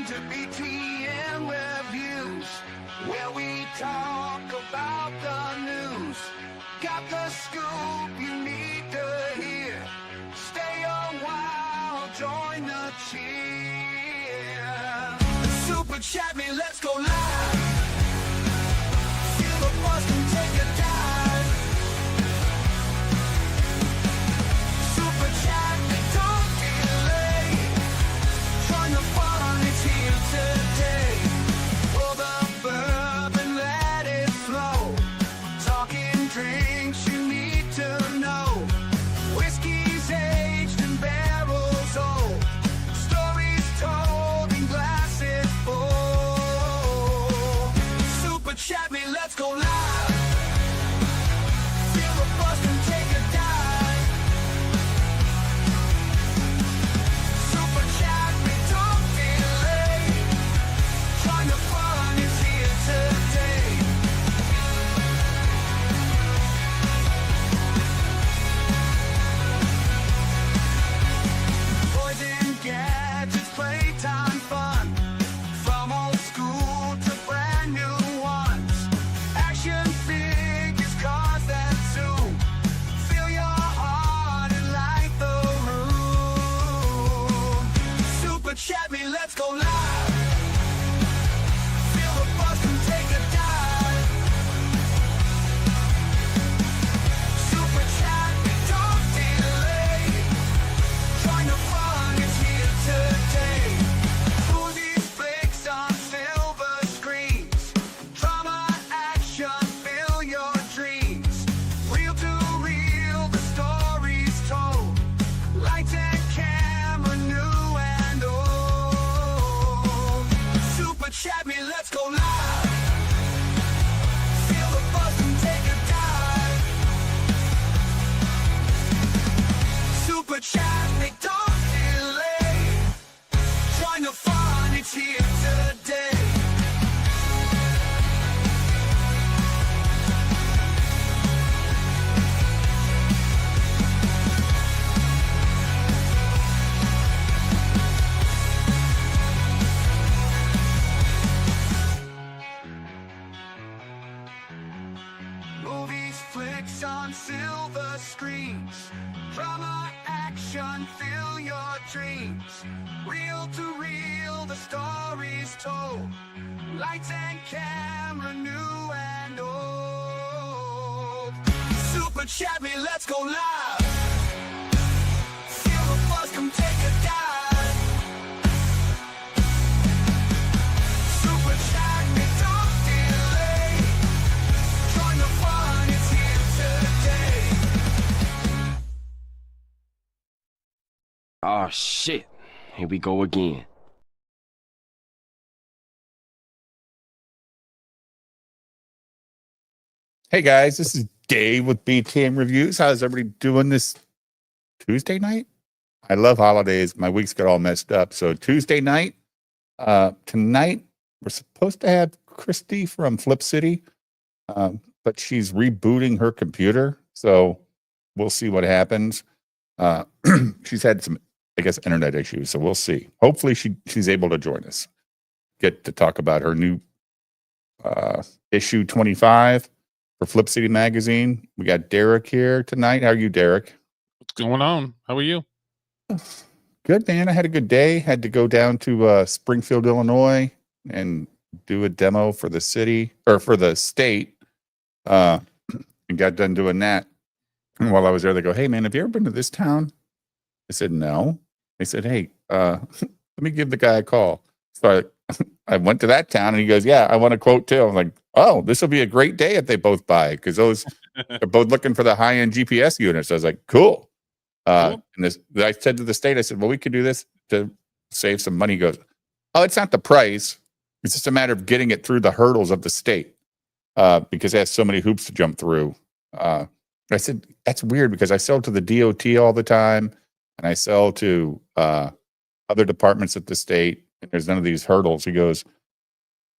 to BTM Reviews, where we talk about the news. Got the scoop you need to hear. Stay a while, join the cheer. Super chat me, let's go live. Feel the buzz and take a dive. Super chat me, don't delay. Join the fun, it's here today. Pour the bourbon, let it flow. Talking drinks you need to know. Whiskey's aged and barrels old. Stories told in glasses full. Super chat me, let's go live. Feel the buzz and take a dive. Super chat me, don't delay. Join the fun, it's here today. Boys and gadgets, playtime fun. From old school to brand new ones. Action figures, cars that zoom. Feel your heart and light the room. Super chat me, let's go live. Feel the buzz and take a dive. Super chat me, don't delay. Join the fun, it's here today. Movies, flicks on silver screens. Drama, action, fill your dreams. Real to real, the stories told. Lights and camera, new and old. Super chat me, let's go live. Feel the buzz and take a dive. Super chat me, don't delay. Join the fun, it's here today. Movies, flicks on silver screens. Drama, action, fill your dreams. Real to real, the stories told. Lights and camera, new and old. Super chat me, let's go live. Feel the buzz, come take a dive. Super chat me, don't delay. Join the fun, it's here today. Oh shit. Here we go again. Hey guys, this is Dave with BTM Reviews. How's everybody doing this Tuesday night? I love holidays. My weeks got all messed up. So Tuesday night, tonight, we're supposed to have Christy from Flip City, but she's rebooting her computer. So we'll see what happens. She's had some, I guess, internet issues. So we'll see. Hopefully she's able to join us. Get to talk about her new issue 25 for Flip City Magazine. We got Derek here tonight. How are you, Derek? What's going on? How are you? Good, man. I had a good day. Had to go down to Springfield, Illinois, and do a demo for the city or for the state. And got done doing that. And while I was there, they go, "Hey, man, have you ever been to this town?" I said, "No." They said, "Hey, let me give the guy a call." So I went to that town, and he goes, "Yeah, I want a quote too." I'm like, "Oh, this will be a great day if they both buy, because those are both looking for the high-end GPS units." I was like, "Cool." Cool. And I said to the state, I said, "Well, we could do this to save some money." He goes, "Oh, it's not the price. It's just a matter of getting it through the hurdles of the state, because it has so many hoops to jump through." I said, "That's weird, because I sell to the DOT all the time, and I sell to other departments at the state, and there's none of these hurdles." He goes,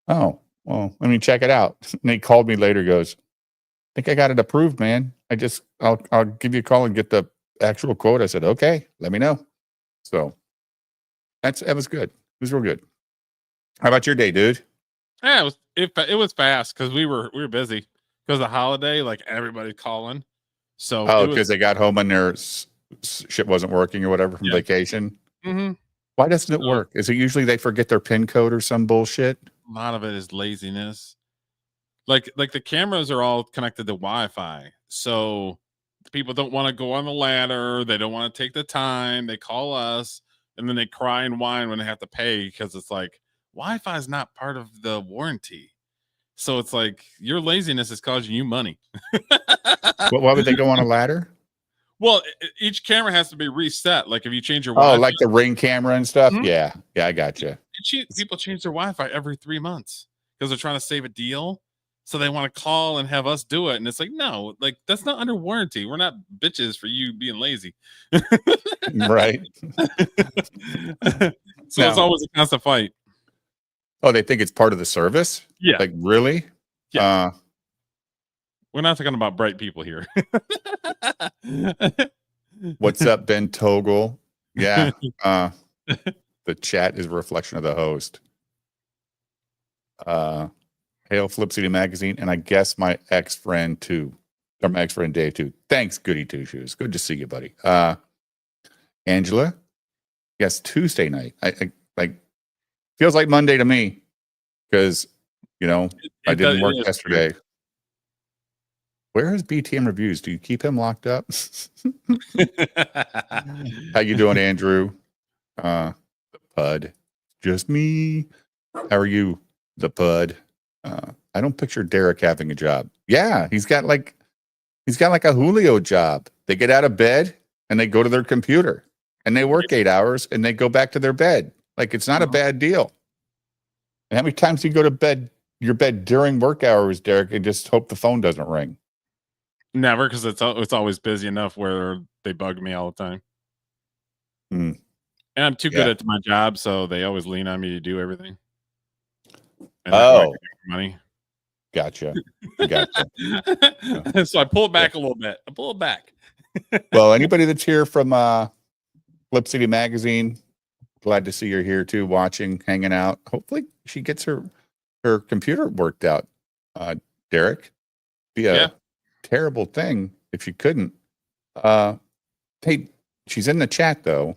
"Oh, well, let me check it out." And he called me later, goes, "I think I got it approved, man. I'll give you a call and get the actual quote." I said, "Okay, let me know." So that was good. It was real good. How about your day, dude? Yeah, it was fast because we were busy because the holiday, like everybody's calling. So Oh, it was because they got home and their shit wasn't working or whatever from yeah. vacation. Mm-hmm. Why doesn't it So work? Is it usually they forget their PIN code or some bullshit? a lot of it is laziness. Like the cameras are all connected to Wi-Fi, so people don't want to go on the ladder. They don't want to take the time. They call us, and then they cry and whine when they have to pay because it's like Wi-Fi is not part of the warranty. So it's like your laziness is causing you money. Why would they go on a ladder? Well, each camera has to be reset. Like if you change your Oh, Wi-Fi, like the Ring camera and stuff? Mhm. Yeah. Yeah, I got you. People change their Wi-Fi every 3 months because they're trying to save a deal. So they want to call and have us do it, and it's like, no, like that's not under warranty. We're not bitches for you being lazy. Right. So it's Now, always a constant fight. oh, they think it's part of the service? Yeah, Like, really? yeah. We're not talking about bright people here. What's up, Ben Togel? Yeah. The chat is a reflection of the host. Hail Flip City Magazine, and I guess my ex-friend too. Or my ex-friend Dave too. Thanks, Goody Two Shoes. Good to see you, buddy. Angela, yes, Tuesday night. I like feels like Monday to me because I didn't work yesterday. Weird. Where is BTM Reviews? Do you keep him locked up? How you doing, Andrew? Pud. Just me. How are you, the Pud? I don't picture Derek having a job. Yeah, he's got like a Julio job. They get out of bed and they go to their computer and they work 8 hours and they go back to their bed. Like it's not a bad deal. And how many times do you go to bed, your bed during work hours, Derek, and just hope the phone doesn't ring? Never, because it's always busy enough where they bug me all the time. And I'm too good at my job, so they always lean on me to do everything. And money. Gotcha. So I pull it back a little bit. I pull it back. Well, anybody that's here from Flip City Magazine, glad to see you're here too, watching, hanging out. Hopefully she gets her computer worked out. Derek, be a terrible thing if she couldn't. Hey, she's in the chat though,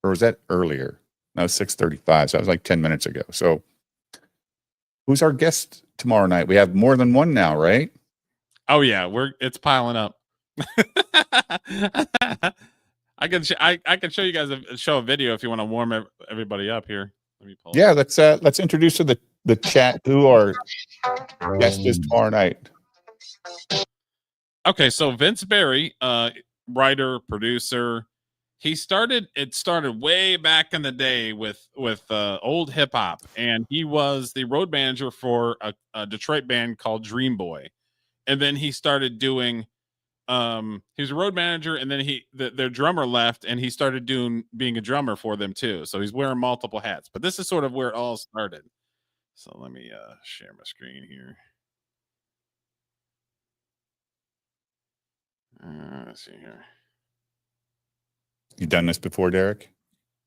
or was that earlier? No, 6:35. So that was like 10 minutes ago. So who's our guest tomorrow night? We have more than one now, right? Oh yeah, it's piling up. I can show you guys a video if you want to warm everybody up here. Let me pull let's introduce to the chat who our guest is tomorrow night. Okay, so Vince Berry, writer, producer. It started way back in the day with old hip hop, and he was the road manager for a Detroit band called Dream Boy. And then he started doing he was a road manager, and then their drummer left and he started being a drummer for them too. So he's wearing multiple hats. But this is sort of where it all started. So let me share my screen here. Let's see here. You done this before, Derek?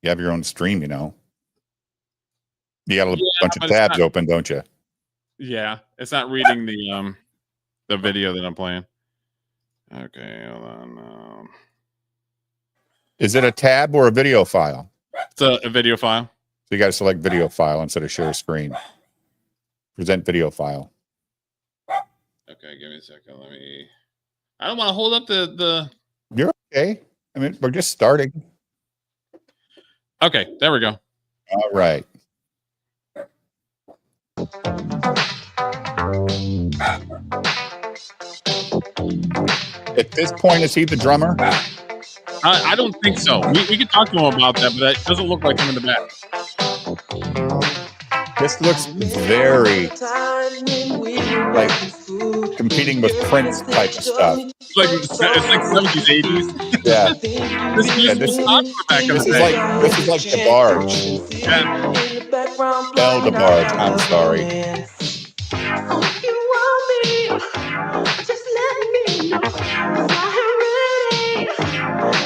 You have your own stream, You got a bunch of tabs open, don't you? Yeah, it's not reading the video that I'm playing. Okay, hold on. Is it a tab or a video file? It's a video file. So you got to select video file instead of share screen. Present video file. Okay, give me a second. I don't want to hold up the. You're okay. I mean, we're just starting. Okay, there we go. All right. At this point, is he the drummer? I don't think so. We can talk to him about that, but that doesn't look like him in the back. This looks very like competing with Prince type of stuff. It's like 70s, 80s. Yeah. This is like the barge. Yeah. Bell the barge. I'm sorry.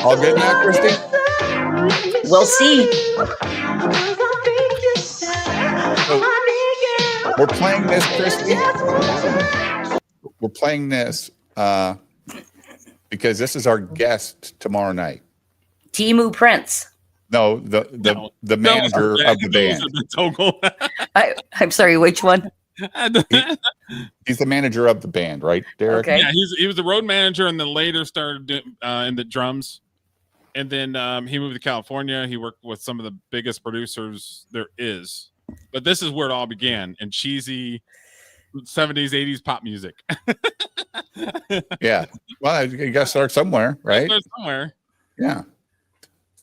All good now, Christy? We'll see. We're playing this, Christy. We're playing this because this is our guest tomorrow night. Timu Prince. No, the manager of the band. I'm sorry, which one? He's the manager of the band, right, Derek? Okay. Yeah, he was the road manager, and then later started in the drums. And then he moved to California. He worked with some of the biggest producers there is. But this is where it all began, in cheesy 70s, 80s pop music. Yeah. Well, you got to start somewhere, right? Start somewhere. Yeah.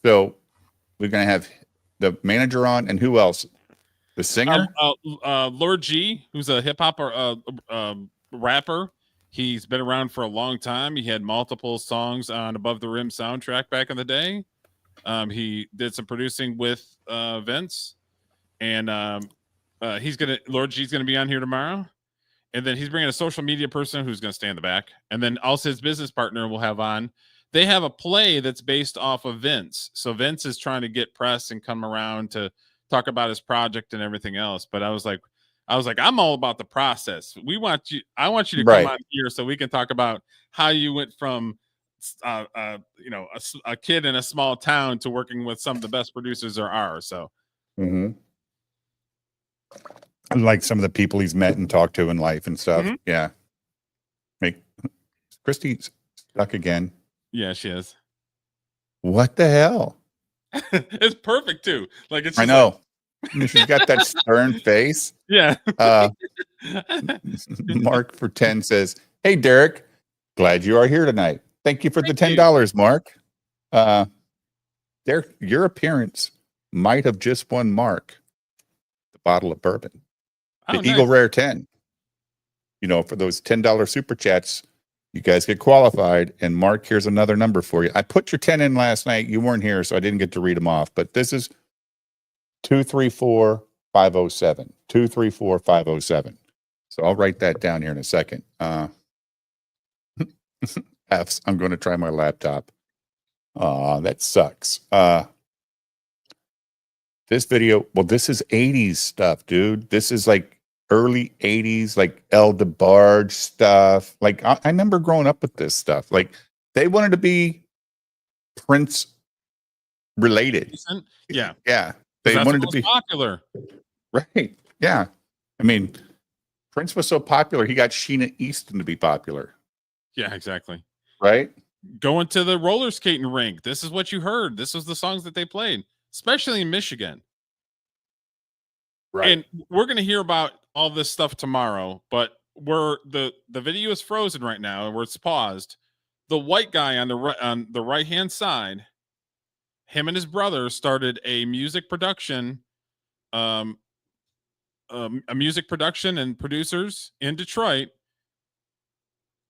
So we're going to have the manager on, and who else? The singer? Lord G, who's a hip hop rapper. He's been around for a long time. He had multiple songs on Above the Rim soundtrack back in the day. He did some producing with Vince, and Lord G's gonna be on here tomorrow. And then he's bringing a social media person who's gonna stay in the back, and then also his business partner will have on. They have a play that's based off of Vince, so Vince is trying to get press and come around to talk about his project and everything else. But I was like, I'm all about the process. I want you to come on here so we can talk about how you went from, a kid in a small town to working with some of the best producers there are. So, like some of the people he's met and talked to in life and stuff. Yeah. Christy's stuck again. Yeah, she is. What the hell? It's perfect too. Like it's. I know. She's got that stern face. Yeah. Mark for 10 says, "Hey Derek, glad you are here tonight. Thank you for the $10, Mark. Derek, your appearance might have just won Mark the bottle of bourbon, the Eagle Rare 10. You know, for those $10 super chats, you guys get qualified. And Mark, here's another number for you. I put your 10 in last night. You weren't here, so I didn't get to read them off. But this is 234-507. 234-507. So I'll write that down here in a second. F's. I'm going to try my laptop. That sucks. This video, well, this is 80s stuff, dude. This is like early 80s, like El DeBarge stuff. Like I remember growing up with this stuff. Like they wanted to be Prince related. Yeah. Yeah. They wanted to be popular. Right. Yeah. I mean, Prince was so popular, he got Sheena Easton to be popular. Yeah, exactly. Right? Going to the roller skating rink. This is what you heard. This was the songs that they played, especially in Michigan. Right. And we're going to hear about all this stuff tomorrow, but the video is frozen right now, where it's paused. The white guy on the right-hand side, him and his brother started a music production, a music production and producers in Detroit.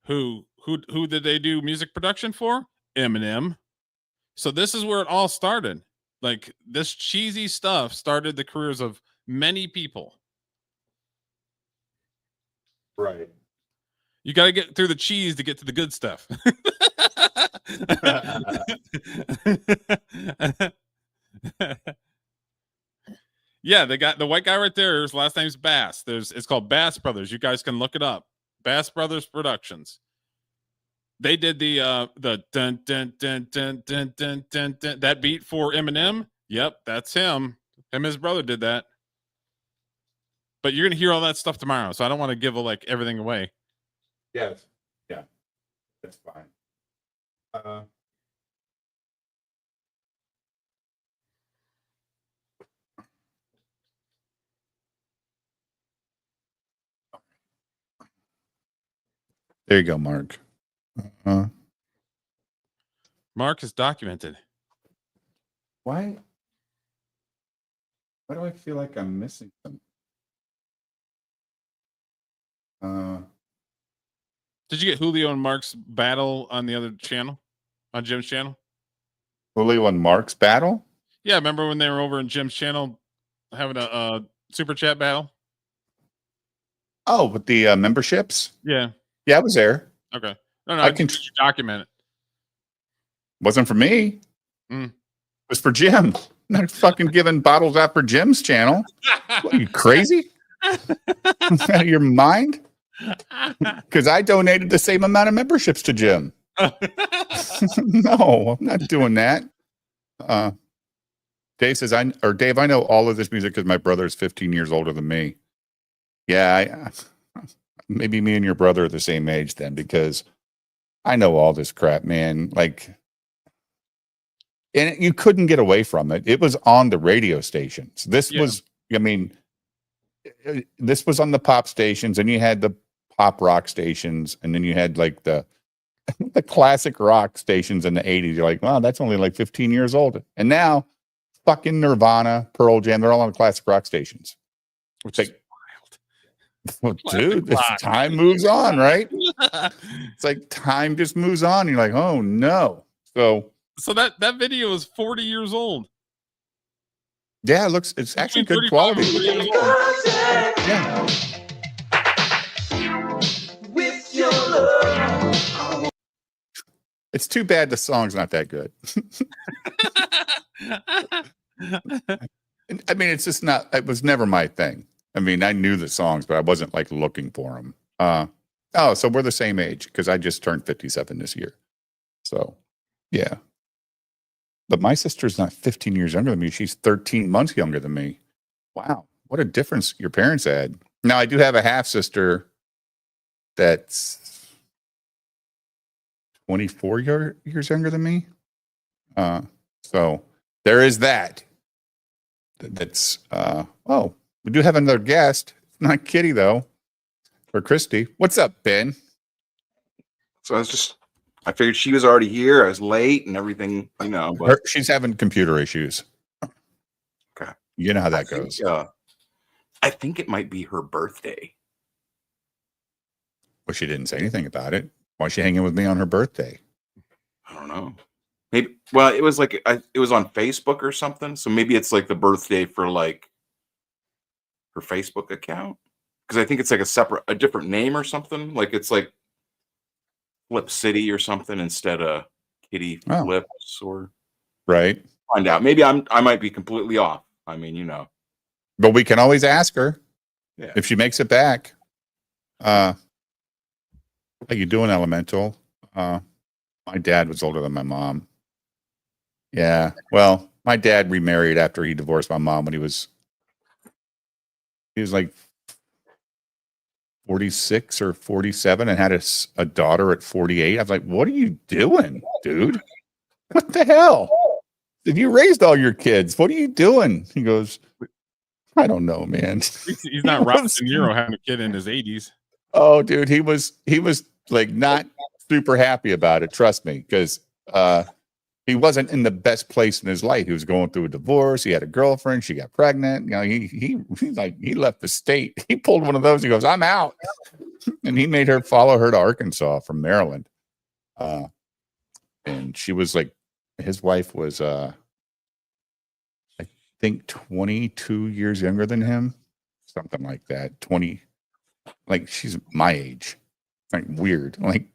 Who did they do music production for? Eminem. So this is where it all started. Like this cheesy stuff started the careers of many people. Right. You got to get through the cheese to get to the good stuff. Yeah, they got the white guy right there. His last name's Bass. It's called Bass Brothers. You guys can look it up. Bass Brothers Productions. They did the dun dun dun dun dun dun dun dun, that beat for Eminem. Yep, that's him. Him and his brother did that. But you're gonna hear all that stuff tomorrow, so I don't want to give everything away. Yes. Yeah. That's fine. There you go, Mark. Mark is documented. Why do I feel like I'm missing something? Did you get Julio and Mark's battle on the other channel, on Jim's channel? Julio and Mark's battle? Yeah, remember when they were over in Jim's channel having a super chat battle? Oh, with the memberships? Yeah. Yeah, I was there. Okay. No, I can document it. Wasn't for me. Mm. It was for Jim. not fucking giving bottles out for Jim's channel. What, are you crazy? Out of your mind? Because I donated the same amount of memberships to Jim. No, I'm not doing that. Dave says, Dave, I know all of this music because my brother is 15 years older than me. Yeah, maybe me and your brother are the same age then, because I know all this crap, man. Like, and you couldn't get away from it. It was on the radio stations. This was, I mean, this was on the pop stations, and you had the pop rock stations, and then you had like the classic rock stations in the 80s. You're like, wow, that's only like 15 years old. And now fucking Nirvana, Pearl Jam, they're all on classic rock stations. Which like, well, dude, this time moves on, right? It's like time just moves on. You're like, oh no. So that video is 40 years old. Yeah, it's actually good quality. Yeah. It's too bad the song's not that good. I mean, it's just not, it was never my thing. I mean, I knew the songs, but I wasn't like looking for them. So we're the same age because I just turned 57 this year. So, yeah. But my sister's not 15 years younger than me. She's 13 months younger than me. Wow. What a difference your parents had. Now, I do have a half sister that's 24 years younger than me. So there is that. That's, we do have another guest. Not Kitty, though. For Christy. What's up, Ben? So I figured she was already here. I was late and everything, but She's having computer issues. Okay. You know how that goes. I think it might be her birthday. Well, she didn't say anything about it. Why is she hanging with me on her birthday? I don't know. Maybe. Well, it was like it was on Facebook or something. So maybe it's like the birthday for like her Facebook account, because I think it's like a different name or something. Like it's like Flip City or something instead of Kitty Flips or right. Find out. Maybe I might be completely off. I mean, But we can always ask her if she makes it back. How you doing, Elemental? My dad was older than my mom. Yeah. Well, my dad remarried after he divorced my mom when he was like 46 or 47 and had a daughter at 48. I was like, what are you doing, dude? What the hell? Did you raised all your kids? What are you doing? He goes, I don't know, man. He's not Robert De Niro having a kid in his 80s. Oh, dude, he was like not super happy about it. Trust me, because he wasn't in the best place in his life. He was going through a divorce. He had a girlfriend. She got pregnant. He left the state. He pulled one of those. He goes, I'm out. And he made her follow her to Arkansas from Maryland. And she was like, his wife was, I think 22 years younger than him. Something like that. 20, like she's my age. Like weird. Like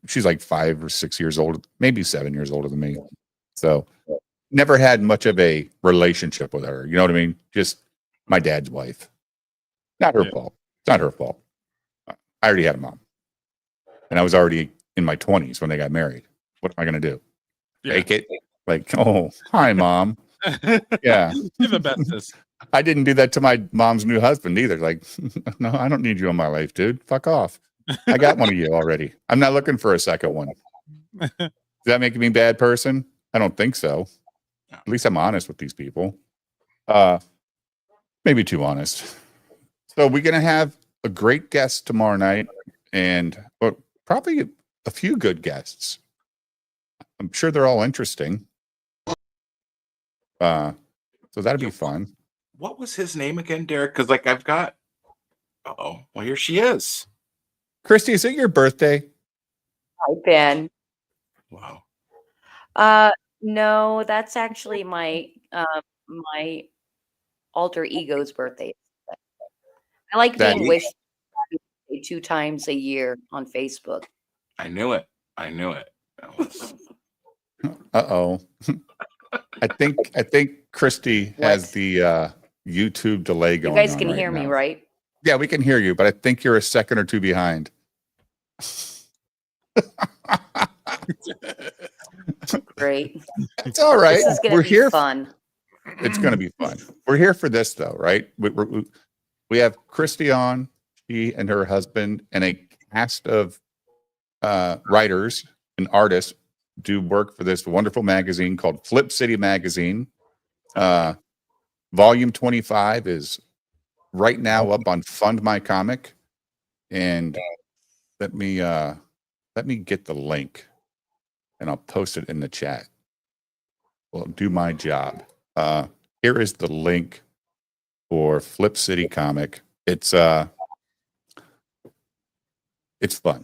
she's like 5 or 6 years old, maybe 7 years older than me. So never had much of a relationship with her. You know what I mean? Just my dad's wife. Not her fault. It's not her fault. I already had a mom. And I was already in my 20s when they got married. What am I going to do? Fake it? Like, oh, hi, mom. Yeah. You're the bestest. I didn't do that to my mom's new husband either. Like, no, I don't need you in my life, dude. Fuck off. I got one of you already. I'm not looking for a second one. Does that make me a bad person? I don't think so. At least I'm honest with these people. Maybe too honest. So we're going to have a great guest tomorrow night and probably a few good guests. I'm sure they're all interesting. So that'd be fun. What was his name again, Derek? Because like I've got. Well, here she is. Christy, is it your birthday? Hi, Ben. Wow. No, that's actually my alter ego's birthday. I like being wished 2 times a year on Facebook. I knew it. Uh-oh. I think Christy has What? the YouTube delay You going guys on can right hear me, now. right? Yeah, we can hear you, but I think you're a second or two behind. Great. It's all right. This is going We're to be here. fun. It's going to be fun. We're here for this, though, right? We have Christy on, she and her husband, and a cast of writers and artists do work for this wonderful magazine called Flip City Magazine. Volume 25 is right now up on Fund My Comic, and let me get the link, and I'll post it in the chat. Well, do my job. Here is the link for Flip City Comic. It's fun.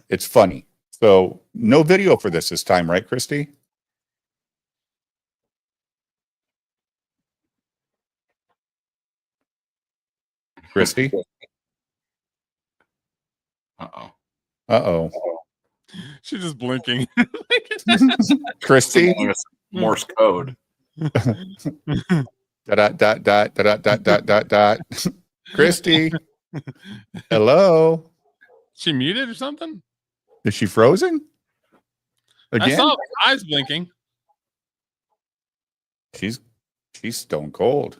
It's funny. So no video for this time, right, Christy? Christy? Uh-oh. Uh-oh. She's just blinking. Christy? Morse code. Dot, dot, dot, dot, dot, dot, dot, dot. Christy? Hello? She muted or something? Is she frozen? I Again? saw her eyes blinking. She's stone cold.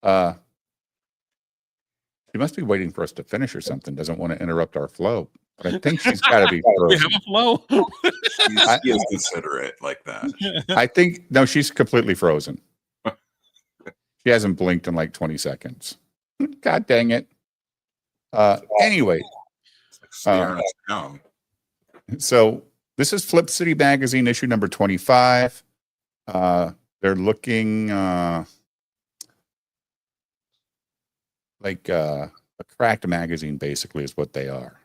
She must be waiting for us to finish or something. Doesn't want to interrupt our flow. But I think she's got to be We frozen. have a flow. She is considerate like that. I think no, she's completely frozen. She hasn't blinked in like 20 seconds. God dang it. Anyway, It's like staring us down. so this is Flip City Magazine issue number 25. They're looking like a cracked magazine, basically, is what they are.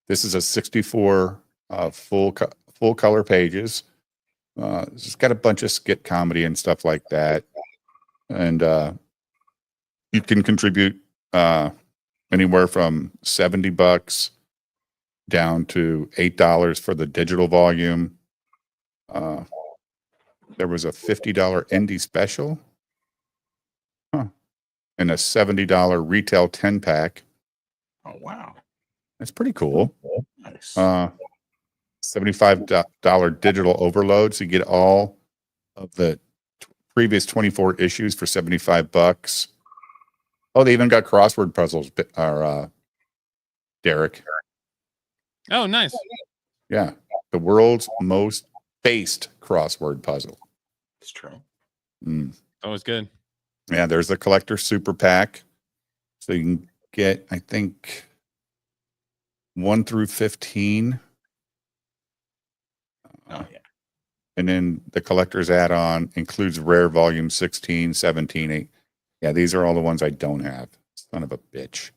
This is a 64 full color pages. It's got a bunch of skit comedy and stuff like that. And you can contribute anywhere from $70 down to $8 for the digital volume. There was a $50 indie special. And a $70 retail 10-pack. Oh, wow. That's pretty cool. Nice. $75 digital overload. So you get all of the previous 24 issues for $75. Oh, they even got crossword puzzles, Derek. Oh, nice. Yeah. The world's most based crossword puzzle. It's true. Mm. Always good. Yeah, there's the collector super pack. So you can get, I think, 1 through 15. Oh, yeah. And then the collector's add-on includes rare volume 16, 17, 8. Yeah, these are all the ones I don't have. Son of a bitch.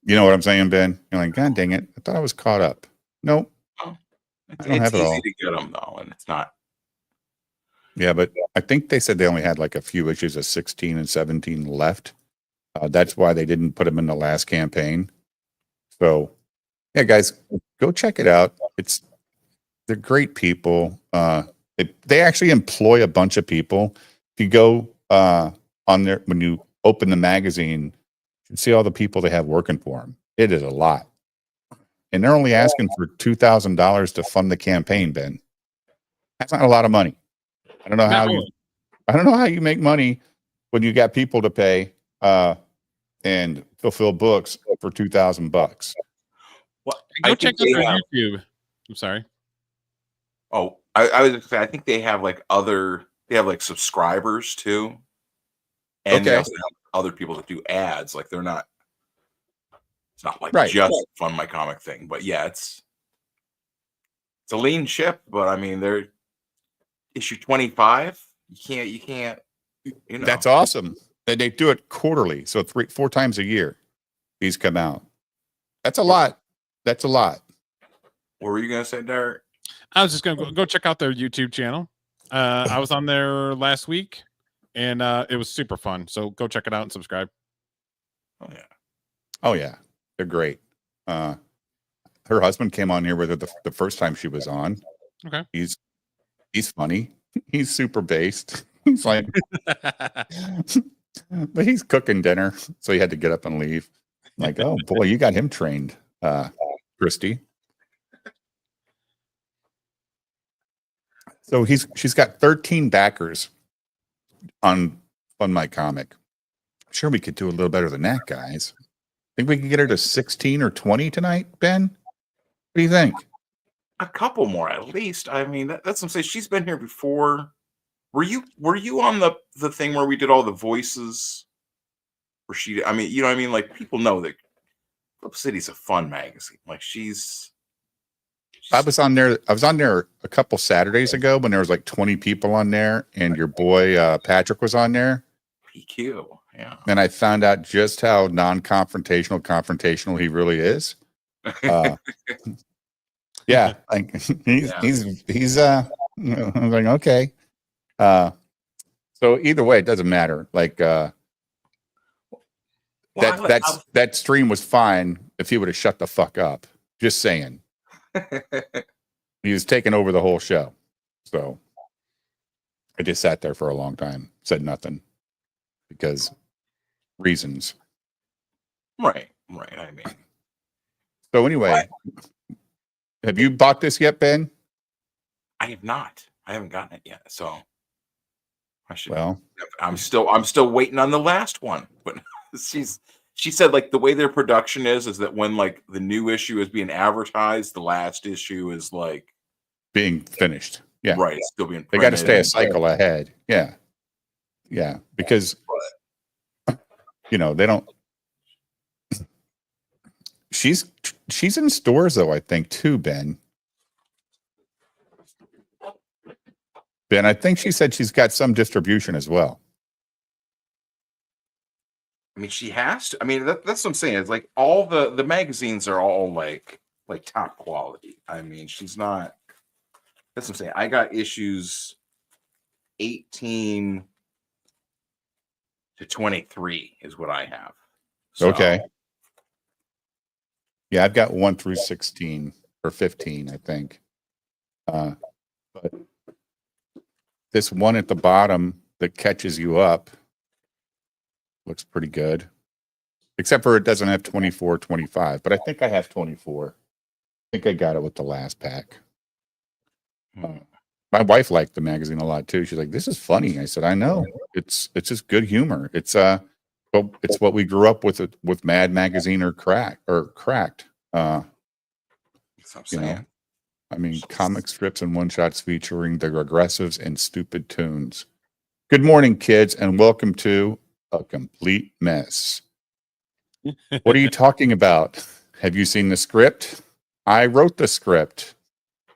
You know what I'm saying, Ben? You're like, God dang it. I thought I was caught up. Nope. It's, I don't have it easy all. to get them, though, and it's not. Yeah, but I think they said they only had like a few issues of 16 and 17 left. That's why they didn't put them in the last campaign. So, yeah, guys, go check it out. They're great people. They actually employ a bunch of people. If you go on there, when you open the magazine, you can see all the people they have working for them. It is a lot. And they're only asking for $2,000 to fund the campaign, Ben. That's not a lot of money. I don't know how you make money when you got people to pay and fulfill books for $2,000. Well, Go check out their YouTube. I'm sorry. Oh, I was gonna say, I think they have like subscribers too. And they Okay. also have other people that do ads. Like it's not like Right. just Fund My Comic thing, but yeah, it's a lean ship, but I mean they're issue 25. You can't, you know. That's awesome. They do it quarterly, so 4 times a year. These come out. That's a lot. That's a lot. What were you gonna say, Derek? I was just gonna go check out their YouTube channel. I was on there last week, and it was super fun. So go check it out and subscribe. Oh yeah. Oh yeah, they're great. Her husband came on here with her the first time she was on. Okay. He's funny. he's super based. He's like, but he's cooking dinner, so he had to get up and leave. Like, oh boy, you got him trained, Christy. So she's got 13 backers on My Comic. I'm sure we could do a little better than that, guys. Think we can get her to 16 or 20 tonight, Ben? What do you think? A couple more at least. I mean, that's what I'm saying. She's been here before. Were you on the thing where we did all the voices? Where she, I mean, you know what I mean? Like, people know that Flip City's a fun magazine. Like, she's I was on there a couple Saturdays ago when there was like 20 people on there, and your boy Patrick was on there. PQ. Yeah. And I found out just how confrontational he really is. Yeah, like he's I'm like, okay. So either way, it doesn't matter. Like that stream was fine if he would have shut the fuck up. Just saying. He was taking over the whole show. So I just sat there for a long time, said nothing because reasons. Right. I mean, so anyway, have you bought this yet, Ben? I have not. I haven't gotten it yet. So I should. Well, I'm still waiting on the last one. But she said like the way their production is that when like the new issue is being advertised, the last issue is like being finished. Yeah. Right. It's still being they got to stay a cycle ahead. Yeah. Yeah. Because you know, they don't she's in stores though, I think too, Ben. Ben, I think she said she's got some distribution as well. I mean, she has to. I mean, that's what I'm saying. It's like all the magazines are all like top quality. I mean, she's not. That's what I'm saying. I got issues 18 to 23 is what I have. So, okay. Yeah, I've got 1 through 16 or 15, I think. But this one at the bottom that catches you up looks pretty good. Except for it doesn't have 24, 25. But I think I have 24. I think I got it with the last pack. My wife liked the magazine a lot too. She's like, "This is funny." I said, "I know. It's just good humor. It's what we grew up with Mad Magazine or Cracked. that's what I'm You know, saying. I mean, comic strips and one-shots featuring the regressives and stupid tunes. Good morning, kids, and welcome to A Complete Mess. What are you talking about? Have you seen the script? I wrote the script.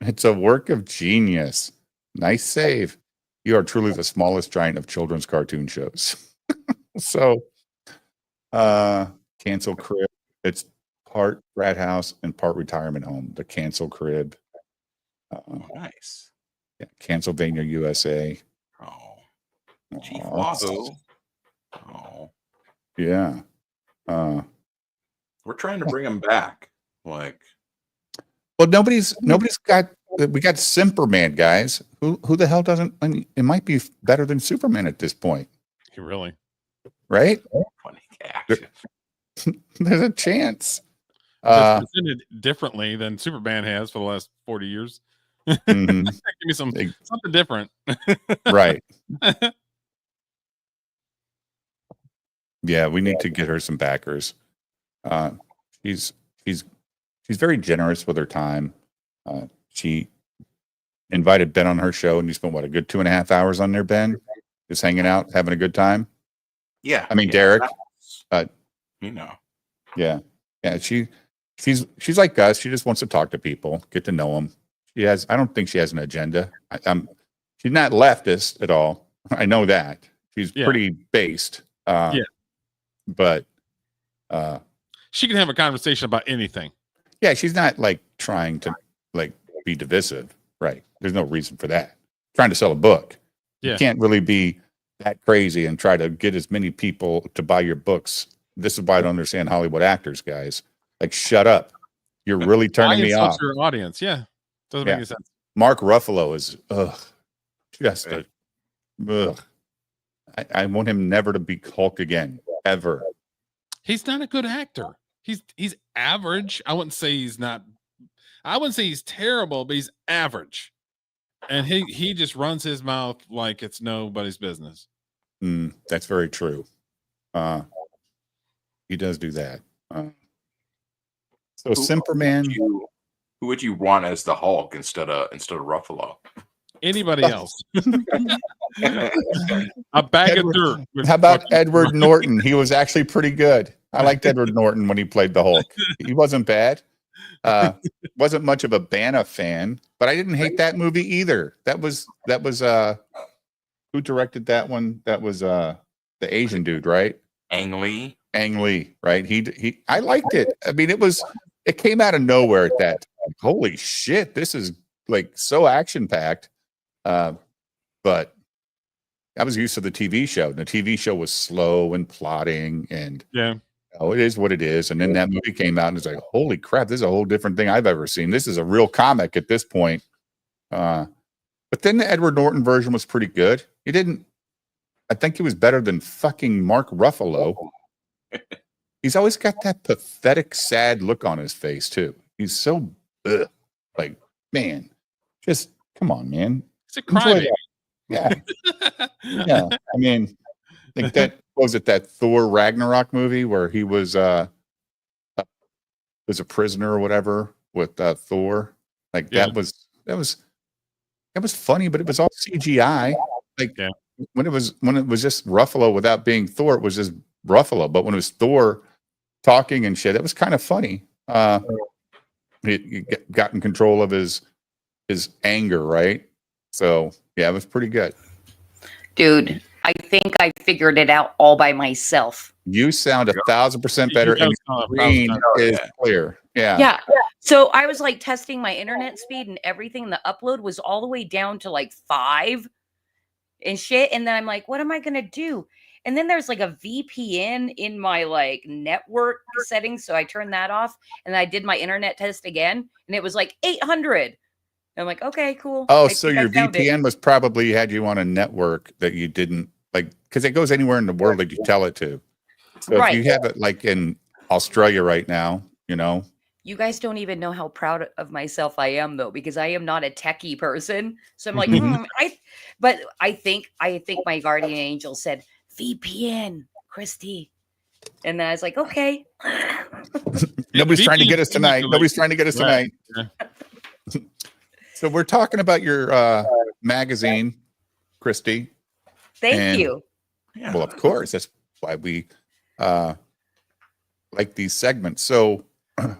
It's a work of genius. Nice save. You are truly the smallest giant of children's cartoon shows. So, Cancel Crib. It's part frat house and part retirement home. The Cancel Crib. Nice. Yeah, Pennsylvania, USA. Oh, Chief Aw. Wahoo. Oh, Yeah. we're trying to bring him back. Like, Well, nobody's got. We got Simperman, guys. Who the hell doesn't? I mean, it might be better than Superman at this point, Really? right? funny action. There's a chance. Just presented differently than Superman has for the last 40 years. Mhm. Give me something different. Right. Yeah, we need to get her some backers. She's very generous with her time. She invited Ben on her show, and you spent a good 2.5 hours on there, Ben, just hanging out, having a good time. Yeah. I mean, yeah, Derek. you know. Yeah. She's like us. She just wants to talk to people, get to know them. I don't think she has an agenda. She's not leftist at all. I know that. She's pretty based. But she can have a conversation about anything. yeah, she's not like trying to like be divisive. Right. There's no reason for that. Trying to sell a book. Yeah. You can't really be that crazy and try to get as many people to buy your books. This is why I don't understand Hollywood actors, guys. Like, shut up. You're really turning me off. Your audience. Yeah. Doesn't make any sense. Mark Ruffalo is just a, ugh. I want him never to be Hulk again, ever. He's not a good actor. He's average. I wouldn't say he's terrible, but he's average. And he just runs his mouth like it's nobody's business. That's very true. He does do that. So Simperman, Who would you want as the Hulk instead of Ruffalo? Anybody else? A bag of dirt. How about Edward Norton? He was actually pretty good. I liked Edward Norton when he played the Hulk. He wasn't bad. Wasn't much of a Bana fan, but I didn't hate that movie either. That was who directed that one? That was the Asian dude, right? Ang Lee. Ang Lee, right? I liked it. I mean, it came out of nowhere at that time. Holy shit, this is like so action packed. But I was used to the TV show. The TV show was slow and plotting, and it is what it is. And then that movie came out, and it's like, holy crap, this is a whole different thing I've ever seen. This is a real comic at this point. But then the Edward Norton version was pretty good. I think he was better than fucking Mark Ruffalo. He's always got that pathetic, sad look on his face too. He's so like, man, just come on, man. It's a crybaby. Yeah. Yeah. I mean, I think that Thor Ragnarok movie where he was a prisoner or whatever with Thor. Like that was funny, but it was all CGI. Like when it was just Ruffalo without being Thor, it was just Ruffalo. But when it was Thor talking and shit, it was kind of funny. He got in control of his anger, right? So yeah, it was pretty good. Dude, I think I figured it out all by myself. You sound 1,000% better, and your screen is clear. Yeah. Yeah. So I was like testing my internet speed and everything. The upload was all the way down to like 5 and shit. And then I'm like, what am I gonna do? And then there's like a VPN in my like network settings. So I turned that off and I did my internet test again. And it was like 800. I'm like, okay, cool. Oh, so your VPN was probably had you on a network that you didn't like, because it goes anywhere in the world that you tell it to. So if you have it like in Australia right now, you know. You guys don't even know how proud of myself I am, though, because I am not a techie person. So I'm like, I think my guardian angel said VPN, Christy, and then I was like, okay. Nobody's trying to get us tonight. Nobody's trying to get us tonight. So we're talking about your magazine, Christy. Thank you. Well, of course, that's why we like these segments. So I'm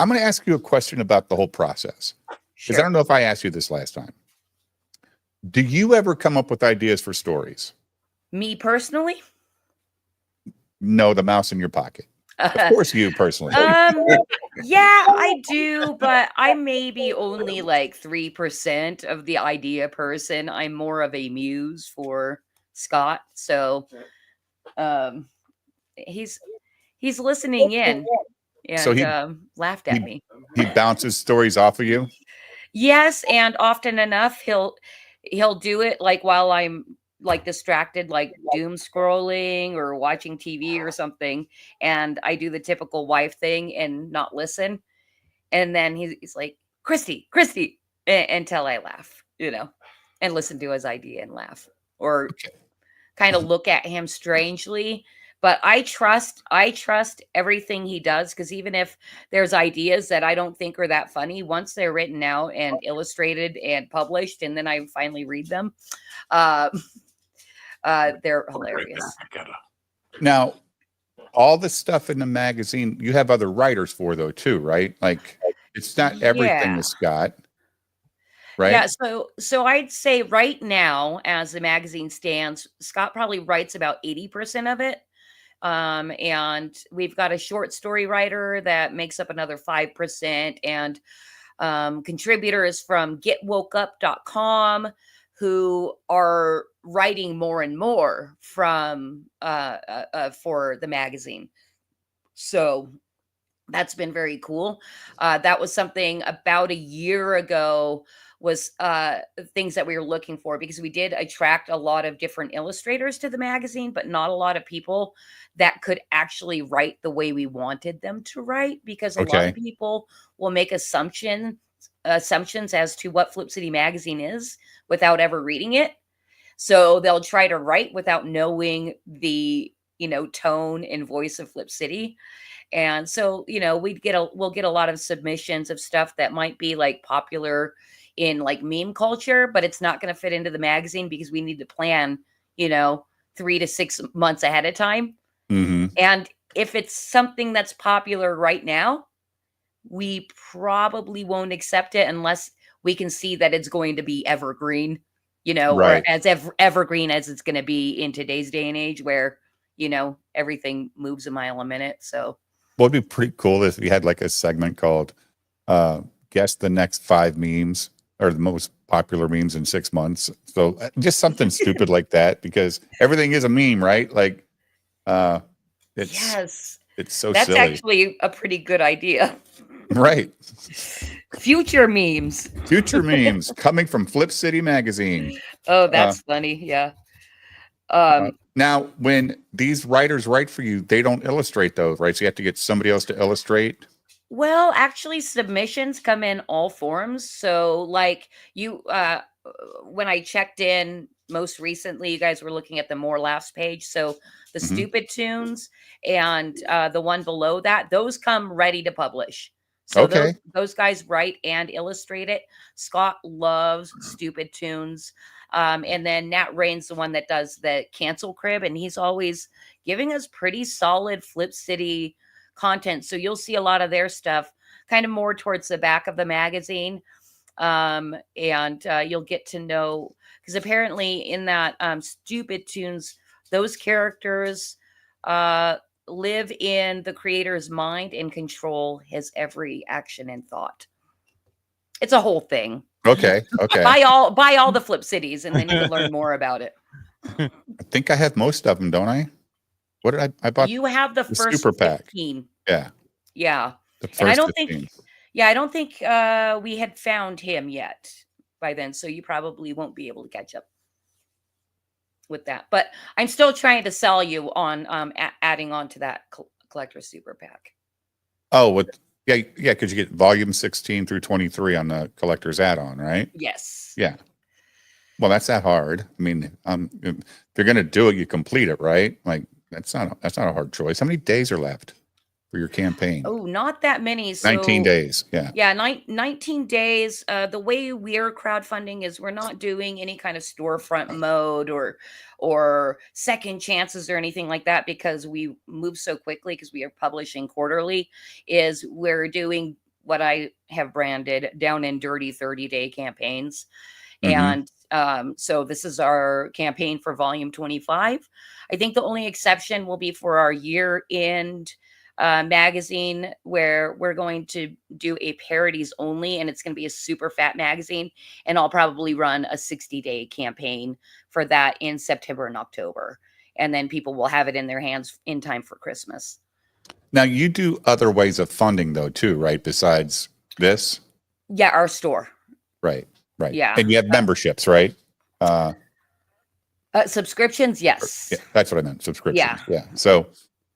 going to ask you a question about the whole process, because I don't know if I asked you this last time. Do you ever come up with ideas for stories? Me personally? No, the mouse in your pocket. Of course, you personally. Yeah, I do, but I may be only like 3% of the idea person. I'm more of a muse for Scott, so he's listening in, and So he laughed at me. He bounces stories off of you. Yes, and often enough he'll do it like while I'm like distracted, like doom scrolling or watching TV or something, and I do the typical wife thing and not listen, and then he's like, Christy, until I laugh, and listen to his idea and laugh, or kind of look at him strangely. But I trust everything he does, because even if there's ideas that I don't think are that funny, once they're written out and illustrated and published, and then I finally read them, they're hilarious. Now, all the stuff in the magazine, you have other writers for, though, too, right? Like, it's not everything with Scott, right? Yeah, so I'd say right now, as the magazine stands, Scott probably writes about 80% of it. And we've got a short story writer that makes up another 5%, and contributors from getwokeup.com who are writing more and more from for the magazine. So That's been very cool. That was something about a year ago was things that we were looking for because we did attract a lot of different illustrators to the magazine, but not a lot of people that could actually write the way we wanted them to write because a lot of Okay. people will make assumptions as to what Flip City magazine is without ever reading it. So they'll try to write without knowing the, tone and voice of Flip City. And so, we'll get a lot of submissions of stuff that might be like popular in like meme culture, but it's not going to fit into the magazine because we need to plan, 3 to 6 months ahead of time. Hmm. And if it's something that's popular right now, we probably won't accept it unless we can see that it's going to be evergreen, or Right. as evergreen as it's going to be in today's day and age where, everything moves a mile a minute. So What would be pretty cool if you had like a segment called Guess the Next 5 Memes or the most popular memes in 6 months. So just something stupid like that, because everything is a meme, right? Like it's yes, it's so that's silly. actually a pretty good idea. Right. Future memes. Future memes coming from Flip City Magazine. Oh, that's funny. Yeah. Now, when these writers write for you, they don't illustrate those, right? So you have to get somebody else to illustrate. Well, actually, submissions come in all forms. So, like when I checked in most recently, you guys were looking at the More Laughs page. So, the Mhm. Stupid Tunes and the one below that, those come ready to publish. So Okay. those guys write and illustrate it. Scott loves Stupid Tunes. And then Nat Rain's the one that does the Cancel Crib, and he's always giving us pretty solid Flip City content. So you'll see a lot of their stuff kind of more towards the back of the magazine. And you'll get to know, because apparently in that Stupid Tunes, those characters live in the creator's mind and control his every action and thought. It's a whole thing. Okay. Okay. Buy all the Flip Cities, and then you can learn more about it. I think I have most of them, don't I? What did I bought? You have the the first super pack. 15. Yeah. Yeah. The first And I don't 15. think I don't think we had found him yet by then, so you probably won't be able to catch up with that. But I'm still trying to sell you on adding on to that collector super pack. Oh, yeah, because you get volume 16 through 23 on the collector's add-on, right? Yes. Yeah. Well, that's that hard. I mean, if you're gonna do it, you complete it, right? Like that's not a hard choice. How many days are left for your campaign? Oh, not that many. 19 So days. Yeah. yeah, 19 days. The way we're crowdfunding is we're not doing any kind of storefront mode or second chances or anything like that because we move so quickly because we are publishing quarterly. Is we're doing what I have branded down and dirty 30-day campaigns. Mhm. And so this is our campaign for volume 25. I think the only exception will be for our year-end magazine where we're going to do a parodies only, and it's going to be a super fat magazine, and I'll probably run a 60-day campaign for that in September and October, and then people will have it in their hands in time for Christmas. Now you do other ways of funding though too, right? Besides this, Yeah, our store. right? Yeah. And you have memberships, right? Subscriptions, yes. Yeah, that's what I meant. Subscriptions. Yeah. So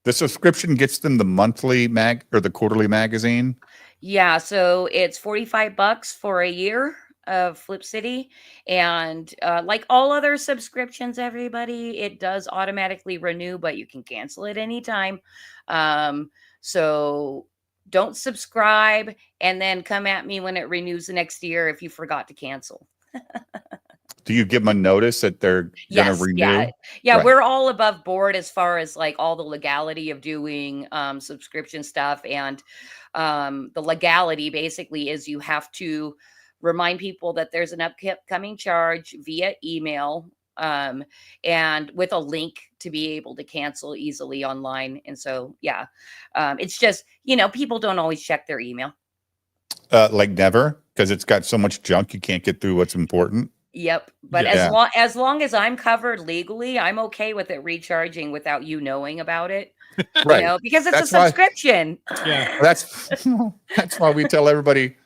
the subscription gets them the monthly mag or the quarterly magazine. Yeah, so it's $45 for a year of Flip City. And like all other subscriptions, everybody, it does automatically renew, but you can cancel it anytime. So don't subscribe and then come at me when it renews the next year if you forgot to cancel. Do you give them a notice that they're going to Yes, renew? yeah, Right. we're all above board as far as like all the legality of doing subscription stuff. And the legality basically is you have to remind people that there's an upcoming charge via email and with a link to be able to cancel easily online. And so, yeah, it's just, people don't always check their email. Like never, because it's got so much junk you can't get through what's important. Yep. But Yeah. as long as I'm covered legally, I'm okay with it recharging without you knowing about it. Right. You know, because it's That's a why. subscription. Yeah. That's why we tell everybody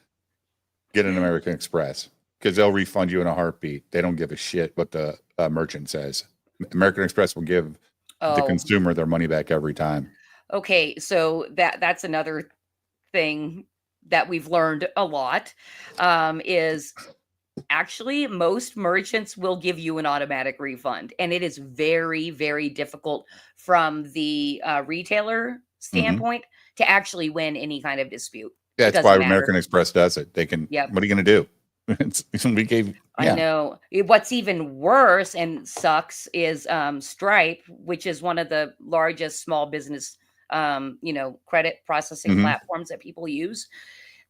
get an American Express because they'll refund you in a heartbeat. They don't give a shit what the merchant says. American Express will give the Oh, consumer their money back every time. okay. So that's another thing that we've learned a lot, is actually most merchants will give you an automatic refund, and it is very, very difficult from the retailer Mhm. standpoint to actually win any kind of dispute. It That's why doesn't matter. American Express does it. They can. Yep. What are you going to do? We gave. I Yeah. know. What's even worse and sucks is Stripe, which is one of the largest small business, credit processing Mhm. platforms that people use.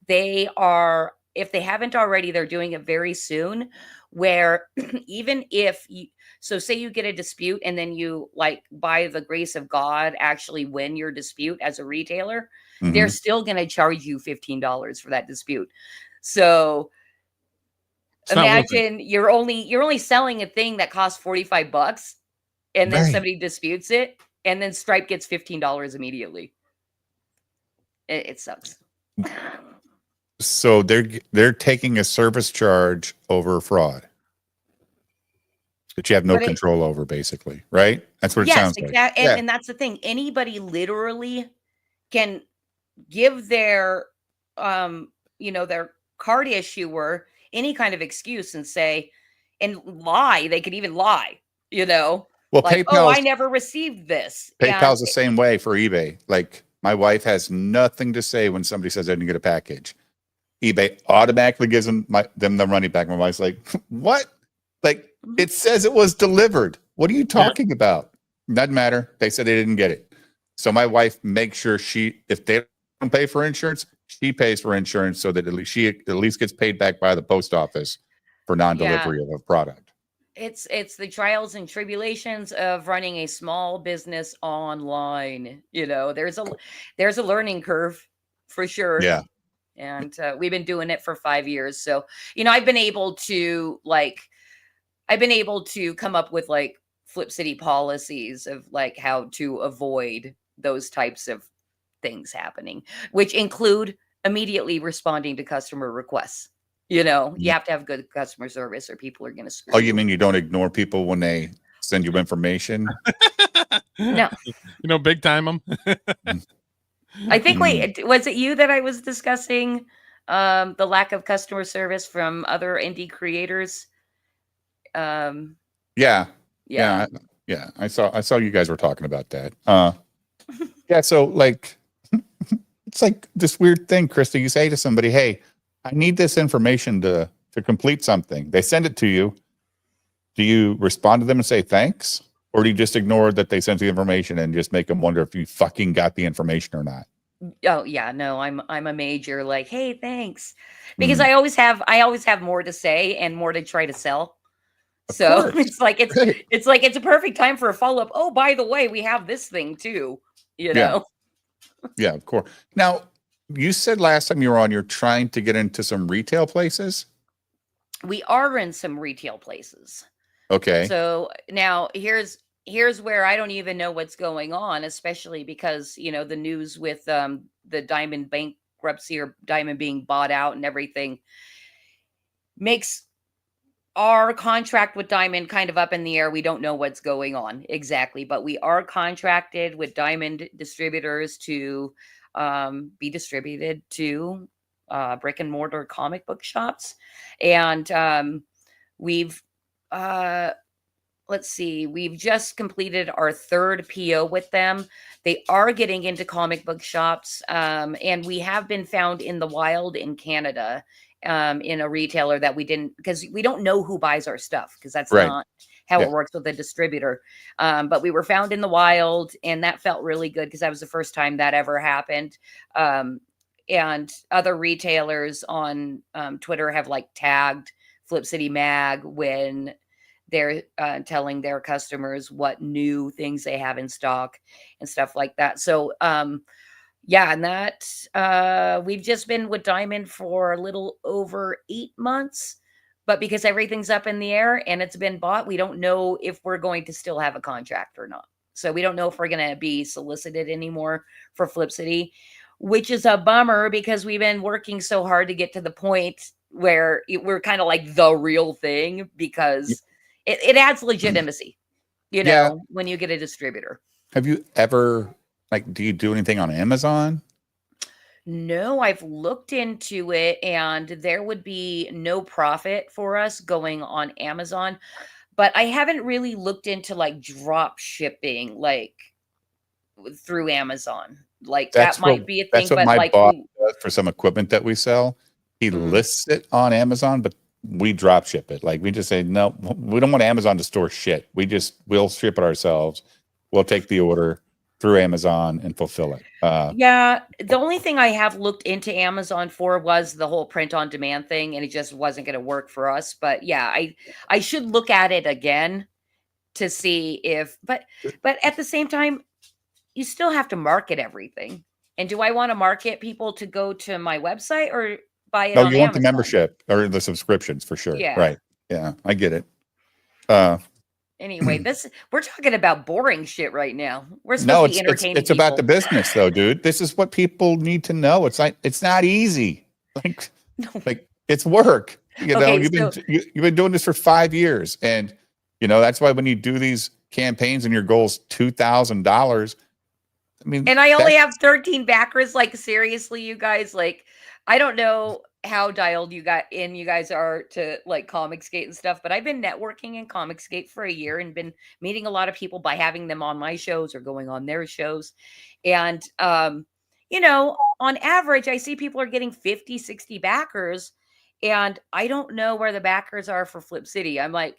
They are, if they haven't already, they're doing it very soon. Where even if you, so say you get a dispute and then you, like, by the grace of God, actually win your dispute as a retailer, they're Mhm. still going to charge you $15 for that dispute. So It's not worth it. imagine you're only selling a thing that costs $45, and then Right. somebody disputes it, and then Stripe gets $15 immediately. It sucks. So they're taking a service charge over fraud that you have no But it, control over, basically, right? That's what it yes, sounds like. exactly, Yeah. and that's the thing. Anybody literally can give their their card issuer any kind of excuse and say, and lie. They could even lie, Well, like, oh, I never received this. And PayPal's the same way for eBay. Like my wife has nothing to say when somebody says they didn't get a package. eBay automatically gives them the money back. My wife's like, "What? Like it says it was delivered. What are you talking about? Doesn't matter. They said they didn't get it." So my wife makes sure if they don't pay for insurance, she pays for insurance so that she at least gets paid back by the post office for yeah, non-delivery of a product. it's the trials and tribulations of running a small business online. There's a learning curve for sure. Yeah. And we've been doing it for 5 years. So, I've been able to come up with, like, Flip City policies of, like, how to avoid those types of things happening, which include immediately responding to customer requests. You have to have good customer service or people are going to screw Oh, you you. mean you don't ignore people when they send you information? No, Big time them. I think, Mm. wait, was it you that I was discussing the lack of customer service from other indie creators? Um, Yeah. yeah. Yeah. I saw you guys were talking about that. Yeah, so like it's like this weird thing, Krista. You say to somebody, "Hey, I need this information to complete something." They send it to you. Do you respond to them and say thanks? Or do you just ignore that they sent the information and just make them wonder if you fucking got the information or not? Oh yeah, no, I'm a major, like, hey, thanks. Because Mm, I always have more to say and more to try to sell. of So course. it's like it's Right. it's like it's a perfect time for a follow-up. Oh, by the way, we have this thing too, you Yeah. know. Yeah, of course. Now, you said last time you were on, you're trying to get into some retail places. We are in some retail places. Okay. So now here's where I don't even know what's going on, especially because, the news with the Diamond bankruptcy or Diamond being bought out and everything makes our contract with Diamond kind of up in the air. We don't know what's going on exactly, but we are contracted with Diamond distributors to be distributed to brick and mortar comic book shops. And we've uh let's see, we've just completed our third PO with them. They are getting into comic book shops, and we have been found in the wild in Canada, in a retailer that we didn't, because we don't know who buys our stuff, because that's Right. not how Yeah. it works with a distributor. But we were found in the wild, and that felt really good because that was the first time that ever happened. And other retailers on Twitter have, like, tagged Flip City Mag when they're telling their customers what new things they have in stock and stuff like that. So, yeah, and that we've just been with Diamond for a little over 8 months, but because everything's up in the air and it's been bought, we don't know if we're going to still have a contract or not. So we don't know if we're going to be solicited anymore for Flip City, which is a bummer because we've been working so hard to get to the point where we're kind of like the real thing because it adds legitimacy, Yeah. when you get a distributor. Have you ever, like, do you do anything on Amazon? No, I've looked into it and there would be no profit for us going on Amazon, but I haven't really looked into like drop shipping like through Amazon. Like that might be a That's thing, what but my like boss does for some equipment that we sell. He Mhm. lists it on Amazon, but we drop ship it. Like we just say, no, we don't want Amazon to store shit. We'll ship it ourselves. We'll take the order through Amazon and fulfill it. Yeah, the only thing I have looked into Amazon for was the whole print on demand thing, and it just wasn't going to work for us. But yeah, I should look at it again to see if, but at the same time, you still have to market everything. And do I want to market people to go to my website or buy it No, on you want the Amazon? membership or the subscriptions for sure. Yeah. Right. Yeah, I get it. Uh, Anyway, we're talking about boring shit right now. We're supposed no, to be entertaining it's about the people. business though, dude. This is what people need to know. It's not easy. Like No. like it's work. Okay, You've been doing this for 5 years, and that's why when you do these campaigns and your goal's $2,000, I mean, and I only have 13 backers. Like, seriously, you guys, like, I don't know how dialed you guys are to like Comicsgate and stuff, but I've been networking in Comicsgate for a year and been meeting a lot of people by having them on my shows or going on their shows. And on average, I see people are getting 50, 60 backers, and I don't know where the backers are for Flip City. I'm like,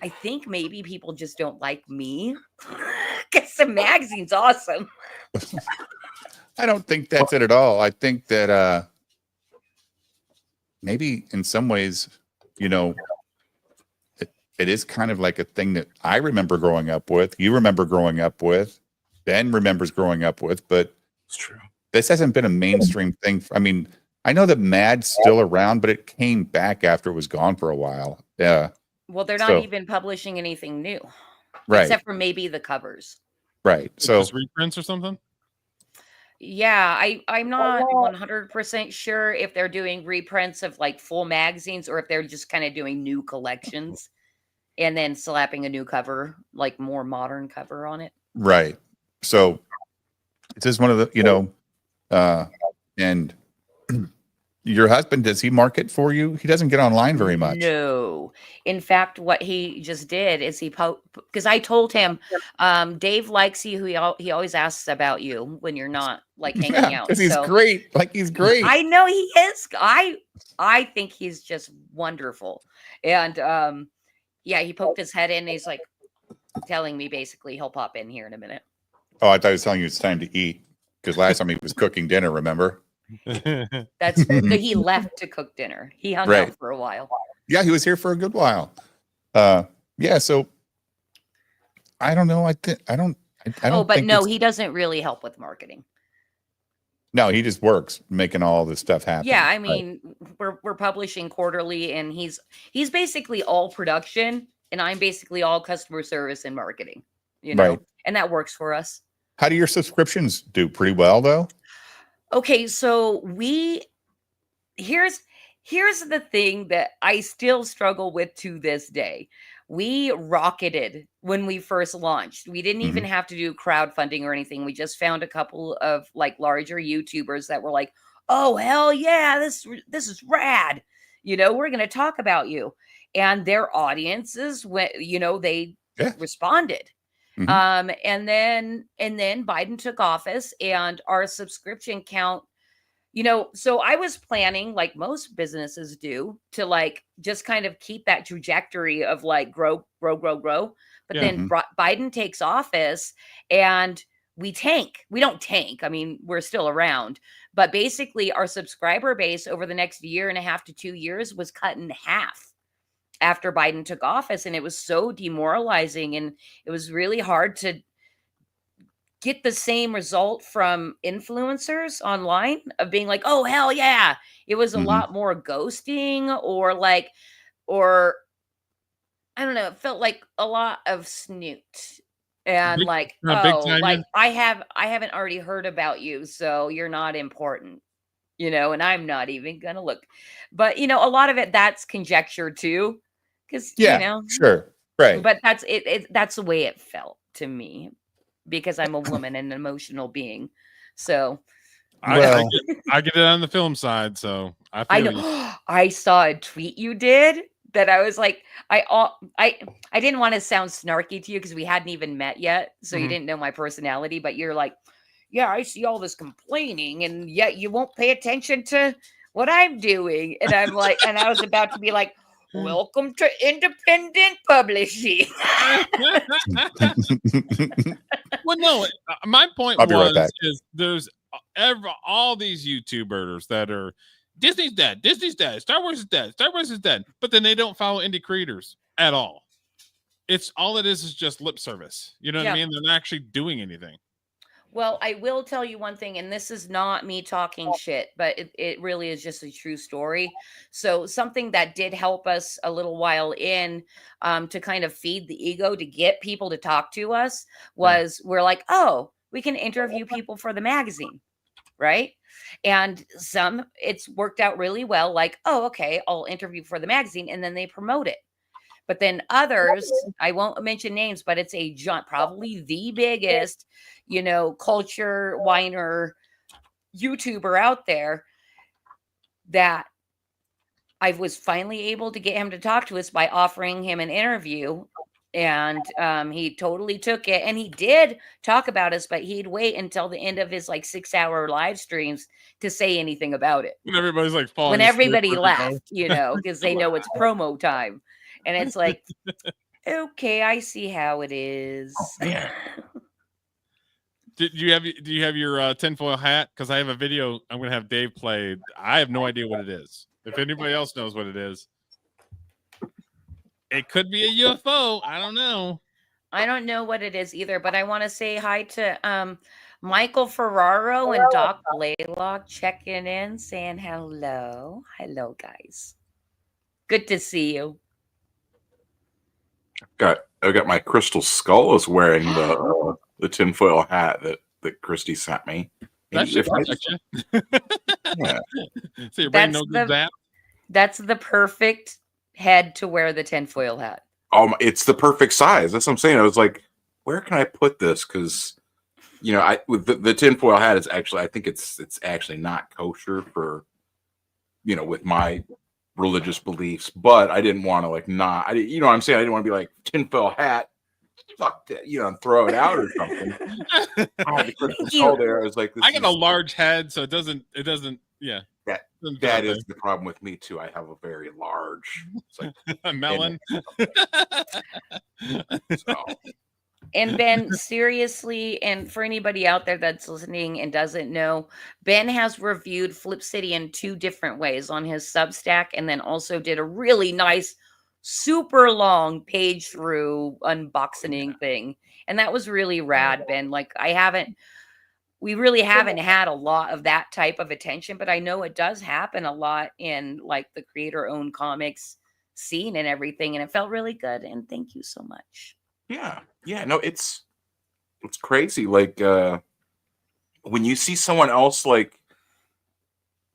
I think maybe people just don't like me. Because the magazine's awesome. I don't think that's it at all. I think that maybe in some ways, it is kind of like a thing that I remember growing up with. You remember growing up with. Ben remembers growing up with, but It's true. this hasn't been a mainstream thing. I mean, I know that Mad's still around, but it came back after it was gone for a while. Yeah. Well, they're not So- even publishing anything new, Right. except for maybe the covers. Right. It's So just reprints or something. Yeah, I'm not 100% sure if they're doing reprints of like full magazines or if they're just kind of doing new collections and then slapping a new cover, like more modern cover on it. right. So it's just one of the, and your husband, does he market for you? He doesn't get online very much. No. In fact, what he just did is because I told him, Dave likes you. He always asks about you when you're not like hanging Yeah, out. because he's So great. Like he's great. I know he is. I think he's just wonderful. And yeah, he poked his head in and he's like telling me basically he'll pop in here in a minute. Oh, I thought he was telling you it's time to eat. Because last time he was cooking dinner, remember? That's he left to cook dinner. He hung Right. out for a while. Yeah, he was here for a good while. Yeah, so I don't know. I don't Oh, but think no, it's- he doesn't really help with marketing. No, he just works making all this stuff happen. Yeah, I Right. mean, we're publishing quarterly, and he's basically all production, and I'm basically all customer service and marketing. Right. And that works for us. How do your subscriptions do? Pretty well, though. Okay, so here's the thing that I still struggle with to this day. We rocketed when we first launched. We didn't even have to do crowdfunding or anything. We just found a couple of like larger YouTubers that were like, "Oh, hell yeah, this is rad. We're going to talk about you." And their audiences they Yeah. responded. Mhm. And then Biden took office and our subscription count, so I was planning like most businesses do to like just kind of keep that trajectory of like grow. But Yeah. then Biden takes office and we tank. We don't tank. I mean, we're still around, but basically our subscriber base over the next year and a half to 2 years was cut in half after Biden took office. And it was so demoralizing. And it was really hard to get the same result from influencers online of being like, "Oh, hell yeah." It was a Mhm. lot more ghosting or I don't know, it felt like a lot of snoot. and Big, like, big oh, time. like I haven't already heard about you, so you're not important, and I'm not even gonna look. But a lot of it that's conjecture too, because Yeah, sure. Right. but that's it. That's the way it felt to me because I'm a woman and an emotional being. So Well, I get it on the film side, so I I feel you. know I saw a tweet you did that I was like, I didn't want to sound snarky to you because we hadn't even met yet, so you Mhm. didn't know my personality. But you're like, yeah, I see all this complaining, and yet you won't pay attention to what I'm doing. And I'm like, and I was about to be like, welcome to independent publishing. Well, no, my point I'll be right back. is there's all these YouTubers that are Disney's dead, Star Wars is dead, but then they don't follow indie creators at all. It's all it is just lip service. You know what I Yeah. mean? They're not actually doing anything. Well, I will tell you one thing, and this is not me talking shit, but it really is just a true story. So, something that did help us a little while in to kind of feed the ego to get people to talk to us was we're like, oh, we can interview people for the magazine, right? And it's worked out really well. Like, oh, okay, I'll interview for the magazine, and then they promote it. But then others, I won't mention names, but it's probably the biggest, culture whiner YouTuber out there that I was finally able to get him to talk to us by offering him an interview. And he totally took it. And he did talk about us, but he'd wait until the end of his like 6-hour live streams to say anything about it. When everybody's like falling When asleep, everybody ready to go. left, because they know it's promo time. And it's like, okay, I see how it is. Do you have your tinfoil hat? Because I have a video I'm gonna have Dave play. I have no idea what it is. If anybody else knows what it is, it could be a UFO. I don't know. I don't know what it is either, but I want to say hi to Michael Ferraro and Doc Blaylock checking in, saying hello. Hello, guys. Good to see you. I got my crystal skull is wearing the tinfoil hat that Christy sent me. That should protect you. Yeah. So your brain knows that. That's the perfect head to wear the tinfoil hat. It's the perfect size. That's what I'm saying. I was like, where can I put this? Because I with the tinfoil hat is actually, I think it's actually not kosher for with my religious beliefs, but I didn't want to what I'm saying? I didn't want to be like tinfoil hat, fuck that, and throw it out or something. I had the crystal skull there. I was like, I got a large head, so it doesn't, yeah. That is the problem with me too. I have a very large melon. So. And Ben, seriously, and for anybody out there that's listening and doesn't know, Ben has reviewed Flip City in 2 different ways on his Substack, and then also did a really nice, super long page through unboxing thing. And that was really rad, Ben. Like we really haven't had a lot of that type of attention, but I know it does happen a lot in like the creator-owned comics scene and everything. And it felt really good. And thank you so much. Yeah. No, it's crazy. Like when you see someone else like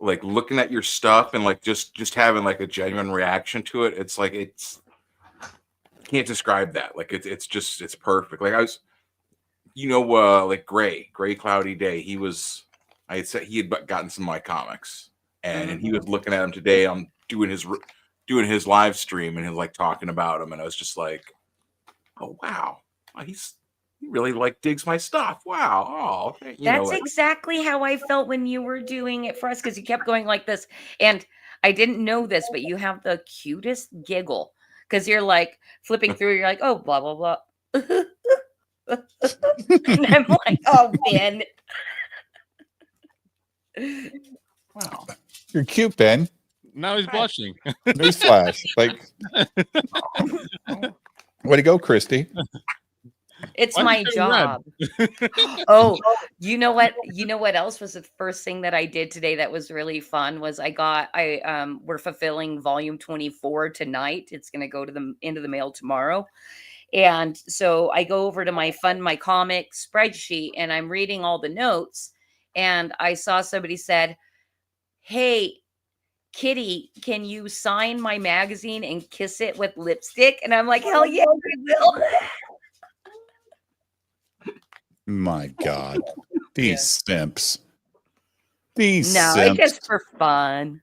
looking at your stuff and like just having like a genuine reaction to it, it's like can't describe that. Like it's perfect. Like I was, like gray cloudy day. I had said he had gotten some of my comics, and he was looking at them today on doing his live stream, and he was like talking about them, and I was just like, oh wow, he really like digs my stuff. Wow. Oh, That's exactly how I felt when you were doing it for us, because you kept going like this. And I didn't know this, but you have the cutest giggle because you're like flipping through. You're like, oh, blah, blah, blah. And I'm like, oh, Ben. Wow. You're cute, Ben. Now he's blushing. Newsflash. Like, way to go, Christy. It's Why my is it job. Oh, you know what? You know what else was the first thing that I did today that was really fun was we're fulfilling volume 24 tonight. It's going to go to the into the mail tomorrow. And so I go over to my Fund My Comic spreadsheet and I'm reading all the notes. And I saw somebody said, "Hey, Kitty, can you sign my magazine and kiss it with lipstick?" And I'm like, "Hell yeah, I will." My God, these Yeah. simps. These No, it's simps. just for fun.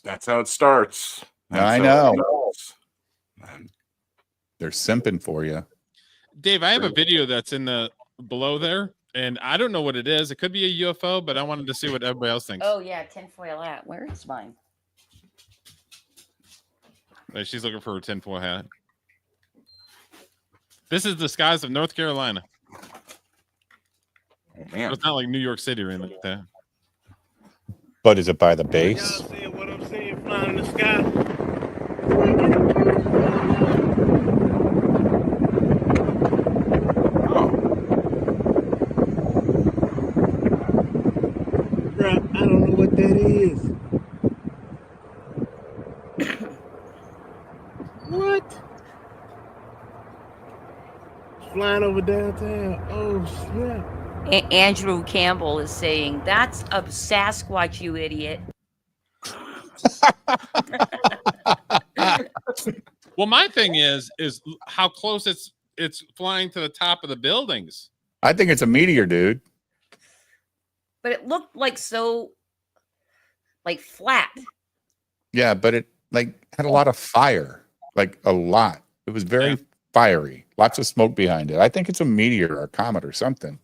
That's how it starts. I That's how it know. goes. Man, They're simping for you. Dave, I have a video that's in the below there, and I don't know what it is. It could be a UFO, but I wanted to see what everybody else thinks. Oh yeah, tinfoil hat. Where is mine? Like, she's looking for her tinfoil hat. This is the skies of North Carolina. oh man. It's not like New York City or anything like that. But is it by the base? Y'all seeing what I'm seeing flying in the sky? Oh, Bruh, I don't know what that is. What? Flying over downtown. Oh snap. Andrew Campbell is saying, "That's a Sasquatch, you idiot." Well, my thing is how close it's flying to the top of the buildings. I think it's a meteor, dude. But it looked like so like flat. Yeah, but it like had a lot of fire, like a lot. It was very fiery, lots of smoke behind it. I think it's a meteor or a comet or something.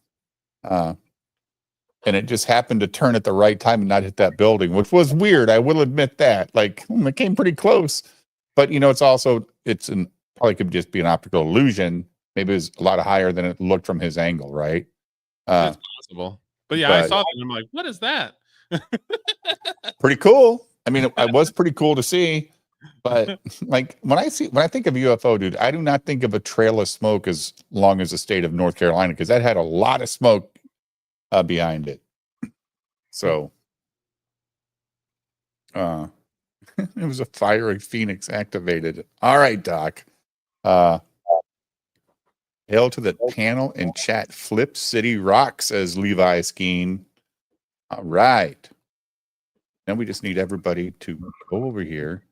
And it just happened to turn at the right time and not hit that building, which was weird. I will admit that. Like, it came pretty close, but it's probably could just be an optical illusion. Maybe it was a lot higher than it looked from his angle, right? It's possible. But yeah, I but- saw that and I'm like, what is that? Pretty cool. I mean, it was pretty cool to see. But like when I think of UFO, dude, I do not think of a trail of smoke as long as the state of North Carolina, because that had a lot of smoke behind it. So it was a fiery phoenix activated. All right, Doc. Hail to the panel and chat. Flip City Rock, says Levi Skeen. All right. Now we just need everybody to go over here.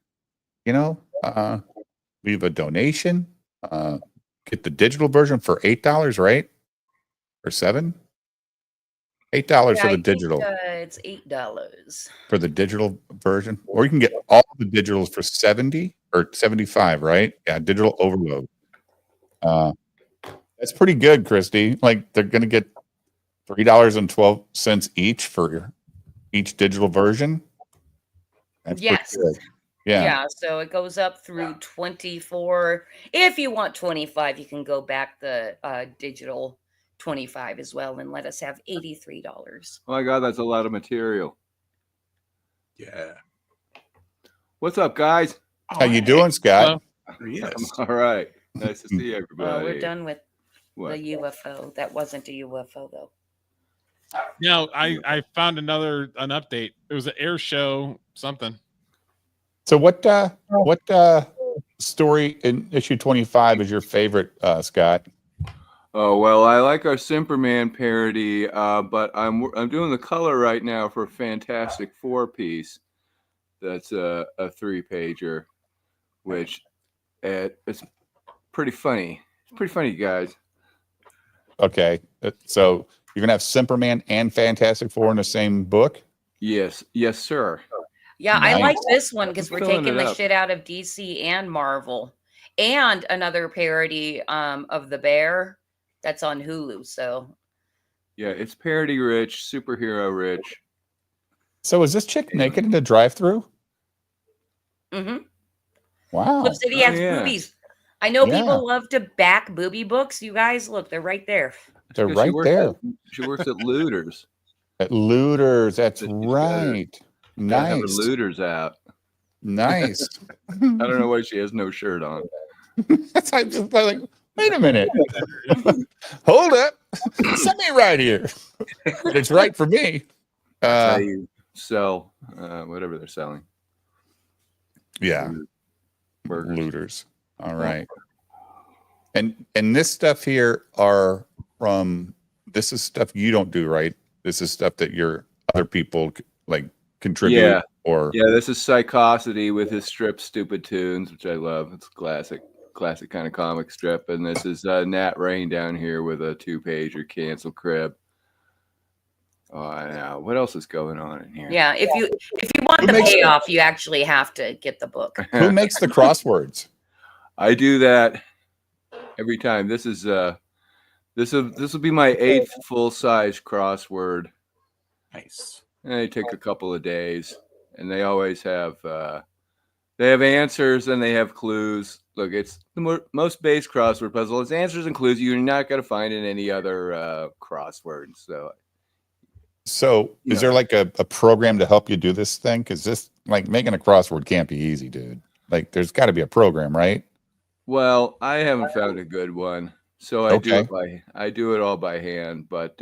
Leave a donation. Get the digital version for $8, right? Or $7? $8 for the digital. It's $8 For the digital version, or you can get all the digitals for 70 or 75, right? Yeah, digital overload. That's pretty good, Christy. Like they're gonna get $3.12 each for each digital version. That's pretty Yes. good. Yeah. So it goes up through 24. If you want 25, you can go back the digital 25 as well and let us have $83. Oh my God, that's a lot of material. yeah. What's up, guys? How you doing, Scott? Yes. All right. Nice to see everybody. Well, we're done with What? the UFO. That wasn't a UFO though. Now I found an update. It was an air show something. So what story in issue 25 is your favorite, Scott? Oh well, I like our Simperman parody, but I'm doing the color right now for Fantastic Four piece. That's a 3-pager, which it's pretty funny. It's pretty funny, guys. Okay. So you're gonna have Simperman and Fantastic Four in the same book? Yes, sir. Yeah, I Nice. like this one because we're Filling taking it the up. shit out of DC and Marvel, and another parody of the Bear that's on Hulu. So Yeah, it's parody rich, superhero rich. So is this chick naked in the drive-through? mhm. Wow. Flip City has yeah. boobies. I know Yeah. people love to back booby books. You guys, look, they're right there. They're Because right there. She works at Looters. At Looters. That's She's gotta- right. Gotta have her Nice. Looters out. Nice. I don't know why she has no shirt on. That's I'm just like, wait a minute. Hold up. Set me right here. But it's right for me. That's how you sell whatever they're selling. Yeah. Burgers. Looters. All right. And this stuff here are from, this is stuff you don't do, right? This is stuff that your other people like contribute Yeah. or Yeah, this is Psychosity with his strip Stupid Tunes, which I love. It's classic kind of comic strip. And this is Nat Rain down here with a 2-pager, Cancel Crib. Oh, I know. What else is going on in here? Yeah, if you want Who the makes it? payoff, you actually have to get the book. who makes the crosswords? I do that every time. This is this will be my 8th full-size crossword. Nice. And it takes a couple of days. And they always have they have answers and they have clues. Look, it's the most base crossword puzzle. It's answers and clues you're not going to find in any other crossword. So Is there like a program to help you do this thing? Because this, like, making a crossword can't be easy, dude. Like, there's got to be a program, right? well, I haven't found a good one. So I Okay. do it all by hand, but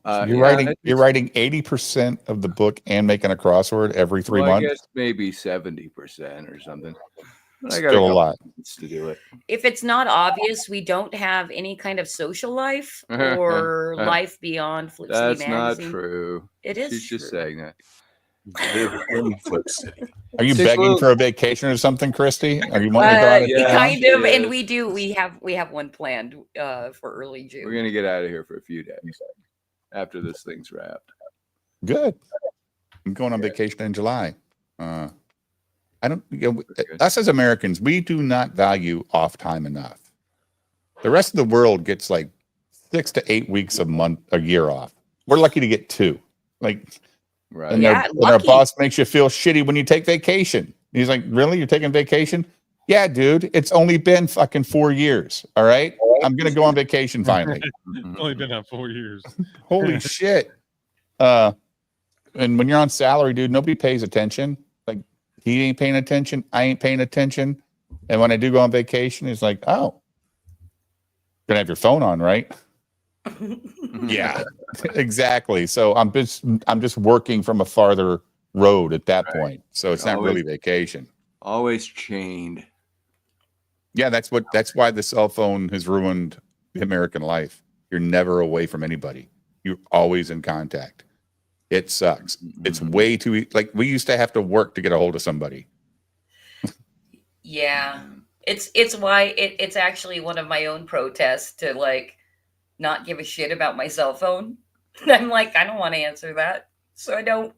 You're writing 80% of the book and making a crossword every 3 I months. guess maybe 70% or something. But I got Still a couple lot. months to do it. If it's not obvious, we don't have any kind of social life or life beyond Flip City That's Magazine. not true. It is She's just true. saying that. Live in Flip City. Are you Six begging little- for a vacation or something, Christy? Are you wanting to go out of Yeah. town? Kind of, and Yes. we do. We have one planned for early June. We're gonna get out of here for a few days after this thing's wrapped. Good. I'm going on vacation in July. I don't. Good. Us as Americans, we do not value off time enough. The rest of the world gets like 6 to 8 weeks a year off. We're lucky to get 2. Like, Right. and, Yeah, and our lucky. boss makes you feel shitty when you take vacation. He's like, "Really? You're taking vacation?" Yeah, dude. It's only been fucking 4 years. All right. I'm gonna go on vacation finally. Only been out 4 years. Holy shit. And when you're on salary, dude, nobody pays attention. Like, he ain't paying attention. I ain't paying attention. And when I do go on vacation, it's like, oh, gonna have your phone on, right? Yeah, exactly. So I'm just working from a farther road at that point. So it's not Always- really vacation. Always chained. Yeah, that's why the cell phone has ruined the American life. You're never away from anybody. You're always in contact. It sucks. It's way too like we used to have to work to get a hold of somebody. Yeah, it's why it's actually one of my own protests to like not give a shit about my cell phone. I'm like, I don't want to answer that, so I don't.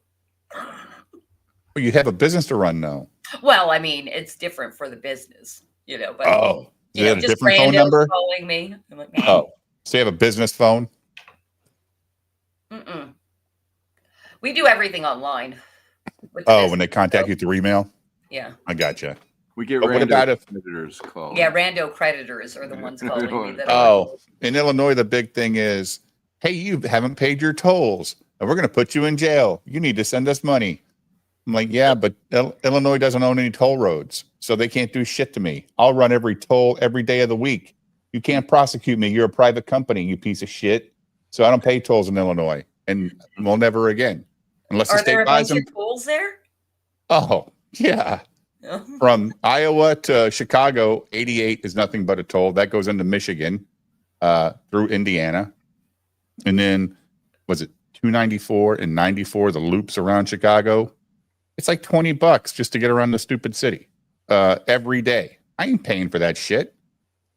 Well, you have a business to run now. Well, I mean, it's different for the business, but Oh, you you know, have a just different phone randos number? calling me. I'm like, Oh, so you have a business phone? mm-mm. We do everything online. with the Oh, when business, they contact so, you through email? yeah, I gotcha. We get But what random about if- visitors calling. yeah, rando creditors are the ones calling me. That Oh, in Illinois, the big thing is, hey, you haven't paid your tolls, and we're going to put you in jail. You need to send us money. I'm like, yeah, but Illinois doesn't own any toll roads, so they can't do shit to me. I'll run every toll every day of the week. You can't prosecute me. You're a private company, you piece of shit. So I don't pay tolls in Illinois, and we'll never again, unless the Are there state a buys bunch them. of tools there? Oh, yeah. From Iowa to Chicago, 88 is nothing but a toll. That goes into Michigan, through Indiana. And then, was it 294 and 94, the loops around Chicago? It's like $20 just to get around the stupid city every day. I ain't paying for that shit,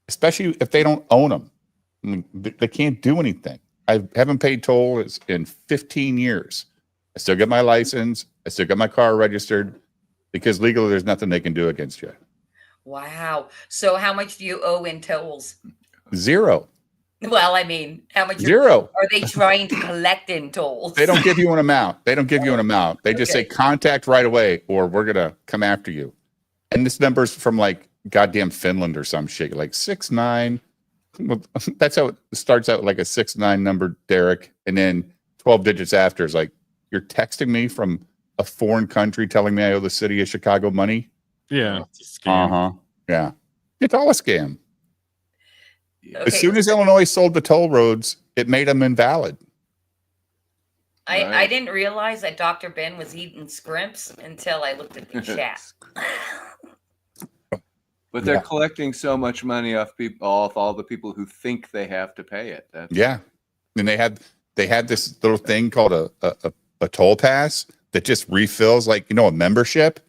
especially if they don't own them. I mean, they can't do anything. I haven't paid toll in 15 years. I still get my license. I still got my car registered. Because legally, there's nothing they can do against you. Wow. So how much do you owe in tolls? Zero. Well, I mean, how much Zero. are they trying to collect in tolls? They don't give you an amount. They don't give you an amount. They just say Okay. contact right away or we're going to come after you. And this number's from like goddamn Finland or some shit, like 6'9". Well, that's how it starts out, like a 6'9" number, Derek. And then 12 digits after is like, you're texting me from a foreign country telling me I owe the city of Chicago money. Yeah, it's a scam. Uh-huh. Yeah. It's all a scam. Yeah. As soon as Illinois sold the toll roads, it made them invalid. I Right. didn't realize that Dr. Ben was eating scrimps until I looked at the chat. But they're Yeah. collecting so much money off all the people who think they have to pay it. That's Yeah. And they had this little thing called a toll pass that just refills like, a membership.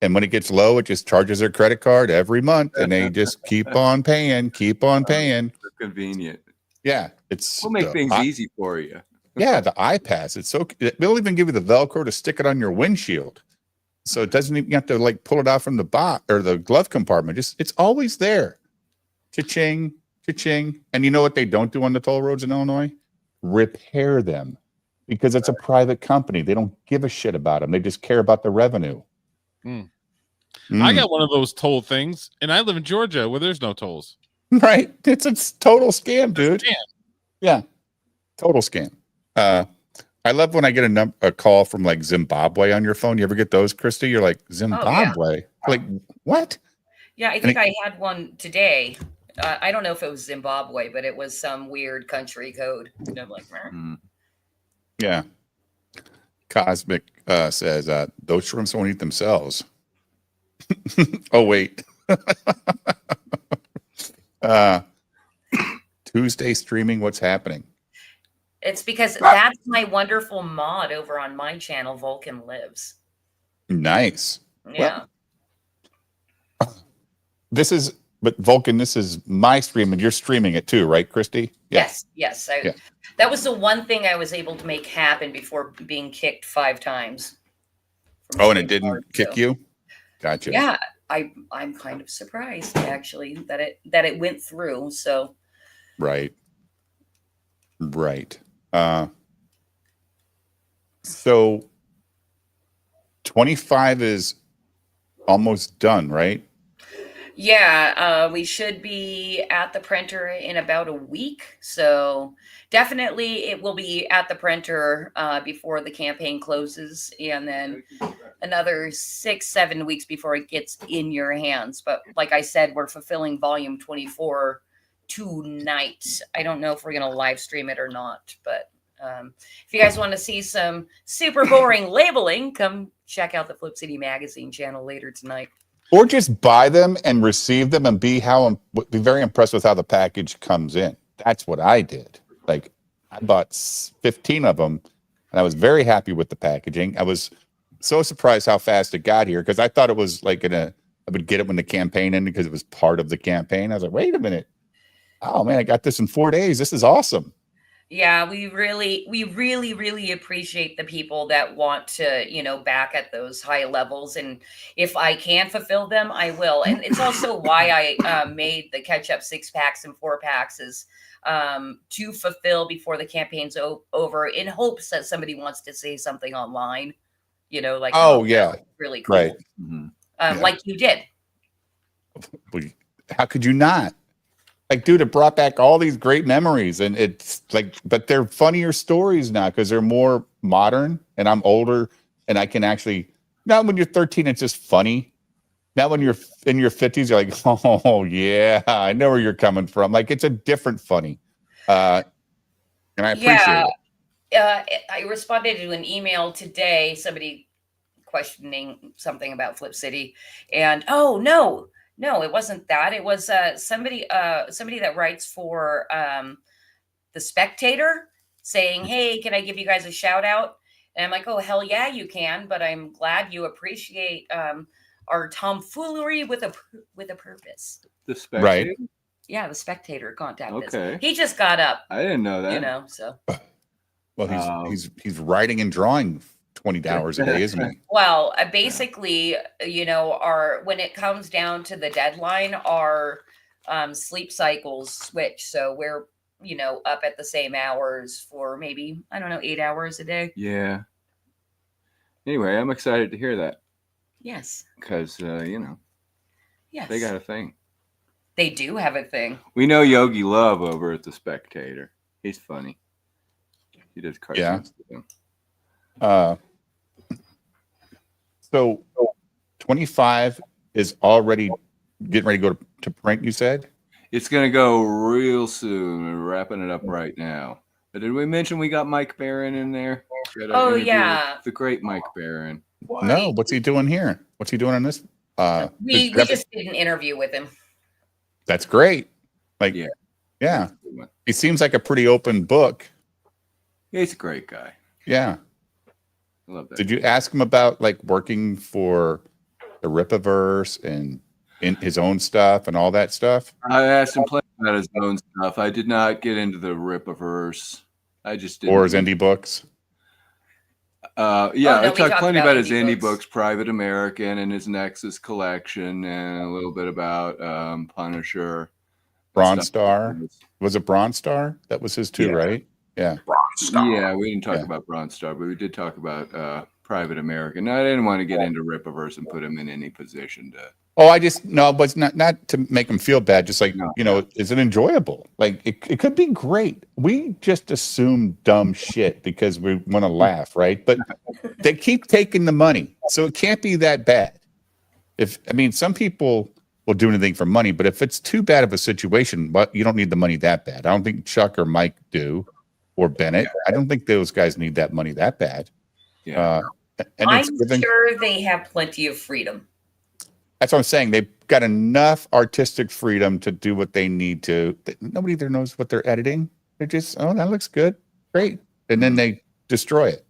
And when it gets low, it just charges their credit card every month and they just keep on paying. convenient. Yeah. We'll make things easy for you. Yeah, the iPass. They'll even give you the Velcro to stick it on your windshield. So it doesn't even you have to like pull it out from the box or the glove compartment. It's always there. Cha-ching, cha-ching. And you know what they don't do on the toll roads in Illinois? Repair them because it's a private company. They don't give a shit about them. They just care about the revenue. I got one of those toll things, and I live in Georgia where there's no tolls. Right. It's a total scam, dude. Yeah. Total scam. I love when I get a call from like Zimbabwe on your phone. You ever get those, Christy? You're like, Zimbabwe? Like, what? Yeah, I think I had one today. I don't know if it was Zimbabwe, but it was some weird country code. And I'm like, Yeah. Cosmic says, those shrimps won't eat themselves. Oh, wait. Tuesday streaming, what's happening? it's because that's my wonderful mod over on my channel, Vulcan Lives. Nice. Yeah. Well, but Vulcan, this is my stream and you're streaming it too, right, Christy? Yeah. Yes. That was the one thing I was able to make happen before being kicked 5 times. Oh, and it didn't kick you? Gotcha. Yeah, I'm kind of surprised actually that it went through. So Right. So 25 is almost done, right? yeah, we should be at the printer in about a week. So definitely it will be at the printer before the campaign closes, and then another 6-7 weeks before it gets in your hands. But like I said, we're fulfilling volume 24 tonight. I don't know if we're going to live stream it or not, but if you guys want to see some super boring labeling, come check out the Flip City Magazine channel later tonight. Or just buy them and receive them and be very impressed with how the package comes in. That's what I did. Like I bought 15 of them and I was very happy with the packaging. I was so surprised how fast it got here because I thought it was like I would get it when the campaign ended because it was part of the campaign. I was like, wait a minute. Oh man, I got this in 4 days. This is awesome. Yeah, we really appreciate the people that want to, back at those high levels. And if I can fulfill them, I will. And it's also why I made the catch-up 6-packs and 4-packs is to fulfill before the campaign's over in hopes that somebody wants to say something online, like, oh yeah, really cool. Right. Like you did. How could you not? Like, dude, it brought back all these great memories, and it's like, but they're funnier stories now because they're more modern, and I'm older, and I can actually. Not when you're 13, it's just funny. Now when you're in your 50s, you're like, oh yeah, I know where you're coming from. Like it's a different funny, and I appreciate it. I responded to an email today. Somebody questioning something about Flip City, and no, it wasn't that. It was somebody that writes for The Spectator saying, hey, can I give you guys a shout out? And I'm like, oh, hell yeah, you can. But I'm glad you appreciate our tomfoolery with a purpose. The Spectator? Right. Yeah, The Spectator contacted us. Okay. He just got up. I didn't know that. So. Well, he's writing and drawing 20 hours a day, isn't he? Well, basically, when it comes down to the deadline, our sleep cycles switch. So we're, up at the same hours for maybe, 8 hours a day. Yeah. Anyway, I'm excited to hear that. Yes. Because, Yes. they got a thing. They do have a thing. We know Yogi Love over at The Spectator. He's funny. He does cartoons. Yeah. So 25 is already getting ready to go to print, you said? It's going to go real soon. We're wrapping it up right now. But did we mention we got Mike Barron in there? Oh, yeah. The great Mike Barron. No, what's he doing here? What's he doing on this? We just did an interview with him. That's great. Like, Yeah. yeah. He seems like a pretty open book. He's a great guy. Yeah. I love that. Did you ask him about like working for the Rippaverse and in his own stuff and all that stuff? I asked him plenty about his own stuff. I did not get into the Rippaverse. I just didn't. Or his indie books? Yeah, no, I talked plenty about his indie books. books, Private American, and his Nexus collection, and a little bit about Punisher. Bronze Star. Was it Bronze Star? That was his too, Yeah. right? Yeah. Bronze Star. Yeah, we didn't talk Yeah. about Bronze Star, but we did talk about Private American. I didn't want to get into Rippaverse and put him in any position to. Oh, I just no, but it's not to make him feel bad. Just like, No. you know, is it enjoyable? Like it could be great. We just assume dumb shit because we want to laugh, right? But they keep taking the money, so it can't be that bad. Some people will do anything for money, but if it's too bad of a situation, but you don't need the money that bad. I don't think Chuck or Mike do, or Bennett. I don't think those guys need that money that bad. Yeah. And I'm it's giving, sure they have plenty of freedom. that's what I'm saying. They've got enough artistic freedom to do what they need to. Nobody there knows what they're editing. They're just, oh, that looks good, great, and then they destroy it.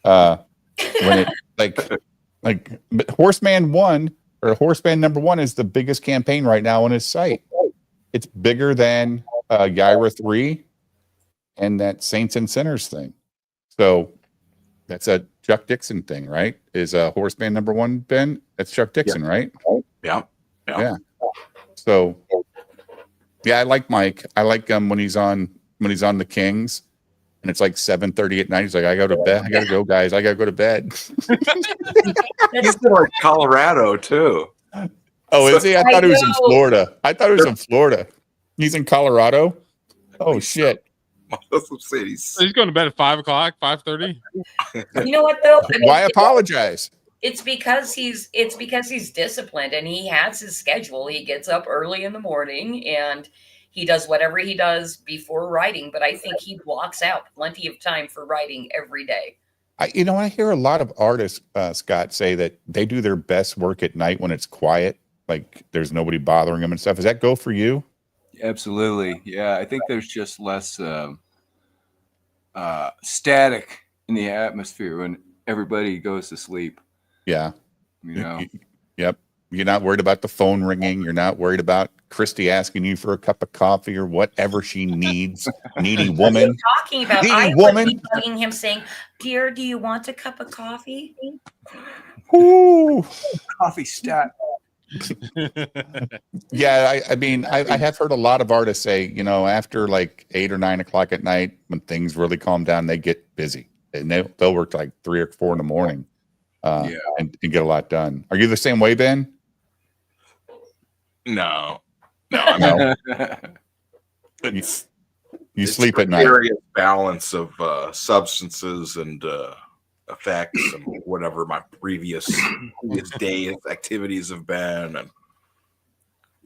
When it but Horseman 1 or Horseman #1 is the biggest campaign right now on his site. It's bigger than Yaira 3 and that Saints and Sinners thing. So that's a Chuck Dixon thing, right? Is Horseman #1, Ben? That's Chuck Dixon, right? Yeah. Yeah. So yeah, I like Mike. I like him when he's on the Kings and it's like 7:30 at night. He's like, I go to bed. I gotta go, guys. I gotta go to bed. He's in like Colorado too. Oh, is he? I thought he was in know. Florida. I thought he was in Florida. He's in Colorado. Oh shit. That's what I'm saying. He's He's going to bed at 5 o'clock, 5:30. You know what though? I mean, Why apologize? It's because he's disciplined and he has his schedule. He gets up early in the morning and he does whatever he does before writing. But I think he blocks out plenty of time for writing every day. I hear a lot of artists, Scott, say that they do their best work at night when it's quiet, like there's nobody bothering them and stuff. Does that go for you? Absolutely. Yeah, I think there's just less static in the atmosphere when everybody goes to sleep. Yeah. You know, Yep. You're not worried about the phone ringing. You're not worried about Christy asking you for a cup of coffee or whatever she needs. Needy woman. Talking about, Needy I woman. would be bugging him saying, "Dear, do you want a cup of coffee?" Ooh. coffee stat. Yeah, I have heard a lot of artists say, after like 8 or 9 o'clock at night, when things really calm down, they get busy and they'll work till like 3 or 4 in the morning, and get a lot done. Are you the same way, Ben? no. I mean, it's You it's sleep a at night. various balance of substances and effects and whatever my previous day's activities have been, and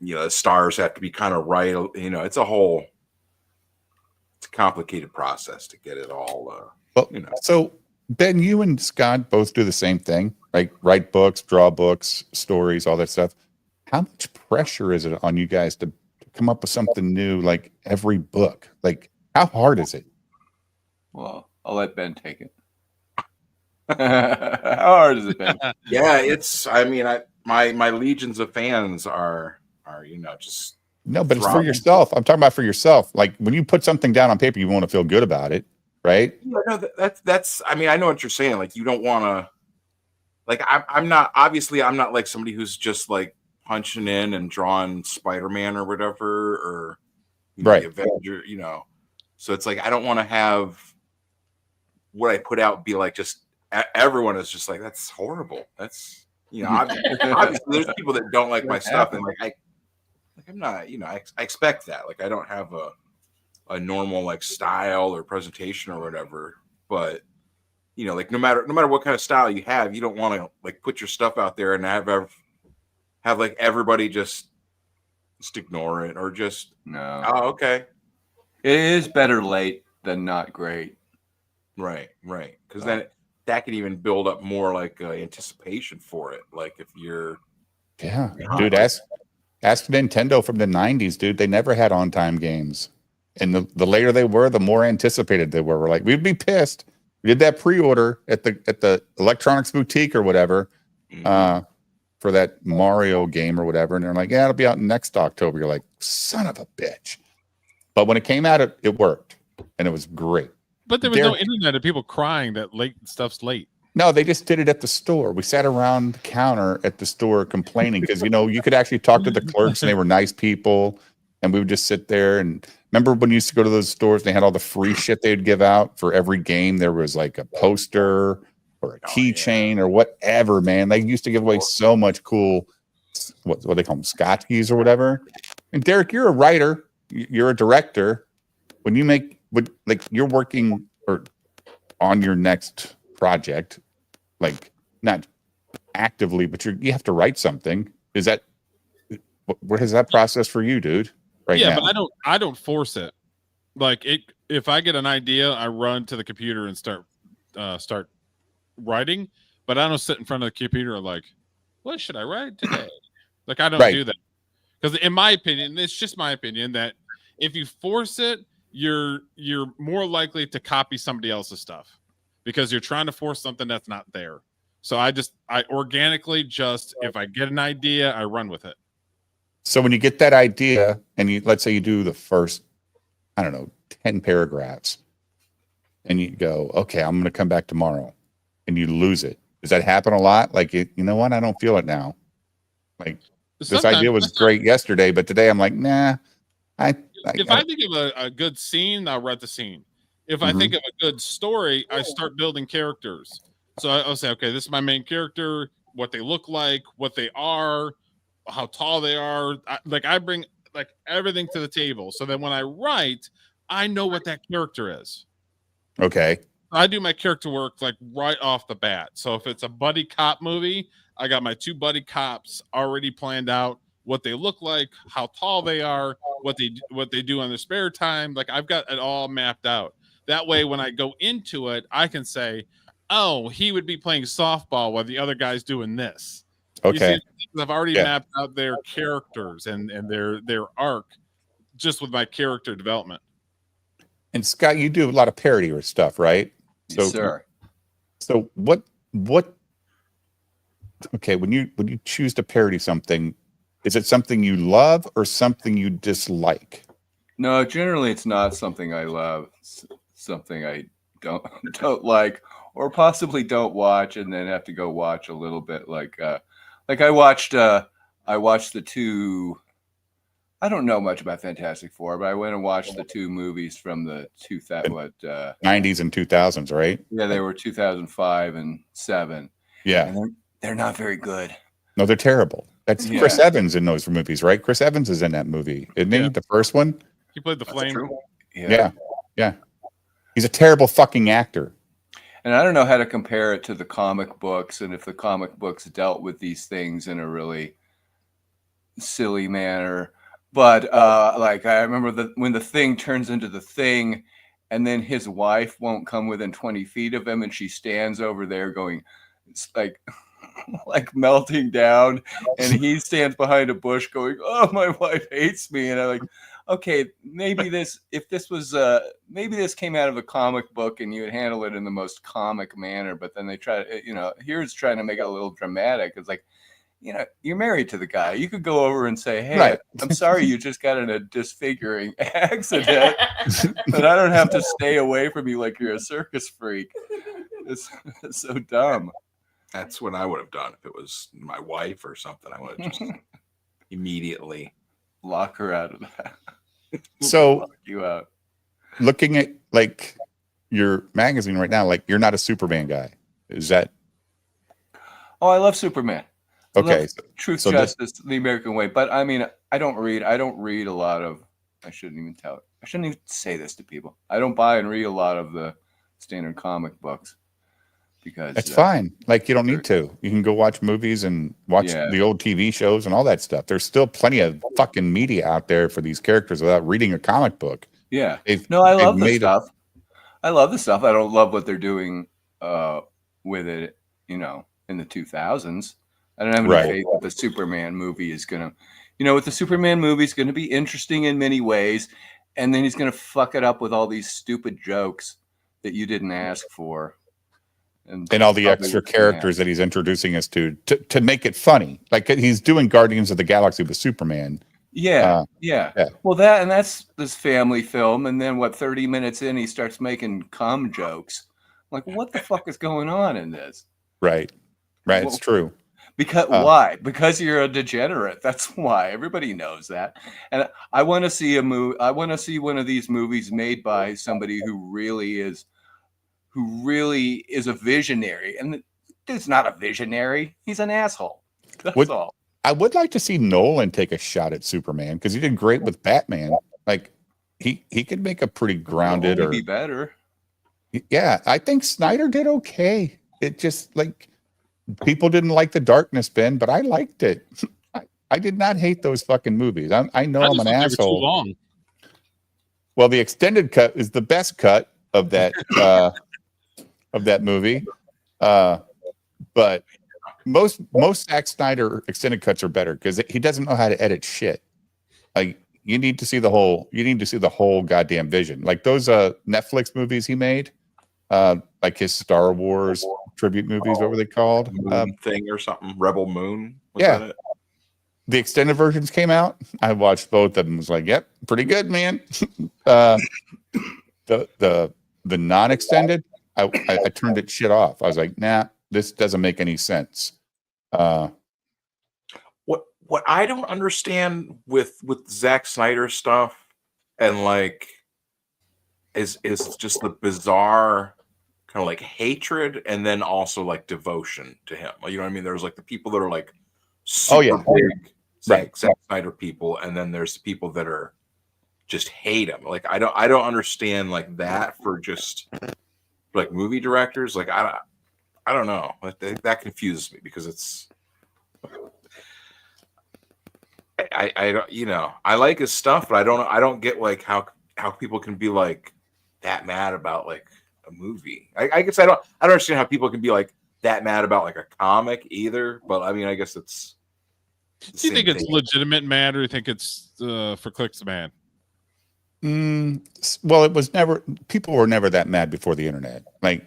the stars have to be kind of right. It's a complicated process to get it all. Well, so Ben, you and Scott both do the same thing, right? Write books, draw books, stories, all that stuff. How much pressure is it on you guys to come up with something new, like every book? Like, how hard is it? Well, I'll let Ben take it. How hard is it, Ben? Yeah, it's. I mean, my legions of fans are just. No, but it's for Throbbing. yourself. I'm talking about for yourself. Like when you put something down on paper, you want to feel good about it, right? Yeah, no, that's. I mean, I know what you're saying. Like, you don't want to. Like, I'm not. Obviously, I'm not like somebody who's just like punching in and drawing Spider-Man or whatever, or Right. the Avenger. So it's like I don't want to have what I put out be like just everyone is just like, that's horrible. That's obviously there's people that don't like my stuff, and I'm not. I expect that. Like, I don't have a normal like style or presentation or whatever, but like no matter what kind of style you have, you don't want to like put your stuff out there and have like everybody just ignore it or just No. oh, okay, It is better late than not great. right, because then that can even build up more like anticipation for it. Like if you're Yeah, dude, ask Nintendo from the 90s, dude. They never had on-time games. And the later they were, the more anticipated they were. We're like, we'd be pissed. We did that pre-order at the electronics boutique or whatever, for that Mario game or whatever. And they're like, yeah, it'll be out next October. You're like, son of a bitch. But when it came out, it worked. And it was great. But there was no internet of people crying that late stuff's late. No, they just did it at the store. We sat around the counter at the store complaining because, you could actually talk to the clerks and they were nice people. And we would just sit there. And remember when you used to go to those stores and they had all the free shit they'd give out for every game? There was like a poster or a keychain or whatever, man. They used to give away so much cool, what they call them, Scotch keys or whatever. And Derek, you're a writer. You're a director. When you you're working on your next project, like not actively, but you have to write something. What is that process for you, dude? Right now? But I don't force it. Like if I get an idea, I run to the computer and start writing. But I don't sit in front of the computer like, what should I write today? Like I don't do that because, in my opinion, it's just my opinion that if you force it, you're more likely to copy somebody else's stuff because you're trying to force something that's not there. So I organically if I get an idea, I run with it. So when you get that idea and let's say you do the first, 10 paragraphs and you go, okay, I'm going to come back tomorrow and you lose it. Does that happen a lot? Like, you know what? I don't feel it now. Like this idea was great yesterday, but today I'm like, nah. If I think of a good scene, I'll write the scene. If I think of a good story, I start building characters. So I'll say, okay, this is my main character, what they look like, what they are, how tall they are. I bring like everything to the table. So that when I write, I know what that character is. Okay. I do my character work like right off the bat. So if it's a buddy cop movie, I got my 2 buddy cops already planned out, what they look like, how tall they are, what they do on their spare time. Like I've got it all mapped out. That way, when I go into it, I can say, oh, he would be playing softball while the other guy's doing this. Okay. I've already mapped out their characters and their arc just with my character development. And Scott, you do a lot of parody or stuff, right? So, Yes, sir. So what? Okay, when you choose to parody something, is it something you love or something you dislike? No, generally it's not something I love. It's something I don't like, or possibly don't watch, and then have to go watch a little bit. Like I watched the 2. I don't know much about Fantastic Four, but I went and watched the 2 movies from the 90s and 2000s, right? Yeah, they were 2005 and 7. Yeah, and they're not very good. No, they're terrible. That's Chris Evans in those movies, right? Chris Evans is in that movie, isn't he? The first one. He played the Flame. Yeah. He's a terrible fucking actor. And I don't know how to compare it to the comic books, and if the comic books dealt with these things in a really silly manner. But like I remember when the Thing turns into the Thing, and then his wife won't come within 20 feet of him, and she stands over there going, it's like melting down, and he stands behind a bush going, "Oh, my wife hates me," and I'm like, okay, maybe this came out of a comic book and you would handle it in the most comic manner, but then they try to, here's trying to make it a little dramatic. It's like, you're married to the guy. You could go over and say, hey, I'm sorry you just got in a disfiguring accident, but I don't have to stay away from you like you're a circus freak. It's so dumb. That's what I would have done if it was my wife or something. I would have just immediately lock her out of that. So lock you out. Looking at like your magazine right now, like you're not a Superman guy. Is that? Oh, I love Superman. Okay. Truth, Justice, The American Way. But I mean, I don't read a lot of, I shouldn't even say this to people. I don't buy and read a lot of the standard comic books because it's fine. Like you don't need to. You can go watch movies and watch the old TV shows and all that stuff. There's still plenty of fucking media out there for these characters without reading a comic book. Yeah. I love the stuff. I love the stuff. I don't love what they're doing with it, in the 2000s. I don't have any Right. faith that the Superman movie is gonna, with the Superman movie is gonna be interesting in many ways, and then he's gonna fuck it up with all these stupid jokes that you didn't ask for, And all the probably extra what's gonna characters that he's introducing us to make it funny. Like he's doing Guardians of the Galaxy with Superman. Yeah, yeah. Well, that's this family film, and then 30 minutes in, he starts making cum jokes. Like, what the fuck is going on in this? Right. Right. It's true. Because why? Because you're a degenerate. That's why. Everybody knows that. And I want to see a movie. I want to see one of these movies made by somebody who really is a visionary. And dude's not a visionary. He's an asshole. That's all. I would like to see Nolan take a shot at Superman because he did great with Batman. Like he could make a pretty grounded or be better. Yeah, I think Snyder did okay. It just like people didn't like the darkness, Ben, but I liked it. I did not hate those fucking movies. I know I'm an asshole. Too long. Well, the extended cut is the best cut of that movie. But most Zack Snyder extended cuts are better because he doesn't know how to edit shit. Like you need to see the whole goddamn vision. Like those Netflix movies he made, like his Star Wars tribute movies. What were they called? Moon thing or something. Rebel Moon. Was yeah. that it? The extended versions came out. I watched both of them. Was like, yep, pretty good, man. The non-extended, I turned it shit off. I was like, nah, this doesn't make any sense. What I don't understand with Zack Snyder stuff and like is just the bizarre kind of like hatred and then also like devotion to him. Like, you know what I mean? There's like the people that are like super big Zack Snyder people, and then there's people that are just hate him. Like I don't understand like that for just like movie directors. Like I don't know. That confuses me because it's I don't, I like his stuff, but I don't get like how people can be like that mad about like a movie. I guess I don't understand how people can be like that mad about like a comic either. But I mean, I guess it's. Do you think it's legitimate mad, or do you think it's for clicks mad? Well, it was never. People were never that mad before the internet. Like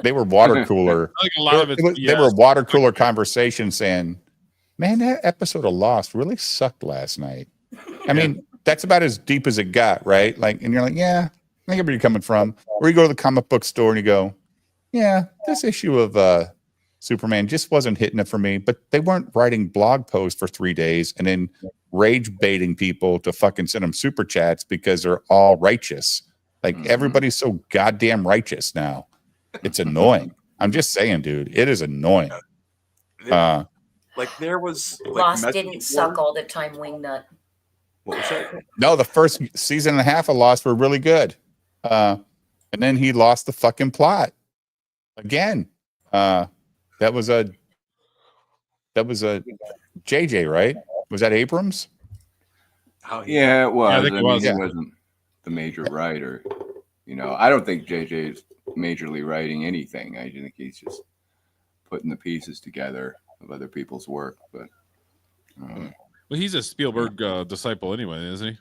they were water cooler. I think a lot of it. They were water cooler conversations saying, "Man, that episode of Lost really sucked last night." I mean, that's about as deep as it got, right? Like, and you're like, "Yeah, I think where you're coming from." Or you go to the comic book store and you go, "Yeah, this issue of Superman just wasn't hitting it for me." But they weren't writing blog posts for 3 days and then rage baiting people to fucking send them super chats because they're all righteous. Like everybody's so goddamn righteous now. It's annoying. I'm just saying, dude, it is annoying. Like there was like Lost didn't suck all the time, Wingnut. What was that? No, the first season and a half of Lost were really good. And then he lost the fucking plot again. That was a JJ, right? Was that Abrams? Oh, Yeah, it was. Yeah, I think it was. He wasn't the major writer. I don't think JJ is majorly writing anything. I think he's just putting the pieces together of other people's work. But well, he's a Spielberg disciple anyway, isn't he?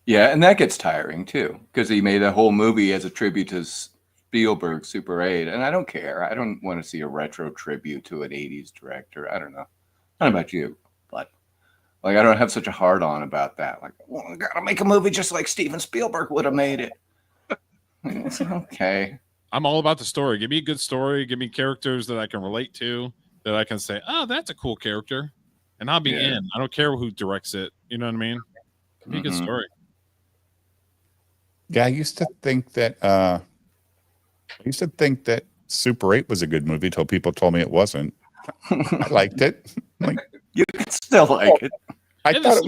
yeah, and that gets tiring too because he made a whole movie as a tribute to Spielberg Super 8, and I don't care. I don't want to see a retro tribute to an 80s director. I don't know. I don't know about you, but like I don't have such a hard on about that. Like, well, I gotta make a movie just like Steven Spielberg would have made it. It's okay. I'm all about the story. Give me a good story. Give me characters that I can relate to, that I can say, "Oh, that's a cool character," and I'll be in. I don't care who directs it. You know what I mean? Give me a good story. Yeah, I used to think that Super 8 was a good movie till people told me it wasn't. I liked it. Like, You can still like it. I thought it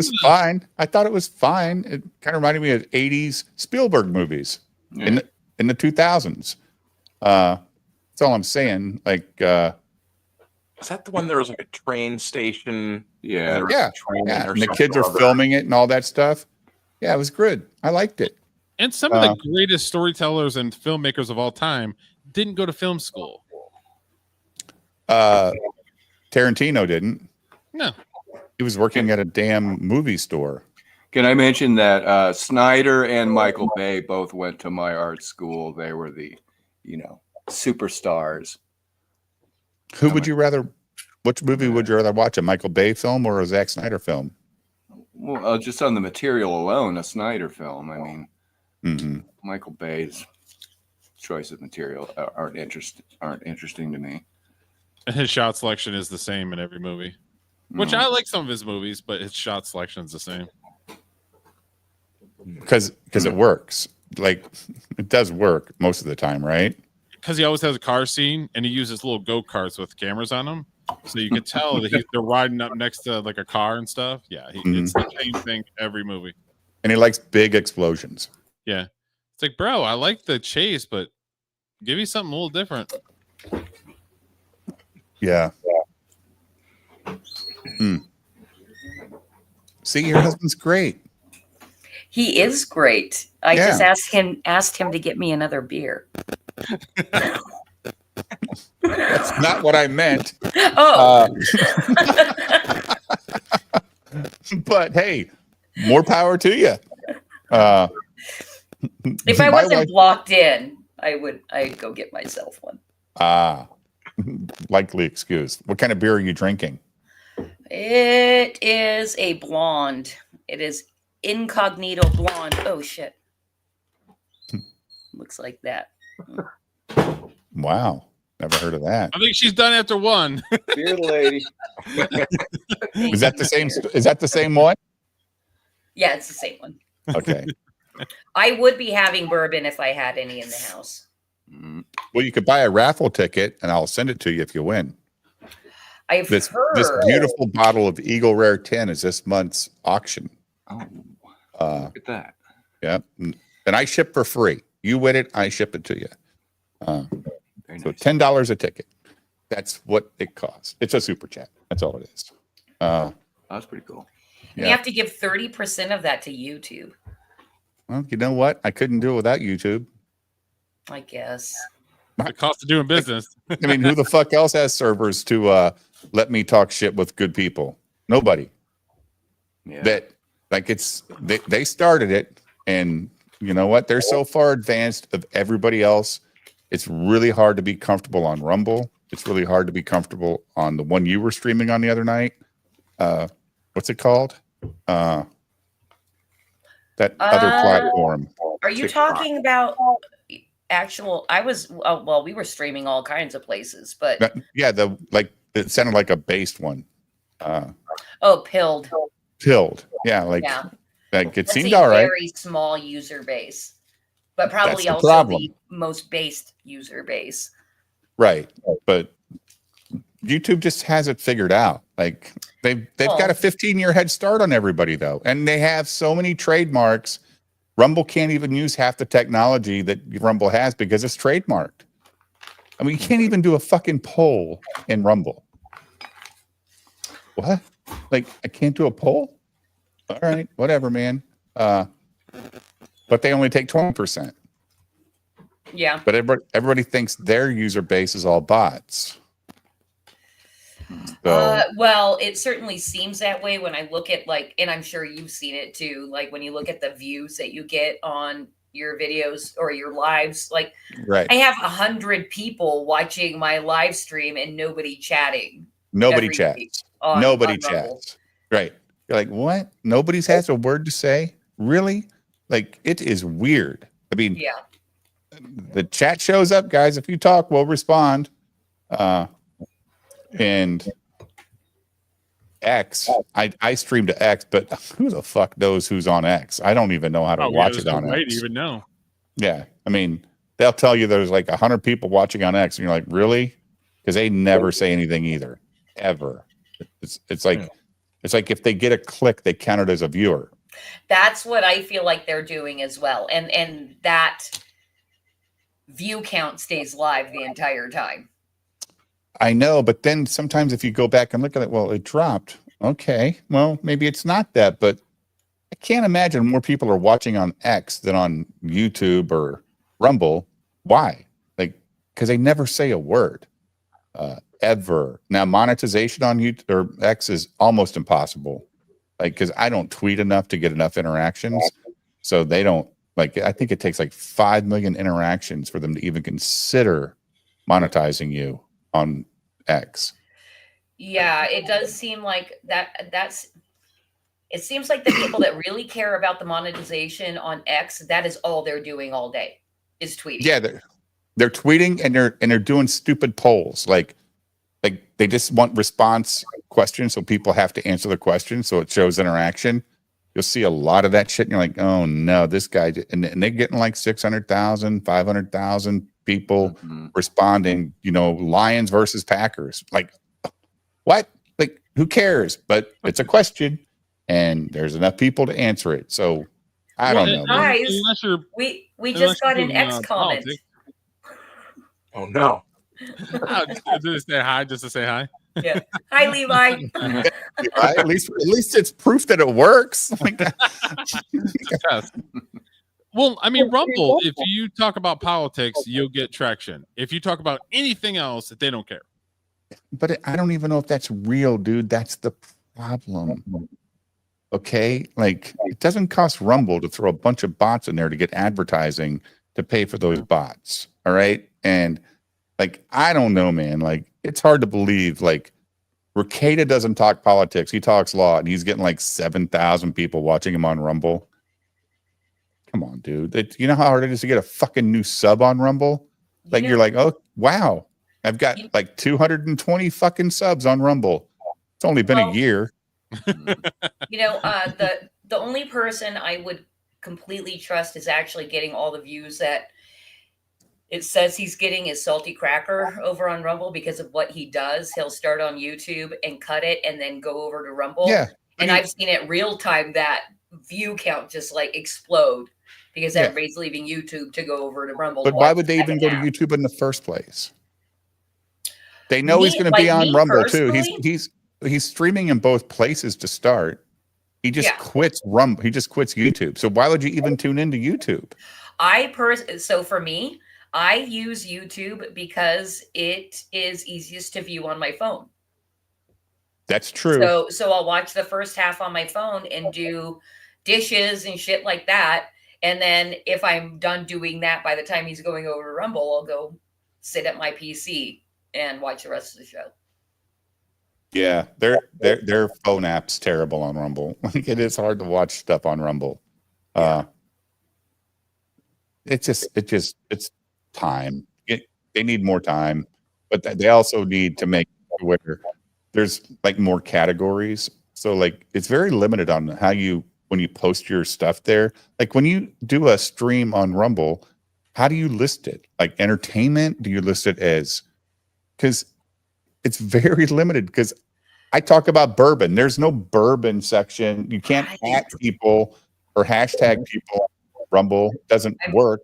was fine. It kind of reminded me of 80s Spielberg movies in the 2000s. That's all I'm saying. Like, Is that the one there was like a train station? Yeah. And the kids are filming it and all that stuff. Yeah, it was good. I liked it. And some of the greatest storytellers and filmmakers of all time didn't go to film school. Tarantino didn't. No. He was working at a damn movie store. Can I mention that Snyder and Michael Bay both went to my art school? They were the, superstars. Who would you rather? Which movie would you rather watch? A Michael Bay film or a Zack Snyder film? Well, just on the material alone, a Snyder film. I mean, Mm-hmm. Michael Bay's choice of material aren't interesting to me. His shot selection is the same in every movie, which I like some of his movies, but his shot selection is the same. Because it works. Like, it does work most of the time, right? Because he always has a car scene and he uses little go-karts with cameras on them, so you can tell that they're riding up next to like a car and stuff. Yeah, it's the same thing every movie. And he likes big explosions. Yeah, it's like, bro, I like the chase, but give me something a little different. Yeah. See, your husband's great. He is great. I Yeah. just asked him to get me another beer. That's not what I meant. Oh, But hey, more power to you. if I my wasn't wife- blocked in, I'd go get myself one. Likely excuse. What kind of beer are you drinking? It is a blonde. It is incognito blonde. Oh shit. Looks like that. Wow. Never heard of that. I think she's done after one. Beer lady. Is that the same? Is that the same one? Yeah, it's the same one. Okay. I would be having bourbon if I had any in the house. Well, you could buy a raffle ticket, and I'll send it to you if you win. I've This heard. beautiful bottle of Eagle Rare 10 is this month's auction. Oh, Look at that. Yeah, and I ship for free. You win it, I ship it to you. Very So nice. $10 a ticket. That's what it costs. It's a super chat. That's all it is. That's pretty cool. You Yeah. have to give 30% of that to YouTube, Well, you know what? I couldn't do it without YouTube. I guess. The cost of doing business. I mean, who the fuck else has servers to let me talk shit with good people? Nobody. Yeah. That like they started it, and you know what? They're so far advanced of everybody else. It's really hard to be comfortable on Rumble. It's really hard to be comfortable on the one you were streaming on the other night. What's it called? That other platform. Are you TikTok. talking about actual? Well, we were streaming all kinds of places, but Yeah, it sounded like a based one. Pilled. Pilled. Yeah, like Yeah. it That's seemed a all right. very small user base, but probably That's the also problem. the most based user base. Right. But YouTube just has it figured out. Like they've got a 15-year head start on everybody though. And they have so many trademarks. Rumble can't even use half the technology that Rumble has because it's trademarked. I mean, you can't even do a fucking poll in Rumble. What? Like I can't do a poll? All right, whatever, man. But they only take 20%. Yeah. But everybody thinks their user base is all bots. So Well, it certainly seems that way when I look at and I'm sure you've seen it too. Like when you look at the views that you get on your videos or your lives, like right. I have 100 people watching my live stream and nobody chatting. Nobody every chats. week on Nobody Rumble. chats. Right. You're like, what? Nobody's has a word to say? Really? Like, it is weird. I mean, Yeah. the chat shows up, guys. If you talk, we'll respond. And X, I stream to X, but who the fuck knows who's on X? I don't even know how to watch it on Way to X. even know. Yeah. I mean, they'll tell you there's like 100 people watching on X, and you're like, really? Because they never say anything either, ever. It's like if they get a click, they count it as a viewer. That's what I feel like they're doing as well. And that view count stays live the entire time. I know, but then sometimes if you go back and look at it, well, it dropped. Okay, well, maybe it's not that, but I can't imagine more people are watching on X than on YouTube or Rumble. Why? Like, because they never say a word. ever. Now, monetization on YouTube or X is almost impossible. Like, because I don't tweet enough to get enough interactions. So they don't, like, I think it takes like 5 million interactions for them to even consider monetizing you on X. Yeah, it does seem like it seems like the people that really care about the monetization on X, that is all they're doing all day is tweeting. Yeah, they're tweeting and they're doing stupid polls. Like they just want response questions, so people have to answer the question, so it shows interaction. You'll see a lot of that shit, and you're like, oh no, this guy, and they're getting like 600,000, 500,000 people responding. You know, Lions versus Packers. Like, what? Like, who cares? But it's a question, and there's enough people to answer it. So I don't know. Guys, unless you're we just got an X comment. politics. Oh no. Did it say hi just to say hi? Yeah. Hi, Levi. Right? At least it's proof that it works. Like, Yes. Well, I mean, Rumble, if you talk about politics, you'll get traction. If you talk about anything else, they don't care. but I don't even know if that's real, dude. That's the problem. Okay, like it doesn't cost Rumble to throw a bunch of bots in there to get advertising to pay for those bots. All right, and like I don't know, man. Like it's hard to believe. Like Ricada doesn't talk politics; he talks law, and he's getting like 7,000 people watching him on Rumble. Come on, dude. You know how hard it is to get a fucking new sub on Rumble? Like you're like, oh wow, I've got like 220 fucking subs on Rumble. It's only been a year. You know, the only person I would completely trust is actually getting all the views that it says he's getting is Salty Cracker over on Rumble because of what he does. He'll start on YouTube and cut it and then go over to Rumble. Yeah. And I've seen it real time that view count just like explode because everybody's leaving YouTube to go over to Rumble. But why would they even go to YouTube in the first place? They know he's going to be on Rumble too. He's streaming in both places to start. He just quits Rumble. He just quits YouTube. So why would you even tune into YouTube? So for me, I use YouTube because it is easiest to view on my phone. That's true. So I'll watch the first half on my phone and do dishes and shit like that. And then if I'm done doing that, by the time he's going over to Rumble, I'll go sit at my PC and watch the rest of the show. Yeah, their phone app's terrible on Rumble. Like it is hard to watch stuff on Rumble. It's time. They need more time, but they also need to make where there's like more categories. So like it's very limited on how when you post your stuff there. Like when you do a stream on Rumble, how do you list it? Like entertainment? Do you list it as? Because it's very limited. Because I talk about bourbon. There's no bourbon section. You can't at people or hashtag people. Rumble doesn't work.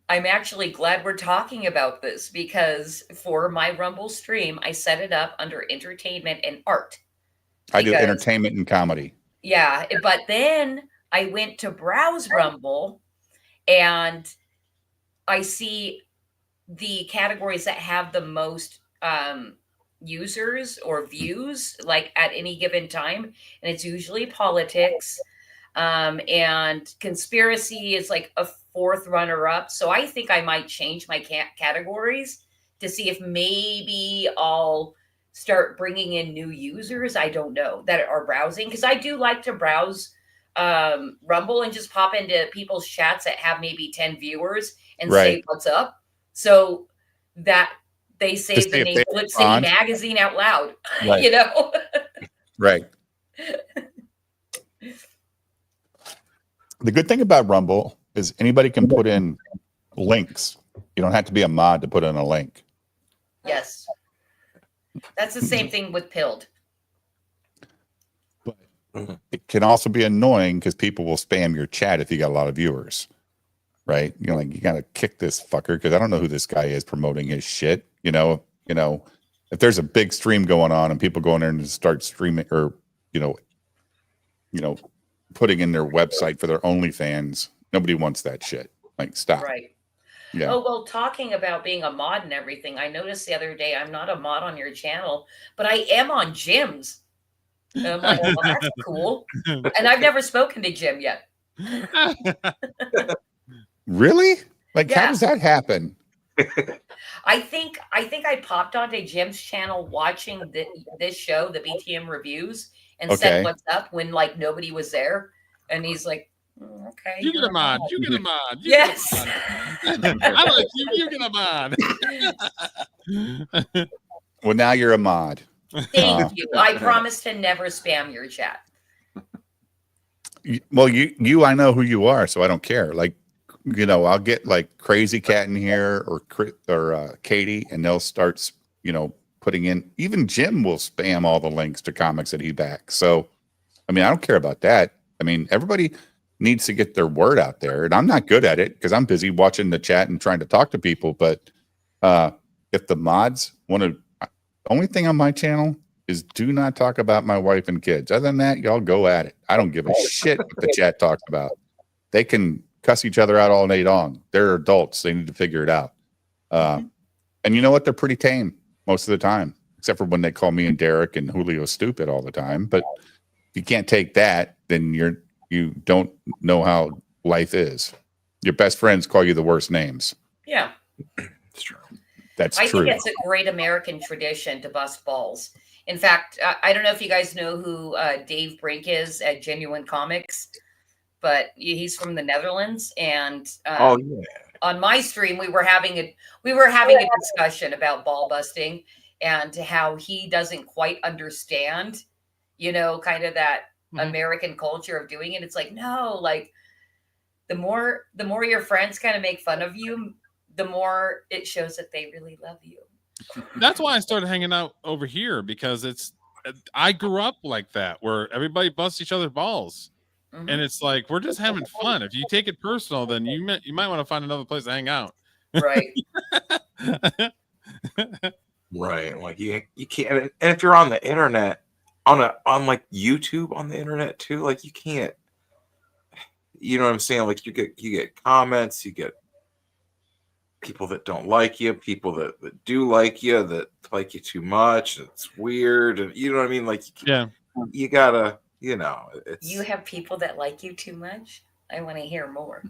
I'm actually glad we're talking about this because for my Rumble stream, I set it up under entertainment and art. I do entertainment and comedy. Yeah, but then I went to browse Rumble and I see the categories that have the most users or views like at any given time. And it's usually politics. And conspiracy is like a fourth runner up. So I think I might change my categories to see if maybe I'll start bringing in new users. I don't know that are browsing because I do like to browse Rumble and just pop into people's chats that have maybe 10 viewers and say what's up. So that they say the name Flip City Magazine out loud, you know? Right. The good thing about Rumble is anybody can put in links. You don't have to be a mod to put in a link. Yes. That's the same thing with Pilled. But it can also be annoying because people will spam your chat if you got a lot of viewers. Right? You're like, you gotta kick this fucker because I don't know who this guy is promoting his shit. You know, if there's a big stream going on and people go in there and start streaming or, putting in their website for their OnlyFans, nobody wants that shit. Like, stop. Right. Yeah. Oh, well, talking about being a mod and everything, I noticed the other day I'm not a mod on your channel, but I am on Jim's. And I'm like, well, that's cool. And I've never spoken to Jim yet. Really? Like, how Yeah. does that happen? I think I popped onto Jim's channel watching this show, the BTM Reviews, and said Okay. what's up when like nobody was there. And he's like, "Mm, okay. You get you're a mod. You get a mod. You Yes. Get a mod. I like you. You get a mod. Well, now you're a mod. Thank you. I promise to never spam your chat. Well, you, I know who you are, so I don't care. Like, you know, I'll get like Crazy Cat in here or Katie, and they'll start, you know, putting in. Even Jim will spam all the links to comics that he backs. So, I mean, I don't care about that. I mean, everybody needs to get their word out there, and I'm not good at it because I'm busy watching the chat and trying to talk to people. But if the mods want to, the only thing on my channel is do not talk about my wife and kids. Other than that, y'all go at it. I don't give a shit what the chat talks about. They can cuss each other out all day long. They're adults. They need to figure it out. And you know what? They're pretty tame most of the time, except for when they call me and Derek and Julio stupid all the time. But if you can't take that, then you don't know how life is. Your best friends call you the worst names. Yeah. It's true. That's I true. think it's a great American tradition to bust balls. In fact, I don't know if you guys know who Dave Brink is at Genuine Comics, but he's from the Netherlands. And Oh yeah. on my stream, we were having a discussion about ball busting and how he doesn't quite understand, you know, kind of that American culture of doing it. It's like, no, like the more your friends kind of make fun of you, the more it shows that they really love you. That's why I started hanging out over here, because I grew up like that, where everybody busts each other's balls. Mhm. And it's like, we're just having fun. If you take it personal, then you might want to find another place to hang out. Right. Right. Like you can't, and if you're on the internet, on like YouTube on the internet too, like you can't, you know what I'm saying? Like you get comments, you get people that don't like you, people that do like you, that like you too much. It's weird. And you know what I mean? Like, Yeah. You gotta, you know, it's, You have people that like you too much? I want to hear more.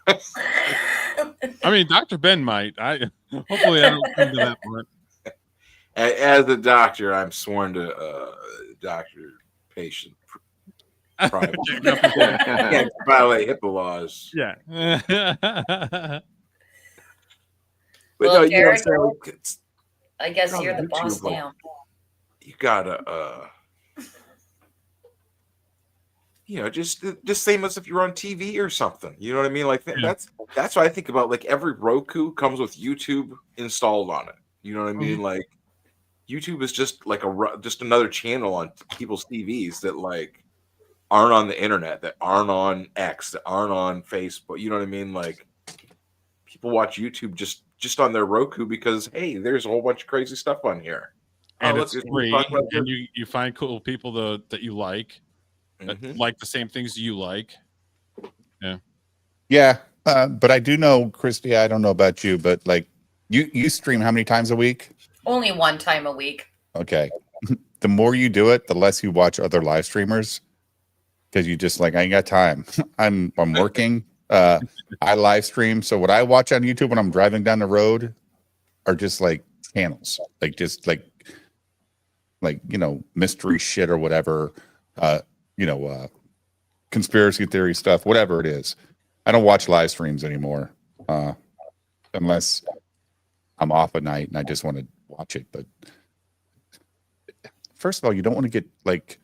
I mean, Dr. Ben might. Hopefully I don't come to that point. as a doctor, I'm sworn to doctor-patient privacy. Can't violate HIPAA laws. Yeah. But Well, no, you know what I'm Jared, saying? Like, I guess on you're the YouTube, boss like, now. you gotta, you know, just same as if you're on TV or something. You know what I mean? Like that's what I think about. Like every Roku comes with YouTube installed on it. You know what I mean? Like YouTube is just like just another channel on people's TVs that like aren't on the internet, that aren't on X, that aren't on Facebook. You know what I mean? Like people watch YouTube just on their Roku because hey, there's a whole bunch of crazy stuff on here. And Oh, it's look, free, talk about and this. you find cool people that you like, that like the same things you like. Yeah. Yeah. But I do know, Christy, I don't know about you, but like you stream how many times a week? Only one time a week. Okay. The more you do it, the less you watch other live streamers, because you just like, I ain't got time. I'm working. I live stream. So what I watch on YouTube when I'm driving down the road are just like channels, like just like, you know, mystery shit or whatever, you know, conspiracy theory stuff, whatever it is. I don't watch live streams anymore, unless I'm off at night and I just want to watch it. But first of all, you don't want to get like,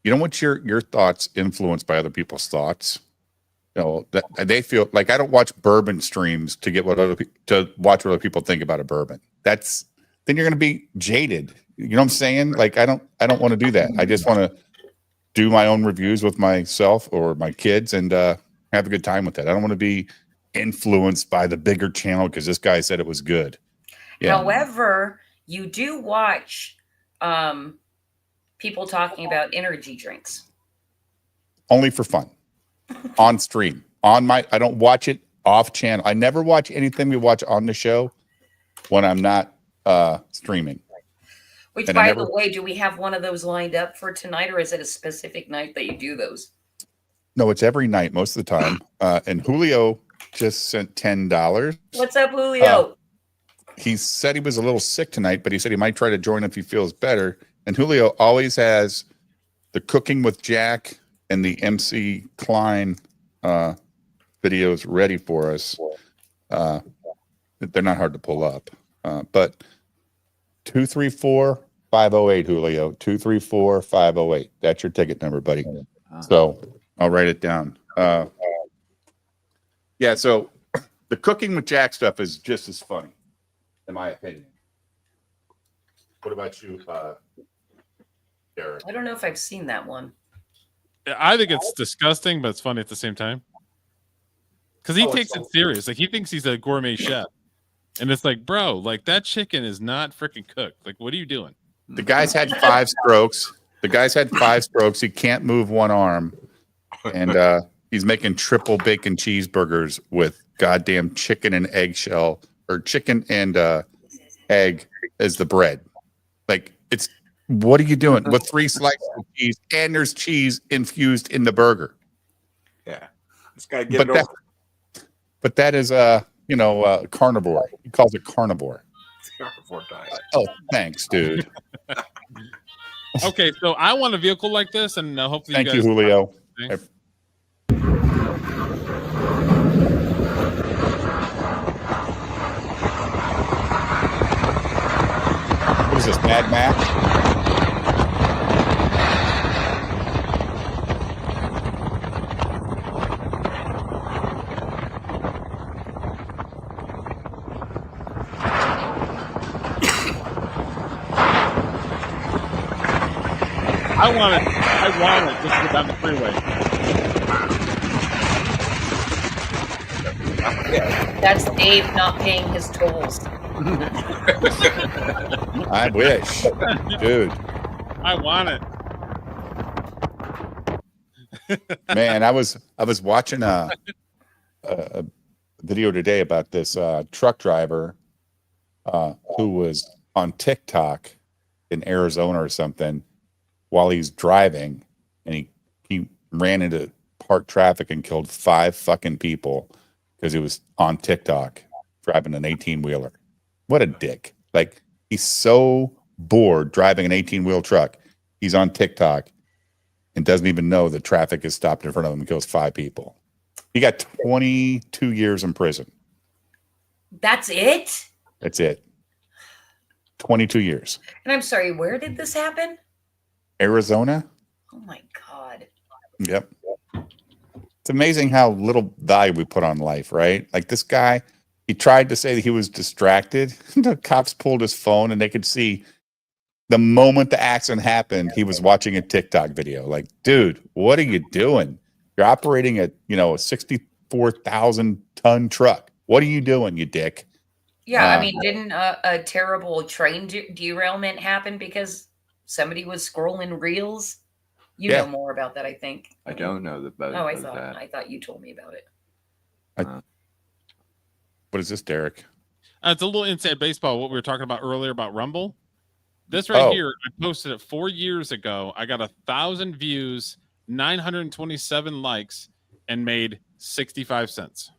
you don't want your thoughts influenced by other people's thoughts. You know, that they feel like I don't watch bourbon streams to get to watch what other people think about a bourbon. Then you're going to be jaded. You know what I'm saying? Like I don't want to do that. I just want to do my own reviews with myself or my kids and have a good time with it. I don't want to be influenced by the bigger channel because this guy said it was good. Yeah. However, you do watch people talking about energy drinks. Only for fun. On stream. I don't watch it off channel. I never watch anything we watch on the show when I'm not streaming. Which, And I by never- the way, do we have one of those lined up for tonight, or is it a specific night that you do those? No, it's every night most of the time. And Julio just sent $10. What's up, Julio? He said he was a little sick tonight, but he said he might try to join if he feels better. And Julio always has the Cooking with Jack and the MC Klein videos ready for us. They're not hard to pull up, but 234-508, Julio. 234-508. That's your ticket number, buddy. So I'll write it down. Yeah, so the Cooking with Jack stuff is just as funny, in my opinion. What about you, Derek? I don't know if I've seen that one. I think it's disgusting, but it's funny at the same time. Because he Oh, it's takes it so- serious. Like, he thinks he's a gourmet chef. And it's like, bro, like, that chicken is not freaking cooked. Like, what are you doing? The guy's had 5 strokes. The guy's had 5 strokes. He can't move one arm. And he's making triple bacon cheeseburgers with goddamn chicken and eggshell, or chicken and egg as the bread. Like, it's, what are you doing? With 3 slices of cheese, and there's cheese infused in the burger. Yeah. This guy get But it that, over. but that is carnivore. He calls it carnivore. It's carnivore diet. Oh, thanks, dude. Okay, so I want a vehicle like this, and hopefully Thank you you, guys. Julio. Thanks. What is this, Mad Max? I want it just to get down the freeway. That's Dave not paying his tolls. I wish, dude. I want it. Man, I was watching a video today about this truck driver who was on TikTok in Arizona or something while he's driving, and he ran into parked traffic and killed 5 fucking people because he was on TikTok driving an 18-wheeler. What a dick. Like, he's so bored driving an 18-wheel truck. He's on TikTok and doesn't even know the traffic is stopped in front of him and kills 5 people. He got 22 years in prison. That's it? That's it. 22 years. And I'm sorry, where did this happen? Arizona? Oh my God. Yep. It's amazing how little value we put on life, right? Like, this guy, he tried to say that he was distracted. The cops pulled his phone and they could see the moment the accident happened, he was watching a TikTok video. Like, dude, what are you doing? You're operating a 64,000 ton truck. What are you doing, you dick? Yeah, I mean, didn't a terrible train derailment happen because somebody was scrolling reels? You Yeah. know more about that, I think. I don't know about Oh, that. I thought you told me about it. What is this, Derek? It's a little inside baseball. What we were talking about earlier about Rumble. This right Oh. here, I posted it 4 years ago. I got 1,000 views, 927 likes, and made 65 cents.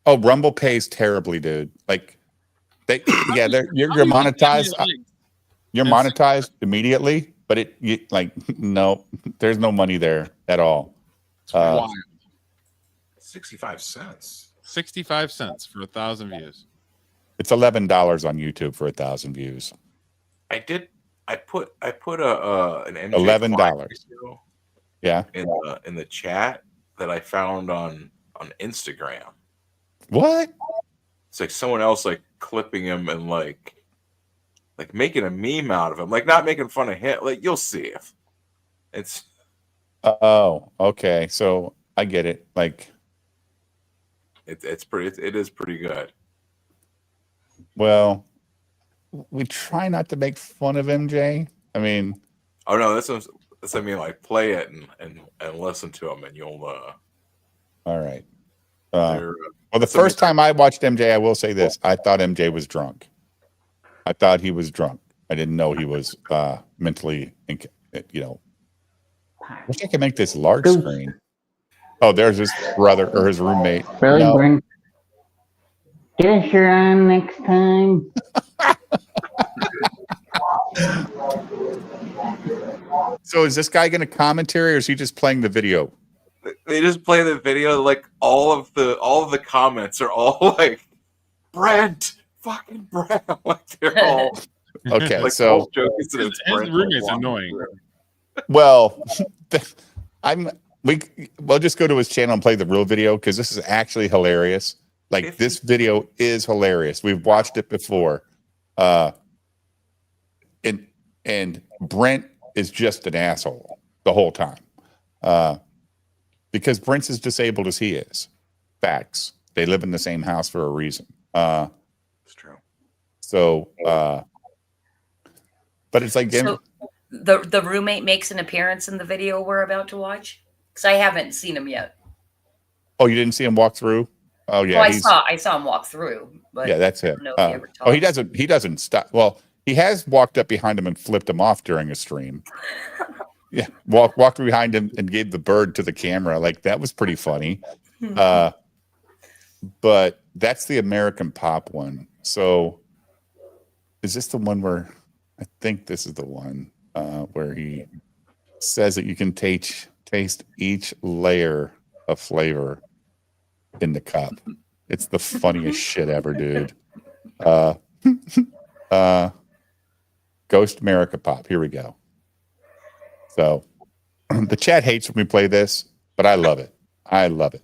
Oh, Rumble pays terribly, dude. Like, you're monetized. You're monetized immediately, but no, there's no money there at all. It's wild. 65 cents. 65 cents for 1,000 views. It's $11 on YouTube for 1,000 views. I put an MJ $11. Klein video Yeah. in the chat that I found on Instagram. What? It's like someone else like clipping him and like making a meme out of him, like not making fun of him. Like, you'll see if it's Oh, okay. So I get it. Like, it is pretty good. well, we try not to make fun of MJ. I mean, Oh no, that's I mean, like, play it and listen to them, and you'll all right. they're, Well, the first time I watched MJ, I will say this: I thought MJ was drunk. I thought he was drunk. I didn't know he was mentally, Wish I could make this large screen. Oh, there's his brother or his roommate. Really, No. Brent? Get a shirt on next time. So is this guy going to commentary, or is he just playing the video? They just play the video. Like all of the comments are all like, Brent, fucking Brent. Like they're all Okay, like so all jokes that it's His Brent roommate's all annoying. well, we'll just go to his channel and play the real video because this is actually hilarious. Like this video is hilarious. We've watched it before, and Brent is just an asshole the whole time, because Brent's as disabled as he is. Facts. They live in the same house for a reason. It's true. So, but it's like So the roommate makes an appearance in the video we're about to watch because I haven't seen him yet. oh, you didn't see him walk through? Oh yeah, Well, I saw him walk through, but yeah, that's him. I don't know if he ever Oh, he talks. doesn't stop. Well, he has walked up behind him and flipped him off during a stream. Yeah, walked behind him and gave the bird to the camera. Like that was pretty funny. But that's the American Pop one. So is this the one where I think this is the one where he says that you can taste each layer of flavor in the cup. It's the funniest shit ever, dude. Ghost America Pop. Here we go. So the chat hates when we play this, but I love it. I love it.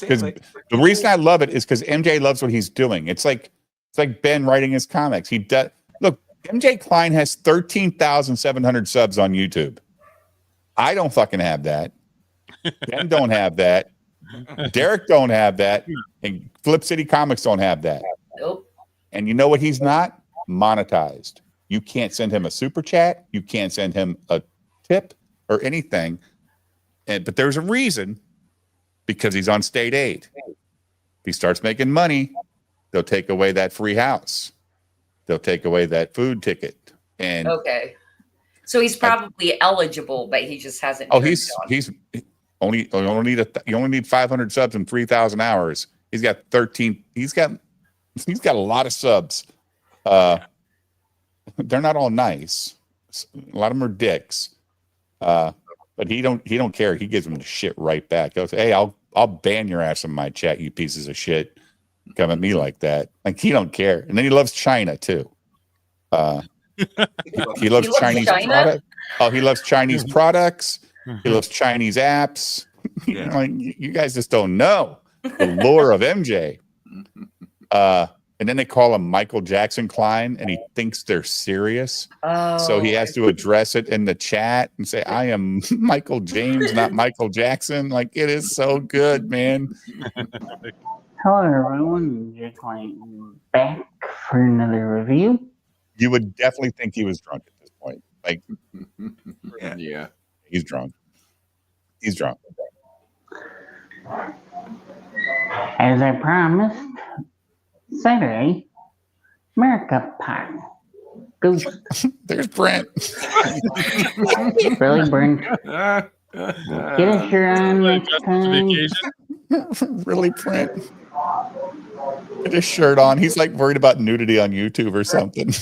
Because the reason I love it is because MJ loves what he's doing. It's like Ben writing his comics. He does. Look, MJ Klein has 13,700 subs on YouTube. I don't fucking have that. Ben don't have that. Derek don't have that. And Flip City Comics don't have that. Nope. And you know what he's not? Monetized. You can't send him a super chat. You can't send him a tip or anything. But there's a reason, because he's on state aid. If he starts making money, they'll take away that free house. They'll take away that food ticket. And Okay. So he's probably eligible, but he just hasn't. oh, turned he's it on. you only need 500 subs and 3,000 hours. He's got 13. He's got a lot of subs. They're not all nice. A lot of them are dicks. But he don't care. He gives them the shit right back. He'll say, "Hey, I'll ban your ass in my chat, you pieces of shit. Come at me like that." Like he don't care. And then he loves China too. He loves Chinese products. Oh, he loves Chinese products. He loves Chinese apps. Yeah. Like you guys just don't know the lore of MJ. And then they call him Michael Jackson Klein, and he thinks they're serious. Oh, So he has to address it in the chat and say, "I am Michael James, not Michael Jackson." Like it is so good, man. Hello, everyone. Just back for another review. You would definitely think he was drunk at this point. Like Yeah. he's drunk. He's drunk. As I promised, Saturday, America Pop. Goose. There's Brent. Really, Brent? Get a shirt on next time. Justification. Really, Brent. Get his shirt on. He's like worried about nudity on YouTube or something.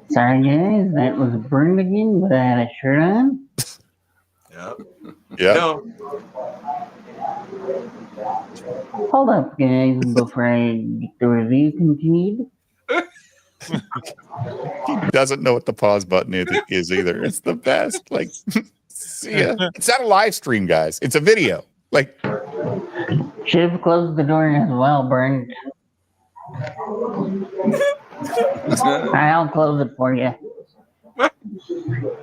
Sorry, guys, that was Brent again without a shirt on. Yep. Yeah. No. Hold up, guys, before I get the review continued. He doesn't know what the pause button is either. It's the best. Like, see ya. It's not a live stream, guys. It's a video. Like, Should have closed the door as well, Brent. I'll close it for you.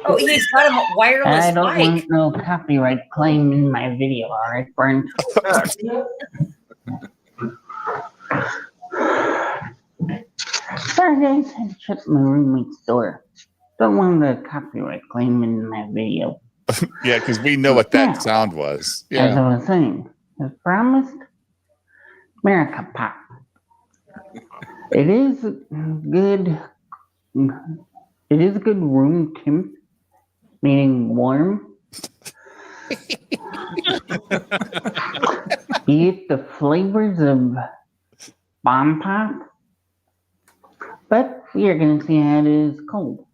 Oh, he's got a wireless I don't mic. want no copyright claim in my video, alright, Brent? Sorry, guys, I shut my roommate's door. Don't want the copyright claim in my video. yeah, because we know what that sound was. As Yeah. I was saying, as promised, America Pop. It is good. It is a good room temp, meaning warm. You get the flavors of Bomb Pop, but you're gonna see how it is cold.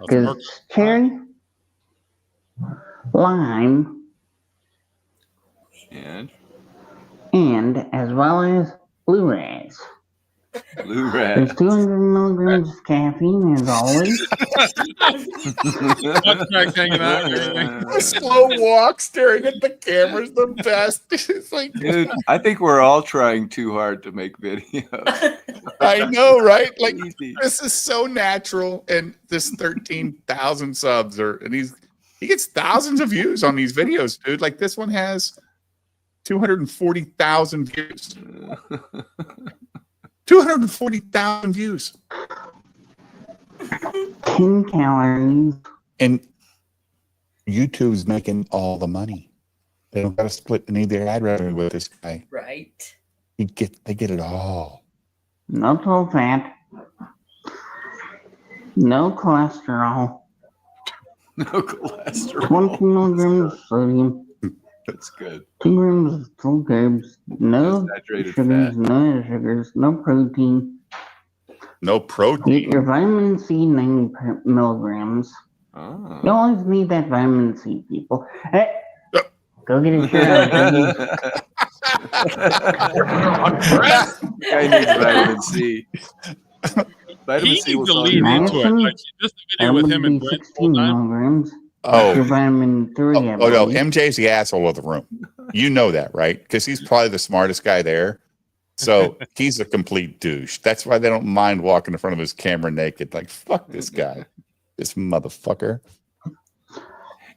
Because it's cherry, lime, and as well as blueberries. Blue rat. There's 200 milligrams of caffeine as always. Contract hanging out and everything. The slow walk staring at the camera is the best. It's like, Dude, I think we're all trying too hard to make videos. I know, right? Like, Easy. this is so natural. And this 13,000 subs and he gets thousands of views on these videos, dude. Like, this one has 240,000 views. 240,000 views. 10 calories. And YouTube's making all the money. They don't got to split any of their ad revenue with this guy. Right. They get it all. No total fat. No cholesterol. No cholesterol. 20 milligrams of sodium. That's good. 2 grams of full carbs. No Saturated sugars. fat. No other sugars. No protein. No Get protein. your vitamin C 9 milligrams. Oh. You always need that vitamin C, people. Hey, Yep. go get a shot. Guy needs vitamin C. Vitamin He C will needs to solve lead your into problem. it. Like just a video with him and be Brent 16 full time. milligrams. Oh, Your vitamin 3, I oh no, believe. MJ's the asshole of the room. You know that, right? Because he's probably the smartest guy there. So he's a complete douche. That's why they don't mind walking in front of his camera naked. Like, fuck this guy, this motherfucker.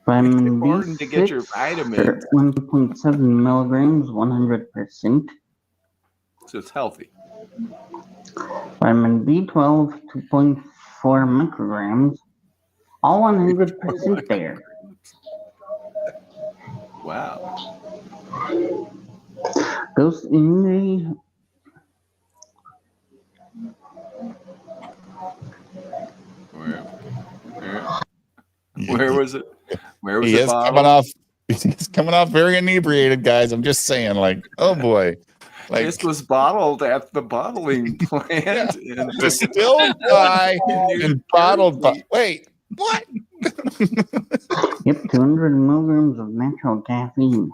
Vitamin important to get your B6, vitamins. 1.7 milligrams, 100%. So it's healthy. Vitamin B12, 2.4 micrograms. All 100% there. Wow. Goes in the Where was it? Where was He the is bottle? coming off. He's coming off very inebriated, guys. I'm just saying, like, oh boy, like This was bottled at the bottling plant. in distilled by New and bottled by. Jersey. Wait, what? Yep, 200 milligrams of natural caffeine.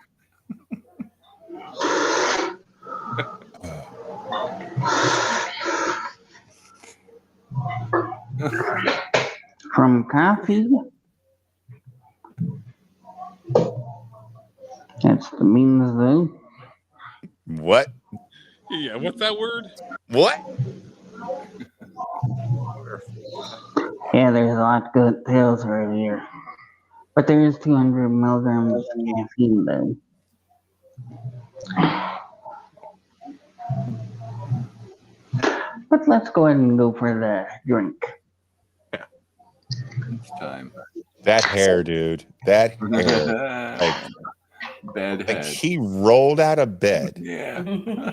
From coffee. That's the means though. What? Yeah, what's that word? What? Yeah, there's a lot of good pills right here. But there is 200 milligrams of caffeine though. But let's go ahead and go for the drink. It's time. That hair, dude. That hair. Bad Like head. he rolled out of bed, Yeah.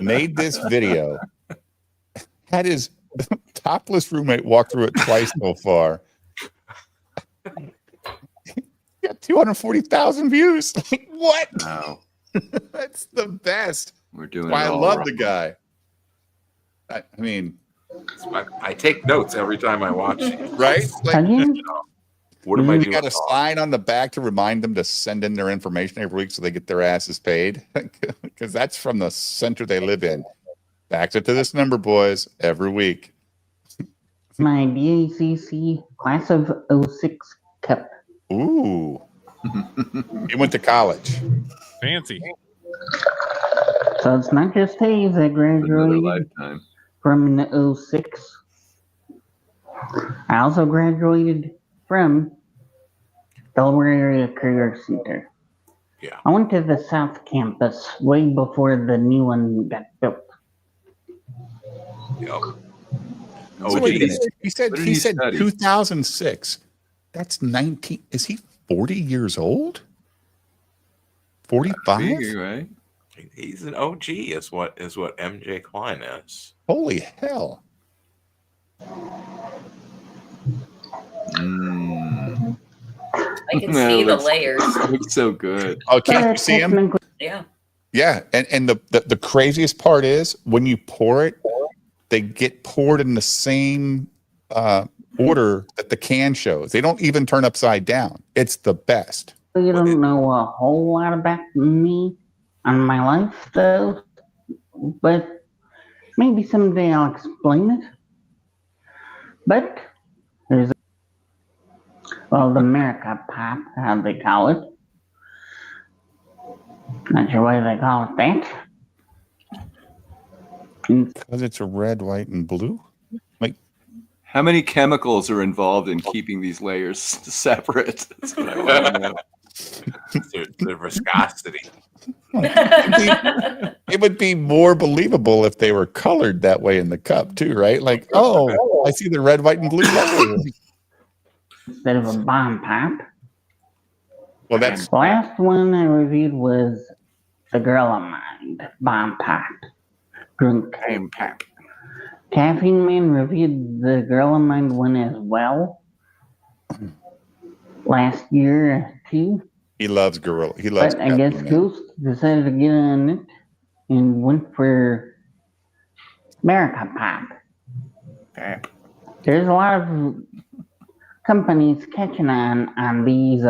made this video, had his topless roommate walk through it twice so far. Got 240,000 views. Like, what? Wow. That's the best. We're doing Why it I all love wrong. the guy. I mean, I take notes every time I watch it. right? Like, Again, What am I you doing? got a sign on the back to remind them to send in their information every week so they get their asses paid. Because that's from the center they live in. Backs it to this number, boys, every week. my DACC class of 06 cup. Ooh. He went to college. Fancy. So it's not just Hayes that Another graduated lifetime. from an 06. I also graduated from Delaware Area Career Center. Yeah. I went to the South Campus way before the new one got built. Yep. So Oh, wait a geez. minute. He said What did he he said study? 2006. That's 19. Is he 40 years old? 45? Big, right? He's an OG, is what MJ Klein is. Holy hell! Mm. I can That see the looks- layers. Looks so good. Oh, can't you see him? technically, Yeah. Yeah, and the craziest part is when you pour it, they get poured in the same order that the can shows. They don't even turn upside down. It's the best. you don't know a whole lot about me and my life, though. But maybe someday I'll explain it. But there's the America pop, how they call it. Not sure why they call it that. Because it's a red, white, and blue. How many chemicals are involved in keeping these layers separate? That's what I want to know. The viscosity. It would be more believable if they were colored that way in the cup too, right? Like, oh, I see the red, white, and blue color. Instead of a bomb pop. Well, that's The last one I reviewed was the Girl of Mine bomb pop. Drink. Pap. Caffeine Man reviewed the Girl of Mine one as well. Last year too. he loves gorilla. He loves. But I guess Caffeine Man. Ghost decided to get on it and went for America Pop. Pap. There's a lot of companies catching on these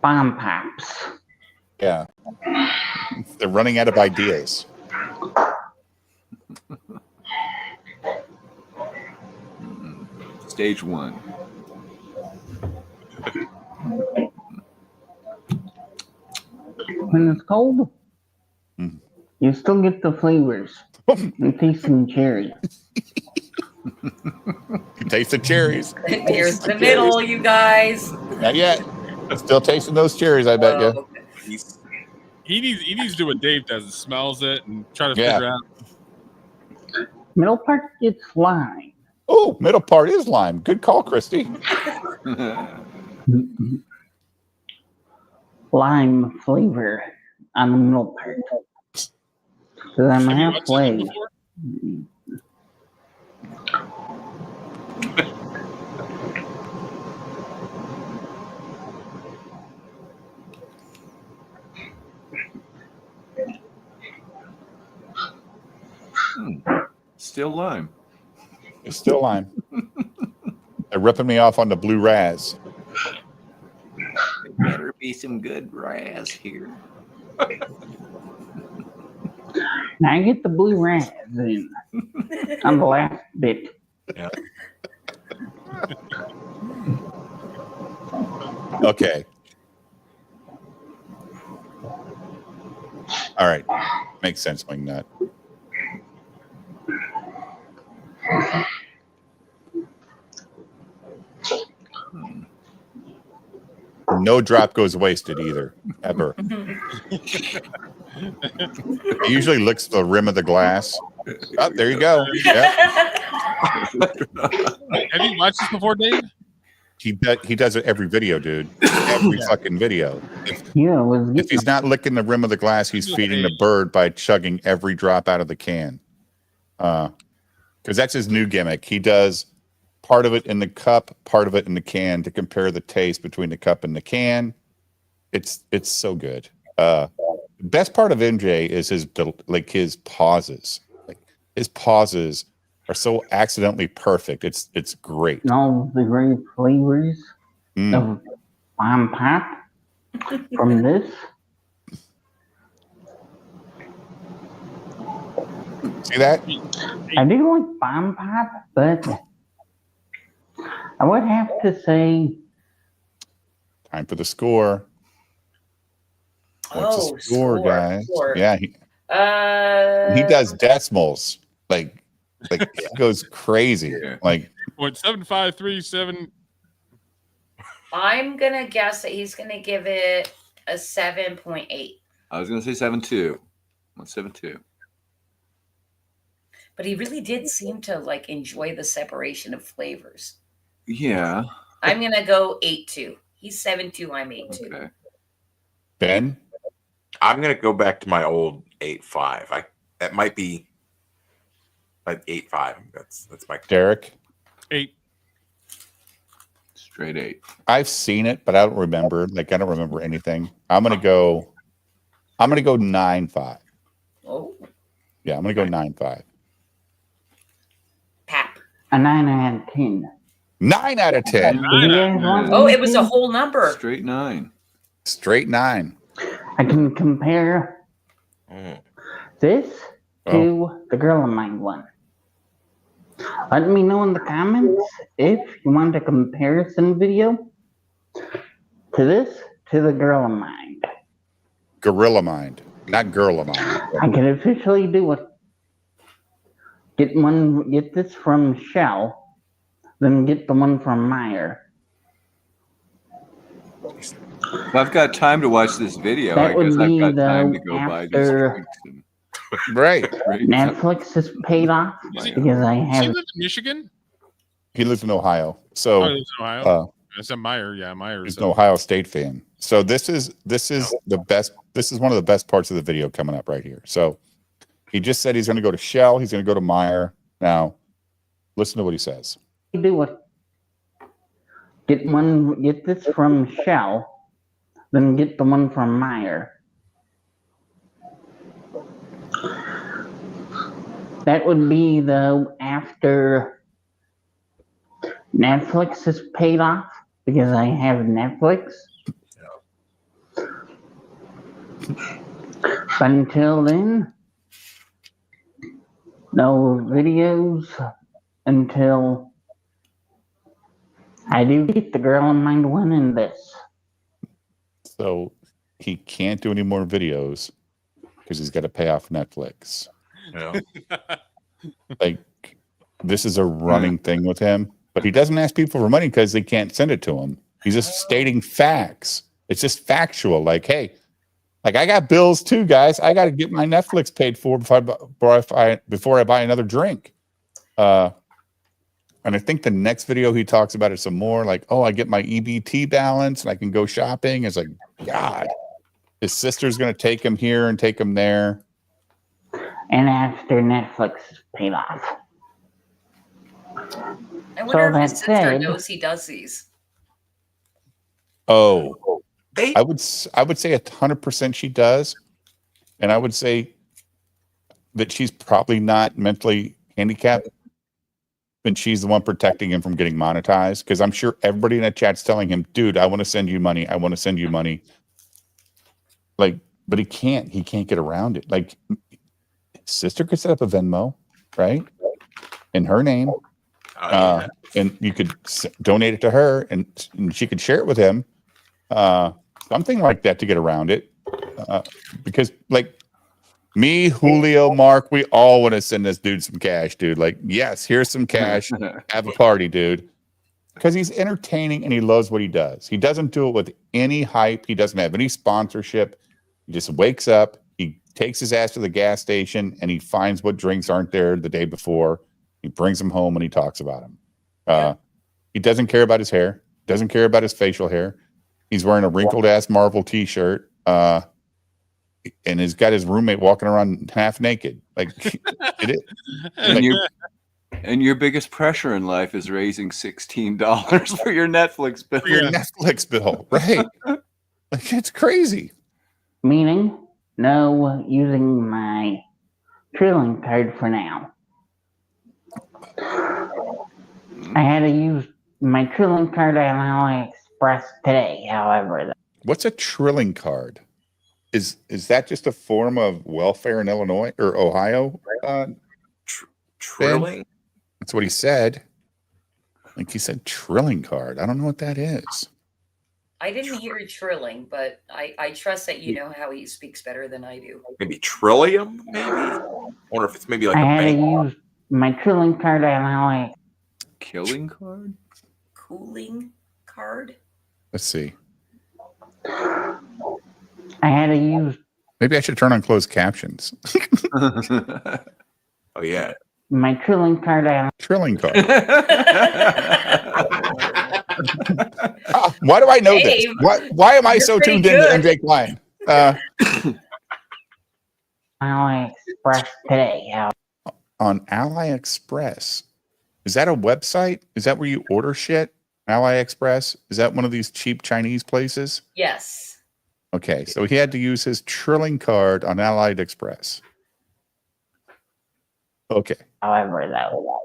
bomb pops. Yeah, they're running out of ideas. Stage one. When it's cold, Mhm. you still get the flavors. You taste some cherry. You taste the cherries. Here's the middle, you guys. Not yet. Still tasting those cherries, I bet you. Oh, He's He needs to do what Dave does. Is smells it and try to Yeah. figure out. Middle part gets lime. Oh, middle part is lime. Good call, Christy. Lime flavor on the middle part. So I'm Have you watched this one halfway. before? Still lime. It's still lime. They're ripping me off on the blue raz. Better be some good raz here. Now I get the blue raz in on the last bit. Okay. All right. Makes sense, Wingnut. No drop goes wasted either, ever. He usually licks the rim of the glass. Oh, there you go. Yeah. Have you watched this before, Dave? He does it every video, dude. Every fucking video. Yeah, it was If he's not licking the rim of the glass, he's feeding the bird by chugging every drop out of the can. Because that's his new gimmick. He does part of it in the cup, part of it in the can to compare the taste between the cup and the can. It's so good. The best part of MJ is his pauses. Like his pauses are so accidentally perfect. It's great. and all the great flavors Mm. of bomb pop from this. See that? I do like bomb pop, but I would have to say Time for the score. What's Oh, the score, guys? score. Yeah, he does decimals. Like he goes crazy. Yeah. Like 0.7537. I'm gonna guess that he's gonna give it a 7.8. I was going to say 7.2. What's 7.2? But he really did seem to like enjoy the separation of flavors. Yeah. I'm gonna go 8.2. He's 7.2. I'm 8.2. Okay. Ben. I'm gonna go back to my old 8.5. That might be like 8.5. That's my Derek, 8. Straight 8. I've seen it, but I don't remember. Like I don't remember anything. I'm gonna go 9.5. Oh, Yeah, I'm gonna go 9.5. pap. A 9 out of 10. 9 out of 10. Do you guys want Oh, me it was a to? whole number. Straight 9. Straight 9. I can compare this to the Girl of Mine one. Let me know in the comments if you want a comparison video to this to the Girl of Mine. Gorilla Mind, not Girl of Mind. I can officially do it. Get this from Shell, then get the one from Meyer. If I've got time to watch this video, That I would guess I've be got time the to go buy these after- drinks. And Right. Netflix is paid off Is he- because I Does he have. live in Michigan? He lives in Ohio. Oh, he So lives in Ohio. I said Meyer. Yeah, Meyer. he's an Ohio State fan. So this is the best. This is one of the best parts of the video coming up right here. So he just said he's going to go to Shell. He's going to go to Meyer. Now, listen to what he says. Do it. Get this from Shell, then get the one from Meyer. That would be the after Netflix is paid off because I have Netflix. But until then, no videos until I do get the Girl in Mind one in this. So he can't do any more videos because he's got to pay off Netflix. Yeah. Like this is a running thing with him, but he doesn't ask people for money because they can't send it to him. He's just stating facts. It's just factual. Like, hey, like I got bills too, guys. I got to get my Netflix paid for before I buy another drink. And I think the next video he talks about it some more. Like, oh, I get my EBT balance and I can go shopping. It's like, God, his sister's going to take him here and take him there. And after Netflix is paid off. I wonder if that his sister said- knows he does these. Oh, They I would say 100% she does, and I would say that she's probably not mentally handicapped, and she's the one protecting him from getting monetized. Because I'm sure everybody in that chat's telling him, "Dude, I want to send you money. I want to send you money." Like, but he can't. He can't get around it. Like, his sister could set up a Venmo, right, in her name, and you could donate it to her, and she could share it with him. Something like that to get around it, because like me, Julio, Mark, we all want to send this dude some cash, dude. Like, yes, here's some cash, have a party, dude, because he's entertaining and he loves what he does. He doesn't do it with any hype. He doesn't have any sponsorship. He just wakes up, he takes his ass to the gas station, and he finds what drinks aren't there the day before. He brings them home and he talks about them. He doesn't care about his hair, doesn't care about his facial hair. He's wearing a wrinkled ass Marvel t-shirt, and he's got his roommate walking around half naked. Like, it is. And your biggest pressure in life is raising $16 for your Netflix bill. Your Netflix bill, right? Like, it's crazy. Meaning, no using my trilling card for now. I had to use my trilling card on AliExpress today, however. What's a trilling card? Is that just a form of welfare in Illinois or Ohio? Trilling? That's what he said. Like he said, trilling card. I don't know what that is. I didn't hear trilling, but I trust that you know how he speaks better than I do. Maybe Trillium? Maybe. I wonder if it's maybe like I a had to bank. use my trilling card on AliExpress. Killing card? Cooling card? Let's see. I had to use Maybe I should turn on closed captions. Oh yeah. my trilling card on. Trilling card. Why do I know this? Dave, Why am I you're so pretty tuned into good. MJ Klein? AliExpress today. On AliExpress. Is that a website? Is that where you order shit? AliExpress? Is that one of these cheap Chinese places? Yes. Okay, so he had to use his Trilling card on AliExpress. Okay. However, though,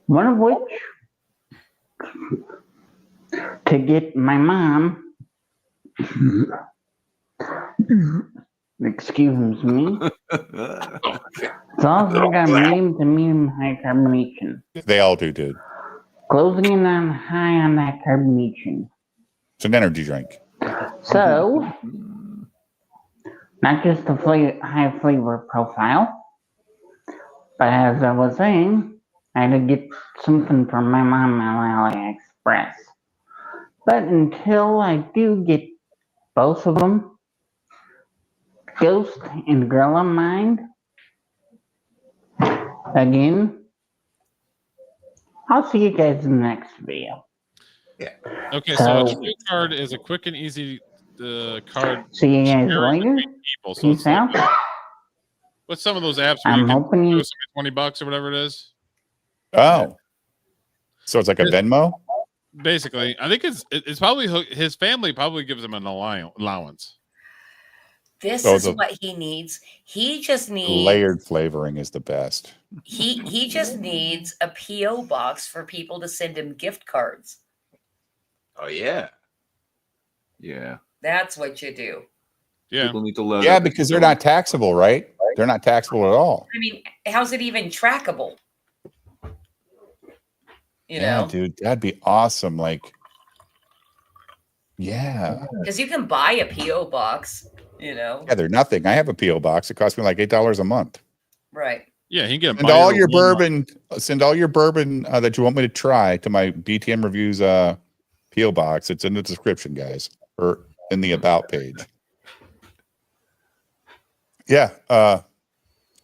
one of which to get my mom. Excuse me. It's also got medium to medium high carbonation. They all do, dude. Closing in on high on that carbonation. It's an energy drink. So, not just a high flavor profile, but as I was saying, I had to get something from my mom on AliExpress. But until I do get both of them, Ghost and Gorilla Mind, again, I'll see you guys in the next video. Okay, so a So- true card is a quick and easy card. See you guys sharing later. between people. So it's Peace like, out. what's some of those apps where I'm you can hoping you- give somebody $20 or whatever it is? Oh. So it's like a Venmo? Basically, I think it's probably his family probably gives him an allowance. This So is the- what he needs. He just needs Layered flavoring is the best. he just needs a PO box for people to send him gift cards. Oh yeah. Yeah. That's what you do. Yeah. People need to load Yeah, up. because they're not taxable, right? They're not taxable at all. I mean, how's it even trackable? You Yeah, know, dude, that'd be awesome. Like, yeah. because you can buy a PO box. You know, Yeah, they're nothing. I have a PO box. It costs me like $8 a month. right? Yeah, he can get a Send buyer all of your one month. bourbon. Send all your bourbon that you want me to try to my BTM Reviews PO box. It's in the description, guys, or in the about page. Yeah, I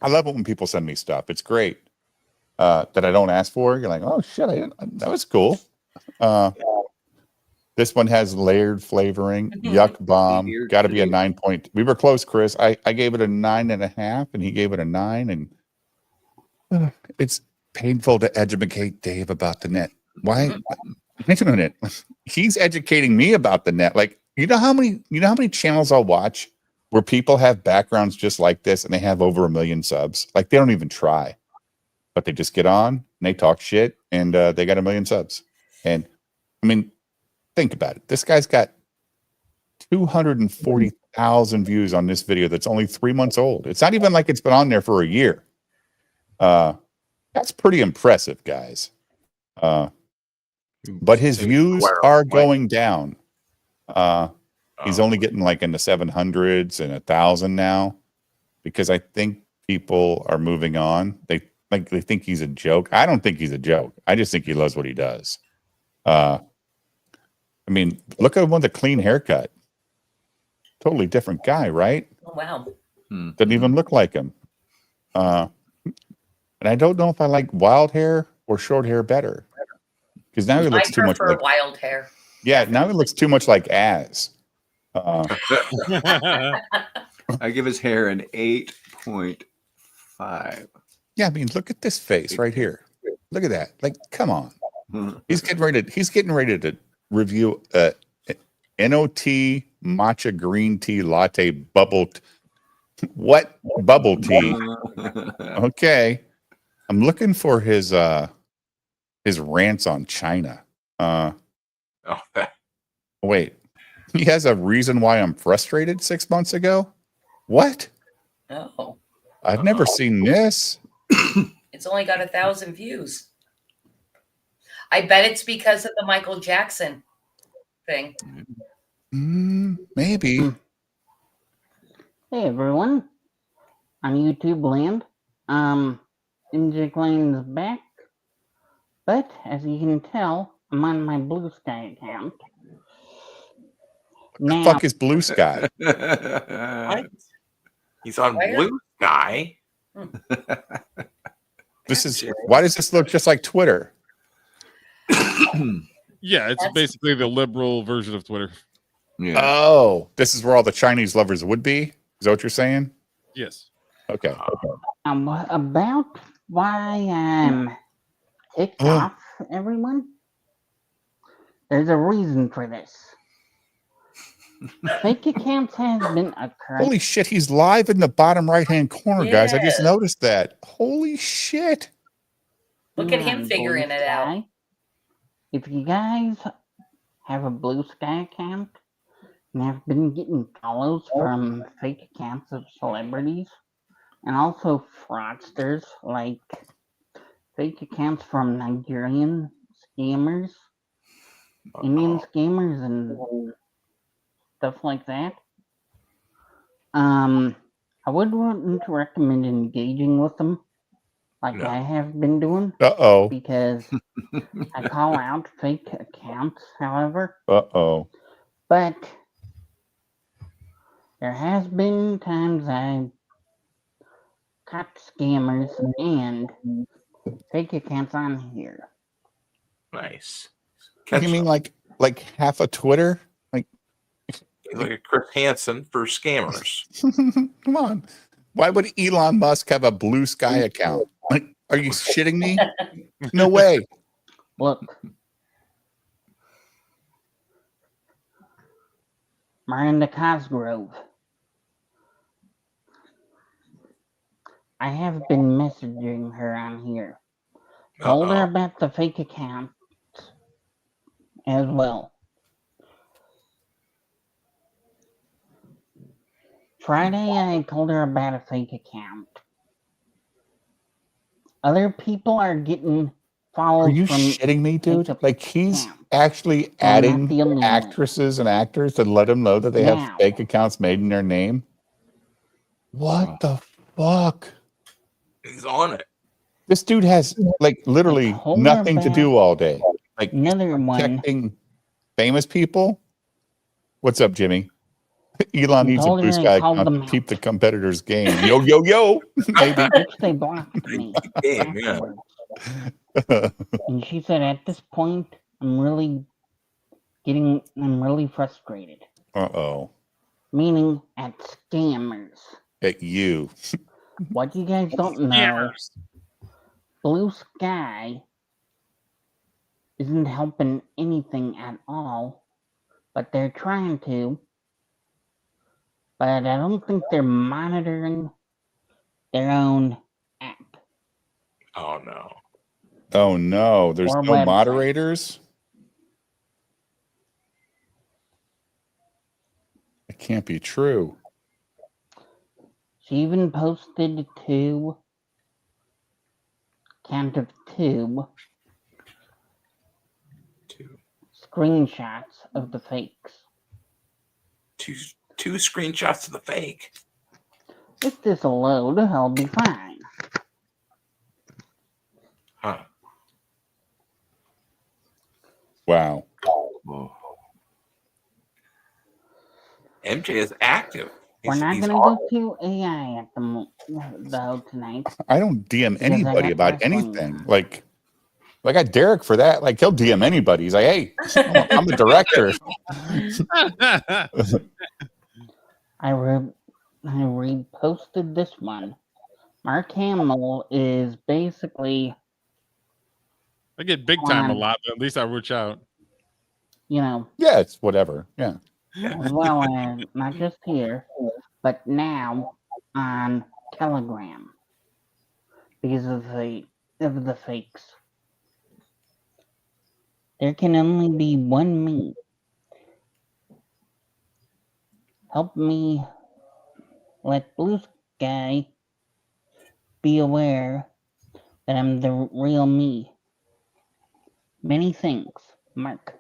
love it when people send me stuff. It's great that I don't ask for. You're like, oh shit, that was cool. This one has layered flavoring. Yuck bomb. Layered Got to be a flavor. 9 point. We were close, Chris. I gave it a 9.5, and he gave it a 9. And it's painful to educate Dave about the net. Why? Wait a minute. He's educating me about the net. Like, you know how many channels I'll watch where people have backgrounds just like this and they have over 1 million subs. Like, they don't even try, but they just get on and they talk shit and they got 1 million subs. And I mean, think about it. This guy's got 240,000 views on this video that's only 3 months old. It's not even like it's been on there for a year. That's pretty impressive, guys. But his views are going down. He's only getting like in the 700s and 1,000 now because I think people are moving on. They think he's a joke. I don't think he's a joke. I just think he loves what he does. I mean, look at him with a clean haircut. Totally different guy, right? Oh, wow. Doesn't even look like him. And I don't know if I like wild hair or short hair better. Because now he looks I too much prefer like, wild hair. yeah, now he looks too much like Az. I give his hair an 8.5. Yeah, I mean, look at this face right here. Look at that. Like, come on. He's getting ready to review NOT matcha green tea latte bubble what bubble tea. Okay. I'm looking for his rants on China. Wait. He has a reason why I'm frustrated 6 months ago? What? Oh, I've never seen this. it's only got 1,000 views. I bet it's because of the Michael Jackson thing. Maybe. Hey everyone, on YouTube land, MJ Lane's back, but as you can tell, I'm on my Blue Sky account. The Now, fuck is Blue Sky? What? He's on Where? Blue Sky. Why does this look just like Twitter? Yeah, it's That's- basically the liberal version of Twitter. Yeah. Oh, this is where all the Chinese lovers would be? Is that what you're saying? Yes. Okay. About why I'm ticked off, everyone. There's a reason for this. Fake accounts has been occurring. Holy shit, he's live in the bottom right-hand corner, guys. I just Yes. noticed that. Holy shit. Look at him on figuring Blue it out. Sky. If you guys have a Blue Sky account and have been getting follows from fake accounts of celebrities and also fraudsters like fake accounts from Nigerian scammers, Indian scammers, and stuff like that, I wouldn't recommend engaging with them like No. I have been doing Uh-oh. because I call out fake accounts, however, Uh-oh. but there has been times I caught scammers and fake accounts on here. Nice. You mean like half a Twitter? Like a Chris Hansen for scammers. come on. Why would Elon Musk have a Blue Sky account? Like, are you shitting me? No way. Look. Miranda Cosgrove. I have been messaging her on here. Told her about the fake account as well. Friday, I told her about a fake account. Other people are getting follows. Are you from shitting me, dude? fake Like he's accounts. actually So I'm not adding the only one. actresses and actors to let them know that they have Now. fake accounts made in their name. What the fuck? He's on it. This dude has like literally told her nothing to about do all day. Like he's Another one. protecting famous people. What's up, Jimmy? Elon needs a told Blue her I Sky called account them to keep the competitors' game. Yo, yo, yo. Maybe. Which they blocked me. Game, yeah. afterwards. And she said, at this point, I'm really frustrated. Uh-oh. Meaning at scammers. At you. What you guys don't know, Scammers. Blue Sky isn't helping anything at all, but they're trying to. But I don't think they're monitoring their own app. Oh no. Oh no. There's Or no website. moderators. It can't be true. She even posted count of two screenshots of the fakes. Two screenshots of the fake. If this will load, I'll be fine. Huh. Wow. Whoa. MJ is active. We're not He's going to on go to AI at though tonight. I don't DM Because I anybody got about wrestling. anything. Like I got Derek for that. Like he'll DM anybody. He's like, hey, I'm the director. I reposted this one. Mark Hamill is basically, I get big time a lot, but at least I reach out. Yeah, it's whatever. Yeah. as well as not just here, but now on Telegram because of the fakes. There can only be one me. Help me let Blue Sky be aware that I'm the real me. Many thanks, Mark.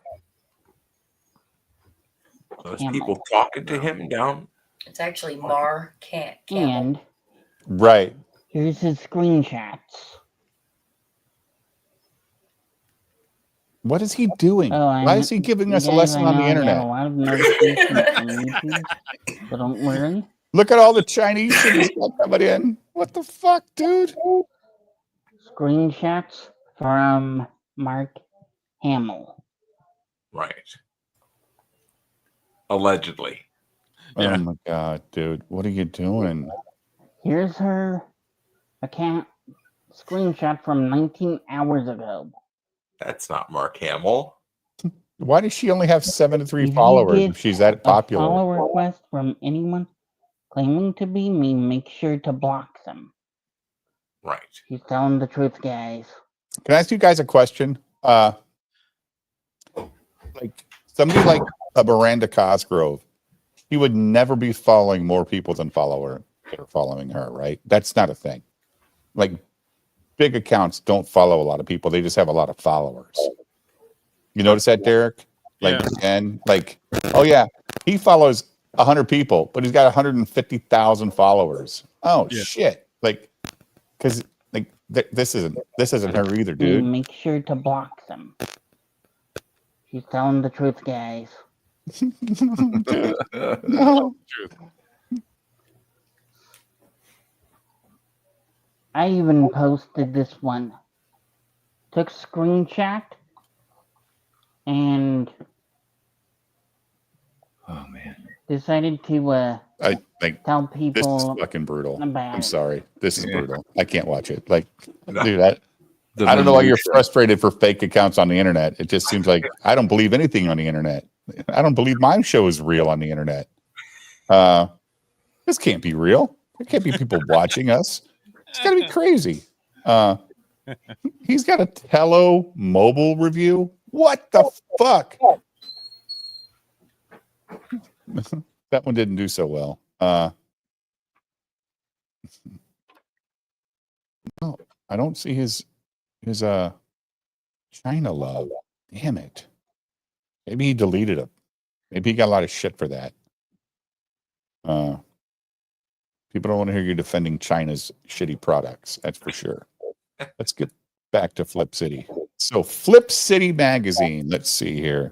Those people talking to him down. It's actually Mar can't. And Right. here's his screenshots. What is he doing? Why is he giving us a lesson on the internet? I got a lot of notifications from YouTube, so don't worry. Look at all the Chinese shit he's got coming in. What the fuck, dude? Screenshots from Mark Hamill. Right. Allegedly. Oh my god, dude. What are you doing? Here's her account screenshot from 19 hours ago. That's not Mark Hamill. Why does she only have 73 If you followers get if she's that a popular? follow request from anyone claiming to be me, make sure to block them. Right. She's telling the truth, guys. Can I ask you guys a question? Like somebody like a Miranda Cosgrove, he would never be following more people than follower that are following her, right? That's not a thing. Like big accounts don't follow a lot of people; they just have a lot of followers. You notice that, Derek? Like, Yeah. and like, oh yeah, he follows 100 people, but he's got 150,000 followers. Oh Yeah. shit! Like, because like this isn't her either, dude. Make sure to block them. She's telling the truth, guys. Dude, no. I even posted this one. Took screenshot and Oh man. decided to I like tell this is people fucking brutal. about I'm it. sorry. This is Yeah. brutal. I can't watch it. Like, No. dude, I don't know why you're frustrated for fake accounts on the internet. It just seems like I don't believe anything on the internet. I don't believe my show is real on the internet. This can't be real. There can't be people watching us. It's got to be crazy. He's got a Tello mobile review. What the fuck? That one didn't do so well. No, I don't see his China love. Damn it. Maybe he deleted it. Maybe he got a lot of shit for that. People don't want to hear you defending China's shitty products. That's for sure. Let's get back to Flip City. So Flip City Magazine. Let's see here.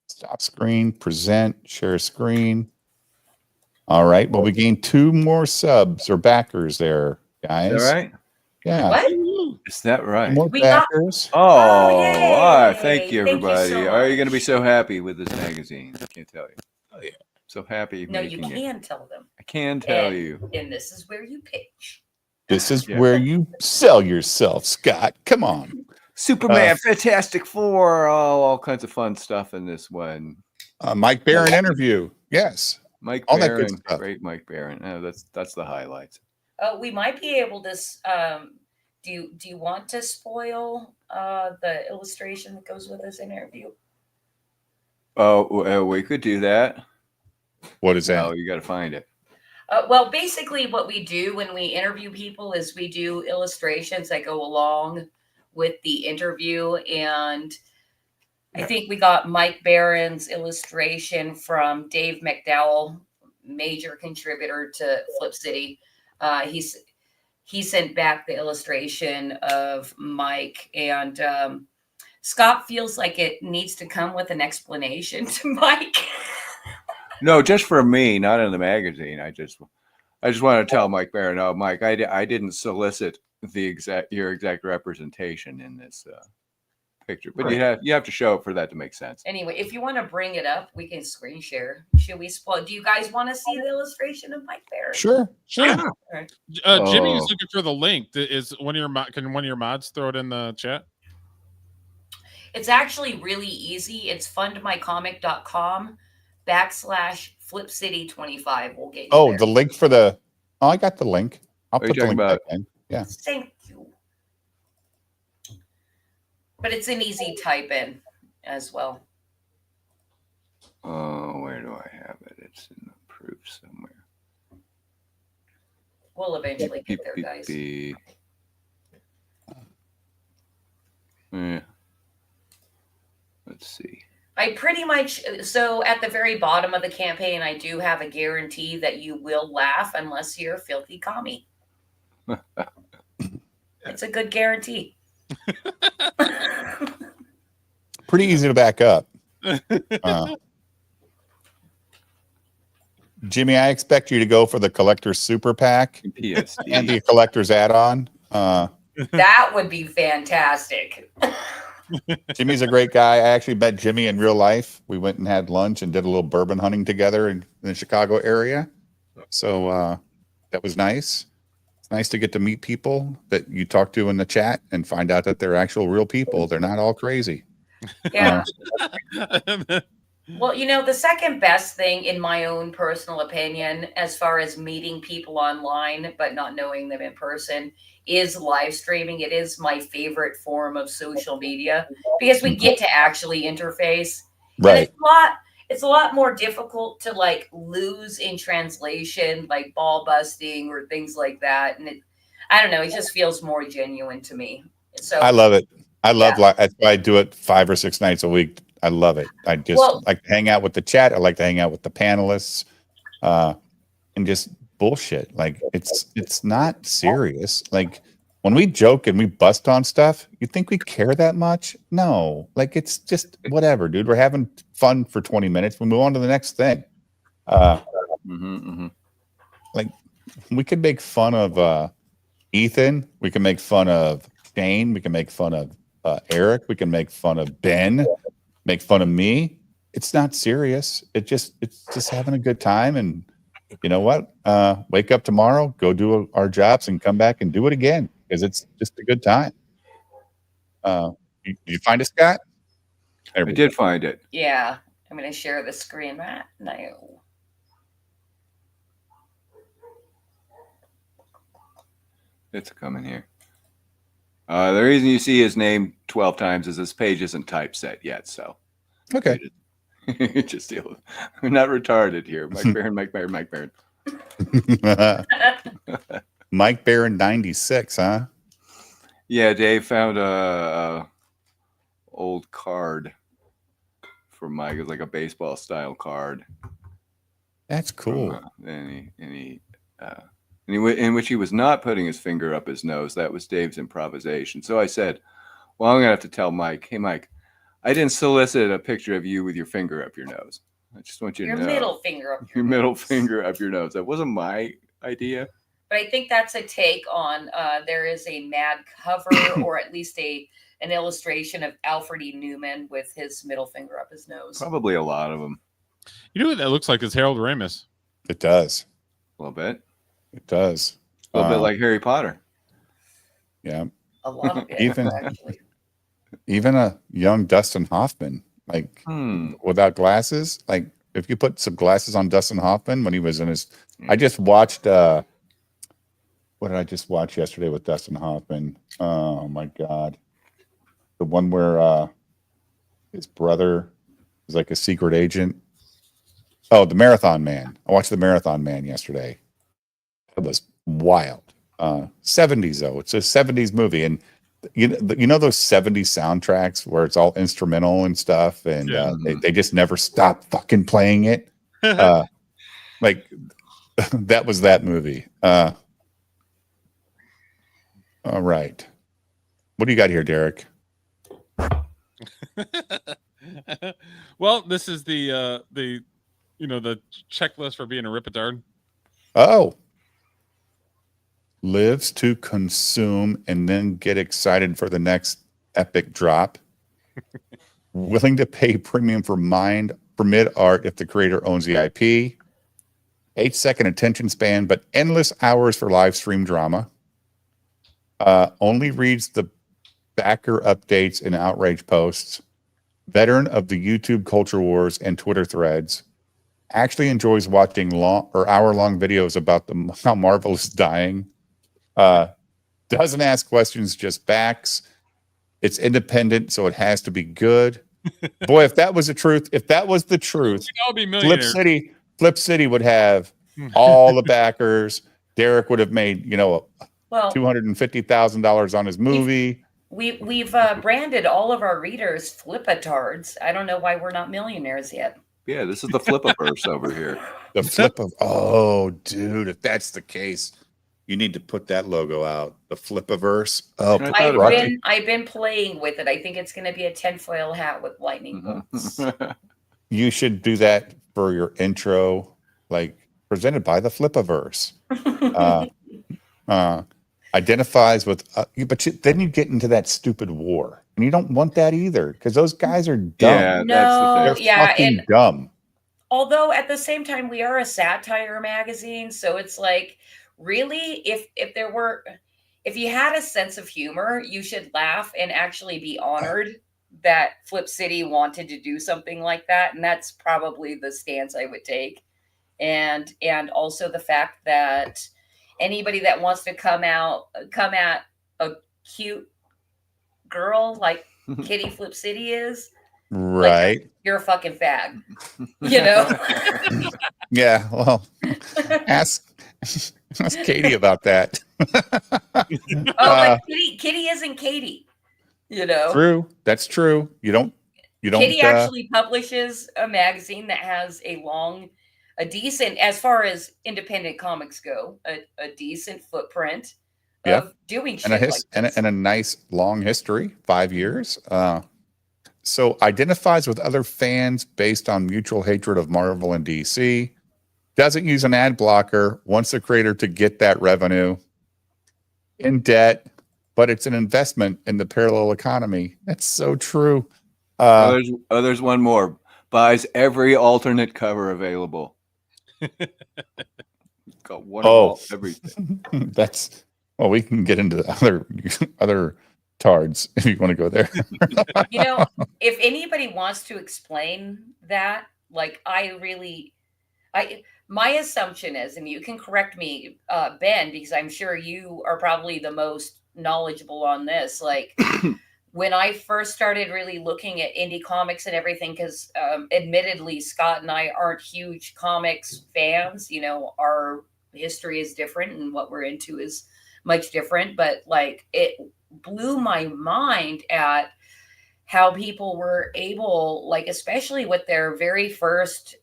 Stop screen, present, share screen. All right. Well, we gained 2 more subs or backers there, guys. Is that right? Yeah. What? Is that right? More We got- backers. Oh, Oh, yay. all right. Thank you, Thank you everybody. so Are you going to be much. so happy with this magazine? I can't tell you. Oh, yeah. So happy. No, you making it. can tell them. I can tell And- you. And this is where you pitch. This is Yeah. where you sell yourself, Scott. Come on. Superman, Fantastic Four, all kinds of fun stuff in this one. Mike Barron interview. Yes. Mike All that good Barron, stuff. great Mike Barron. Oh, that's the highlights. We might be able to. Do you want to spoil the illustration that goes with this interview? Oh, we could do that. What is that? No, you got to find it. Well, basically, what we do when we interview people is we do illustrations that go along with the interview, and I think we got Mike Barron's illustration from Dave McDowell, major contributor to Flip City. He sent back the illustration of Mike, and Scott feels like it needs to come with an explanation to Mike. No, just for me, not in the magazine. I just want to tell Mike Barron, oh, Mike, I didn't solicit your exact representation in this picture, but you have to show it for that to make sense. Anyway, if you want to bring it up, we can screen share. Should we spoil? Do you guys want to see the illustration of Mike Barron? Sure. Jimmy Oh. is looking for the link. Is one of your can one of your mods throw it in the chat? It's actually really easy. It's fundmycomic.com/flipcity25. We'll get you Oh, there. the link for the. Oh, I got the link. I'll What are you put the link talking back in. Yeah. Thank you. But it's an easy type in as well. Oh, where do I have it? It's in the proof somewhere. We'll eventually get there, Beep, guys. beep. Yeah. Let's see. I pretty much, so at the very bottom of the campaign, I do have a guarantee that you will laugh unless you're a filthy commie. It's a good guarantee. Pretty easy to back up. Jimmy, I expect you to go for the collector's super pack and PSD. the collector's add-on. That would be fantastic. Jimmy's a great guy. I actually met Jimmy in real life. We went and had lunch and did a little bourbon hunting together in the Chicago area. So that was nice. It's nice to get to meet people that you talk to in the chat and find out that they're actual real people. They're not all crazy. Yeah. Well, the second best thing, in my own personal opinion, as far as meeting people online but not knowing them in person, is live streaming. It is my favorite form of social media because we get to actually interface. And Right. it's a lot more difficult to like lose in translation, like ball busting or things like that. And I don't know, it just feels more genuine to me. So I love it. I love Yeah. that's why I do it 5 or 6 nights a week. I love it. I just Well- like to hang out with the chat. I like to hang out with the panelists, and just bullshit. Like it's not serious. Like when we joke and we bust on stuff, you think we care that much? No. Like it's just whatever, dude. We're having fun for 20 minutes. We move on to the next thing. Like we could make fun of Ethan. We can make fun of Shane. We can make fun of Eric. We can make fun of Ben. Make fun of me. It's not serious. It's just having a good time. And you know what? Wake up tomorrow, go do our jobs, and come back and do it again because it's just a good time. Did you find it, Scott? I did find it. Yeah. I'm going to share the screen right now. It's coming here. The reason you see his name 12 times is this page isn't typeset yet. So, Okay. Just deal with it. We're not retarded here. Mike Barron, Mike Barron, Mike Barron. Mike Barron 96, huh? Yeah, Dave found a old card for Mike. It was like a baseball style card. That's cool. In which he was not putting his finger up his nose. That was Dave's improvisation. So I said, well, I'm gonna have to tell Mike, hey Mike, I didn't solicit a picture of you with your finger up your nose. I just want you to know. Your middle finger up Your middle finger up your nose. That wasn't my idea. But I think that's a take on there is a mad cover or at least an illustration of Alfred E. Newman with his middle finger up his nose. Probably a lot of them. You know what that looks like? Is Harold Ramis. It does. A little bit. It does. A little bit like Harry Potter. Yeah. A lot of it, Even- actually. Even a young Dustin Hoffman, like without glasses. Like if you put some glasses on Dustin Hoffman when he was in his, I just watched. What did I just watch yesterday with Dustin Hoffman? Oh my God, the one where his brother is like a secret agent. Oh, The Marathon Man. I watched The Marathon Man yesterday. It was wild. 70s though. It's a 70s movie, and you know those 70s soundtracks where it's all instrumental and stuff, and they just never stop fucking playing it. Like that was that movie. All right, what do you got here, Derek? Well, this is the checklist for being a ripetard. Oh, lives to consume and then get excited for the next epic drop. Willing to pay premium for mid art if the creator owns the IP. 8-second attention span, but endless hours for live stream drama. Only reads the backer updates and outrage posts. Veteran of the YouTube culture wars and Twitter threads. Actually enjoys watching long or hour-long videos about how Marvel is dying. Doesn't ask questions, just backs. It's independent, so it has to be good. Boy, if that was the truth, We'd all be millionaires. Flip City would have all the backers. Derek would have made, Well, $250,000 on his movie. we've branded all of our readers flipatards. I don't know why we're not millionaires yet. Yeah, this is the Flipaverse over here. The flip of, oh, dude, if that's the case, you need to put that logo out. The Flipaverse. Oh, I thought about it. I've been playing with it. I think it's going to be a tinfoil hat with lightning bolts. you should do that for your intro, like presented by the Flipaverse. Identifies with, but then you get into that stupid war, and you don't want that either because those guys are dumb. Yeah, that's the thing. They're fucking dumb. Although at the same time, we are a satire magazine, so it's like really, if you had a sense of humor, you should laugh and actually be honored that Flip City wanted to do something like that. And that's probably the stance I would take. And also the fact that anybody that wants to come at a cute girl like Kitty Flip City is, like, Right. you're a fucking fag. You know? Yeah. Well, ask Katie about that. But Kitty isn't Katie. You know? True. That's true. You don't. Kitty actually publishes a magazine that has a decent, as far as independent comics go, a decent footprint of doing shit like this. And a nice long history, 5 years. So identifies with other fans based on mutual hatred of Marvel and DC. Doesn't use an ad blocker. Wants the creator to get that revenue. In debt, but it's an investment in the parallel economy. That's so true. There's one more. Buys every alternate cover available. Got one of everything. That's well, we can get into the other tards if you want to go there. You know, if anybody wants to explain that, like, my assumption is, and you can correct me, Ben, because I'm sure you are probably the most knowledgeable on this. Like, when I first started really looking at indie comics and everything, because admittedly, Scott and I aren't huge comics fans. You know, our history is different and what we're into is much different. But like, it blew my mind at how people were able, like, especially with their very first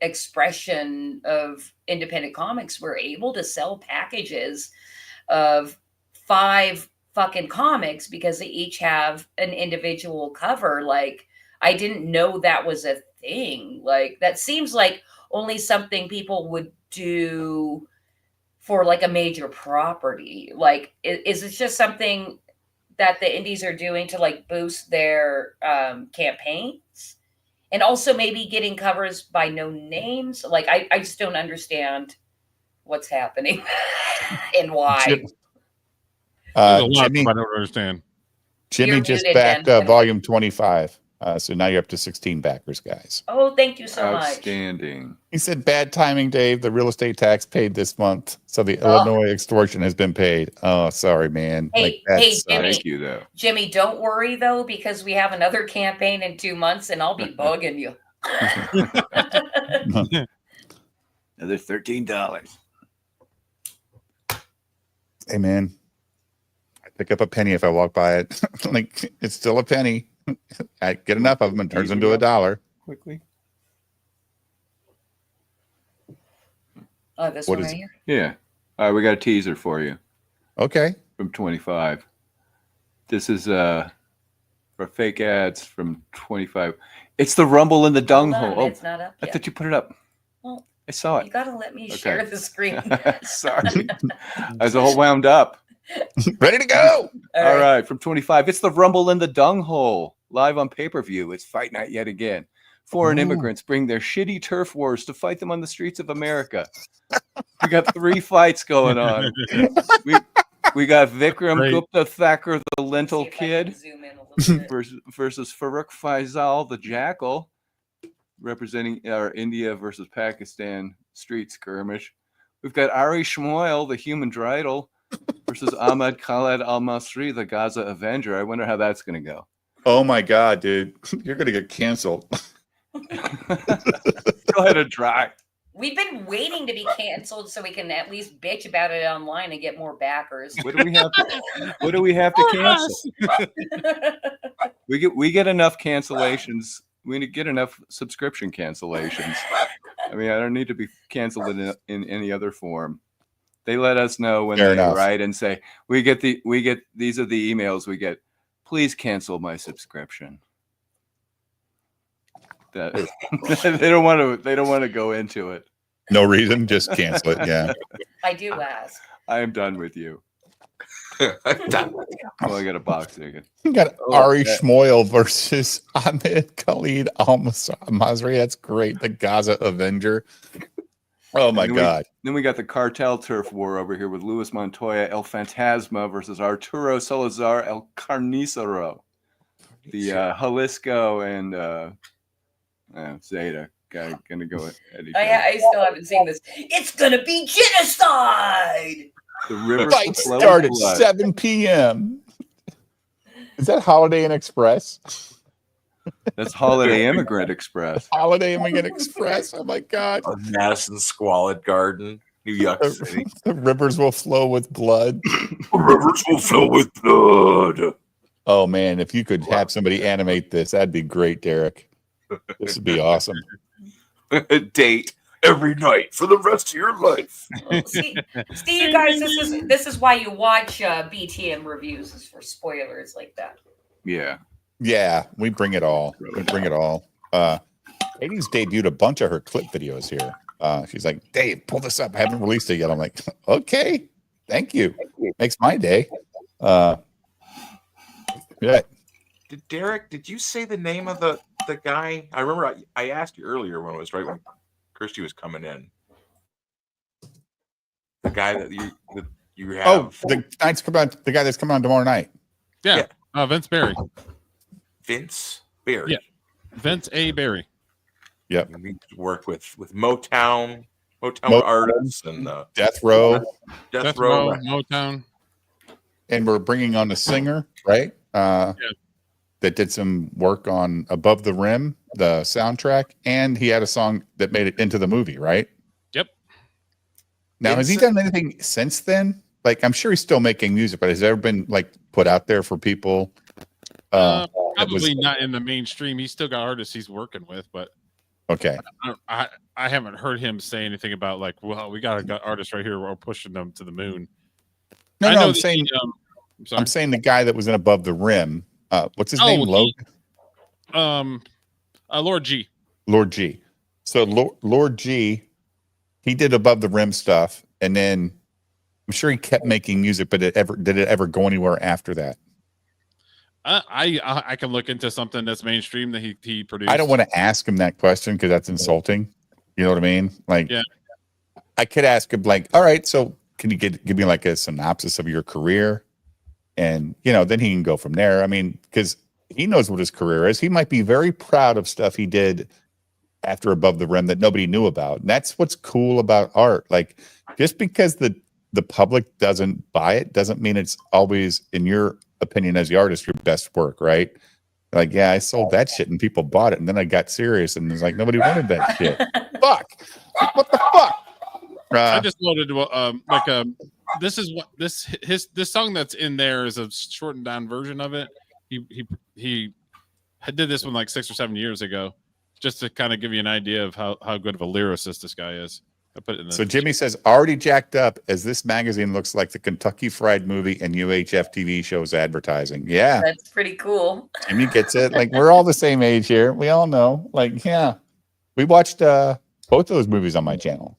expression of independent comics, were able to sell packages of 5 fucking comics because they each have an individual cover. Like, I didn't know that was a thing. Like, that seems like only something people would do for like a major property. Like, is it just something that the indies are doing to like boost their campaigns? And also maybe getting covers by no names. Like, I just don't understand what's happening and why. There's a lot Jimmy, I don't understand. Jimmy You're just muted, backed Ben. volume 25. So now you're up to 16 backers, guys. Oh, thank you so much. Outstanding. He said, bad timing, Dave. The real estate tax paid this month. So the Illinois extortion has been paid. Oh, sorry, man. Hey, that hey, sucks. Jimmy. Thank you, though. Jimmy, don't worry though, because we have another campaign in 2 months and I'll be bugging you. Another $13. Hey, man. I pick up a penny if I walk by it. Like, it's still a penny. I get enough of them and it turns into $1. Quickly. Oh, this What one is right it? here? Yeah. All right, we got a teaser for you Okay. from 25. This is for fake ads from 25. It's the rumble in the dung Hold on, hole. it's not up I yet. thought you put it up. Well, I saw you it. gotta let me Okay. share the screen. Sorry. I was all wound up. Ready to go. All right, from 25. It's the rumble in the dung hole. Live on pay-per-view. It's fight night yet again. Foreign immigrants bring their shitty turf wars to fight them on the streets of America. We got 3 fights going on. We got Vikram Great. Gupta Thakur, the lentil See if I can kid, zoom in a little bit. versus Farooq Faisal, the jackal, representing our India versus Pakistan street skirmish. We've got Ari Shmoyle, the human dreidel, versus Ahmed Khaled Al-Masri, the Gaza Avenger. I wonder how that's going to go. Oh, my God, dude. You're going to get canceled. Go ahead and try. We've been waiting to be canceled so we can at least bitch about it online and get more backers. What do we have to cancel? We get enough cancellations. We get enough subscription cancellations. I mean, I don't need to be canceled in any other form. They let us know when Fair they enough. write and say, these are the emails we get. Please cancel my subscription. That they don't want to go into it. No reason. Just cancel it. Yeah. I do ask. I am done with you. I'm done. Oh, I got a box ticket. You got Ari Shmoyle versus Ahmed Khalid Al-Masri. That's great. The Gaza Avenger. Oh my then God. Then we got the cartel turf war over here with Luis Montoya, El Fantasma versus Arturo Salazar, El Carnicero. The Jalisco and Zeta guy gonna go at each other. I still haven't seen this. It's gonna be genocide. The river Fight start at 7 p.m. Is that Holiday Inn Express? That's Holiday Immigrant Express. Holiday Immigrant Express. Oh my God. A Madison Squalid Garden, New York City. The rivers will flow with blood. Rivers will flow with blood. Oh man, if you could have somebody animate this, that'd be great, Derek. This would be awesome. Date every night for the rest of your life. See, you guys, this is why you watch BTM reviews, is for spoilers like that. Yeah. Yeah, we bring it all. We bring it all. Katie's debuted a bunch of her clip videos here. She's like, Dave, pull this up. I haven't released it yet. I'm like, okay, thank you. Makes my day. Yeah. Did you say the name of the guy? I remember I asked you earlier when it was right when Kirsty was coming in. The guy that you have. Oh, the guy that's coming on tomorrow night. Yeah. Vince Barry. Vince Barry. Yeah. Vince A. Barry. Yep. We work with Motown artists and Death Row. Death Row. Motown. And we're bringing on a singer, right? That did some work on Above the Rim, the soundtrack, and he had a song that made it into the movie, right? Yep. Now, has he done anything since then? Like, I'm sure he's still making music, but has it ever been like put out there for people? Probably not in the mainstream. He's still got artists he's working with, but okay. I haven't heard him say anything about like, well, we got artists right here. We're pushing them to the moon. No, I'm I'm saying the guy that was in Above the Rim. What's his name? Logan. Lord G. Lord G. So Lord G, he did Above the Rim stuff, and then I'm sure he kept making music, but did it ever go anywhere after that? I can look into something that's mainstream that he produced. I don't want to ask him that question because that's insulting. You know what I mean? Like, yeah. I could ask him like, all right, so can you give me like a synopsis of your career? And, then he can go from there. I mean, because he knows what his career is. He might be very proud of stuff he did after Above the Rim that nobody knew about. And that's what's cool about art. Like, just because the public doesn't buy it doesn't mean it's always, in your opinion as the artist, your best work, right? Like, yeah, I sold that shit and people bought it. And then I got serious and it's like, nobody wanted that shit. Fuck. Like, what the fuck? I just wanted to this song that's in there is a shortened down version of it. He did this one like 6 or 7 years ago, just to kind of give you an idea of how good of a lyricist this guy is. I put it in So Jimmy says, already jacked up as this magazine looks like the Kentucky Fried Movie and UHF TV shows advertising. Yeah. That's pretty cool. Jimmy gets it. Like, we're all the same age here. We all know. Like, yeah. We watched both of those movies on my channel.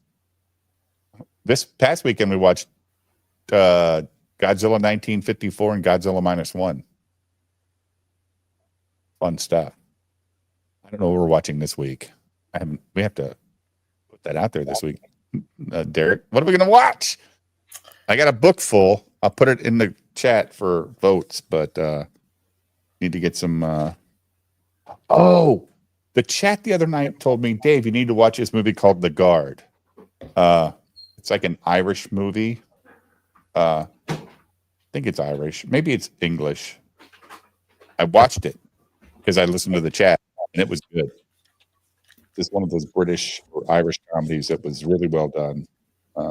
This past weekend, we watched Godzilla 1954 and Godzilla -1. Fun stuff. I don't know what we're watching this week. We have to put that out there this week. Derek, what are we going to watch? I got a book full. I'll put it in the chat for votes, but need to get some. The chat the other night told me, Dave, you need to watch this movie called The Guard. It's like an Irish movie. I think it's Irish. Maybe it's English. I watched it because I listened to the chat, and it was good. It's one of those British or Irish comedies that was really well done.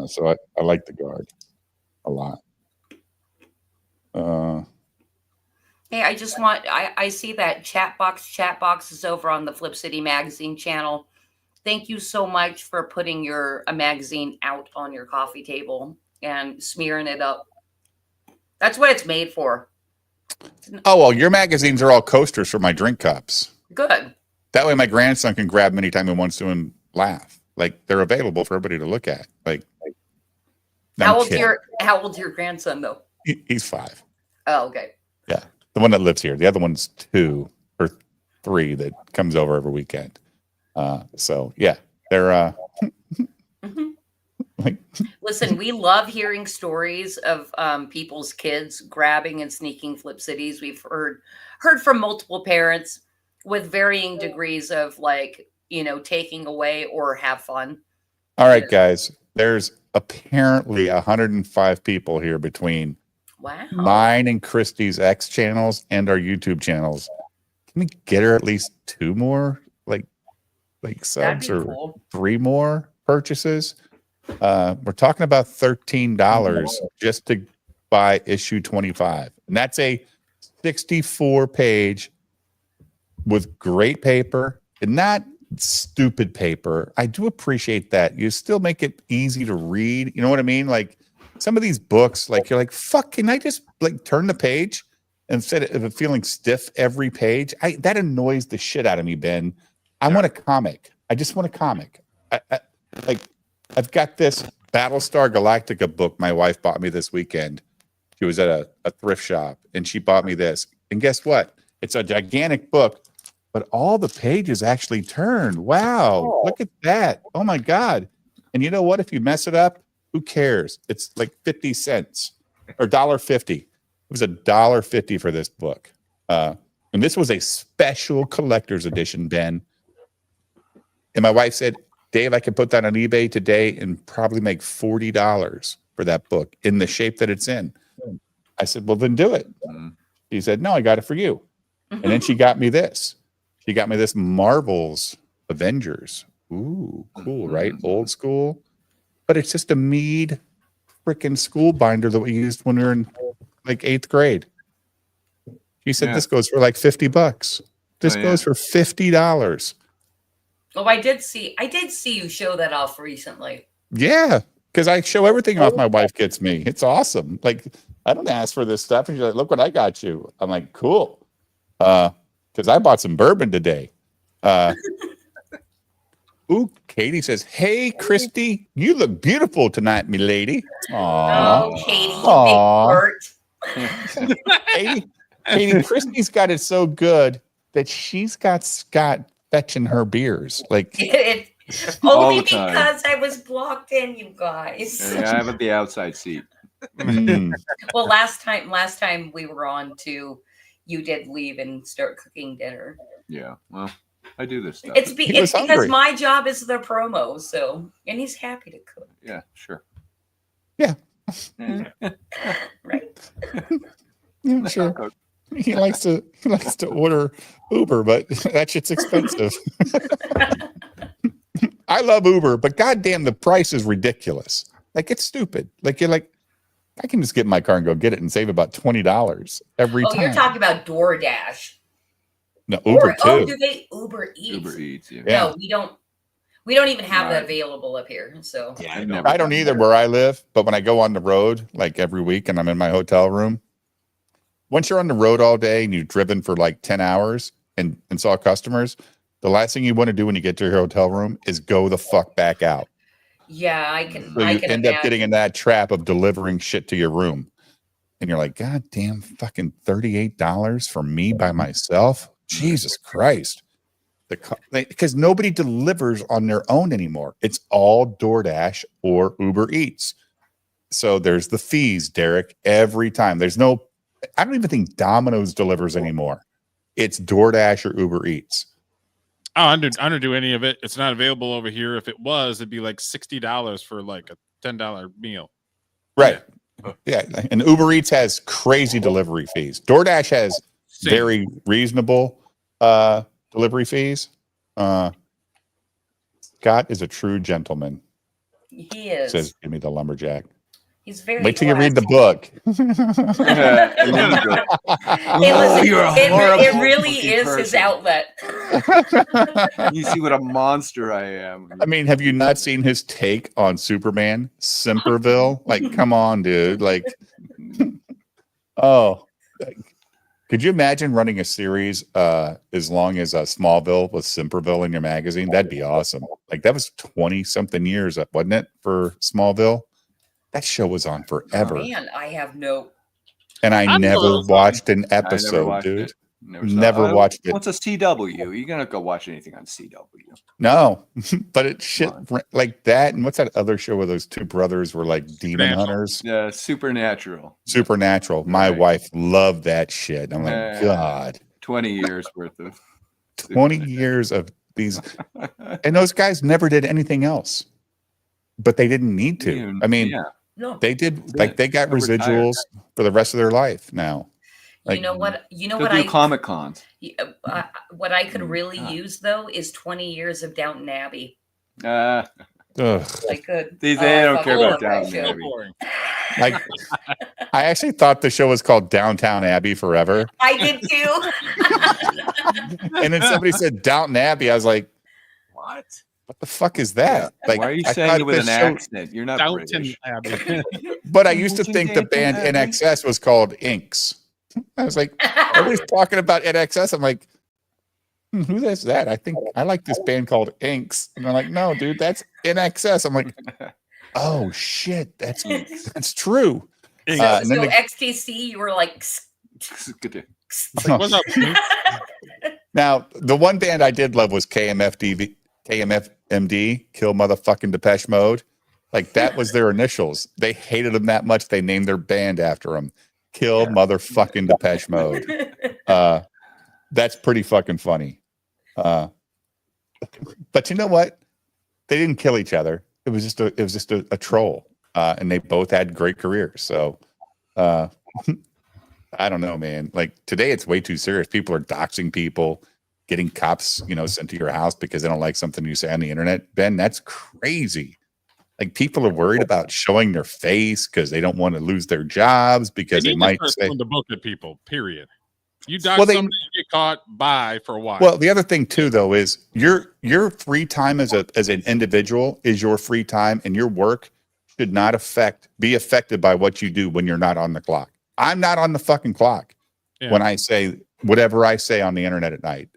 So I like The Guard a lot. Hey, I see that chat box is over on the Flip City Magazine channel. Thank you so much for putting a magazine out on your coffee table and smearing it up. That's what it's made for. Oh, well, your magazines are all coasters for my drink cups. Good. That way my grandson can grab them anytime he wants to and laugh. Like, they're available for everybody to look at. Like, how old's your grandson though? He's 5. Oh, okay. Yeah. The one that lives here. The other one's 2 or 3 that comes over every weekend. So yeah, they're Like, Listen, we love hearing stories of people's kids grabbing and sneaking Flip Cities. We've heard from multiple parents with varying degrees of like, taking away or have fun. all right, guys, there's apparently 105 people here between Wow. mine and Christy's X channels and our YouTube channels. Can we get her at least 2 more like That'd subs be or cool. 3 more purchases? We're talking about $13 just to buy issue 25. And that's a 64 page with great paper and not stupid paper. I do appreciate that. You still make it easy to read. You know what I mean? Like some of these books, like you're like, fuck, can I just like turn the page instead of it feeling stiff every page? That annoys the shit out of me, Ben. I want a comic. I just want a comic. I've got this Battlestar Galactica book my wife bought me this weekend. She was at a thrift shop and she bought me this. And guess what? It's a gigantic book, but all the pages actually turned. Wow. Look at that. Oh my God. And you know what? If you mess it up, who cares? It's like 50 cents or $1.50. It was $1.50 for this book. And this was a special collector's edition, Ben. And my wife said, Dave, I could put that on eBay today and probably make $40 for that book in the shape that it's in. I said, well, then do it. She said, no, I got it for you. And then she got me this. She got me this Marvel's Avengers. Ooh, cool, right? Old school. But it's just a Mead freaking school binder that we used when we were in like 8th grade. She said, this goes for like $50. This goes for $50. Oh, I did see you show that off recently. Yeah, because I show everything off my wife gets me. It's awesome. Like, I don't ask for this stuff. And she's like, look what I got you. I'm like, cool. Because I bought some bourbon today. Ooh, Katie says, hey, Christy, you look beautiful tonight, me lady. Aww. Oh, Katie, you big flirt. Katie, Christy's got it so good that she's got Scott fetching her beers. Like Only the time. because I was blocked in, you guys. Yeah, I have at the outside seat. Well, last time we were on too, you did leave and start cooking dinner. Yeah, well, I do this stuff. It's because hungry. my job is the promo, so and he's happy to cook. Yeah, sure. Yeah. Right. Yeah, sure. He likes to order Uber, but that shit's expensive. I love Uber, but goddamn, the price is ridiculous. Like it's stupid. Like you're like, I can just get in my car and go get it and save about $20 every time. Oh, you're talking about DoorDash. No, Uber too. Oh, do they Uber Eats? Uber Eats, yeah. No, we don't. We don't even have that available up here. So Yeah, I don't either where I live, but when I go on the road, like every week and I'm in my hotel room, once you're on the road all day and you've driven for like 10 hours and saw customers, the last thing you want to do when you get to your hotel room is go the fuck back out. yeah, I can. So I you can end up getting in that trap of delivering shit to your room. And you're like, God damn, fucking $38 for me by myself? Jesus Christ. Because nobody delivers on their own anymore. It's all DoorDash or Uber Eats. So there's the fees, Derek, every time. There's no, I don't even think Domino's delivers anymore. It's DoorDash or Uber Eats. Oh, I don't do any of it. It's not available over here. If it was, it'd be like $60 for like a $10 meal. Right. Yeah. And Uber Eats has crazy delivery fees. DoorDash has very reasonable delivery fees. Scott is a true gentleman. He is. Says, give me the lumberjack. He's very. Wait till you read the book. Hey, listen, you're a it horrible really fucking is his person. outlet. You see what a monster I am. I mean, have you not seen his take on Superman, Simperville? Like, come on, dude. Like, oh, could you imagine running a series as long as Smallville with Simperville in your magazine? That'd be awesome. Like, that was 20 something years, wasn't it, for Smallville? That show was on forever. Man, I have no. And I never watched an episode, watched dude. it. Never watched it. What's a CW? You're gonna go watch anything on CW? No, but it shit like that. And what's that other show where those two brothers were like demon hunters? Yeah, Supernatural. Supernatural. My Right. wife loved that shit. I'm like, God, 20 years worth of 20 years of these, and those guys never did anything else, but they didn't need to. I mean, No. they did, like, they got They're retired. residuals for the rest of their life now. Like, You know what? You know Go what do I Comic Cons. what I could Mm, really God. use though is 20 years of Downton Abbey. ugh. I could. They Oh, I don't fucking care about love that Downton show. Abbey. Boring. Like, I actually thought the show was called Downtown Abbey forever. I did too. And then somebody said Downton Abbey. I was like, What? what the fuck is that? Like, Why are you I saying thought it with an this show- accent? You're not Downton British. Abbey. But I used to think the band NXS was called Inks. I was like, everybody's talking about NXS. I'm like, who is that? I think I like this band called Inks. And they're like, no, dude, that's NXS. I'm like, oh shit, that's true. So, And then so the- XTC, you were like, What's up? Pete? Now, the one band I did love was KMFMD, Kill Motherfucking Depeche Mode. Like, that was their initials. They hated them that much, they named their band after them. Kill Motherfucking Depeche Mode. That's pretty fucking funny. But you know what? They didn't kill each other. It was just a troll. And they both had great careers. So I don't know, man. Like, today it's way too serious. People are doxing people, getting cops, sent to your house because they don't like something you say on the internet. Ben, that's crazy. Like, people are worried about showing their face because they don't want to lose their jobs because they might say to book at people. Period. You dox Well, they- somebody, you get caught. Bye for a while. Well, the other thing too, though, is your free time as an individual is your free time, and your work should not be affected by what you do when you're not on the clock. I'm not on the fucking clock when I say whatever I say on the internet at night.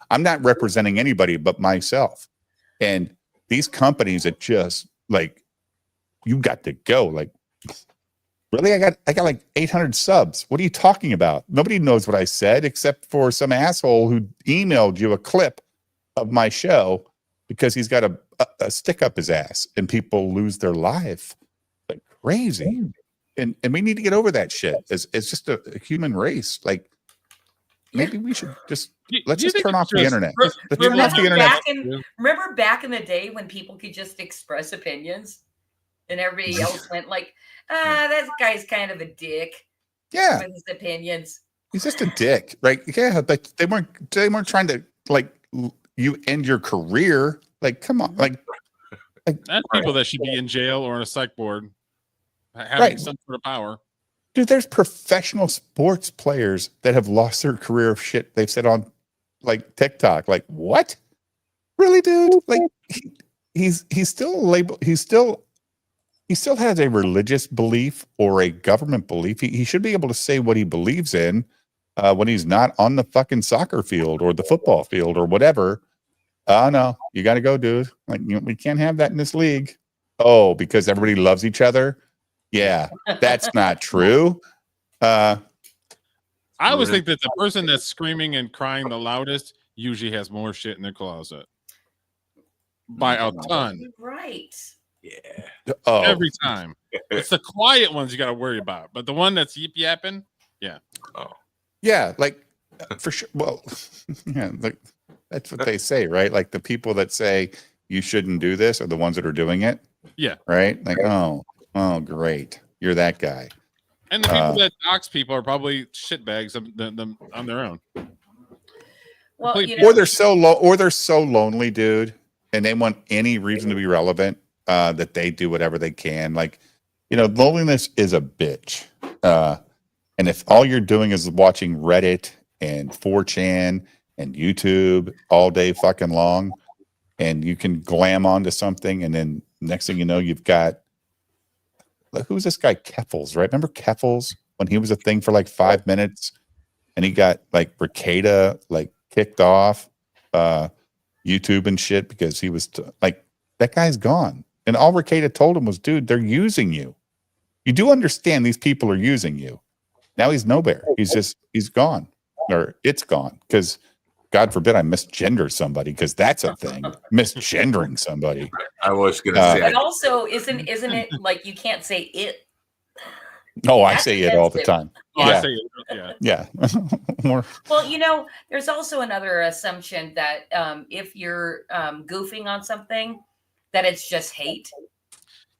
I'm not representing anybody but myself. And these companies that just like, you got to go. Like, really? I got like 800 subs. What are you talking about? Nobody knows what I said except for some asshole who emailed you a clip of my show because he's got a stick up his ass, and people lose their life like crazy. And we need to get over that shit. It's just a human race. Like, maybe we should just let's just turn off the internet. Let's turn off the internet. Remember back in the day when people could just express opinions and everybody else went like, that guy's kind of a dick. Yeah. With his opinions. He's just a dick. Right? Yeah, but they weren't trying to like you end your career. Like, come on. Like that's people that should be in jail or on a psych board, having some sort of power. Dude, there's professional sports players that have lost their career of shit they've said on like TikTok. Like, what? Really, dude? Like, he's still labeled. He still has a religious belief or a government belief. He should be able to say what he believes in when he's not on the fucking soccer field or the football field or whatever. Oh no, you got to go, dude. Like, we can't have that in this league. Oh, because everybody loves each other. Yeah, that's not true. I always think that the person that's screaming and crying the loudest usually has more shit in their closet by a ton. Right. Yeah. Oh, Every time. It's the quiet ones you got to worry about, but the one that's yip yapping, yeah. Oh. yeah, like for sure. Well, yeah, like that's what they say, right? Like, the people that say you shouldn't do this are the ones that are doing it. Yeah. Right? Like, oh, great. You're that guy. And the people that dox people are probably shitbags on their own. Well, Or they're so lonely, dude, and they want any reason to be relevant that they do whatever they can. Like, loneliness is a bitch. And if all you're doing is watching Reddit and 4chan and YouTube all day fucking long, and you can glam onto something, and then next thing you know, you've got, who's this guy Keffels, right? Remember Keffels when he was a thing for like 5 minutes, and he got like Ricada like kicked off YouTube and shit because he was like, that guy's gone. And all Ricada told him was, dude, they're using you. You do understand these people are using you. Now he's nowhere. He's gone. or it's gone. Because God forbid I misgender somebody, because that's a thing. Misgendering somebody. I was gonna say. But also, isn't it like you can't say it? Oh, I That's say it all the offensive. time. Oh, I Yeah. say, yeah. Yeah. More- Well, there's also another assumption that if you're goofing on something, that it's just hate.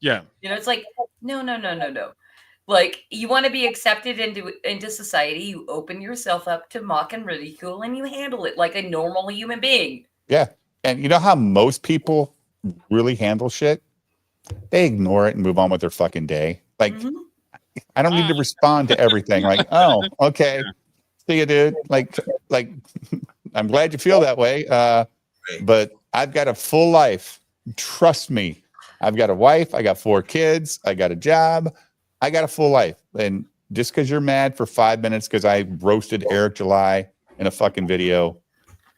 Yeah. It's like, no. Like, you want to be accepted into society, you open yourself up to mock and ridicule, and you handle it like a normal human being. yeah. And you know how most people really handle shit? They ignore it and move on with their fucking day. Like, Mhm. I don't need to respond to everything. Like, oh, okay. See you, dude. Like, I'm glad you feel that way. But I've got a full life. Trust me. I've got a wife. I got 4 kids. I got a job. I got a full life. And just because you're mad for 5 minutes because I roasted Eric July in a fucking video,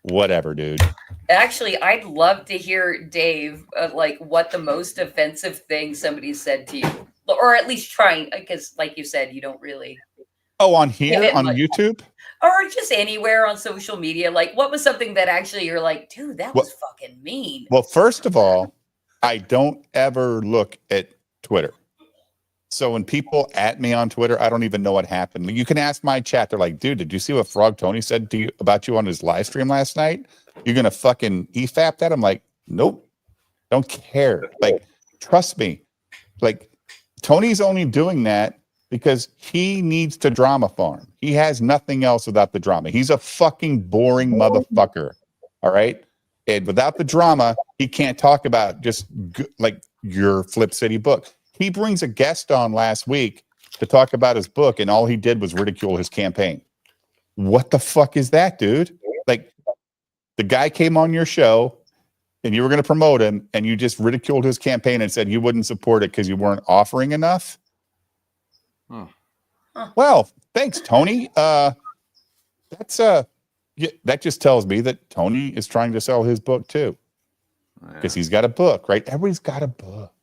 whatever, dude. Actually, I'd love to hear, Dave, like what the most offensive thing somebody said to you, or at least trying, because like you said, you don't really, Oh, on here it on like- YouTube? or just anywhere on social media. Like, what was something that actually you're like, dude, that was fucking mean. Well, first of all, I don't ever look at Twitter. So when people at me on Twitter, I don't even know what happened. You can ask my chat. They're like, dude, did you see what Frog Tony said to you about you on his live stream last night? You're going to fucking EFAP that? I'm like, nope, don't care. Like, trust me. Like, Tony's only doing that because he needs to drama farm. He has nothing else without the drama. He's a fucking boring motherfucker. All right. And without the drama, he can't talk about just like your Flip City book. He brings a guest on last week to talk about his book, and all he did was ridicule his campaign. What the fuck is that, dude? Like, the guy came on your show and you were going to promote him, and you just ridiculed his campaign and said you wouldn't support it because you weren't offering enough. Well, thanks, Tony. That's that just tells me that Tony is trying to sell his book too, because he's got a book, right? Everybody's got a book.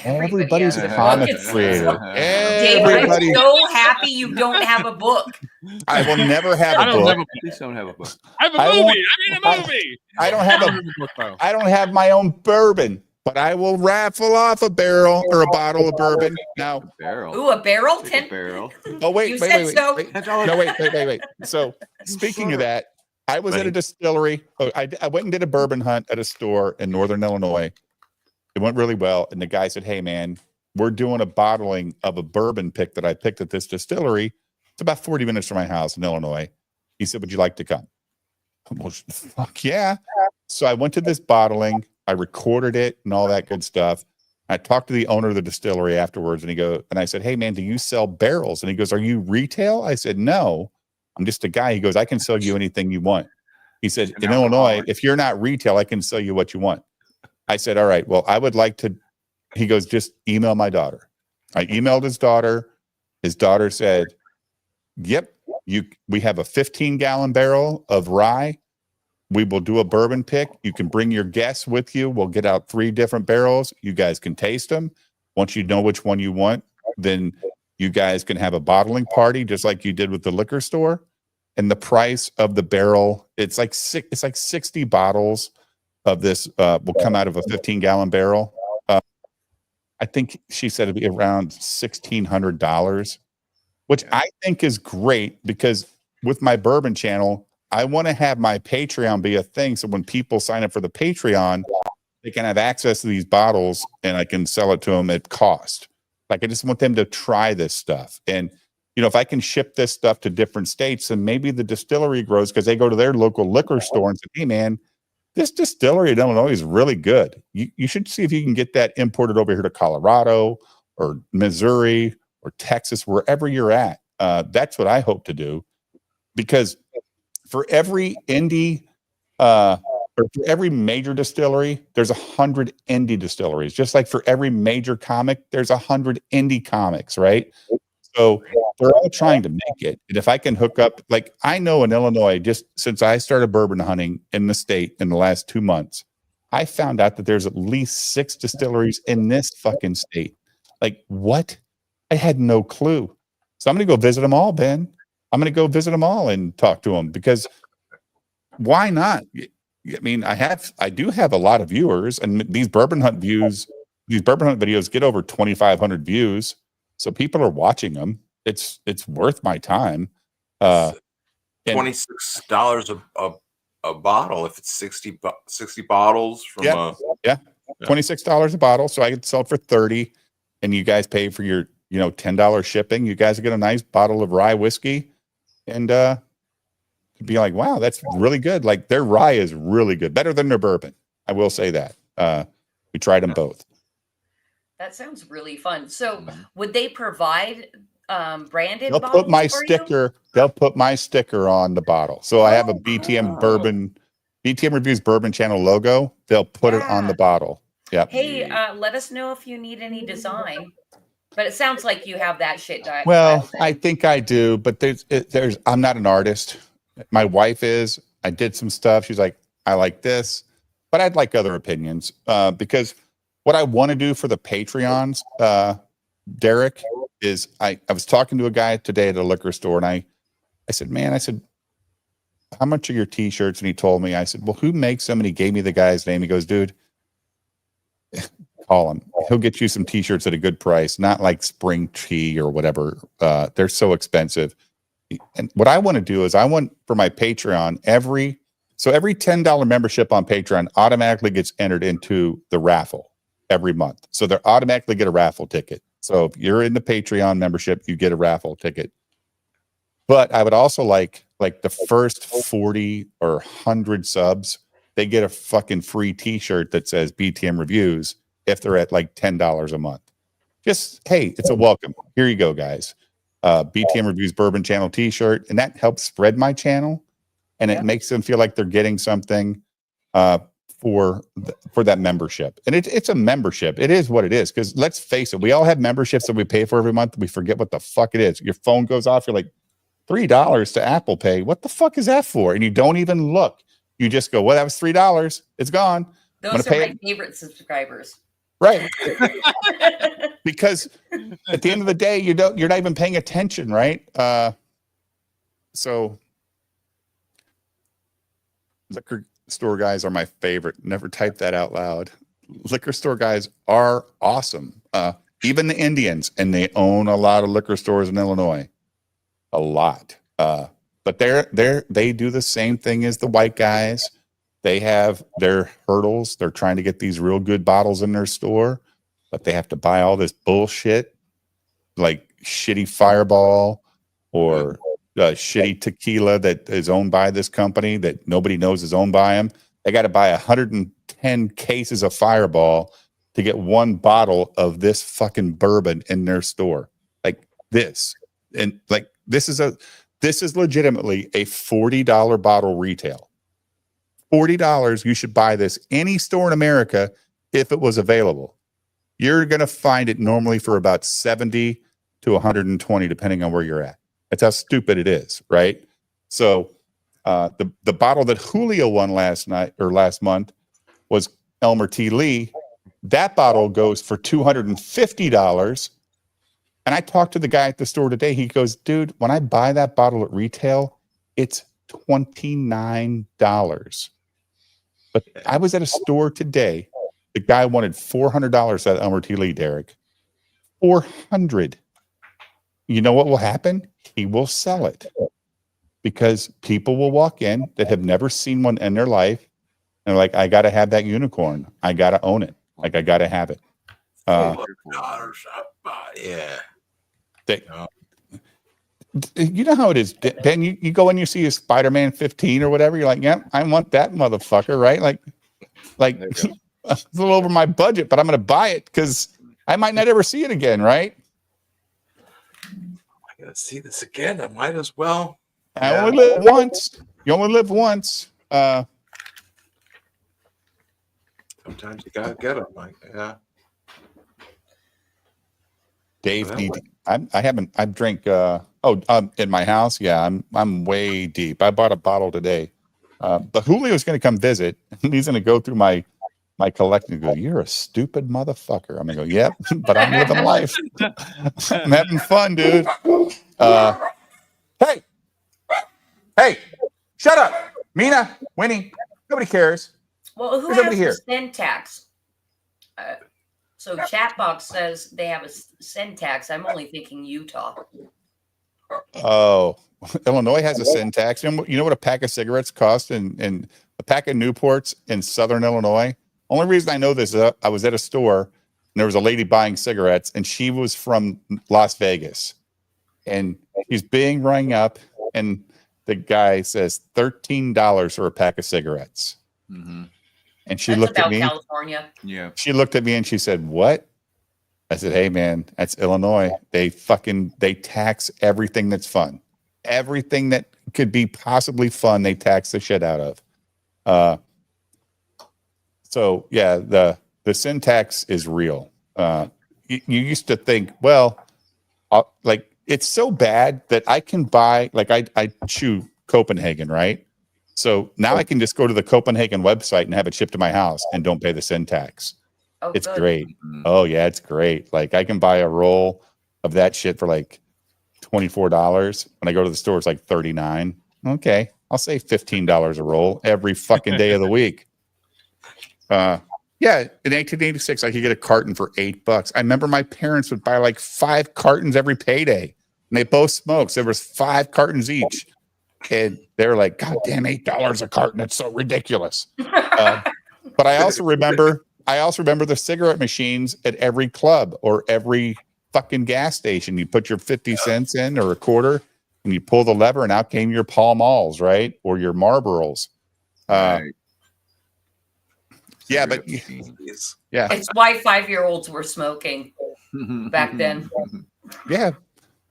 Everybody's a has comic book. creator. Dave, I'm Everybody. so happy you don't have a book. I will never have I a don't book. have a Please don't have a book. I have a I movie. won't- I mean, a movie. I don't have I a. don't have a book, though. I don't have my own bourbon, but I will raffle off a barrel or a bottle of bourbon. Now, Barrel. Ooh, a barrel? Take a 10? barrel. oh wait, You wait, said wait, so. wait, wait. No, wait. So speaking of that, I was at a distillery. Oh, I went and did a bourbon hunt at a store in Northern Illinois. It went really well, and the guy said, "Hey, man, we're doing a bottling of a bourbon pick that I picked at this distillery. It's about 40 minutes from my house in Illinois." He said, "Would you like to come?" Well, fuck yeah. So I went to this bottling. I recorded it and all that good stuff. I talked to the owner of the distillery afterwards, and I said, "Hey, man, do you sell barrels?" And he goes, "Are you retail?" I said, "No, I'm just a guy." He goes, "I can sell you anything you want." He said, "In Illinois, if you're not retail, I can sell you what you want." I said, "All right, well, I would like to." He goes, "Just email my daughter." I emailed his daughter. His daughter said, "Yep, we have a 15-gallon barrel of rye. We will do a bourbon pick. You can bring your guests with you. We'll get out 3 different barrels. You guys can taste them. Once you know which one you want, then you guys can have a bottling party just like you did with the liquor store. And the price of the barrel, it's like 60 bottles of this will come out of a 15-gallon barrel. I think she said it'd be around $1,600, which I think is great, because with my bourbon channel, I want to have my Patreon be a thing. So when people sign up for the Patreon, they can have access to these bottles and I can sell it to them at cost. Like, I just want them to try this stuff. And, if I can ship this stuff to different states, then maybe the distillery grows, because they go to their local liquor store and say, "Hey, man, this distillery in Illinois is really good. You should see if you can get that imported over here to Colorado or Missouri or Texas, wherever you're at." That's what I hope to do, because for every indie or for every major distillery, there's 100 indie distilleries. Just like for every major comic, there's 100 indie comics, right? So they're all trying to make it. And if I can hook up, like, I know in Illinois, just since I started bourbon hunting in the state in the last 2 months, I found out that there's at least 6 distilleries in this fucking state. Like, what? I had no clue. So I'm going to go visit them all, Ben. I'm going to go visit them all and talk to them, because why not? I mean, I do have a lot of viewers, and these bourbon hunt videos get over 2,500 views. So people are watching them. It's worth my time. And $26 a bottle if it's 60 bottles from yeah, $26 a bottle. So I could sell it for 30, and you guys pay for your, $10 shipping. You guys get a nice bottle of rye whiskey, and be like, wow, that's really good. Like, their rye is really good, better than their bourbon. I will say that. We tried them both. That sounds really fun. So would they provide branded They'll bottles put my for you? sticker. They'll put my sticker on the bottle. So I have a BTM BTM Reviews bourbon channel logo. They'll put it on the bottle. Yep. Hey, let us know if you need any design. But it sounds like you have that shit dialed Well, in. I think I do, but I'm not an artist. My wife is. I did some stuff. She's like, I like this, but I'd like other opinions, because what I want to do for the Patreons, Derek, is I was talking to a guy today at a liquor store, and I said, man, how much are your t-shirts? And he told me. I said, well, who makes them? And he gave me the guy's name. He goes, dude, call him. He'll get you some t-shirts at a good price, not like Spring Tea or whatever. They're so expensive. And what I want to do is I want for my Patreon, every $10 membership on Patreon automatically gets entered into the raffle every month. So they automatically get a raffle ticket. So if you're in the Patreon membership, you get a raffle ticket. But I would also like the first 40 or 100 subs, they get a fucking free t-shirt that says BTM Reviews if they're at like $10 a month. Just, hey, it's a welcome. Here you go, guys. BTM Reviews Bourbon Channel t-shirt, and that helps spread my channel, and it makes them feel like they're getting something for that membership. And it's a membership. It is what it is, because let's face it, we all have memberships that we pay for every month. We forget what the fuck it is. Your phone goes off, you're like, $3 to Apple Pay. What the fuck is that for? And you don't even look. You just go, well, that was $3. It's gone. Those are my favorite subscribers. Right. Because at the end of the day, you're not even paying attention, right? So liquor store guys are my favorite. Never type that out loud. Liquor store guys are awesome. Even the Indians, and they own a lot of liquor stores in Illinois. A lot. But they do the same thing as the white guys. They have their hurdles. They're trying to get these real good bottles in their store, but they have to buy all this bullshit, like shitty Fireball or shitty tequila that is owned by this company that nobody knows is owned by them. They got to buy 110 cases of Fireball to get one bottle of this fucking bourbon in their store. Like this. And like, this is legitimately a $40 bottle retail. $40, you should buy this any store in America if it was available. You're going to find it normally for about 70 to 120, depending on where you're at. That's how stupid it is, right? So the bottle that Julio won last month was Elmer T. Lee. That bottle goes for $250. And I talked to the guy at the store today. He goes, dude, when I buy that bottle at retail, it's $29. But I was at a store today. The guy wanted $400 at Elmer T. Lee, Derek. $400. You know what will happen? He will sell it, because people will walk in that have never seen one in their life, and they're like, I got to have that unicorn. I got to own it. Like, I got to have it. Yeah. You know how it is, Ben. You go and you see a Spider-Man 15 or whatever. You're like, yeah, I want that motherfucker, right? Like it's a little over my budget, but I'm going to buy it because I might not ever see it again, right? I gotta see this again. I might as well. I only live once. You only live once. Sometimes you gotta get them. Like, yeah. Dave, I drink in my house. Yeah, I'm way deep. I bought a bottle today. But Julio's going to come visit, and he's going to go through my collection and go, you're a stupid motherfucker. I'm going to go, yep, but I'm living life. I'm having fun, dude. Hey, Hey, shut up. Mina, Winnie, nobody cares. Well, who There's has nobody the here. sin tax? So Chatbox says they have a sin tax. I'm only thinking Utah. Oh, Illinois has a sin tax. You know what a pack of cigarettes cost in a pack of Newports in Southern Illinois? Only reason I know this is I was at a store and there was a lady buying cigarettes and she was from Las Vegas and she's being rung up and the guy says $13 for a pack of cigarettes. Mm-hmm. And she That's looked at about me. California. Yeah. She looked at me and she said, "What?" I said, "Hey man, that's Illinois. They tax everything that's fun. Everything that could be possibly fun, they tax the shit out of." So yeah, the sin tax is real. You used to think, well, like it's so bad that I can buy, like I chew Copenhagen, right? So now I can just go to the Copenhagen website and have it shipped to my house and don't pay the sin tax. Oh, It's good. great. Mhm. Oh yeah, it's great. Like I can buy a roll of that shit for like $24. When I go to the store, it's like $39. Okay, I'll say $15 a roll every fucking day of the week. Yeah, in 1886, I could get a carton for $8. I remember my parents would buy like 5 cartons every payday, and they both smoked. So there was 5 cartons each, and they were like, "God damn, $8 a carton! That's so ridiculous." But I also remember the cigarette machines at every club or every fucking gas station. You put your 50 cents in or a quarter, and you pull the lever, and out came your Pall Malls, right, or your Marlboros. Right. Yeah, but Jeez. yeah, It's why 5-year-olds were smoking back then. yeah,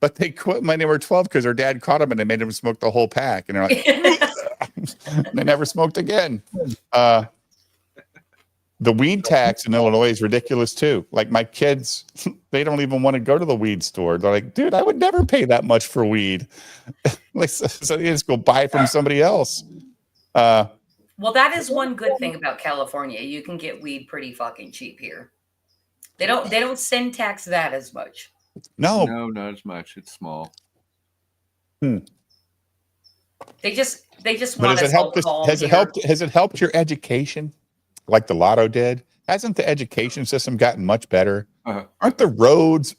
but they quit when they were 12 because their dad caught them and they made them smoke the whole pack, and they're like, they never smoked again. The weed tax in Illinois is ridiculous too. Like my kids, they don't even want to go to the weed store. They're like, "Dude, I would never pay that much for weed." Like, so they just go buy it from somebody else. Well, that is one good thing about California. You can get weed pretty fucking cheap here. They don't sin tax that as much. No, No, not as much. It's small. They just but want has us it helped? all calm Has it here. helped? Has it helped your education, like the lotto did? Hasn't the education system gotten much better? Aren't the roads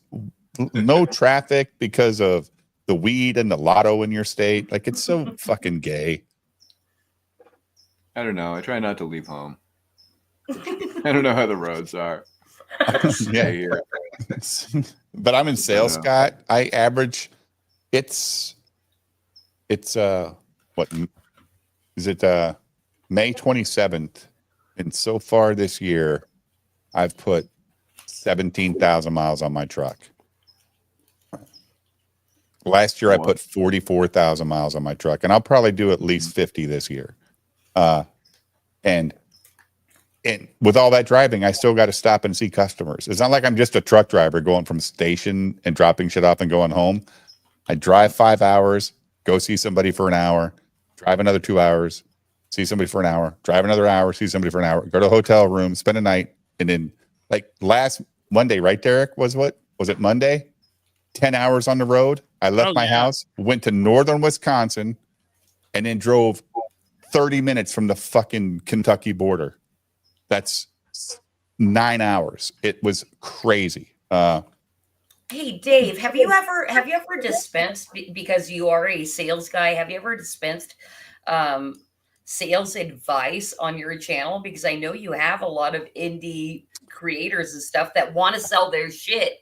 no traffic because of the weed and the lotto in your state? Like it's so fucking gay. I don't know. I try not to leave home. I don't know how the roads are. Yeah. Stay here. But I'm in sales, know. Scott. I average it's what is it May 27th, and so far this year I've put 17,000 miles on my truck. Last year I put 44,000 miles on my truck, and I'll probably do at least 50 this year. And with all that driving, I still got to stop and see customers. It's not like I'm just a truck driver going from station and dropping shit off and going home. I drive 5 hours, go see somebody for an hour, drive another 2 hours, see somebody for an hour, drive another hour, see somebody for an hour, go to a hotel room, spend a night. And then like last Monday, right, Derek? Was it Monday? 10 hours on the road. I left my house, went to northern Wisconsin, and then drove 30 minutes from the fucking Kentucky border. That's 9 hours. It was crazy. Hey Dave, have you ever dispensed, because you are a sales guy, have you ever dispensed sales advice on your channel? Because I know you have a lot of indie creators and stuff that want to sell their shit.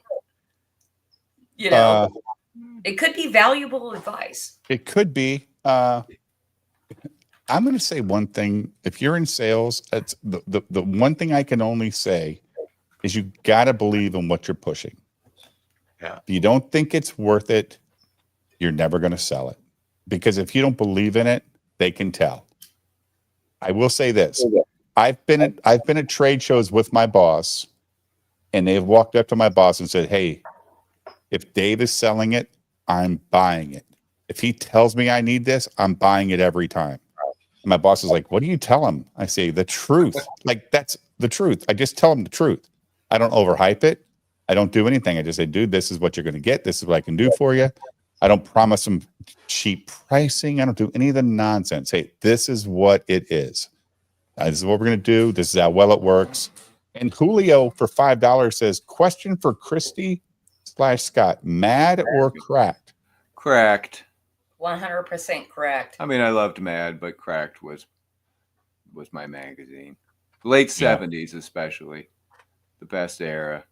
You know, it could be valuable advice. It could be. I'm going to say one thing. If you're in sales, it's the one thing I can only say is you got to believe in what you're pushing. Yeah. If you don't think it's worth it, you're never going to sell it. Because if you don't believe in it, they can tell. I will say this. I've been at trade shows with my boss, and they've walked up to my boss and said, "Hey, if Dave is selling it, I'm buying it. If he tells me I need this, I'm buying it every time." And my boss is like, "What do you tell him?" I say, "The truth." Like, that's the truth. I just tell him the truth. I don't overhype it. I don't do anything. I just say, "Dude, this is what you're going to get. This is what I can do for you." I don't promise them cheap pricing. I don't do any of the nonsense. Hey, this is what it is. This is what we're going to do. This is how well it works. And Julio for $5 says, question for Christy/Scott, mad or cracked? Cracked. 100% correct. I mean, I loved Mad, but Cracked was my magazine. Late 70s, especially. The best era.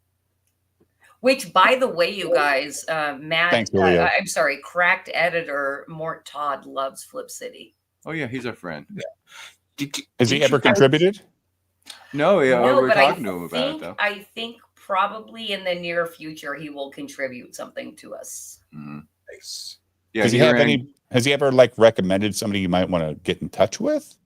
Which, by the way, you guys, Matt, Thanks, Julio. I'm sorry, cracked editor Mort Todd loves Flip City. Oh, yeah, he's our friend. Has he ever contributed? No, yeah, No, we're but talking to him about it, though. I think probably in the near future he will contribute something to us. Nice. Yeah, Does he have any? Has he ever like recommended somebody you might want to get in touch with?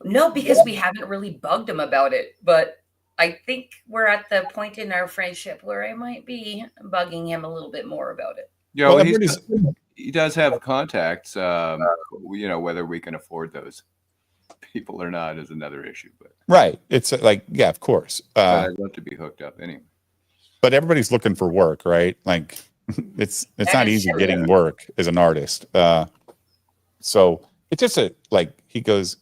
No, because we haven't really bugged him about it, but I think we're at the point in our friendship where I might be bugging him a little bit more about it. Yeah, Well, well, everybody's- he does have contacts. Whether we can afford those people or not is another issue. But Right. It's like, yeah, of course. I'd love to be hooked up anyway. But everybody's looking for work, right? Like it's That not is easy true. getting work as an artist. So it's just he goes,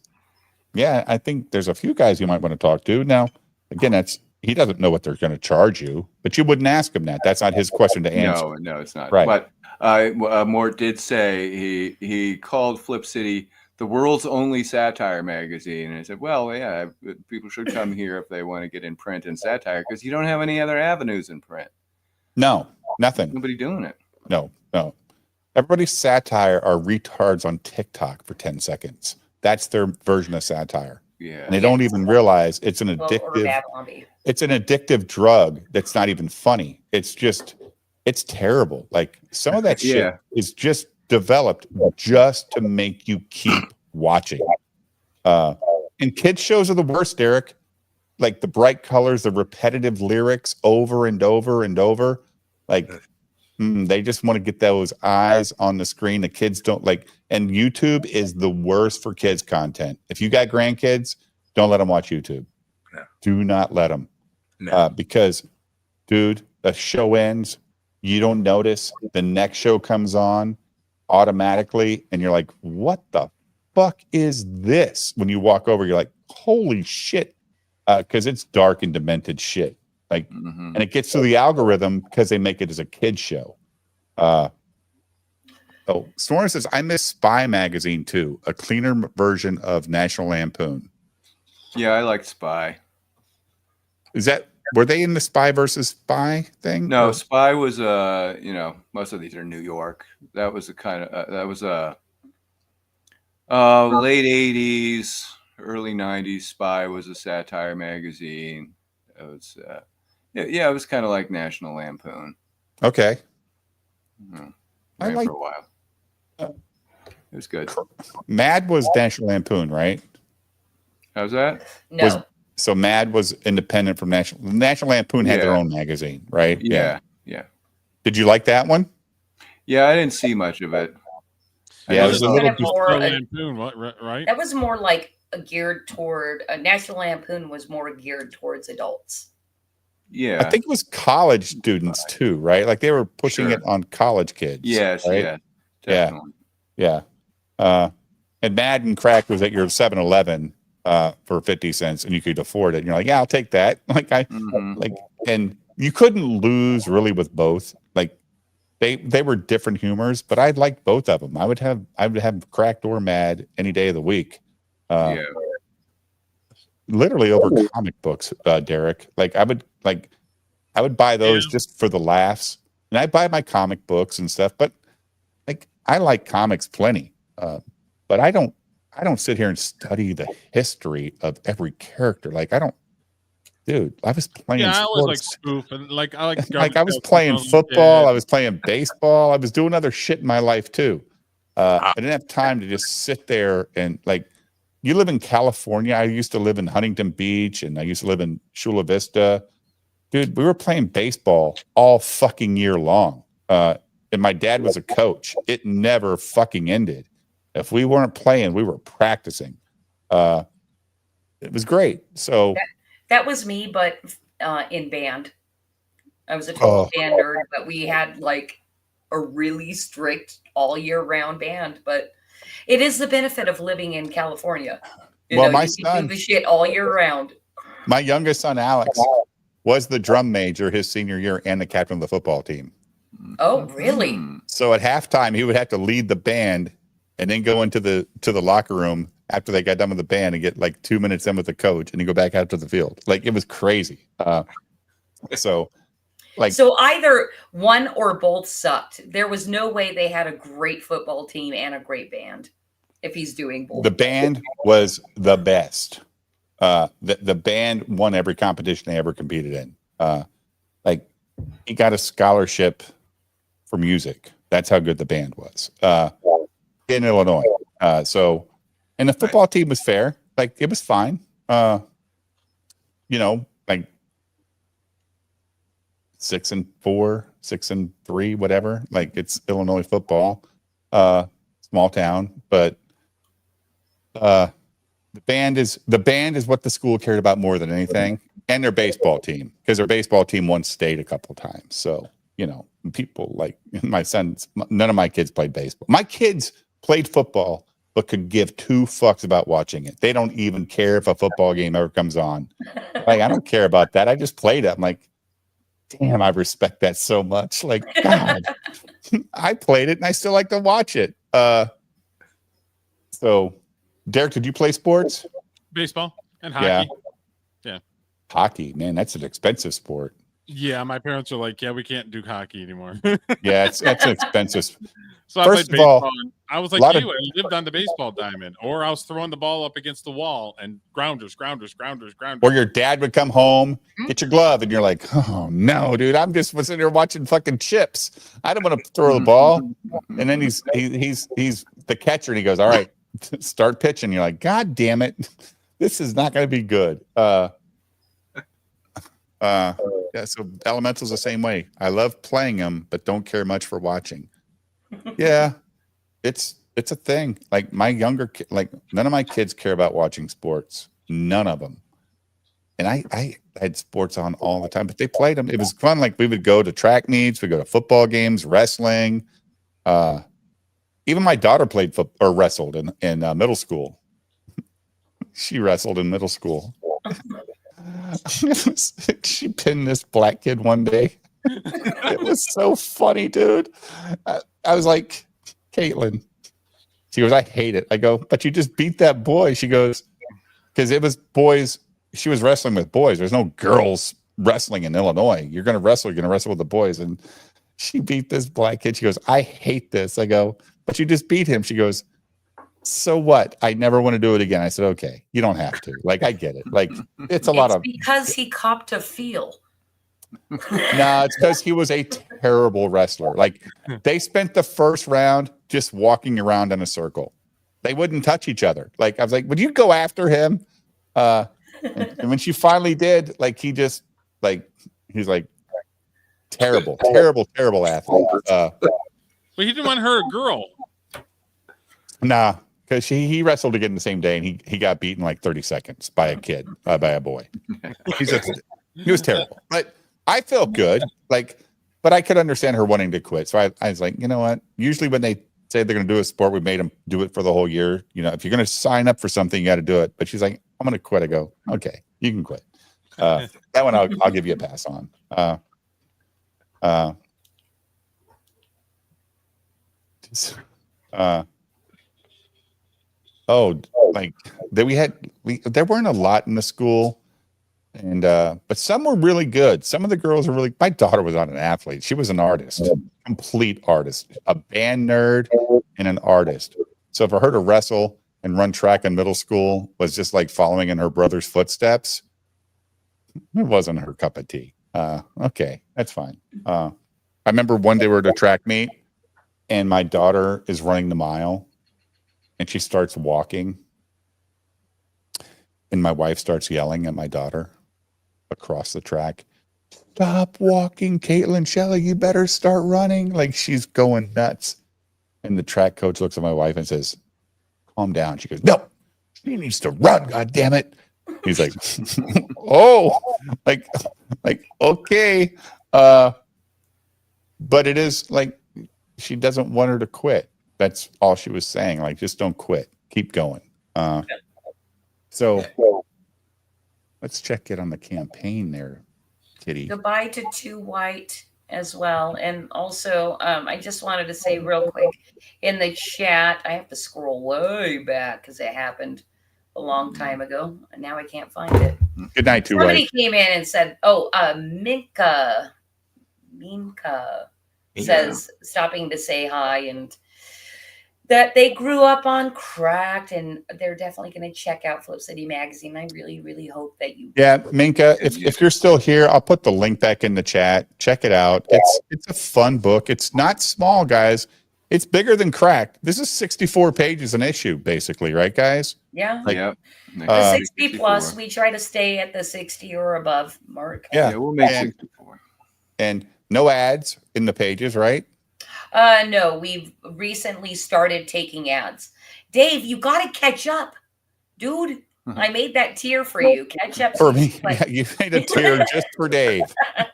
yeah, I think there's a few guys you might want to talk to. Now, again, he doesn't know what they're going to charge you, but you wouldn't ask him that. That's not his question to answer. No, it's not. Right. But Mort did say he called Flip City the world's only satire magazine, and I said, well, yeah, people should come here if they want to get in print and satire because you don't have any other avenues in print. No, nothing. Nobody doing it. No. Everybody's satire are retards on TikTok for 10 seconds. That's their version of satire. Yeah. And they don't even realize it's an Or addictive. Bad Zombie. It's an addictive drug that's not even funny. It's terrible. Like some of that shit Yeah. is just developed just to make you keep watching. And kids shows are the worst, Derek. Like the bright colors, the repetitive lyrics over and over and over. Like they just want to get those eyes on the screen. The kids don't like, and YouTube is the worst for kids content. If you got grandkids, don't let them watch YouTube. No. Do not let them. No. Because, dude, the show ends. You don't notice. The next show comes on automatically, and you're like, "What the fuck is this?" When you walk over, you're like, "Holy shit!" Because it's dark and demented shit. Like, and it gets through the algorithm because they make it as a kid show. Snorer says, "I miss Spy magazine too. A cleaner version of National Lampoon." Yeah, I like Spy. Were they in the Spy versus Spy thing? No, Or- Spy was most of these are New York. That was a kind of late 80s, early 90s. Spy was a satire magazine. It was it was kind of like National Lampoon. Okay. I Ran like- for a while. It was good. Mad was National Lampoon, right? How's that? No. So Mad was independent from National Lampoon had their Yeah. own magazine, right? Yeah. Did you like that one? Yeah, I didn't see much of it. Yeah, it was was a kind little of more Still a- Lampoon, right? That was more like geared toward National Lampoon was more geared towards adults. Yeah. I think it was college students too, right? Like they were pushing Sure. it on college kids. Yes, right? yeah. Yeah. Definitely. Yeah. And Mad and Crack was at your 7-Eleven for 50 cents and you could afford it. And you're like, yeah, I'll take that. Mhm. And you couldn't lose really with both. Like they were different humors, but I liked both of them. I would have Cracked or Mad any day of the week. Yeah. Literally over comic books, Derek. I would buy those just for the laughs. And I buy my comic books and stuff, but like I like comics plenty. But I don't sit here and study the history of every character. Like I was playing Yeah, I always like sports. spoof and like I like Like I was playing football, I was playing baseball, I was doing other shit in my life too. I didn't have time to just sit there and like you live in California. I used to live in Huntington Beach and I used to live in Chula Vista. Dude, we were playing baseball all fucking year long. And my dad was a coach. It never fucking ended. If we weren't playing, we were practicing. It was great. So That was me, but in band. I was a total Oh. band nerd, but we had like a really strict all year round band, but it is the benefit of living in California. Well, my You can do son, the shit all year round. my youngest son, Alex, was the drum major his senior year and the captain of the football team. Oh, really? Hmm. So at halftime, he would have to lead the band and then go into the locker room after they got done with the band and get like 2 minutes in with the coach and then go back out to the field. Like it was crazy. So like So either one or both sucked. There was no way they had a great football team and a great band if he's doing both. the band was the best. The band won every competition they ever competed in. Like he got a scholarship for music. That's how good the band was in Illinois. So, and the football team was fair. Like it was fine. You know, like 6-4, 6-3, whatever. Like it's Illinois football, small town, but the band is what the school cared about more than anything, and their baseball team, because their baseball team won state a couple times. So you know, people like my sons. None of my kids played baseball. My kids played football, but could give two fucks about watching it. They don't even care if a football game ever comes on. Like I don't care about that. I just played it. I'm like, damn, I respect that so much. Like God, I played it and I still like to watch it. So. Derek, did you play sports? Baseball and hockey. Yeah. Hockey, man, that's an expensive sport. Yeah, my parents are like, yeah, we can't do hockey anymore. Yeah, that's an expensive. So I First played of all, baseball. And I was like lot you, I lived on the baseball diamond, or I was throwing the ball up against the wall and grounders. Or your dad would come home, get your glove, and you're like, oh no, dude, I'm just sitting here watching fucking chips. I don't want to throw the ball. And then he's the catcher, and he goes, all right, start pitching. You're like, God damn it, this is not going to be good. Yeah, so Elemental's the same way. I love playing them, but don't care much for watching. Yeah, it's a thing. Like my younger like none of my kids care about watching sports. None of them. And I had sports on all the time, but they played them. It was fun. Like we would go to track meets, we go to football games, wrestling. Even my daughter played or wrestled in middle school. She wrestled in middle school. She pinned this black kid one day. It was so funny, dude. I was like, Caitlin. She goes, I hate it. I go, but you just beat that boy. She goes, because it was boys. She was wrestling with boys. There's no girls wrestling in Illinois. You're going to wrestle with the boys. And she beat this black kid. She goes, I hate this. I go, but you just beat him. She goes, so what? I never want to do it again. I said, okay, you don't have to. Like, I get it. Like, it's because he copped a feel. No, it's because he was a terrible wrestler. Like, they spent the first round just walking around in a circle. They wouldn't touch each other. Like, I was like, would you go after him? And when she finally did, like, he just, like, he's like, terrible athlete. But he didn't want her a girl. Nah, because he wrestled again the same day, and he got beaten like 30 seconds by a kid, by a boy. He was terrible. But I felt good. Like, but I could understand her wanting to quit. So I was like, you know what? Usually when they say they're going to do a sport, we made them do it for the whole year. You know, if you're going to sign up for something, you got to do it. But she's like, I'm going to quit. I go, okay, you can quit. That one I'll give you a pass on. Like there weren't a lot in the school, and but some were really good. Some of the girls were really. My daughter was not an athlete; she was an artist, complete artist, a band nerd, and an artist. So for her to wrestle and run track in middle school was just like following in her brother's footsteps. It wasn't her cup of tea. Okay, that's fine. I remember one day we were at a track meet, and my daughter is running the mile, and she starts walking, and my wife starts yelling at my daughter across the track, "Stop walking, Caitlin, Shelley, you better start running." Like, she's going nuts. And the track coach looks at my wife and says, "Calm down." She goes, "No, she needs to run, God damn it." He's like, oh, like, okay. But it is like, she doesn't want her to quit. That's all she was saying. Like, just don't quit. Keep going. So let's check it on the campaign there, Kitty. Goodbye to Two White as well. And also, I just wanted to say real quick in the chat, I have to scroll way back because it happened a long time ago, and now I can't find it. Good night, Two Somebody White. came in and said, "Oh, Minka says stopping to say hi and that they grew up on Cracked and they're definitely going to check out Flip City Magazine. I really, really hope that you." Yeah, Minka, if you're still here, I'll put the link back in the chat. Check it out. It's a fun book. It's not small, guys. It's bigger than Cracked. This is 64 pages an issue, basically, right, guys? Yeah. Like, The 60 plus, we try to stay at the 60 or above mark. Yeah, we'll make 64. And no ads in the pages, right? No, we've recently started taking ads. Dave, you got to catch up, dude. I made that tier for you. Catch up For me, yeah, you made a tier just for Dave.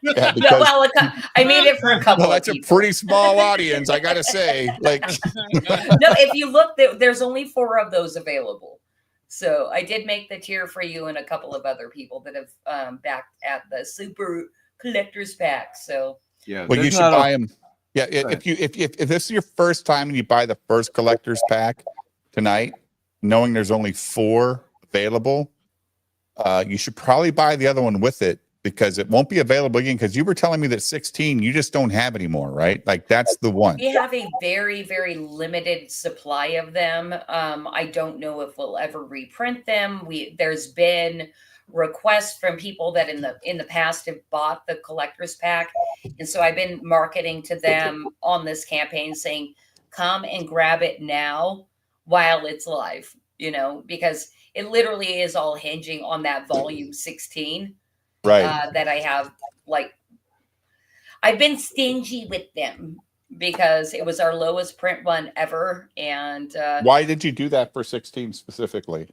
Yeah, No, well, I made it for a couple. Well, that's a pretty small audience, I gotta say. Like, no, if you look, there's only 4 of those available. So I did make the tier for you and a couple of other people that have backed at the super collector's pack. So yeah, well, you should buy them. Yeah, if this is your first time and you buy the first collector's pack tonight, knowing there's only 4 available, you should probably buy the other one with it because it won't be available again. Because you were telling me that 16 you just don't have anymore, right? Like that's the one. we have a very, very limited supply of them. I don't know if we'll ever reprint them. There's been requests from people that in the past have bought the collector's pack, and so I've been marketing to them on this campaign saying, "Come and grab it now while it's live." You know, because it literally is all hinging on that volume 16, right? That I have. Like, I've been stingy with them because it was our lowest print one ever, and why did you do that for 16 specifically?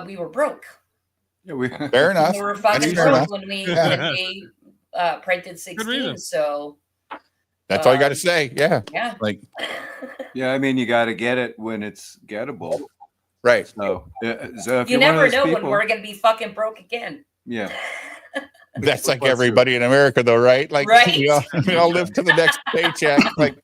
We were broke. Yeah, fair enough. We were fucking Fair broke enough. when we printed 16. reason. So That's all you got to say. Yeah. yeah. Like, yeah, I mean, you got to get it when it's gettable. right. So, so if You you're one of never those know when people- we're gonna be fucking broke again. Yeah. That's like everybody in America, though, right? Like, Right. we all live to the next paycheck. Like,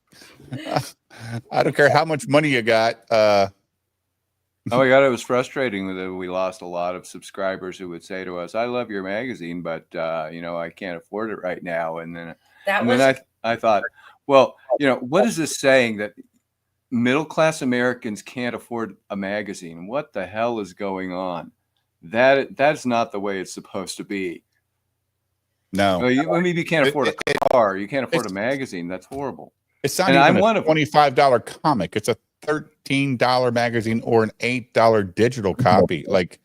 I don't care how much money you got. Oh my God, it was frustrating that we lost a lot of subscribers who would say to us, "I love your magazine, but I can't afford it right now." And then, I thought, well, what is this saying that middle class Americans can't afford a magazine? What the hell is going on? That's not the way it's supposed to be. No, Maybe you can't afford a car, you can't afford a magazine. That's horrible. it's not And even I'm a one of them. $25 comic. It's a $13 magazine or an $8 digital copy. Like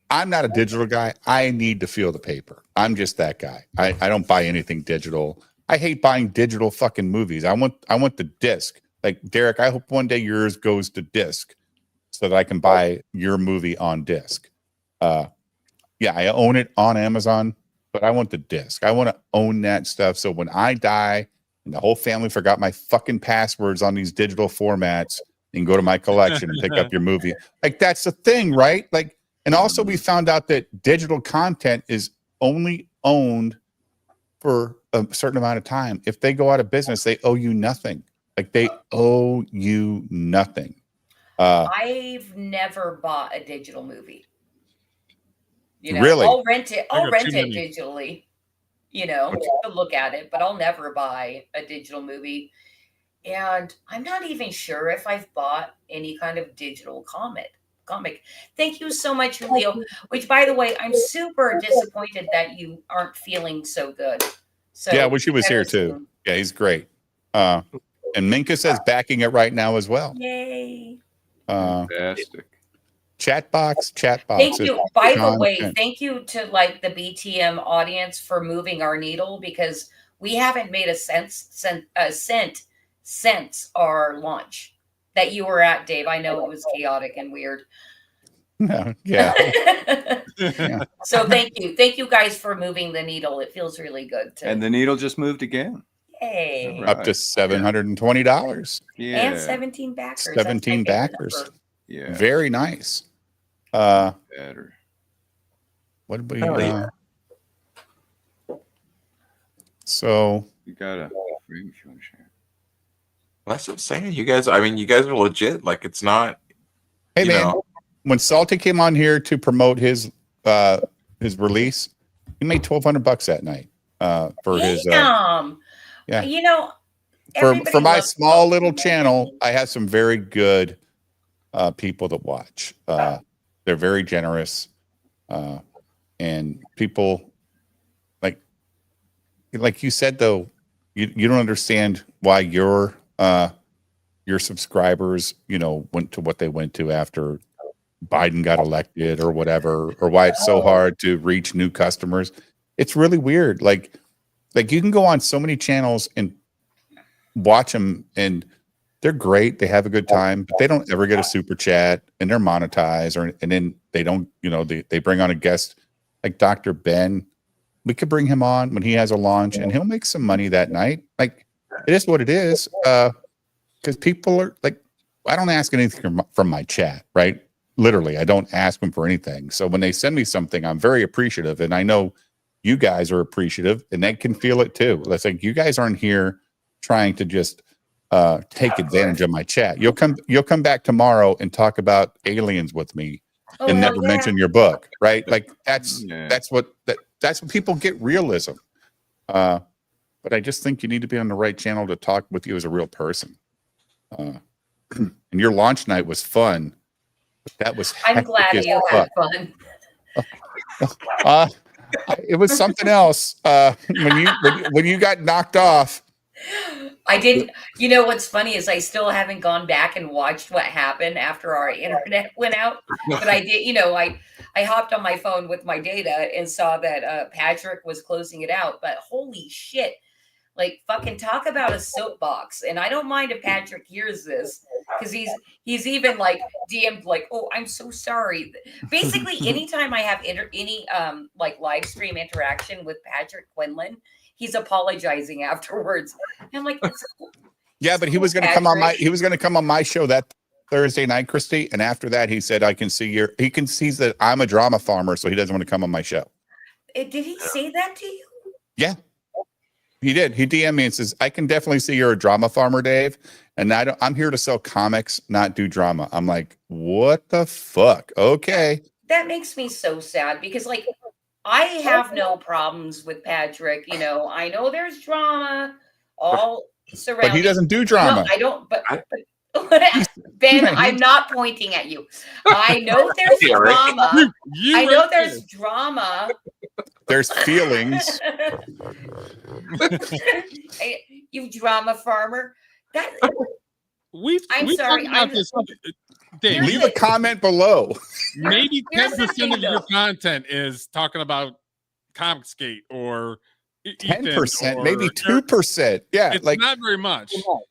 I'm not a digital guy. I need to feel the paper. I'm just that guy. I don't buy anything digital. I hate buying digital fucking movies. I want the disc. Like, Derek, I hope one day yours goes to disc so that I can buy your movie on disc. Yeah, I own it on Amazon, but I want the disc. I want to own that stuff. So when I die and the whole family forgot my fucking passwords on these digital formats, you can go to my collection and pick up your movie. Like, that's the thing, right? Like, and also we found out that digital content is only owned for a certain amount of time. If they go out of business, they owe you nothing. Like, they owe you nothing. I've never bought a digital movie. Really? I'll rent it. I'll got rent too it many. digitally, to look at it, but I'll never buy a digital movie. And I'm not even sure if I've bought any kind of digital comic. Thank you so much, Julio. Which, by the way, I'm super disappointed that you aren't feeling so good. So Yeah, I wish he was here better too. soon. Yeah, he's great. And Minka says backing it right now as well. Yay. Fantastic. Chat box. Thank you. By the way, content. thank you to the BTM audience for moving our needle, because we haven't made a cent since our launch that you were at, Dave. I know it was chaotic and weird. Yeah. So thank you guys for moving the needle. It feels really good. And the needle just moved again. Hey. All right. up to $720. Yeah. And 17 backers. That's my 17 favorite backers. number. Yeah. Very nice. Better. What did we? Hell yeah. So You gotta. Maybe if you want to share. That's what I'm saying. You guys, I mean, you guys are legit. Like, it's not. hey You man, know. when Salty came on here to promote his release, he made $1,200 that night for his. Damn. yeah. You know, For everybody my loves small Salty. little channel, I have some very good people that watch. They're very generous, and people like you said though, you don't understand why your subscribers, went to what they went to after Biden got elected or whatever, or why it's so hard to reach new customers. It's really weird. Like you can go on so many channels and watch them and they're great. They have a good time, but they don't ever get a super chat and they're monetized and then they don't, they bring on a guest like Dr. Ben. We could bring him on when he has a launch and he'll make some money that night. Like it is what it is. Because people are like, I don't ask anything from my chat, right? Literally, I don't ask them for anything. So when they send me something, I'm very appreciative. And I know you guys are appreciative and they can feel it too. It's like, you guys aren't here trying to just take advantage of my chat. You'll come back tomorrow and talk about aliens with me and hell never yeah. mention your book, right? Like that's what people get realism. But I just think you need to be on the right channel to talk with you as a real person. And your launch night was fun. But that was I'm glad hectic as you had fuck. fun. It was something else. When you got knocked off. I didn't. You know what's funny is I still haven't gone back and watched what happened after our internet went out. But I did. I hopped on my phone with my data and saw that Patrick was closing it out. But holy shit! Like fucking talk about a soapbox. And I don't mind if Patrick hears this because he's even like DM'd like, oh, I'm so sorry. Basically, anytime I have any like live stream interaction with Patrick Quinlan, he's apologizing afterwards. And I'm like, Yeah, but he was going to come on my show that Thursday night, Christy. And after that, he said, he sees that I'm a drama farmer, so he doesn't want to come on my show. Did he say that to you? Yeah, he did. He DM'd me and says, I can definitely see you're a drama farmer, Dave. And I'm here to sell comics, not do drama. I'm like, what the fuck? Okay. That makes me so sad because like, I have no problems with Patrick. I know there's drama all surrounding. But he doesn't do drama. No, I don't. But Ben, I'm not pointing at you. I know there's drama. I know there's drama. There's feelings. You drama farmer. I'm sorry. Dave, leave a comment below. Maybe Here's the 10% thing, of your though. content is talking about Comicsgate or 10%, maybe 2%. Yeah, it's like not very much. So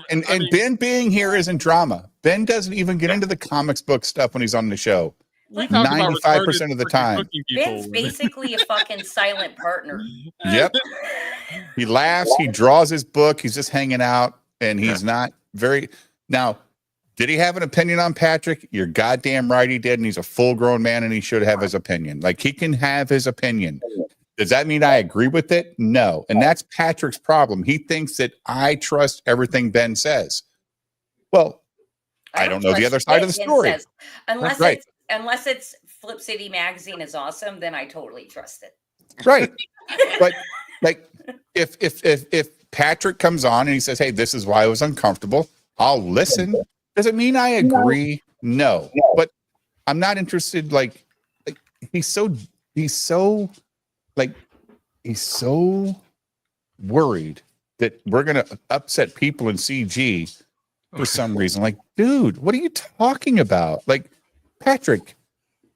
and Ben being here isn't drama. Ben doesn't even get into the comics book stuff when he's on the show. we talk about 95% of the retarded time. cooking people. Ben's basically a fucking silent partner. Yep. He laughs, he draws his book, he's just hanging out, and he's not very now. Did he have an opinion on Patrick? You're goddamn right he did, and he's a full-grown man, and he should have his opinion. Like, he can have his opinion. Does that mean I agree with it? No. And that's Patrick's problem. He thinks that I trust everything Ben says. Well, I don't know the other side of the story. Unless it's Flip City Magazine is awesome, then I totally trust it. Right. But like if Patrick comes on and he says, hey, this is why I was uncomfortable, I'll listen. Does it mean I agree? No. But I'm not interested. Like he's so worried that we're gonna upset people in CG for some reason. Like, dude, what are you talking about? Like, Patrick,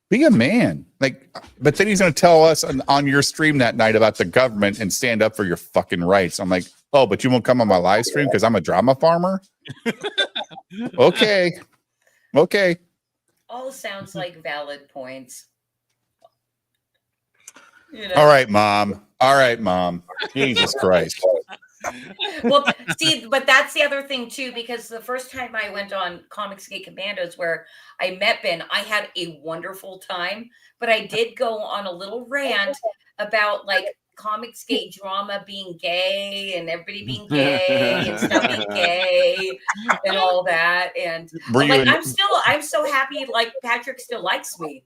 be a man. Like, but then he's gonna tell us on your stream that night about the government and stand up for your fucking rights. I'm like, oh, but you won't come on my live stream because I'm a drama farmer? Okay. All sounds like valid points. All right, mom. Jesus Christ. Well, see, but that's the other thing too, because the first time I went on Comicsgate Commandos where I met Ben, I had a wonderful time, but I did go on a little rant about like Comicsgate drama being gay and everybody being gay and stuff being gay and all that. And Were you like, in- I'm so happy like Patrick still likes me.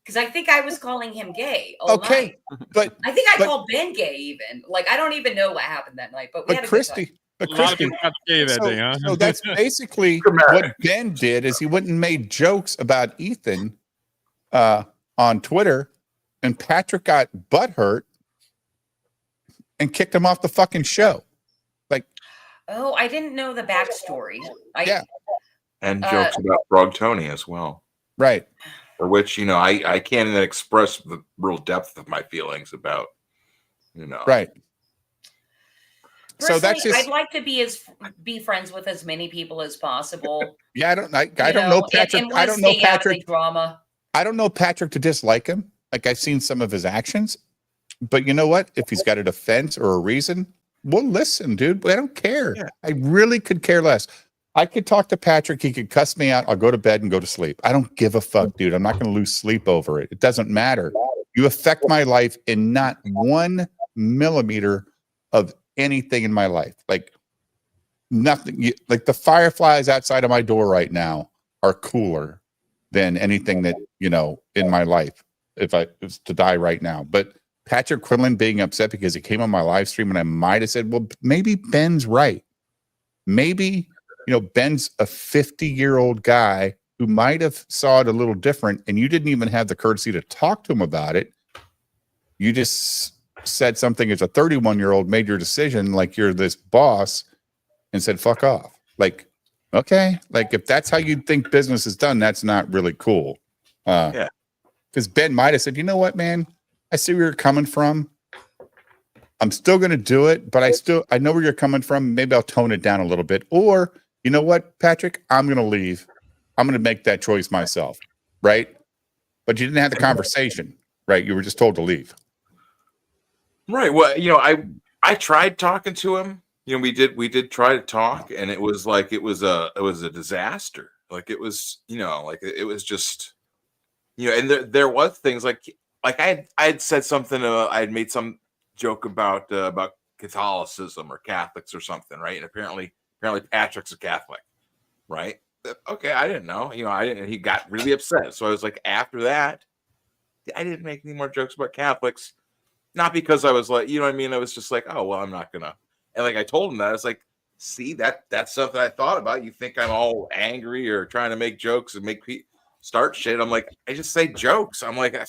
Because I think I was calling him gay all Okay, night. but I think I but- called Ben gay even. Like, I don't even know what happened that night, but we had a good time. Christy, but A lot of Christy, people got gay that day, huh? so that's basically what Ben did. Is he went and made jokes about Ethan on Twitter, and Patrick got butthurt and kicked him off the fucking show. Like, Oh, I didn't know the backstory. Yeah. And jokes about Frog Tony as well. right? For which, I can't even express the real depth of my feelings about, Right. Personally, So that's just I'd like to be friends with as many people as possible. yeah. I don't you know Patrick. and I wanna don't know stay out of the Patrick. drama. I don't know Patrick to dislike him. Like I've seen some of his actions, but you know what? If he's got a defense or a reason, we'll listen, dude. I don't care. Yeah. I really could care less. I could talk to Patrick. He could cuss me out. I'll go to bed and go to sleep. I don't give a fuck, dude. I'm not going to lose sleep over it. It doesn't matter. You affect my life in not 1 millimeter of anything in my life. Like nothing. Like the fireflies outside of my door right now are cooler than anything that, in my life if I was to die right now. But Patrick Quinlan being upset because he came on my live stream and I might have said, well, maybe Ben's right. Maybe, Ben's a 50-year-old guy who might have saw it a little different and you didn't even have the courtesy to talk to him about it. You just said something as a 31-year-old, made your decision like you're this boss and said, fuck off. Like, okay. Like if that's how you think business is done, that's not really cool. Yeah. Because Ben might have said, you know what, man? I see where you're coming from. I'm still going to do it, but I know where you're coming from. Maybe I'll tone it down a little bit. Or, you know what, Patrick? I'm going to leave. I'm going to make that choice myself. Right. But you didn't have the conversation, right? You were just told to leave. Right. Well, I tried talking to him. We did try to talk, and it was like it was a disaster. Like it was, it was just, and there was things like I had said something. I had made some joke about Catholicism or Catholics or something, right? And apparently Patrick's a Catholic, right? Okay, I didn't know. He got really upset. So I was like, after that, I didn't make any more jokes about Catholics. Not because I was like, I was just like, oh, well, I'm not gonna. And like I told him that, I was like, see, that's something I thought about. You think I'm all angry or trying to make jokes and make people start shit. I'm like, I just say jokes. I'm like, what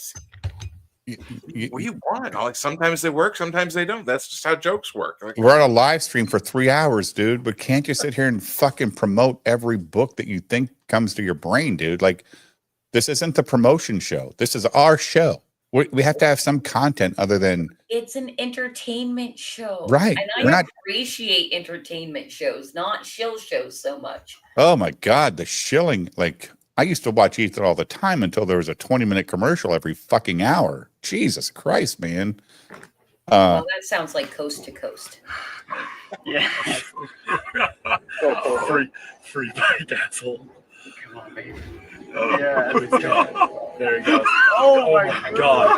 do you want? I'm like, sometimes they work, sometimes they don't. That's just how jokes work. Like, We're on a live stream for 3 hours, dude. But can't you sit here and fucking promote every book that you think comes to your brain, dude? Like, this isn't the promotion show. This is our show. We have to have some content other than It's an entertainment show. Right. And I appreciate entertainment shows, not shill shows so much. oh my god, the shilling. Like I used to watch Ethan all the time until there was a 20-minute commercial every fucking hour. Jesus Christ, man. Well, that sounds like coast to coast. Yeah. Free bite, asshole. Come on, baby. Yeah, there he goes. Oh my god.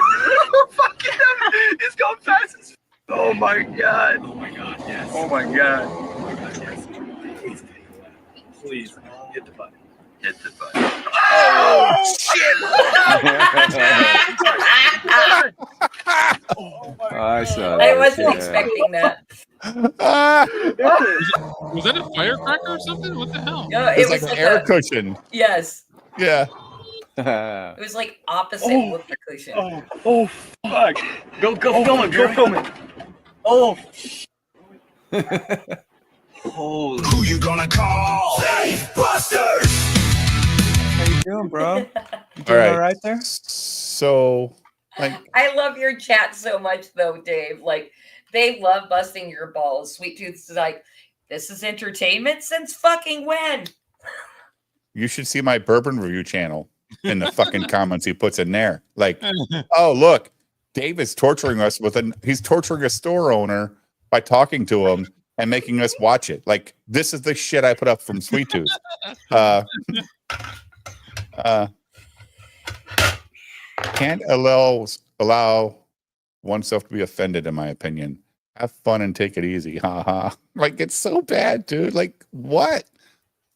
Fucking it's going fast as oh my god. Oh my god, yes. Oh my god. Oh my god, yes. Please hit the button. Hit the button. Oh shit. I saw that. I wasn't yeah. expecting that. Was that a firecracker or something? What the hell? No, It's like an air cushion. Yes. Yeah. It was like opposite with the cushion. Oh fuck. Go film it, go film it. Oh. Holy. Who you gonna call? Busters! How you doing, bro? You All doing right. all right there? So, like, I love your chat so much, though, Dave. Like, they love busting your balls. Sweet Tooth's like, this is entertainment since fucking when? you should see my bourbon review channel in the fucking comments he puts in there. Like, oh, look, Dave is torturing us he's torturing a store owner by talking to him and making us watch it. Like, this is the shit I put up from Sweet Tooth. Can't allow oneself to be offended, in my opinion. Have fun and take it easy. Ha ha. Like, it's so bad, dude. Like, what?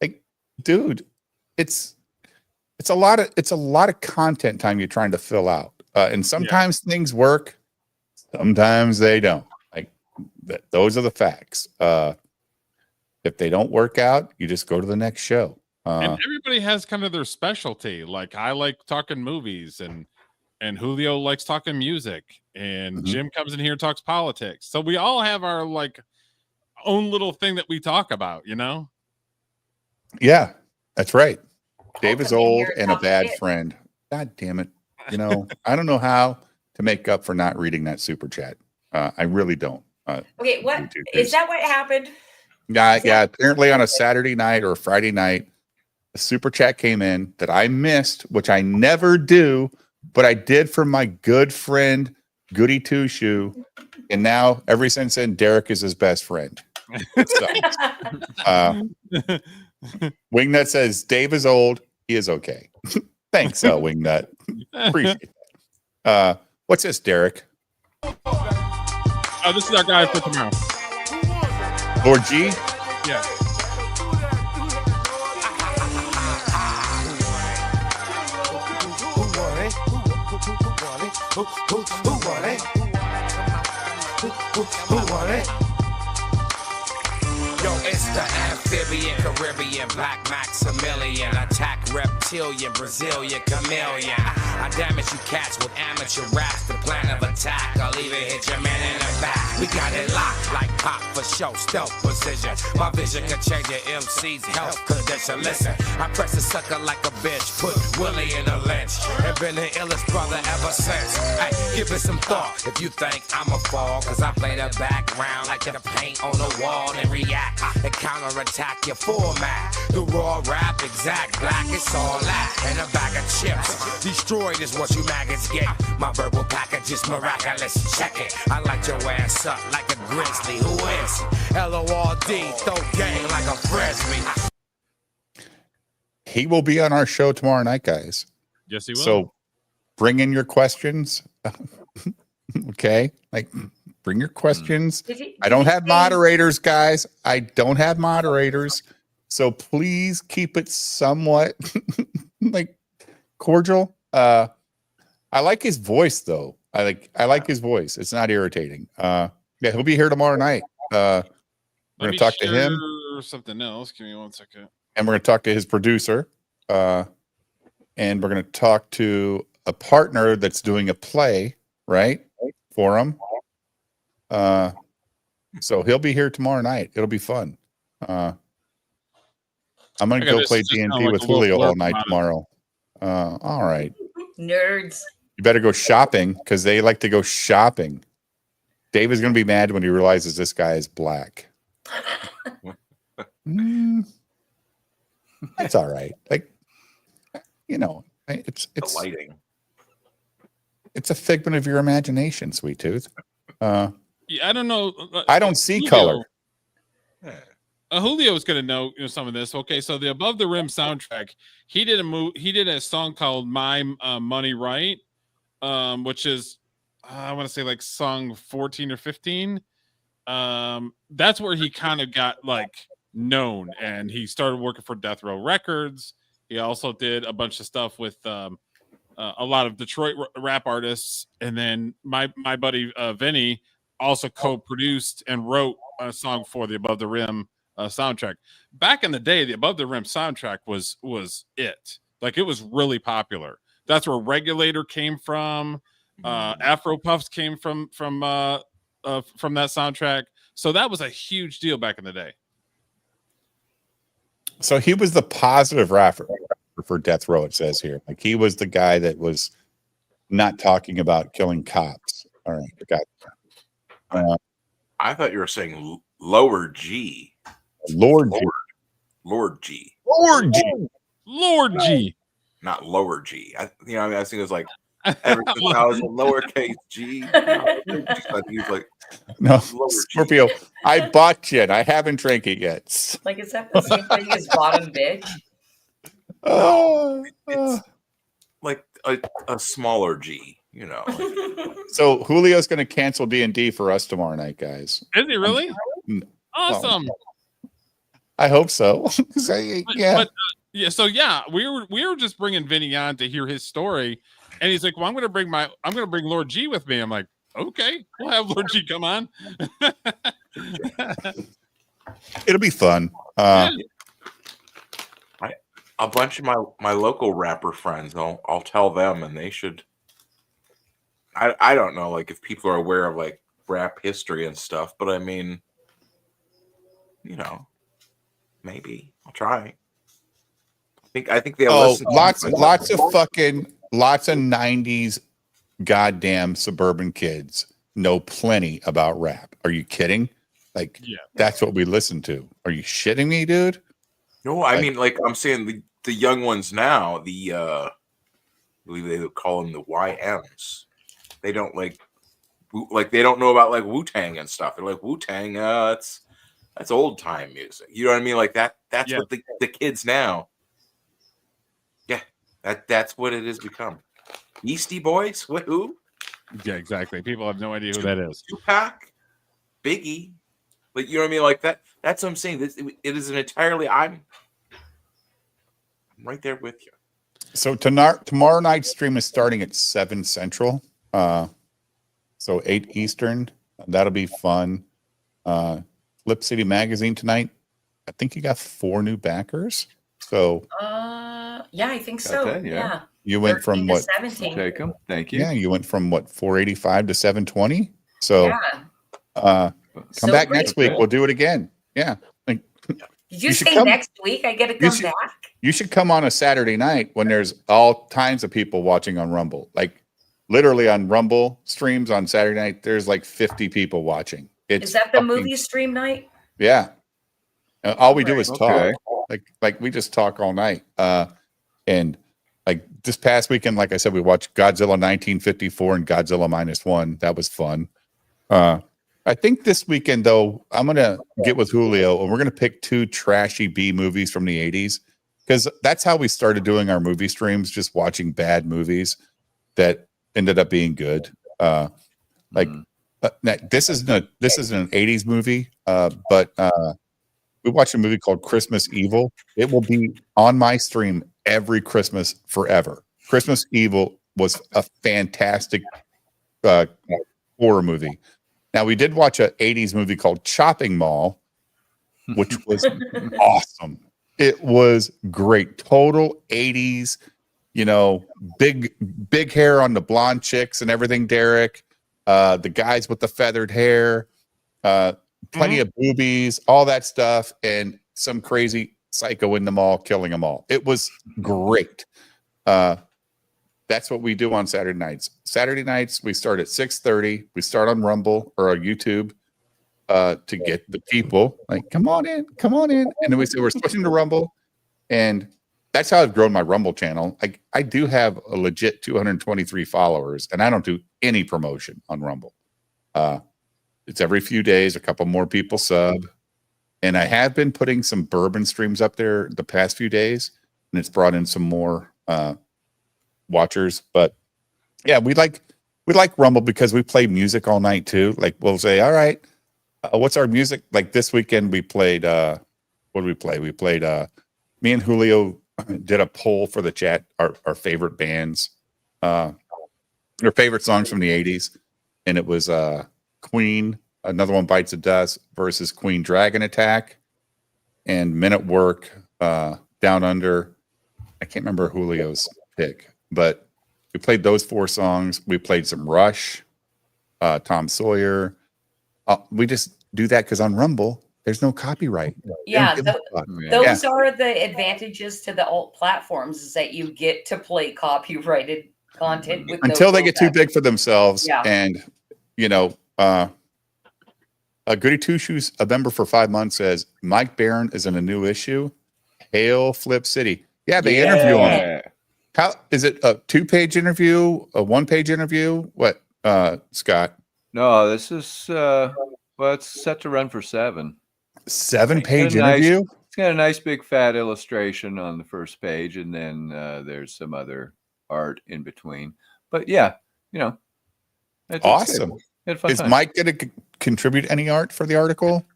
Like, dude, it's a lot of content time you're trying to fill out. And sometimes things work, sometimes they don't. Like, those are the facts. If they don't work out, you just go to the next show. And everybody has kind of their specialty. Like, I like talking movies, and Julio likes talking music, and Jim comes in here and talks politics. So we all have our like own little thing that we talk about, you know? Yeah, that's right. Dave is come in old here and and a talk bad shit. friend. God damn it. You know, I don't know how to make up for not reading that super chat. I really don't. Okay, what is that? What happened? Yeah. Apparently on a Saturday night or a Friday night, a super chat came in that I missed, which I never do, but I did for my good friend Goody Two Shoe, and now ever since then, Derek is his best friend. It sucks. Wingnut says Dave is old. He is okay. Thanks, Wingnut. Appreciate that. What's this, Derek? Oh, this is our guy for tomorrow. Lord G? Yeah. Yo, it's the amphibian, Caribbean, Black Maximilian, attack reptilian, Brazilian chameleon. I damage you cats with amateur raps, the plan of attack. I'll even hit your man in the back. We got it locked like pop for show, stealth precision. My vision can change your MC's health condition. Listen, I press a sucker like a bitch, put Willie in a lynch, and been the illest brother ever since. Hey, give it some thought if you think I'm a fall, cause I play the background like the paint on the wall and react and counterattack your format. The raw rap, exact black, it's all that. And a bag of chips, destroyed is what you maggots get. My verbal package is miraculous, check it. I light your ass up like a grizzly. Who is it? L-O-R-D, throw game like a frisbee. He will be on our show tomorrow night, guys. Yes, he will. So bring in your questions. Okay? Like, bring your questions. I don't have moderators, guys. I don't have moderators. So please keep it somewhat like cordial. I like his voice though. I like his voice. It's not irritating. Yeah, he'll be here tomorrow night. We're gonna talk to him. Something else. Give me 1 second. And we're gonna talk to his producer. And we're gonna talk to a partner that's doing a play, right? For him. So he'll be here tomorrow night. It'll be fun. I'm gonna go play D&D with Julio all night tomorrow. All right. Nerds. You better go shopping because they like to go shopping. Dave is gonna be mad when he realizes this guy is black. That's all right. Like, you know, it's The lighting. it's a figment of your imagination, Sweet Tooth. Yeah, I don't know. I don't see color. Julio is going to know some of this. Okay, so the Above the Rim soundtrack, he did a song called "My Money Right," which is I want to say like song 14 or 15. That's where he kind of got like known, and he started working for Death Row Records. He also did a bunch of stuff with a lot of Detroit rap artists, and then my buddy Vinny also co-produced and wrote a song for the Above the Rim soundtrack. Back in the day, the Above the Rim soundtrack was it. Like, it was really popular. That's where Regulator came from. Afro Puffs came from that soundtrack. So that was a huge deal back in the day. So he was the positive rapper for Death Row, it says here. Like, he was the guy that was not talking about killing cops. All right, got it. I thought you were saying lower G. Lord G. Lord G. Lord G. Lord G. Not lower G. I think it was like Ever since I was a lowercase G. He's like, No, Lower G. Scorpio. I bought gin. I haven't drank it yet. Like, is that the same thing as bottom bitch? It's like a smaller G, you know. So Julio's going to cancel D&D for us tomorrow night, guys. Is he really? Awesome. I hope so. Yeah. Yeah. So yeah, we were just bringing Vinny on to hear his story, and he's like, "Well, I'm going to bring Lord G with me." I'm like, "Okay, we'll have Lord G come on." It'll be fun. A bunch of my local rapper friends, I'll tell them, and they should. I don't know, like if people are aware of like rap history and stuff, but I mean, you know, maybe I'll try. I think they listen. Lots of 90s goddamn suburban kids know plenty about rap. Are you kidding? Like, that's what we listen to. Are you shitting me, dude? No, I mean, like I'm saying the young ones now, I believe they would call them the YMs. They don't like they don't know about like Wu-Tang and stuff. They're like, Wu-Tang, that's old time music. You know what I mean? Like that's what the kids now. Yeah, that's what it has become. Beastie Boys? Who? Yeah, exactly. People have no idea who that is. Tupac, Biggie, like you know what I mean? Like that. That's what I'm saying. It is an entirely. I'm right there with you. So tomorrow night's stream is starting at 7 Central. So 8 Eastern. That'll be fun. Flip City Magazine tonight. I think you got 4 new backers. So yeah, I think so. Okay, yeah. you went from what? 17. Take them. Thank you. Yeah, you went from what, 485 to 720. So Yeah. come back next week. We'll do it again. Yeah. Did you should say come- next week I get to come back? You should come on a Saturday night when there's all kinds of people watching on Rumble. Like literally on Rumble streams on Saturday night, there's like 50 people watching. Is that the movie stream night? Yeah. All we do is Okay. talk. Like we just talk all night. And like this past weekend, like I said, we watched Godzilla 1954 and Godzilla -1. That was fun. I think this weekend though, I'm gonna get with Julio and we're gonna pick 2 trashy B movies from the 80s. Because that's how we started doing our movie streams, just watching bad movies that ended up being good. This isn't an 80s movie, but we watched a movie called Christmas Evil. It will be on my stream every Christmas forever. Christmas Evil was a fantastic horror movie. Now, we did watch an 80s movie called Chopping Mall, which was awesome. It was great. Total 80s, you know, big hair on the blonde chicks and everything, Derek. The guys with the feathered hair, plenty of boobies, all that stuff, and some crazy psycho in the mall killing them all. It was great. That's what we do on Saturday nights. Saturday nights, we start at 6:30. We start on Rumble or on YouTube to get the people like, come on in. And then we say we're switching to Rumble. And that's how I've grown my Rumble channel. I do have a legit 223 followers, and I don't do any promotion on Rumble. It's every few days, a couple more people sub. And I have been putting some bourbon streams up there the past few days, and it's brought in some more watchers. But yeah, we like Rumble because we play music all night too. Like we'll say, all right, what's our music? Like this weekend we played what did we play? We played me and Julio did a poll for the chat, our favorite bands, our favorite songs from the 80s. And it was Queen, Another One Bites the Dust versus Queen Dragon Attack, and Men at Work, Down Under. I can't remember Julio's pick, but we played those 4 songs. We played some Rush, Tom Sawyer. We just do that because on Rumble, there's no copyright. Yeah, They don't give a fuck. those are the advantages to the alt platforms, is that you get to play copyrighted content with Until no they get too rollback. big for themselves. Yeah. And, you know, Goody Two Shoes, a member for 5 months, says Mike Barron is in a new issue. Hail Flip City. Yeah, they interview him. How is it a 2-page interview, a 1-page interview? What, Scott? No, this is well, it's set to run for 7. 7-page nice- interview? It's got a nice big fat illustration on the first page, and then there's some other art in between. But yeah, you know, it's Awesome. good. We had a fun Is time. Mike going to contribute any art for the article?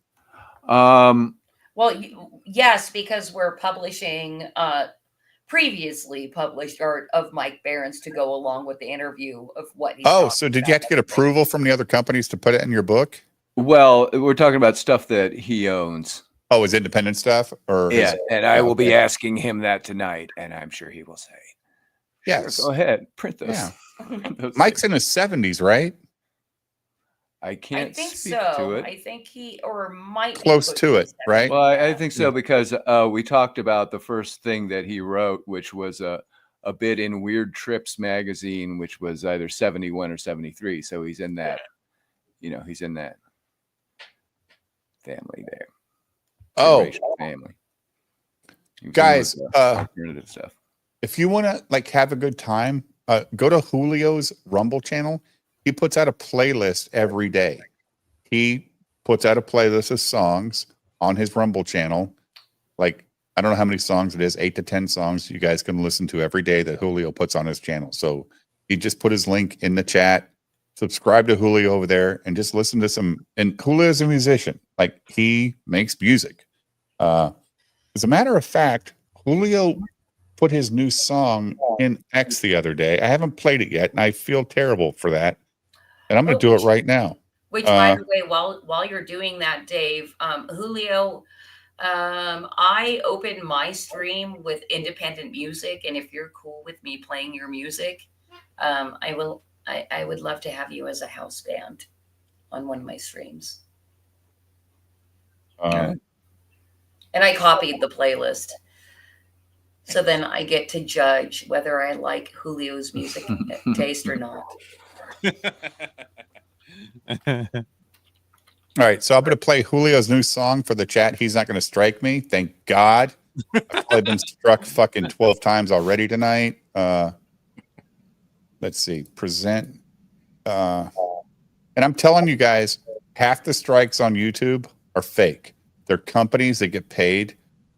Well, yes, because we're publishing previously published art of Mike Barron's to go along with the interview of what he's Oh, talking so did about. you have to get approval from the other companies to put it in your book? Well, we're talking about stuff that he owns. Oh, is independent stuff? Or Yeah, and I will be okay. asking him that tonight, and I'm sure he will say, Yes. "Sure, go ahead, print those." Yeah. those Mike's things." in his 70s, right? I I can't think speak so. to it. I think he or might be Close pushing to it, 70. right? Well, I think so because we talked about the first thing that he wrote, which was a bit in Weird Trips magazine, which was either 71 or 73. So he's in that, you know, he's in that family there. Oh, Generational family. He was in guys, with the alternative stuff. if you want to like have a good time, go to Julio's Rumble channel. He puts out a playlist every day. He puts out a playlist of songs on his Rumble channel. Like, I don't know how many songs it is, 8 to 10 songs you guys can listen to every day that Julio puts on his channel. So he just put his link in the chat. Subscribe to Julio over there and just listen to some. And Julio's a musician. Like, he makes music. As a matter of fact, Julio put his new song in X the other day. I haven't played it yet, and I feel terrible for that. And I'm going to do it right now. Which, by the way, while you're doing that, Dave, Julio, I open my stream with independent music, and if you're cool with me playing your music, I would love to have you as a house band on one of my streams. And I copied the playlist, so then I get to judge whether I like Julio's music taste or not. All right, so I'm going to play Julio's new song for the chat. He's not going to strike me. Thank God. I've been struck fucking 12 times already tonight. Let's see. Present. And I'm telling you guys, half the strikes on YouTube are fake. They're companies that get paid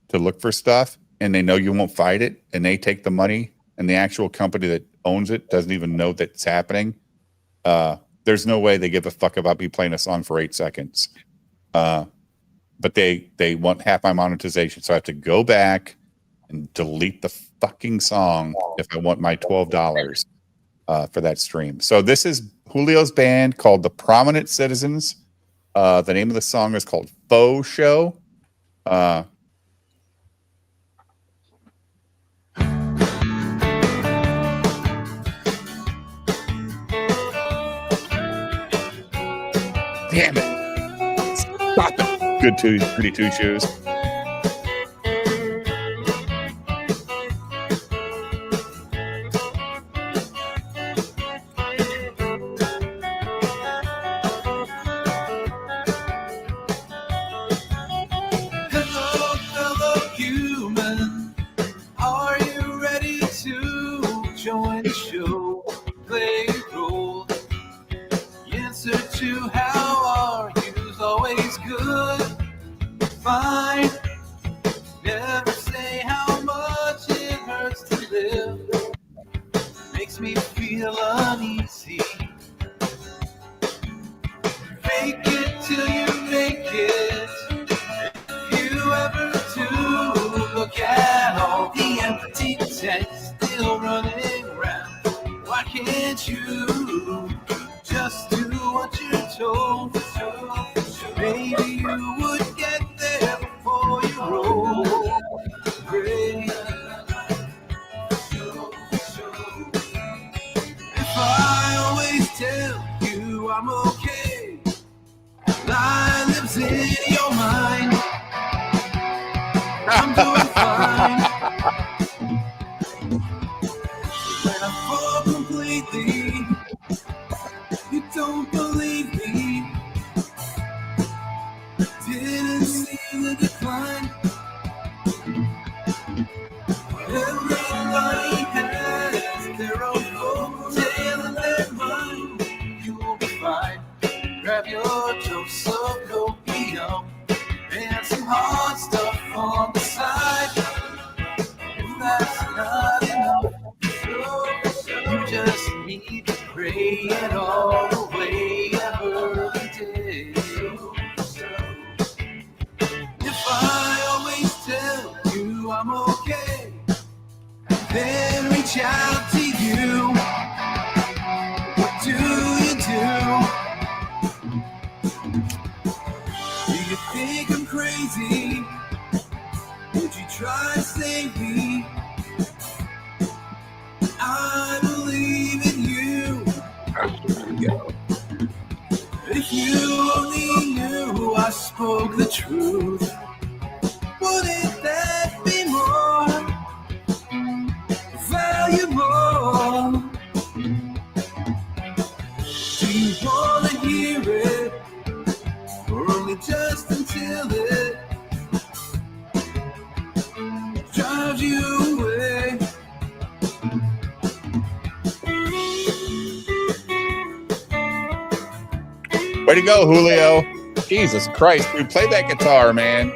to look for stuff, and they know you won't fight it, and they take the money, and the actual company that owns it doesn't even know that's happening. There's no way they give a fuck about me playing a song for 8 seconds. But they want half my monetization. So I have to go back and delete the fucking song if I want my $12 for that stream. So this is Julio's band called The Prominent Citizens. The name of the song is called Faux Show. Damn it. Stop it. Good two, pretty two shoes. Hello, fellow human. Are you ready to join the show? Play a role. The answer to how are you's always good. Fine. Never say how much it hurts to live. Makes me feel uneasy. Fake it till you make it. If you ever do, look at all the empty tanks still running around. Why can't you just do what you're told? Maybe you would get there before you roll. Great. If I always tell you I'm okay, lie lives in your mind. I'm doing fine. When I fall completely, you don't believe me. Didn't see the decline. Everybody has say it all the way ever did. If I always tell you I'm okay, then reach out to you, what do you do? Do you think I'm crazy? Would you try to save me? I believe in you. If you only knew I spoke the truth, wouldn't that be more valuable? Do you want to hear it, or only just until it drives you away? Way to go, Julio. Jesus Christ, dude. Play that guitar, man.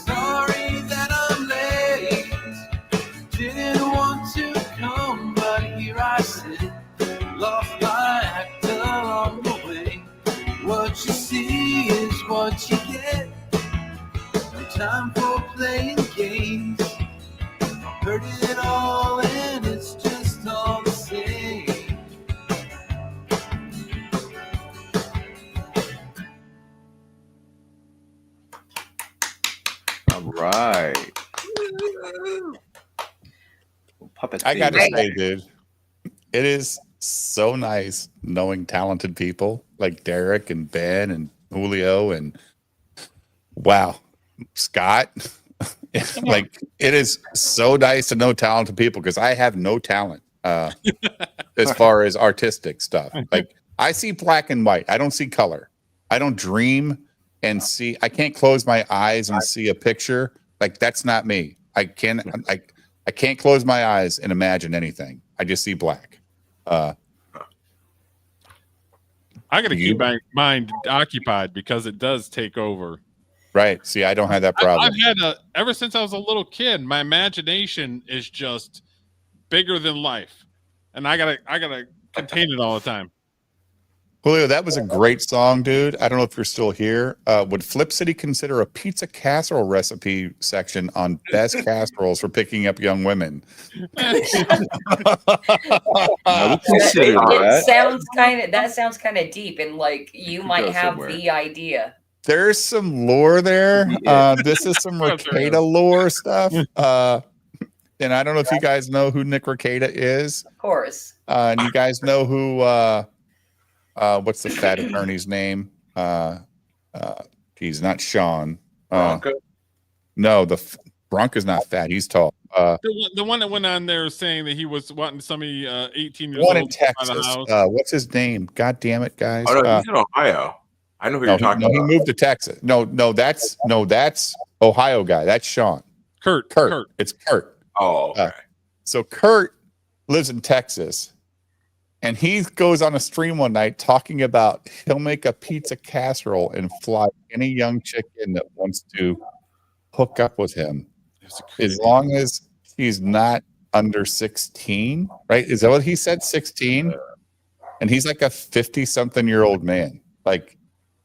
Sorry that I'm late. Didn't want to come, but here I sit. Lost my act along the way. What you see is what you get. No time for playing games. Heard it all and it's just all the same. All right. Puppet I got to theme. say, dude, it is so nice knowing talented people like Derek and Ben and Julio and wow, Scott. Like, it is so nice to know talented people because I have no talent as far as artistic stuff. Like, I see black and white. I don't see color. I don't dream and see. I can't close my eyes and see a picture. Like, that's not me. I can't close my eyes and imagine anything. I just see black. I got to keep my mind occupied because it does take over. Right. See, I don't have that problem. I've had ever since I was a little kid, my imagination is just bigger than life, and I gotta contain it all the time. Julio, that was a great song, dude. I don't know if you're still here. Would Flip City consider a pizza casserole recipe section on best casseroles for picking up young women? I would consider that. That sounds kind of deep, and like you might go have somewhere. the idea. There's some lore there. This is some Rekieta lore stuff. And I don't know if you guys know who Nick Rekieta is. Of course. And you guys know who what's the fat attorney's name? He's not Sean. Bronco? No, Bronco's not fat. He's tall. The one that went on there saying that he was wanting somebody 18 years One old in to buy the Texas. house. What's his name? God damn it, guys. Oh, no, he's in Ohio. I know who No, you're talking he about. moved to Texas. No, that's Ohio guy. That's Sean. Kurt. It's Kurt. Oh, okay. So Kurt lives in Texas, and he goes on a stream one night talking about he'll make a pizza casserole and fly any young chick in that wants to hook up with him, as long as he's not under 16. Right? Is that what he said? 16, and he's like a 50-something-year-old man. Like,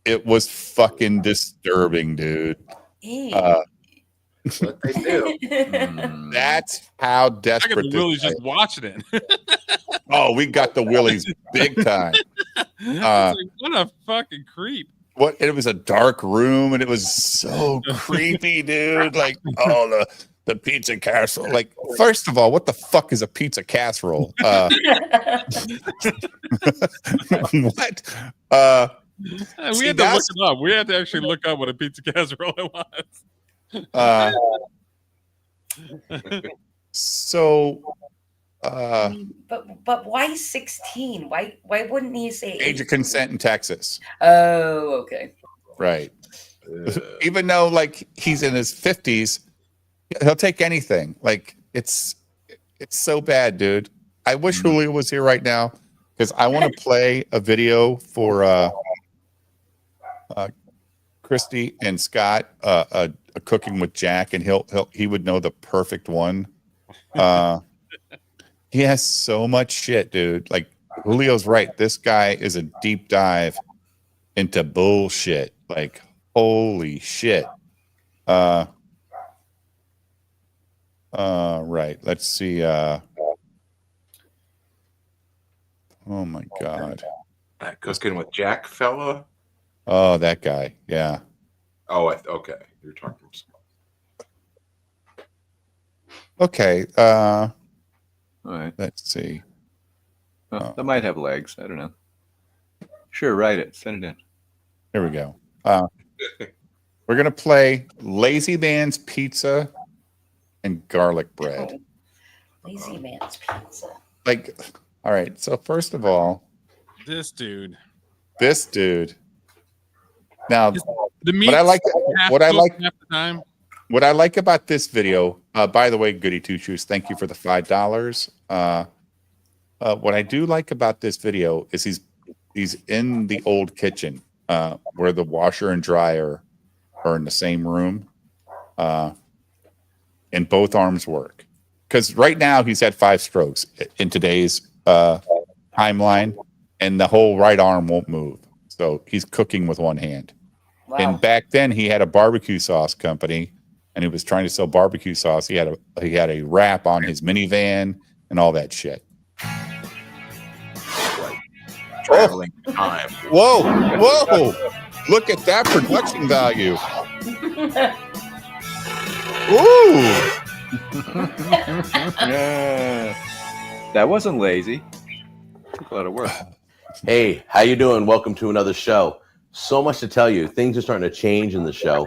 it was fucking disturbing, dude. What they do. That's how I got desperate the this Willies guy just watching it. Oh, we got the willies big time. I was like, what a fucking creep. It was a dark room and it was so creepy, dude. Like, oh, the pizza casserole. Like, first of all, what the fuck is a pizza casserole? What? We See, had to look it up. We had to actually look up what a pizza casserole was. So but why 16? Why wouldn't he say age of consent in Texas. Oh, okay. Right. Even though like he's in his 50s, he'll take anything. Like, it's so bad, dude. I wish Julio was here right now because I want to play a video for Christy and Scott, cooking with Jack, and he would know the perfect one. He has so much shit, dude. Like Julio's right. This guy is a deep dive into bullshit. Like holy shit. Right. Let's see. Oh my God. That cooking with Jack fella. Oh, that guy. Yeah. Oh, okay. You're talking. Okay. All right. Let's see. Well, that might have legs. I don't know. Sure, write it. Send it in. Here we go. We're gonna play Lazy Man's Pizza and Garlic Bread. Lazy Man's Pizza. Like, all right. So first of all, This dude. Now, The meat. what I like half the time. what I like about this video. By the way, Goody Two Shoes, thank you for the $5. What I do like about this video is he's in the old kitchen where the washer and dryer are in the same room, and both arms work. Because right now he's had 5 strokes in today's timeline, and the whole right arm won't move. So he's cooking with one hand. Wow. And back then he had a barbecue sauce company, and he was trying to sell barbecue sauce. He had a wrap on his minivan and all that shit. Traveling time. Whoa! Look at that production value. Ooh! Yeah. That wasn't lazy. Took a lot of work. Hey, how you doing? Welcome to another show. So much to tell you. Things are starting to change in the show.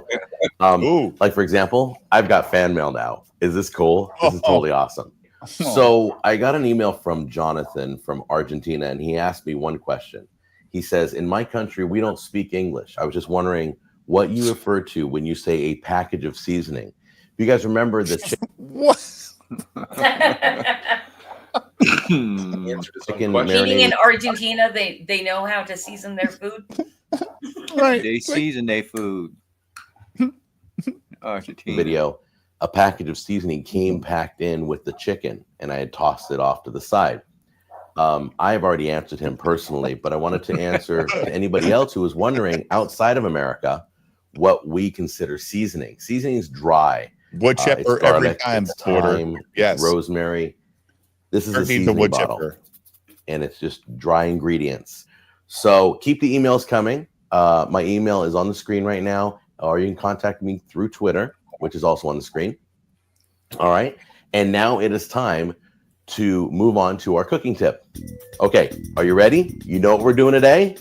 Like, for example, I've got fan mail now. Is this cool? This is totally awesome. So I got an email from Jonathan from Argentina, and he asked me one question. He says, in my country, we don't speak English. I was just wondering what you refer to when you say a package of seasoning. You guys remember the What? chicken Meaning in marinade Argentina, they know how to season their food. Right. They season their food. Argentina. video? A package of seasoning came packed in with the chicken, and I had tossed it off to the side. I have already answered him personally, but I wanted to answer to anybody else who was wondering outside of America what we consider seasoning. Seasoning is dry. Wood It's chipper every garlic, time. it's Porter. thyme, Yes. rosemary. This is a Needs a seasoning wood bottle, chipper. and it's just dry ingredients. So keep the emails coming. My email is on the screen right now, or you can contact me through Twitter, which is also on the screen. All right. And now it is time to move on to our cooking tip. Okay. Are you ready? You know what we're doing today?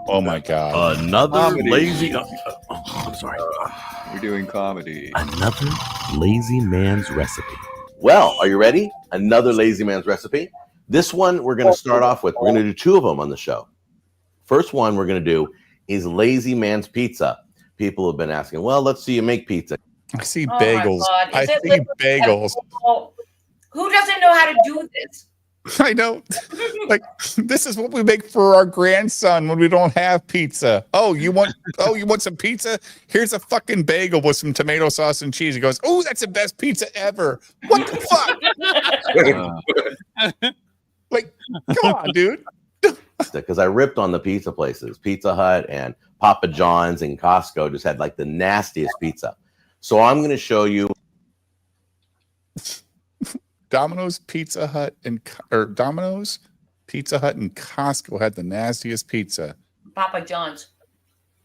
Oh my God. Another Comedy. lazy. I'm sorry. We're doing comedy. Another lazy man's recipe. Well, are you ready? Another lazy man's recipe. This one we're going to start off with. We're going to do 2 of them on the show. First one we're going to do is lazy man's pizza. People have been asking, well, let's see you make pizza. I see Oh my bagels. God. I Is it see liquid bagels. vegetable? Who doesn't know how to do this? I know. Like, this is what we make for our grandson when we don't have pizza. You want some pizza? Here's a fucking bagel with some tomato sauce and cheese. He goes, oh, that's the best pizza ever. What the fuck? Like, come on, dude. Because I ripped on the pizza places. Pizza Hut and Papa John's and Costco just had like the nastiest pizza. So I'm going to show you. Domino's, Pizza Hut, and Costco had the nastiest pizza. Papa John's.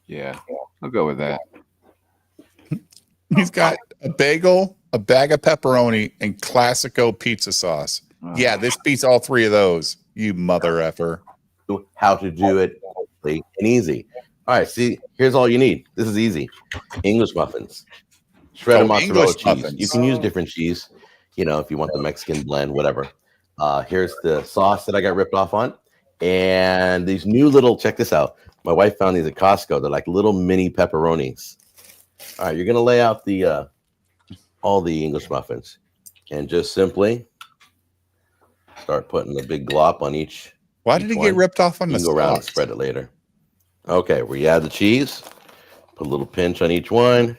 Yeah, I'll go with that. He's got a bagel, a bag of pepperoni, and Classico pizza sauce. Yeah, this beats all 3 of those. You mother effer. How to do it quickly and easy. All right, see, here's all you need. This is easy. English muffins. Shredded mozzarella English cheese. muffins. You can use different cheese, if you want the Mexican blend, whatever. Here's the sauce that I got ripped off on. And these new little, check this out. My wife found these at Costco. They're like little mini pepperonis. All right, you're going to lay out all the English muffins. And just simply start putting the big glop on each. Why did he get ripped off on you the can go around and sauce? spread it later. Okay, we add the cheese. Put a little pinch on each one.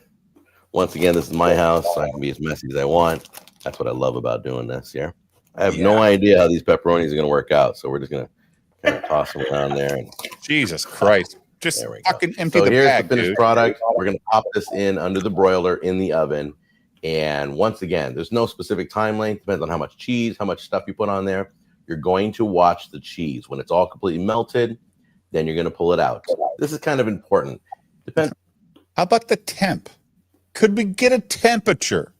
Once again, this is my house, so I can be as messy as I want. That's what I love about doing this here. I have no idea how these pepperonis are going to work out, so we're just going to kind of toss them around there. And Jesus Christ. Just fucking empty so the here's bag, the finished dude. product. We're going to pop this in under the broiler in the oven. And once again, there's no specific time length. Depends on how much cheese, how much stuff you put on there. You're going to watch the cheese. When it's all completely melted, then you're going to pull it out. This is kind of important. Depends. How about the temp? Could we get a temperature?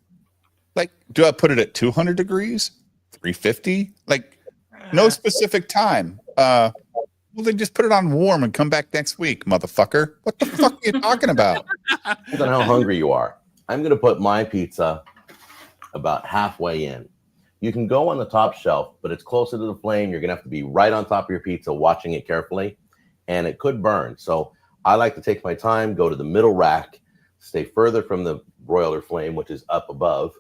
Like, do I put it at 200 degrees? 350? Like, no specific time. Well, then just put it on warm and come back next week, motherfucker. What the fuck are you talking about? Depends on how hungry you are. I'm going to put my pizza about halfway in. You can go on the top shelf, but it's closer to the flame. You're going to have to be right on top of your pizza, watching it carefully, and it could burn. So I like to take my time, go to the middle rack, stay further from the broiler flame, which is up above,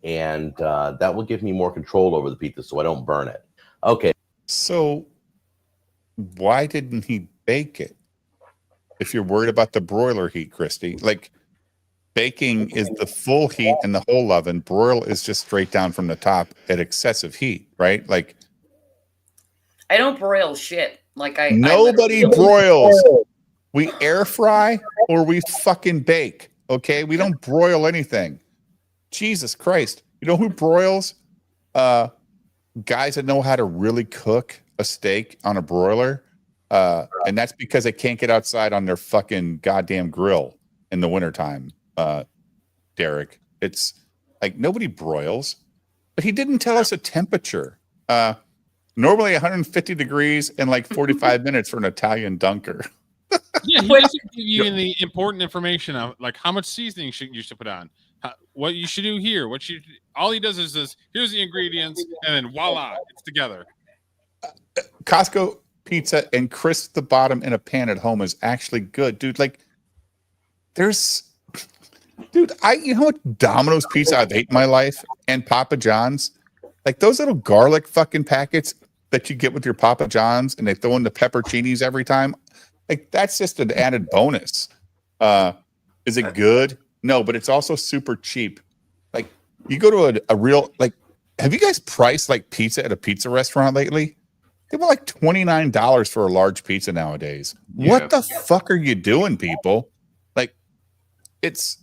and that will give me more control over the pizza so I don't burn it. Okay. So why didn't he bake it? If you're worried about the broiler heat, Christy, like baking is the full heat in the whole oven. Broil is just straight down from the top at excessive heat, right? Like I don't broil shit. Like nobody broils. We air fry or we fucking bake. Okay, we don't broil anything. Jesus Christ! You know who broils? Guys that know how to really cook a steak on a broiler, and that's because they can't get outside on their fucking goddamn grill in the wintertime. Derek, it's like nobody broils, but he didn't tell us a temperature. Normally 150 degrees and like 45 minutes for an Italian dunker. Yeah, he doesn't give you the important information of like how much seasoning you should put on, what you should do here. All he does is this. Here's the ingredients, and then voila, it's together. Costco pizza and crisp the bottom in a pan at home is actually good, dude. Like, you know what Domino's pizza I've ate in my life and Papa John's, like those little garlic fucking packets that you get with your Papa John's, and they throw in the pepperoncinis every time. Like that's just an added bonus. Is it good? No, but it's also super cheap. Like you go to a real, like, have you guys priced like pizza at a pizza restaurant lately? They were like $29 for a large pizza nowadays. Yeah. What the fuck are you doing, people? Like, it's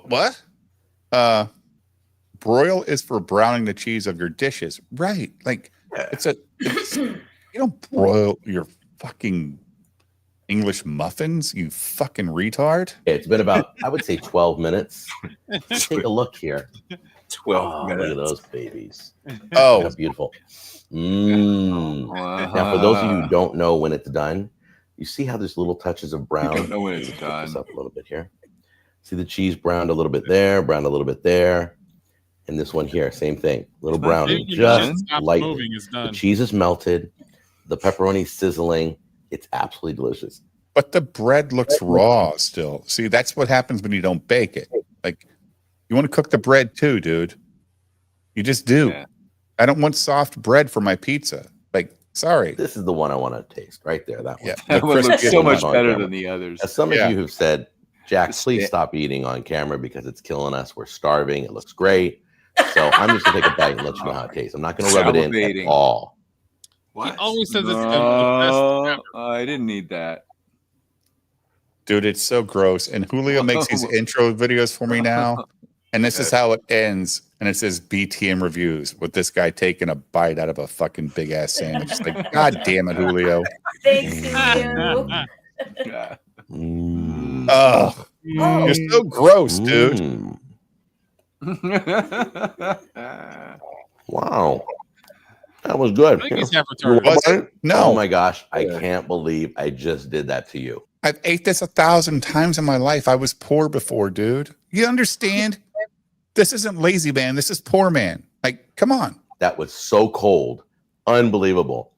what? Broil is for browning the cheese of your dishes, right? Like, you don't broil your fucking English muffins, you fucking retard. It's been about, I would say, 12 minutes. Take a look here. 12 minutes. Look at those babies. Oh, how beautiful. Now, for those of you who don't know when it's done, you see how there's little touches of brown. You don't know when it's done. This up a little bit here. See the cheese browned a little bit there, browned a little bit there. And this one here, same thing. A little browning, just lightly. The cheese is melted. The pepperoni sizzling. It's absolutely delicious. But the bread looks raw still. See, that's what happens when you don't bake it. Like, you want to cook the bread too, dude. You just do. Yeah. I don't want soft bread for my pizza. Like, sorry. This is the one I want to taste right there. That one. Yeah. That one looks so much better than the others. As some of you have said, Jack, please stop eating on camera because it's killing us. We're starving. It looks great. So I'm just going to take a bite and let you know how it tastes. I'm not going to rub it in at all. What? He always says it's the best. I didn't need that. Dude, it's so gross. And Julio makes these intro videos for me now. And this is how it ends. And it says BTM Reviews with this guy taking a bite out of a fucking big ass sandwich. It's like, God damn it, Julio. Thanks, Julio. Oh, you're so gross, dude. Wow. That was good. I think he's retarded. No. Oh my gosh. I can't believe I just did that to you. I've ate this 1,000 times in my life. I was poor before, dude. You understand? This isn't lazy man. This is poor man. Like, come on. That was so cold. Unbelievable.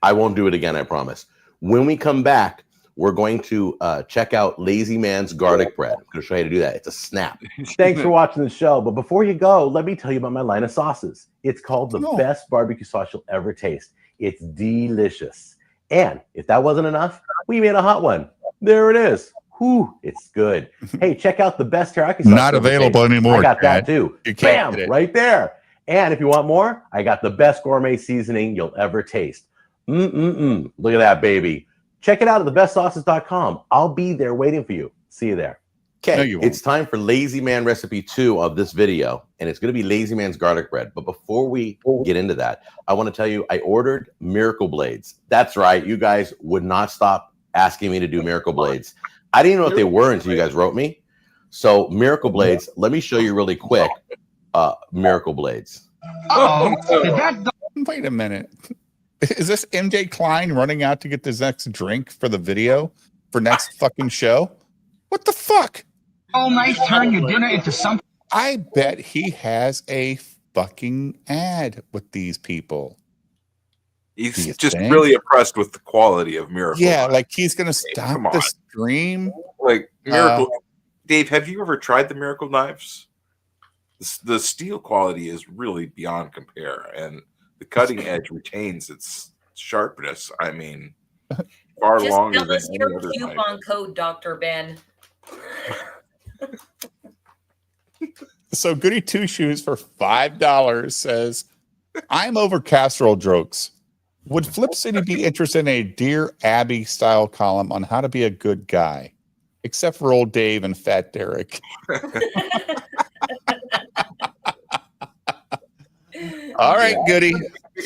I won't do it again, I promise. When we come back, we're going to check out Lazy Man's garlic bread. I'm going to show you how to do that. It's a snap. Thanks for watching the show. But before you go, let me tell you about my line of sauces. It's called the best barbecue sauce you'll ever taste. It's delicious. And if that wasn't enough, we made a hot one. There it is. Whew, it's good. Hey, check out the best teriyaki sauce. Not available anymore. I got that Chad. too. You can't Bam, get it. right there. And if you want more, I got the best gourmet seasoning you'll ever taste. Look at that, baby. Check it out at thebestsauces.com. I'll be there waiting for you. See you there. Okay, it's time for Lazy Man recipe 2 of this video, and it's going to be Lazy Man's garlic bread. But before we get into that, I want to tell you I ordered Miracle Blades. That's right. You guys would not stop asking me to do Miracle Blades. I didn't know what they were until you guys wrote me. So Miracle Blades, let me show you really quick. Miracle Blades. Wait a minute. Is this MJ Klein running out to get this next drink for the video for next fucking show? What the fuck? Oh, nice. Turn your dinner into something. I bet he has a fucking ad with these people. He's just really impressed with the quality of Miracle. Yeah, like he's gonna stop Come on. the stream. Like Miracle. Dave, have you ever tried the Miracle knives? The steel quality is really beyond compare, and the cutting edge retains its sharpness. I mean, far Just longer tell than us any your other knife. coupon code, Dr. Ben. So Goody Two Shoes for $5 says, I'm over casserole jokes. Would Flip City be interested in a Dear Abby style column on how to be a good guy? Except for old Dave and Fat Derek. All right, Goody.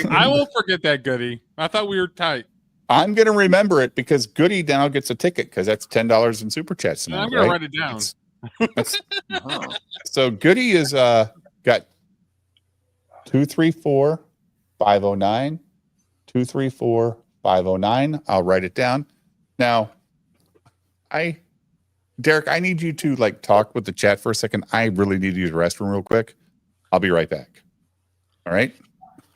I won't forget that, Goody. I thought we were tight. I'm going to remember it because Goody now gets a ticket because that's $10 in super chats tonight. I'm going right? to write it down. So Goody is got 234-509, 234-509. I'll write it down. Now, Derek, I need you to like talk with the chat for a second. I really need to use the restroom real quick. I'll be right back. All right.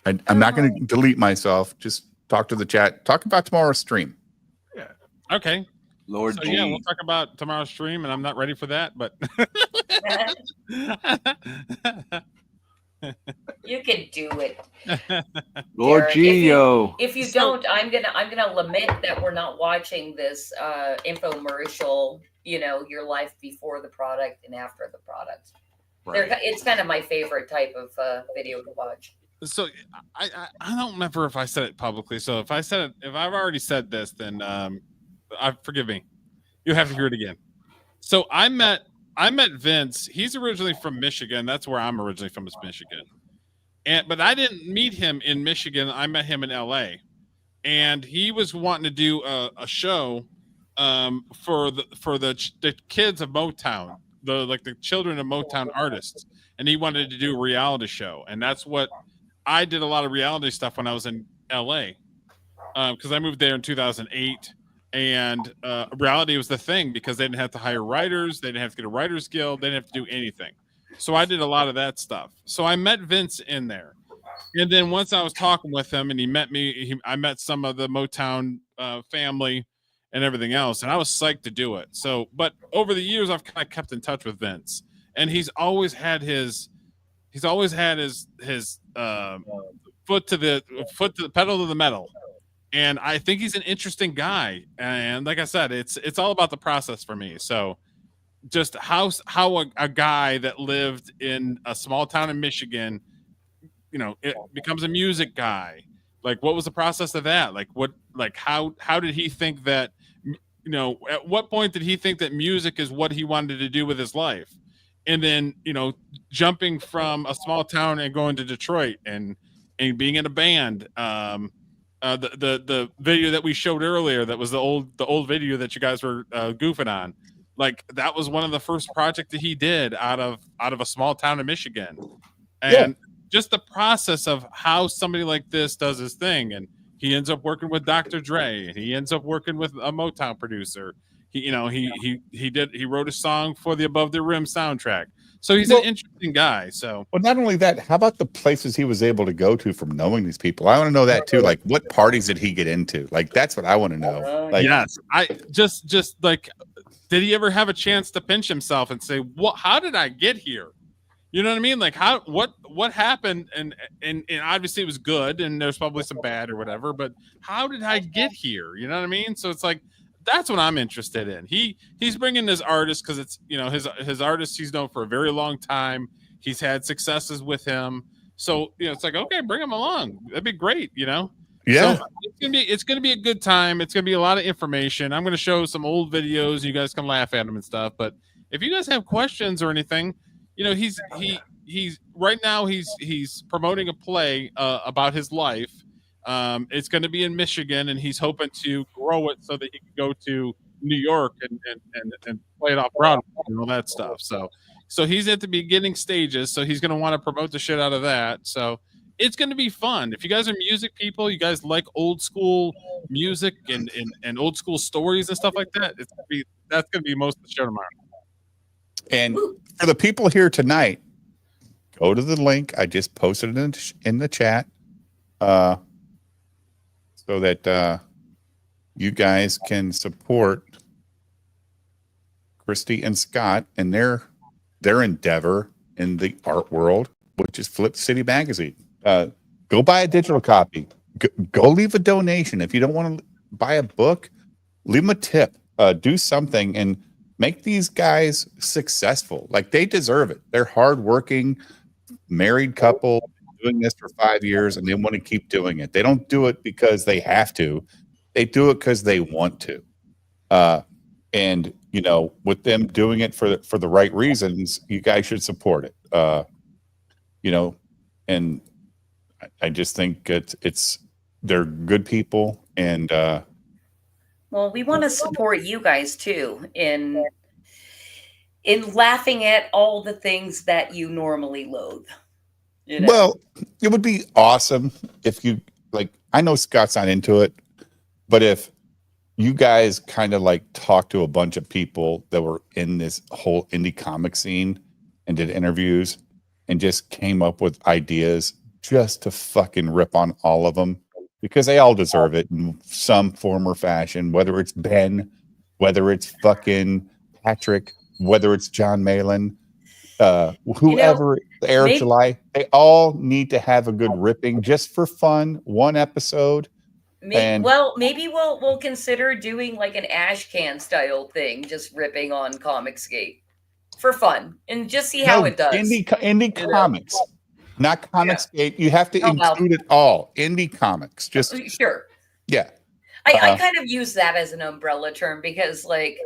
I'm not going to delete myself. Just talk to the chat. Talk about tomorrow's stream. Yeah. Okay. Lord So G. yeah, we'll talk about tomorrow's stream, and I'm not ready for that, but You can do it. Lord Derek. G, yo. If you don't, I'm gonna lament that we're not watching this infomercial. You know, your life before the product and after the product. Right. It's kind of my favorite type of video to watch. so I don't remember if I said it publicly. So if I said it, if I've already said this, then forgive me. You have to hear it again. So I met Vince. He's originally from Michigan. That's where I'm originally from, is Michigan. But I didn't meet him in Michigan. I met him in LA, and he was wanting to do a show for the kids of Motown, the children of Motown artists, and he wanted to do a reality show. And that's what I did, a lot of reality stuff when I was in LA, because I moved there in 2008. And reality was the thing because they didn't have to hire writers, they didn't have to get a writers guild, they didn't have to do anything. So I did a lot of that stuff. So I met Vince in there, and then once I was talking with him and he met me, I met some of the Motown family and everything else, and I was psyched to do it. So, but over the years I've kind of kept in touch with Vince, and he's always had his foot to the pedal to the metal. And I think he's an interesting guy. And like I said, it's all about the process for me. So just how a guy that lived in a small town in Michigan, it becomes a music guy. Like, what was the process of that? How did he think that, at what point did he think that music is what he wanted to do with his life? And then, jumping from a small town and going to Detroit and being in a band, the video that we showed earlier, that was the old video that you guys were goofing on, like that was one of the first projects that he did out of a small town in Michigan. And just the process of how somebody like this does his thing, and he ends up working with Dr. Dre, and he ends up working with a Motown producer, He wrote a song for the Above the Rim soundtrack. So he's an interesting guy. So well, not only that, how about the places he was able to go to from knowing these people? I want to know that too. Like, what parties did he get into? Like, that's what I want to know. Like, yes, I just like, did he ever have a chance to pinch himself and say, "What? How did I get here?" You know what I mean? Like, what happened? And obviously it was good, and there's probably some bad or whatever. But how did I get here? You know what I mean? So it's like, that's what I'm interested in. He's bringing his artist because it's, you know, his artist he's known for a very long time. He's had successes with him, so you know it's like, okay, bring him along. That'd be great, you know. Yeah. So it's gonna be a good time. It's gonna be a lot of information. I'm gonna show some old videos. You guys can laugh at them and stuff. But if you guys have questions or anything, you know, he's right now he's promoting a play about his life. It's going to be in Michigan, and he's hoping to grow it so that he can go to New York and play it off Broadway and all that stuff. So he's at the beginning stages, so he's going to want to promote the shit out of that. So it's going to be fun. If you guys are music people, you guys like old school music and old school stories and stuff like that, that's going to be most of the show tomorrow. And for the people here tonight, go to the link I just posted in the chat. So that you guys can support Christy and Scott and their endeavor in the art world, which is Flip City Magazine. Go buy a digital copy. Go leave a donation. If you don't want to buy a book, leave them a tip. Do something and make these guys successful. Like, they deserve it. They're hardworking, married couple, doing this for 5 years, and they want to keep doing it. They don't do it because they have to. They do it because they want to. And you know, with them doing it for the right reasons, you guys should support it. You know, and I just think they're good people, and well, we want to support you guys too in laughing at all the things that you normally loathe. You know? Well, it would be awesome if you, like, I know Scott's not into it, but if you guys kind of like talked to a bunch of people that were in this whole indie comic scene and did interviews and just came up with ideas just to fucking rip on all of them, because they all deserve it in some form or fashion, whether it's Ben, whether it's fucking Patrick, whether it's John Malin, whoever, Eric July, they all need to have a good ripping just for fun, one episode. Maybe we'll consider doing like an ash can style thing, just ripping on Comicsgate for fun and just see how it does. Indie comics, not Comicsgate. You have to include it all. Indie comics, just sure. Yeah, I kind of use that as an umbrella term because, like,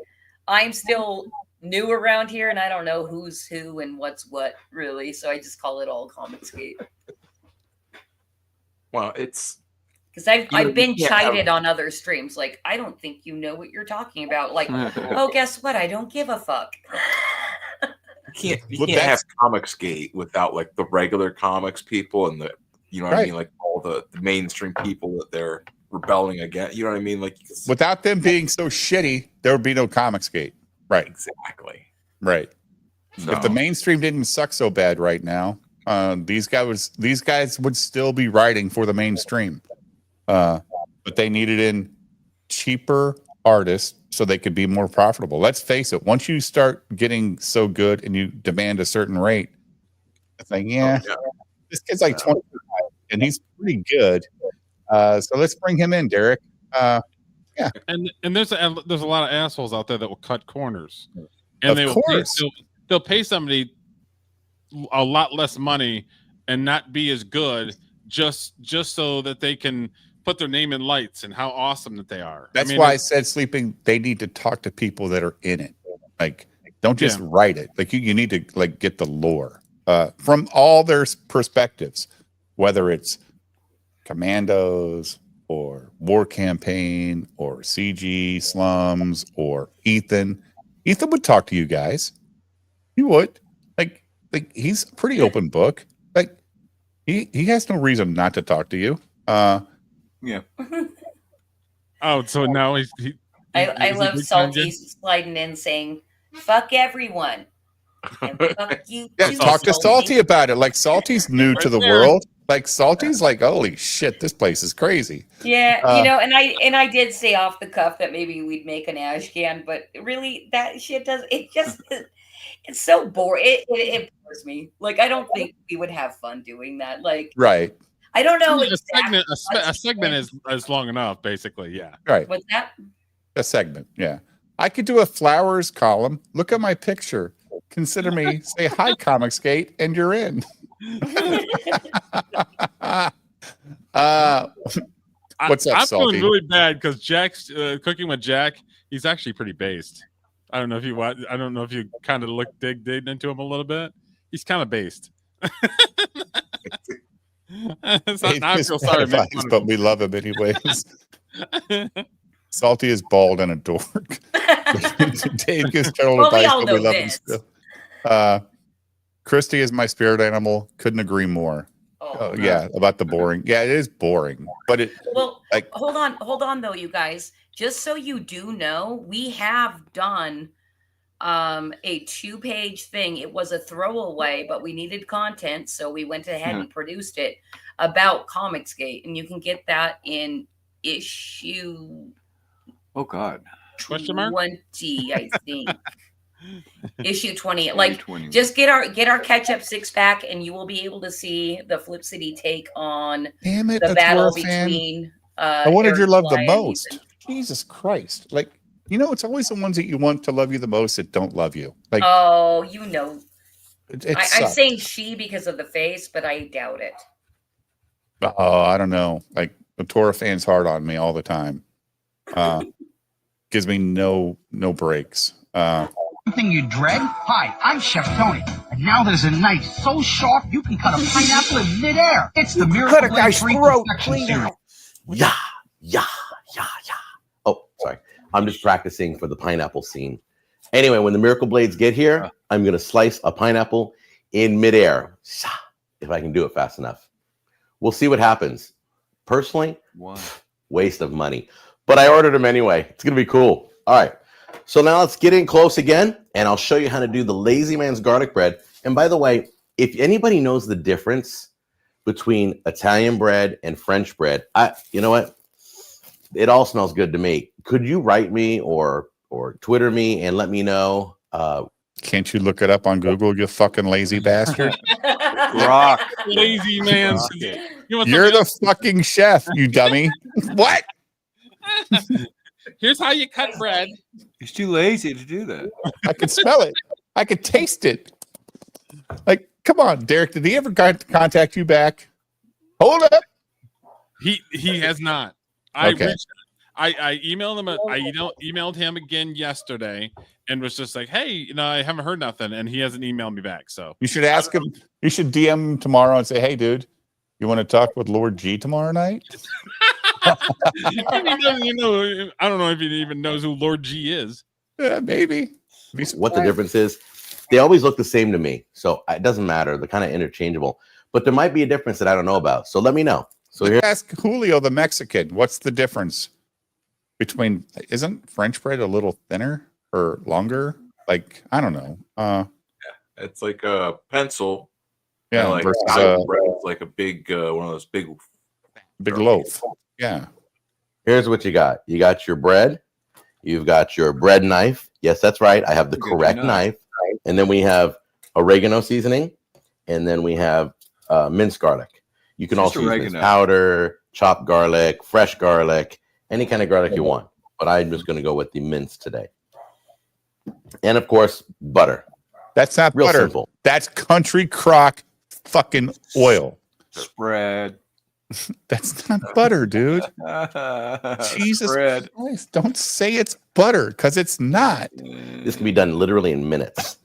I'm still new around here and I don't know who's who and what's what really, so I just call it all Comicsgate. Well, it's because I've been chided on other streams, like, I don't think you know what you're talking about. Like, oh, guess what? I don't give a fuck. You can't have Comicsgate without like the regular comics people and the, you know what I mean, like all the mainstream people that they're rebelling against. You know what I mean? Like, without them being so shitty, there would be no Comicsgate. Right. Exactly. Right. So, if the mainstream didn't suck so bad right now, these guys would still be writing for the mainstream. But they needed in cheaper artists so they could be more profitable. Let's face it, once you start getting so good and you demand a certain rate, it's like, this kid's like 25 and he's pretty good. So let's bring him in, Derek. Yeah. And there's a lot of assholes out there that will cut corners. And they'll pay somebody a lot less money and not be as good just so that they can put their name in lights and how awesome that they are. That's why I said sleeping, they need to talk to people that are in it. Like, don't just write it. Like, you need to like get the lore from all their perspectives, whether it's Commandos or War Campaign or CG Slums or Ethan. Ethan would talk to you guys. He would. Like he's a pretty open book. Like, he has no reason not to talk to you. Yeah. Oh, so now I Is he love big time Salty gay? sliding in saying, "Fuck everyone." And fuck you Yeah, too, talk to Salty about it. Like Salty's new to Right the there. world. Like Salty's like, holy shit, this place is crazy. Yeah, and I did say off the cuff that maybe we'd make an ash can, but really that shit does it just it's so boring. It bores me. Like I don't think we would have fun doing that. Like Right. I don't know A exactly. segment is long enough, basically. Yeah. Right. What's that? A segment. Yeah. I could do a flowers column. Look at my picture. Consider me. Say hi, Comicsgate, and you're in. What's up, I'm Salty? feeling really bad because Jack's cooking with Jack. He's actually pretty based. I don't know if you I don't know if you kind of dig into him a little bit. He's kind of based. I feel sorry, man. But we love him anyways. Salty is bald and a dork. Dave gives total Well, we advice, all but we know love him this. still. Christy is my spirit animal. Couldn't agree more. Oh, yeah, about the boring. Yeah, it is boring, but it. Well, like, hold on though, you guys. Just so you do know, we have done a 2-page thing. It was a throwaway, but we needed content, so we went ahead and produced it about Comicsgate, and you can get that in issue. Oh God. Question mark? 20, I think. Issue 20. Like 20. just get our catch-up 6-pack and you will be able to see the Flip City take on damn it, the that's battle where a fan- between I wanted Eric your love the Fly and most. Ethan. Jesus Christ! Like, it's always the ones that you want to love you the most that don't love you. Like, Oh, it I'm sucks. saying she because of the face, but I doubt it. Oh, I don't know. Like, the Torah fans hard on me all the time. Gives me no breaks. Something you dread? Hi, I'm Chef Tony, and now there's a knife so sharp you can cut a pineapple in midair. It's the Miracle Cut a guy's Blade throat Perfection clean Series. out. Yeah. Oh, sorry. I'm just practicing for the pineapple scene. Anyway, when the Miracle Blades get here, I'm going to slice a pineapple in midair. If I can do it fast enough. We'll see what happens. Personally, waste of money. But I ordered them anyway. It's going to be cool. All right. So now let's get in close again, and I'll show you how to do the Lazy Man's garlic bread. And by the way, if anybody knows the difference between Italian bread and French bread, you know what? It all smells good to me. Could you write me or Twitter me and let me know? Can't you look it up on Google, you fucking lazy bastard? Rock. Lazy man. You're the fucking chef, you dummy. What? Here's how you cut bread. He's too lazy to do that. I could smell it. I could taste it. Like, come on, Derek. Did he ever contact you back? Hold up. He has not. Okay. I emailed him. I emailed him again yesterday and was just like, hey, I haven't heard nothing, and he hasn't emailed me back. So You should ask him. You should DM him tomorrow and say, hey, dude, you want to talk with Lord G tomorrow night? I don't know if he even knows who Lord G is. Yeah, maybe. What the difference is, they always look the same to me. So it doesn't matter. They're kind of interchangeable. But there might be a difference that I don't know about. So let me know. So here, Ask Julio the Mexican. What's the difference between? Isn't French bread a little thinner or longer? Like, I don't know. It's like a pencil. Yeah, like versus Italian bread is like a big one of those big loaf. Yeah. here's what you got. You got your bread. You've got your bread knife. Yes, that's right. I have the correct knife. And then we have oregano seasoning. And then we have minced garlic. You can also use minced powder, chopped garlic, fresh garlic, any kind of garlic you want. But I'm just going to go with the minced today. And of course, butter. That's not Real butter. simple. That's country crock fucking oil. Spread. That's not butter, dude. Jesus Christ. Don't say it's butter because it's not. This can be done literally in minutes.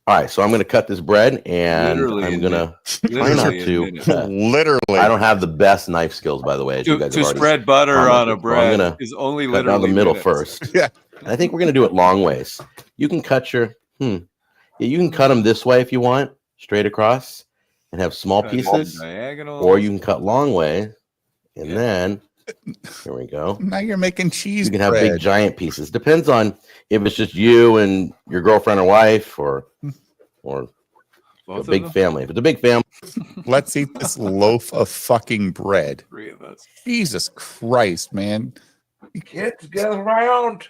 All right, so I'm going to cut this bread, and I'm going to try not to. Literally. I don't have the best knife skills, by the way. As you guys To have already spread butter commented. on a So bread I'm gonna is only cut literally down the middle minutes. first. Yeah. And I think we're going to do it long ways. You can cut your Yeah, you can cut them this way if you want, straight across, and have small Cut it pieces, diagonal. or you can cut long way, and then Here we go. Now you're making cheese You can have bread. big giant pieces. Depends on if it's just you and your girlfriend or wife or Both a big of them? family. If it's a big family, Let's eat this loaf of fucking bread. 3 of us. Jesus Christ, man. Kids, get around.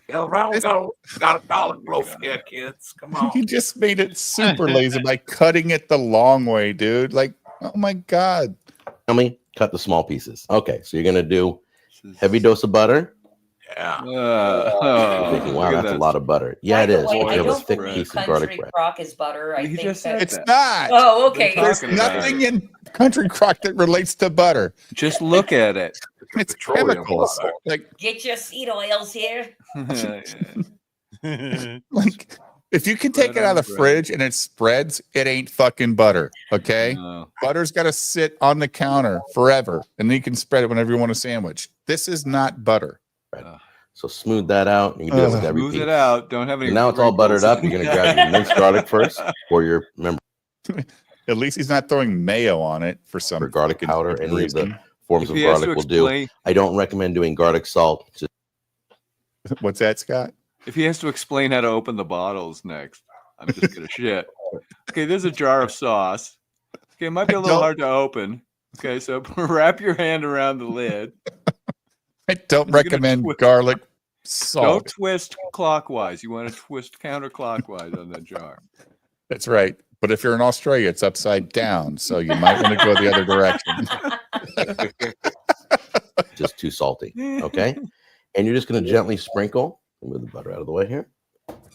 Get around. Got a dollar loaf here, kids. Come on. You just made it super lazy by cutting it the long way, dude. Like, oh my God. family, cut the small pieces. Okay, so you're gonna do heavy dose of butter. Yeah. You're thinking, wow, that's a lot of butter. Yeah, it By the is. way, You I have a don't thick believe piece of garlic country bread. crock is butter. I You think just said that. It's that. not. Oh, okay. There's talking about nothing in country crock that relates to butter. Just look at it. It's Petroleum chemicals. product. Like, Get your seed oils here. like if you can take Bread it out on of the bread. fridge and it spreads, it ain't fucking butter. Okay. No. Butter's got to sit on the counter forever, and then you can spread it whenever you want a sandwich. This is not butter. So smooth that out. You can do it with every Smooth piece. it out. Don't have any. And now it's all buttered up. You're gonna grab your minced garlic first, or your remember At least he's not throwing mayo on it for some for garlic fucking powder. Any of the reason. forms If of he has to garlic will do. explain- I don't recommend doing garlic salt. Just What's that, Scott? If he has to explain how to open the bottles next, I'm just gonna shit. Okay, there's a jar of sauce. Okay, it might be a little Don't- hard to open. Okay, so wrap your hand around the lid. I don't You're gonna recommend twist- garlic Don't salt. twist clockwise. You want to twist counterclockwise on that jar. That's right. But if you're in Australia, it's upside down, so you might want to go the other direction. just too salty. Okay, and you're just gonna gently sprinkle. Move the butter out of the way here.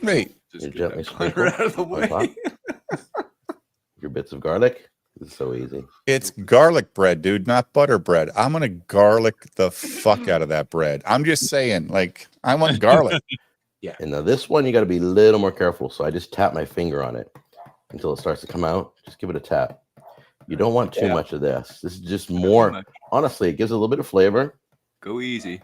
Wait, Just You get gently that butter sprinkle out of the on way. top. Your bits of garlic. This is so easy. it's garlic bread, dude, not butter bread. I'm gonna garlic the fuck out of that bread. I'm just saying, like, I want garlic. And now this one, you got to be a little more careful. So I just tap my finger on it until it starts to come out. Just give it a tap. You don't want too much of this. This is just more. Honestly, it gives a little bit of flavor. Go easy.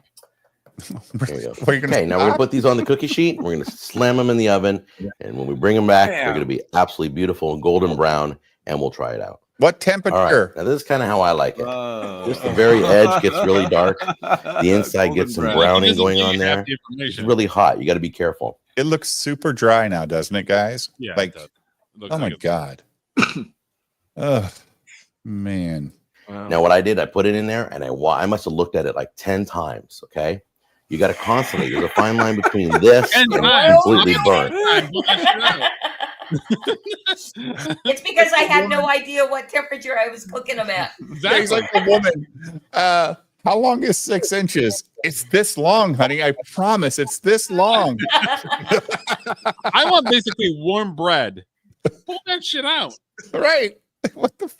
There you go. Where you gonna Okay, now we're gonna stop? put these on the cookie sheet. We're gonna slam them in the oven, and when we bring them back, they're Bam. gonna be absolutely beautiful and golden brown. And we'll try it out. What All temperature? right. Now this is kind of how I like it. Oh. Just the very edge gets really dark. The inside gets some browning He doesn't going give on you there. half the It's information. really hot. You got to be careful. It looks super dry now, doesn't it, guys? Yeah, it Like, does. It looks oh my like it's- God. Ugh, man. Wow. Now, what I did, I put it in there, and I must have looked at it like 10 times. Okay, you got to constantly. There's a fine line between this 10 and times. completely burnt. It's because I had no idea what temperature I was cooking them at. Yeah, he's like a woman. How long is 6 inches? It's this long, honey. I promise it's this long. I want basically warm bread. Pull that shit out. Right. What the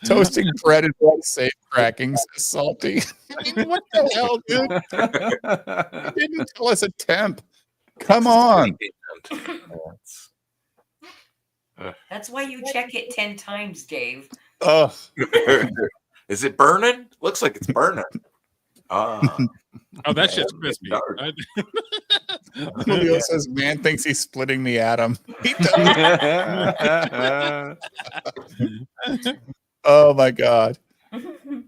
toasting bread and what safe cracking says salty. I mean, what the hell, dude? You didn't tell us a temp. Come on. That's why you check it 10 times, Dave. Oh, Is it burning? Looks like it's burning. Ah. Oh, that shit's crispy. Dark. Julio says, man thinks he's splitting the atom. He does. Oh my God.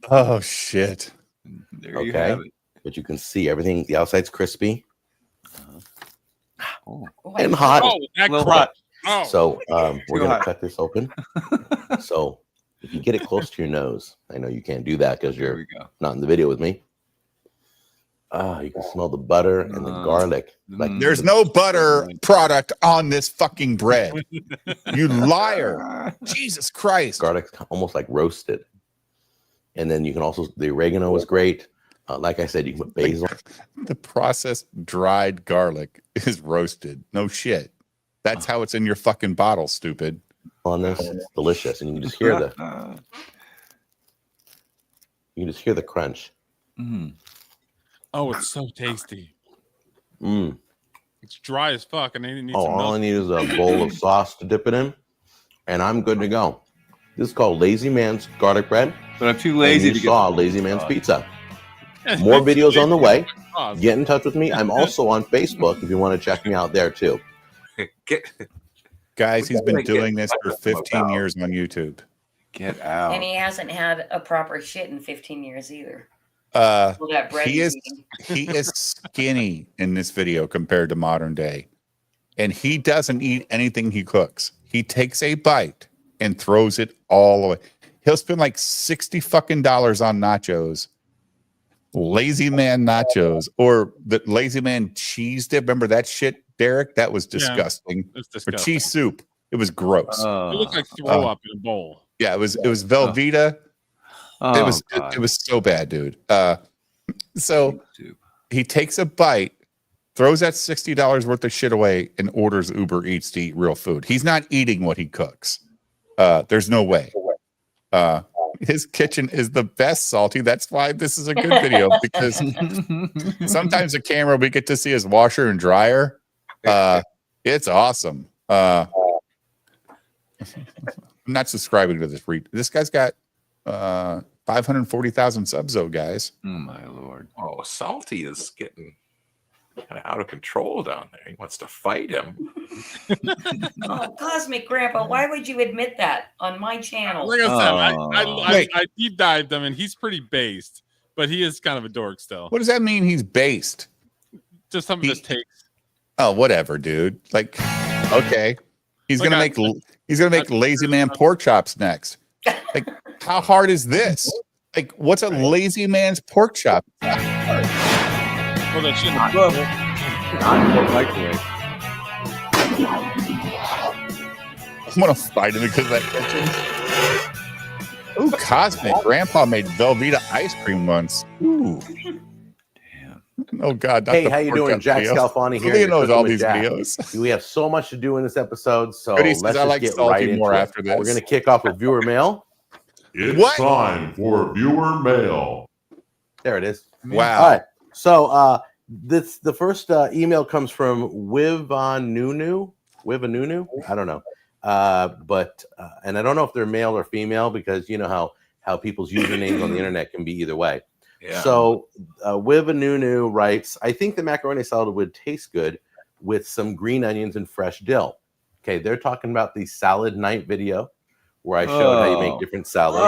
Oh shit. There you Okay, have it. but you can see everything. The outside's crispy Oh. and hot. Oh, that Little crunch. hot. Oh. So we're Too gonna hot. cut this open. So if you get it close to your nose, I know you can't do that because There you're we go. not in the video with me. You can smell the butter and the garlic. Like There's no butter product on this fucking bread. You liar. Jesus Christ. garlic's almost like roasted. And then you can also, the oregano is great. Like I said, you can put basil. The processed dried garlic is roasted. No shit. That's how it's in your fucking bottle, stupid. On this. It's delicious. And you can just hear the crunch. Mm. Oh, it's so tasty. Mm. It's dry as fuck, and they need Oh, some all I milk. need is a bowl of sauce to dip it in, and I'm good to go. This is called Lazy Man's Garlic Bread. But I'm too lazy and to you get saw Lazy Man's Pizza. More videos on the way. Get in touch with me. I'm also on Facebook if you want to check me out there too. Guys, he's been doing this for 15 years on YouTube. Get out. And he hasn't had a proper shit in 15 years either. All that bread he he's is eating. he is skinny in this video compared to modern day, and he doesn't eat anything he cooks. He takes a bite and throws it all away. He'll spend like $60 fucking on nachos, Lazy Man nachos, or the Lazy Man cheese dip. Remember that shit, Derek? That was disgusting. It's For disgusting. cheese soup, it was gross. It looked like throw up in a bowl. Yeah, it was Velveeta. It was so bad, dude. So he takes a bite, throws that $60 worth of shit away, and orders Uber Eats to eat real food. He's not eating what he cooks. There's no way. His kitchen is the best, Salty. That's why this is a good video, because sometimes the camera, we get to see his washer and dryer. It's awesome. I'm not subscribing to this. This guy's got 540,000 subs, though, guys. Oh my lord! Oh, Salty is getting kind of out of control down there. He wants to fight him. Oh, Cosmic Grandpa, why would you admit that on my channel? Like I said, I deep dived him, and he's pretty based, but he is kind of a dork still. What does that mean? He's based. Just some of his takes. Oh, whatever, dude. Like, okay, he's Like gonna make Lazy Man pork chops next. Like, how hard is this? Like, what's a Lazy Man's pork chop? Well, that shouldn't I'm gonna fight him because of that kitchen. Ooh, Cosmic Grandpa made Velveeta ice cream once. Ooh. Damn. Oh God. Hey, how you doing? Jack Scalfani here. He knows You're all cooking with these Jack. videos. We have so much to do in this episode, so Cody let's says, just "I like get Salty right into more it. after this." We're going to kick off with viewer mail. It's time for viewer mail. There it is. Wow. All right. So the first email comes from Wivanunu. I don't know. And I don't know if they're male or female, because you know how people's usernames on the internet can be either way. Yeah. So Wivanunu writes, I think the macaroni salad would taste good with some green onions and fresh dill. Okay, they're talking about the salad night video where I showed how you make different salads.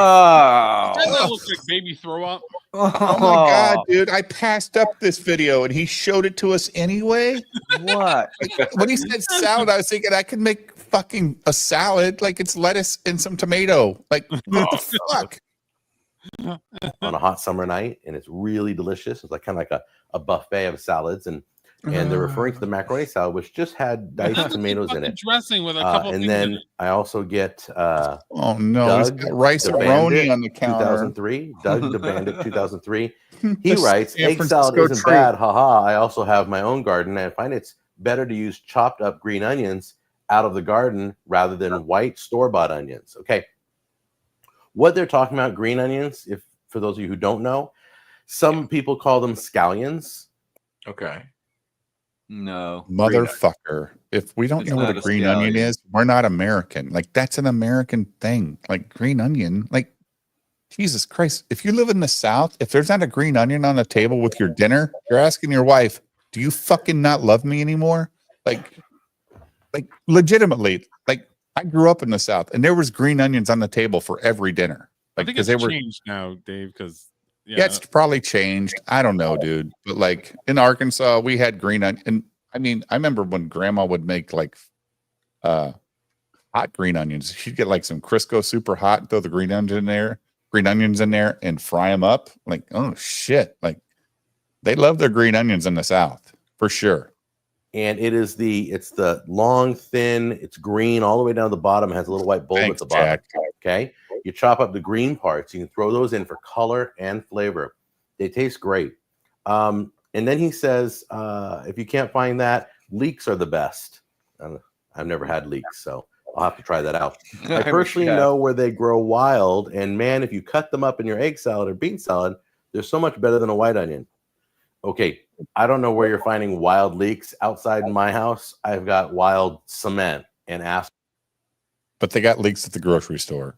Doesn't that look like baby throw up? Oh my God, dude. I passed up this video and he showed it to us anyway. What? When he said salad, I was thinking I could make fucking a salad. Like, it's lettuce and some tomato. Like, what the fuck? On a hot summer night, and it's really delicious. It's like kind of like a buffet of salads, and they're referring to the macaroni salad, which just had diced tomatoes in it. Dressing with a couple and things then in it. I also get oh no, he's got rice the aroni Bandit, on the counter. 2003, Doug the Bandit 2003. He The writes, San egg salad Francisco isn't treat. bad, haha. I also have my own garden, and I find it's better to use chopped up green onions out of the garden rather than white store-bought onions. Okay, what they're talking about, green onions, if for those of you who don't know, some people call them scallions. Okay. No. Motherfucker. If we don't It's know what not a a green onion scallion. is, we're not American. Like, that's an American thing. Like, green onion. Like, Jesus Christ. If you live in the South, if there's not a green onion on the table with your dinner, you're asking your wife, do you fucking not love me anymore? Like legitimately. Like, I grew up in the South and there was green onions on the table for every dinner. I Like, think because it's they were changed now, Dave, because yeah, it's probably changed. I don't know, dude. But like in Arkansas, we had green onion. And I mean, I remember when grandma would make like hot green onions. She'd get like some Crisco super hot and throw the green onions in there and fry them up. Like, oh shit. Like, they love their green onions in the South for sure. And it's the long, thin, it's green all the way down the bottom, has a little white bulb Thanks, at the bottom. Jack. Okay. You chop up the green parts, you can throw those in for color and flavor. They taste great. And then he says, if you can't find that, leeks are the best. I've never had leeks, so I'll have to try that out. I personally know where they grow wild, and man, if you cut them up in your egg salad or bean salad, they're so much better than a white onion. Okay, I don't know where you're finding wild leeks. Outside my house, I've got wild cement and asphalt. But they got leeks at the grocery store.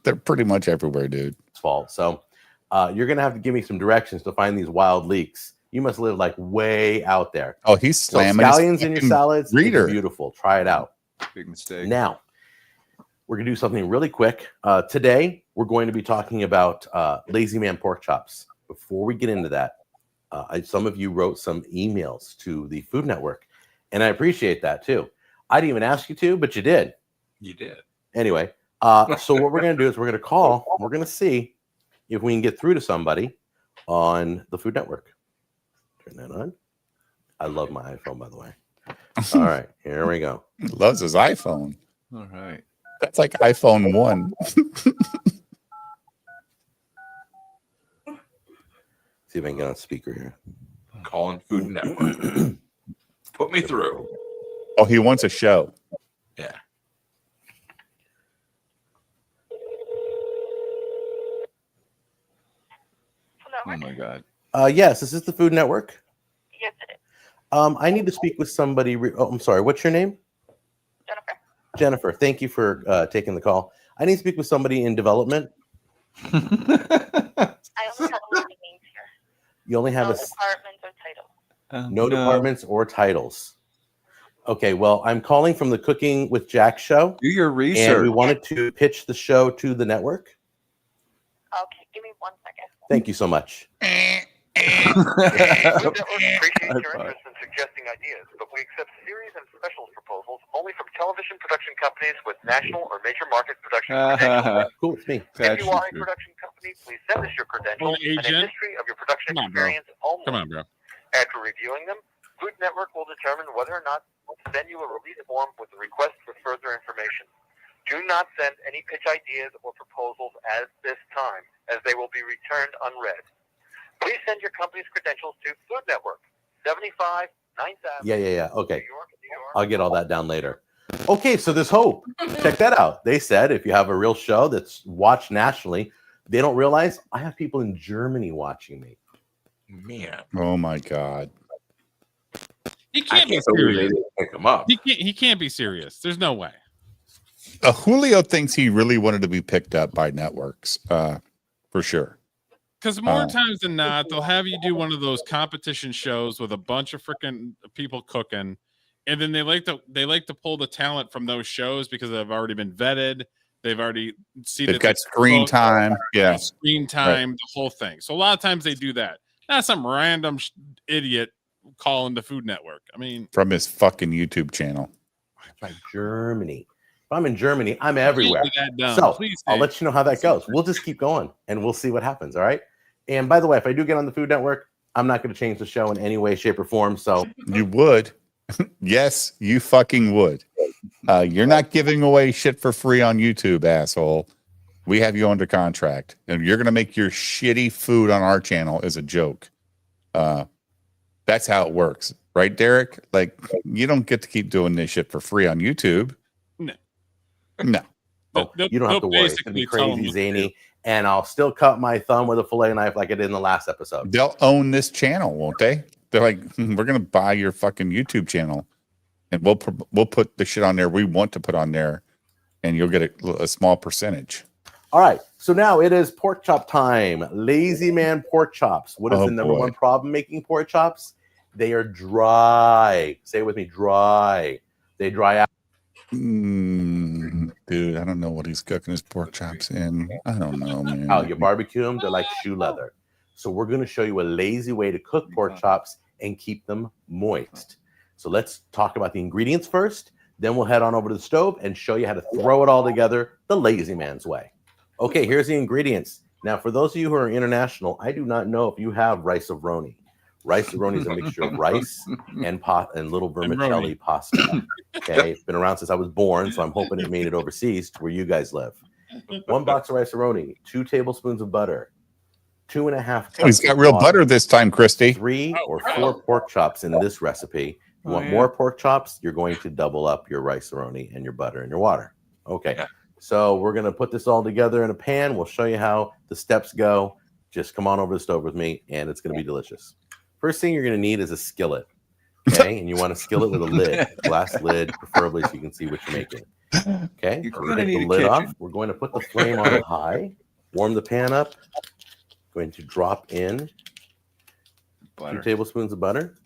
They're pretty much everywhere, dude. Fault. So you're gonna have to give me some directions to find these wild leeks. You must live like way out there. Oh, he's slamming so his scallions in your fucking salads. reader. It's beautiful. Try it out. Big mistake. Now we're gonna do something really quick. Today we're going to be talking about Lazy Man pork chops. before we get into that, some of you wrote some emails to the Food Network, and I appreciate that too. I didn't even ask you to, but you did. You did. Anyway, so what we're going to do is we're going to call. We're going to see if we can get through to somebody on the Food Network. Turn that on. I love my iPhone, by the way. All right, here we go. He loves his iPhone. All right. That's like iPhone 1. See if I can get on speaker here. Calling Food Network. Put me through. Oh, he wants a show. Yeah. Oh my God. Yes, this is the Food Network. Yes, it is. I need to speak with somebody. I'm sorry. What's your name? Jennifer. Jennifer. Thank you for taking the call. I need to speak with somebody in development. I only have listing names here. You only have No a departments or titles. no departments or titles. Okay. Well, I'm calling from the Cooking with Jack show. Do your And we research. wanted to pitch the show to the network. Okay, give me 1 second. Thank you so much. Food Network appreciates your interest in suggesting ideas, but we accept series and specials proposals only from television production companies with national or major market production credentials. Cool, it's me. If you are a production company, please send us your credentials and a agent. history of your production Come on, bro. experience only. Come on, bro. After reviewing them, Food Network will determine whether or not to send you a release form with a request for further information. Do not send any pitch ideas or proposals at this time, as they will be returned unread. Please send your company's credentials to Food Network, 75 9th Avenue. Yeah. Okay. I'll get all that down later. Okay, so there's hope. Check that out. They said if you have a real show that's watched nationally, they don't realize I have people in Germany watching me. Man. Oh my God. He can't be can't believe they serious. didn't pick him up. He can't be serious. There's no way. Julio thinks he really wanted to be picked up by networks, for sure. Because more times than not, they'll have you do one of those competition shows with a bunch of freaking people cooking, and then they like to pull the talent from those shows because they've already been vetted. They've already They've got screen time. Yeah. screen time, the whole thing. So a lot of times they do that. Not some random idiot calling the Food Network. I mean, From his fucking YouTube channel. By Germany. If I'm in Germany, I'm everywhere. be that dumb. So Please I'll stay. let you know how that goes. We'll just keep going and we'll see what happens. All right. And by the way, if I do get on the Food Network, I'm not going to change the show in any way, shape, or form. So You would. Yes, you fucking would. You're not giving away shit for free on YouTube, asshole. We have you under contract. And you're going to make your shitty food on our channel as a joke. That's how it works. Right, Derek? Like, you don't get to keep doing this shit for free on YouTube. No. No. you don't have to worry. It's going to be crazy, zany. And I'll still cut my thumb with a fillet knife like I did in the last episode. They'll own this channel, won't they? They're like, we're going to buy your fucking YouTube channel, and we'll put the shit on there we want to put on there, and you'll get a small percentage. All right. So now it is pork chop time. Lazy man pork chops. What is the number one problem making pork chops? They are dry. Say it with me, dry. They dry out. Dude, I don't know what he's cooking his pork chops in. I don't know, man. Oh, you barbecue them, they're like shoe leather. So we're going to show you a lazy way to cook pork chops and keep them moist. So let's talk about the ingredients first. Then we'll head on over to the stove and show you how to throw it all together the lazy man's way. Okay, here's the ingredients. Now, for those of you who are international, I do not know if you have rice-a-roni. Rice-a-roni is a mixture of rice and little vermicelli pasta. Okay, it's been around since I was born, so I'm hoping it made it overseas to where you guys live. 1 box of rice-a-roni, 2 tablespoons of butter, 2.5 cups. Oh, he's got real butter this time, Christy. 3 or 4 pork chops in this recipe. If you want more pork chops, you're going to double up your rice-a-roni and your butter and your water. Okay, so we're going to put this all together in a pan. We'll show you how the steps go. Just come on over the stove with me, and it's going to be delicious. First thing you're going to need is a skillet. Okay, and you want a skillet with a lid, glass lid, preferably so you can see what you're making. Okay, so we're going to take the lid off. We're going to put the flame on high, warm the pan up. Going to drop in 2 tablespoons of butter.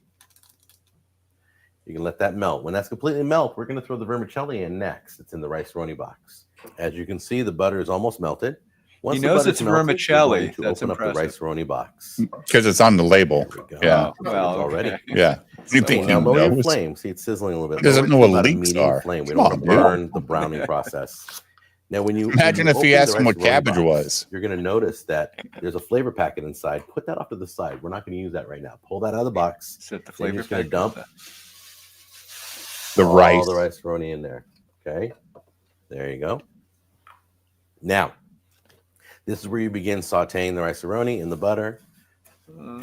You can let that melt. When that's completely melt, we're going to throw the vermicelli in next. It's in the rice-a-roni box. As you can see, the butter is almost melted. Once He the knows butter's it's melted, you're going vermicelli. to That's open up the impressive. rice-a-roni box. Because it's on the label. Yeah. Oh, well, It's already. okay. Yeah. You So think he now lower your knows? flame. See, it's sizzling a little bit. He doesn't Lower it know to what about a leeks medium are. flame. We Come don't on, want to dude. burn the browning process. Now, when you Imagine if he open asked the him what rice-a-roni cabbage box, was. you're going to notice that there's a flavor packet inside. Put that off to the side. We're not going to use that right now. Pull that out of the box. Set the Then flavor you're just going to packet. dump The all rice. the rice-a-roni in there. Okay, there you go. Now, this is where you begin sauteing the rice-a-roni in the butter,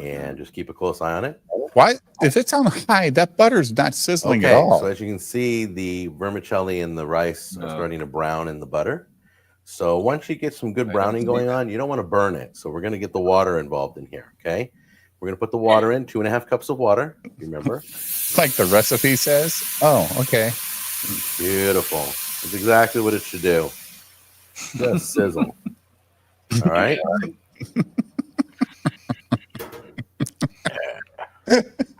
and just keep a close eye on it. Why? If it's on high, that butter's not sizzling at Okay, all. so as you can see, the vermicelli and the rice are starting to brown in the butter. So once you get some good browning going on, you don't want to burn it. So we're going to get the water involved in here. Okay, we're going to put the water in, 2.5 cups of water. Remember, Like the recipe says. Oh, okay. beautiful. That's exactly what it should do. Just sizzle. All right.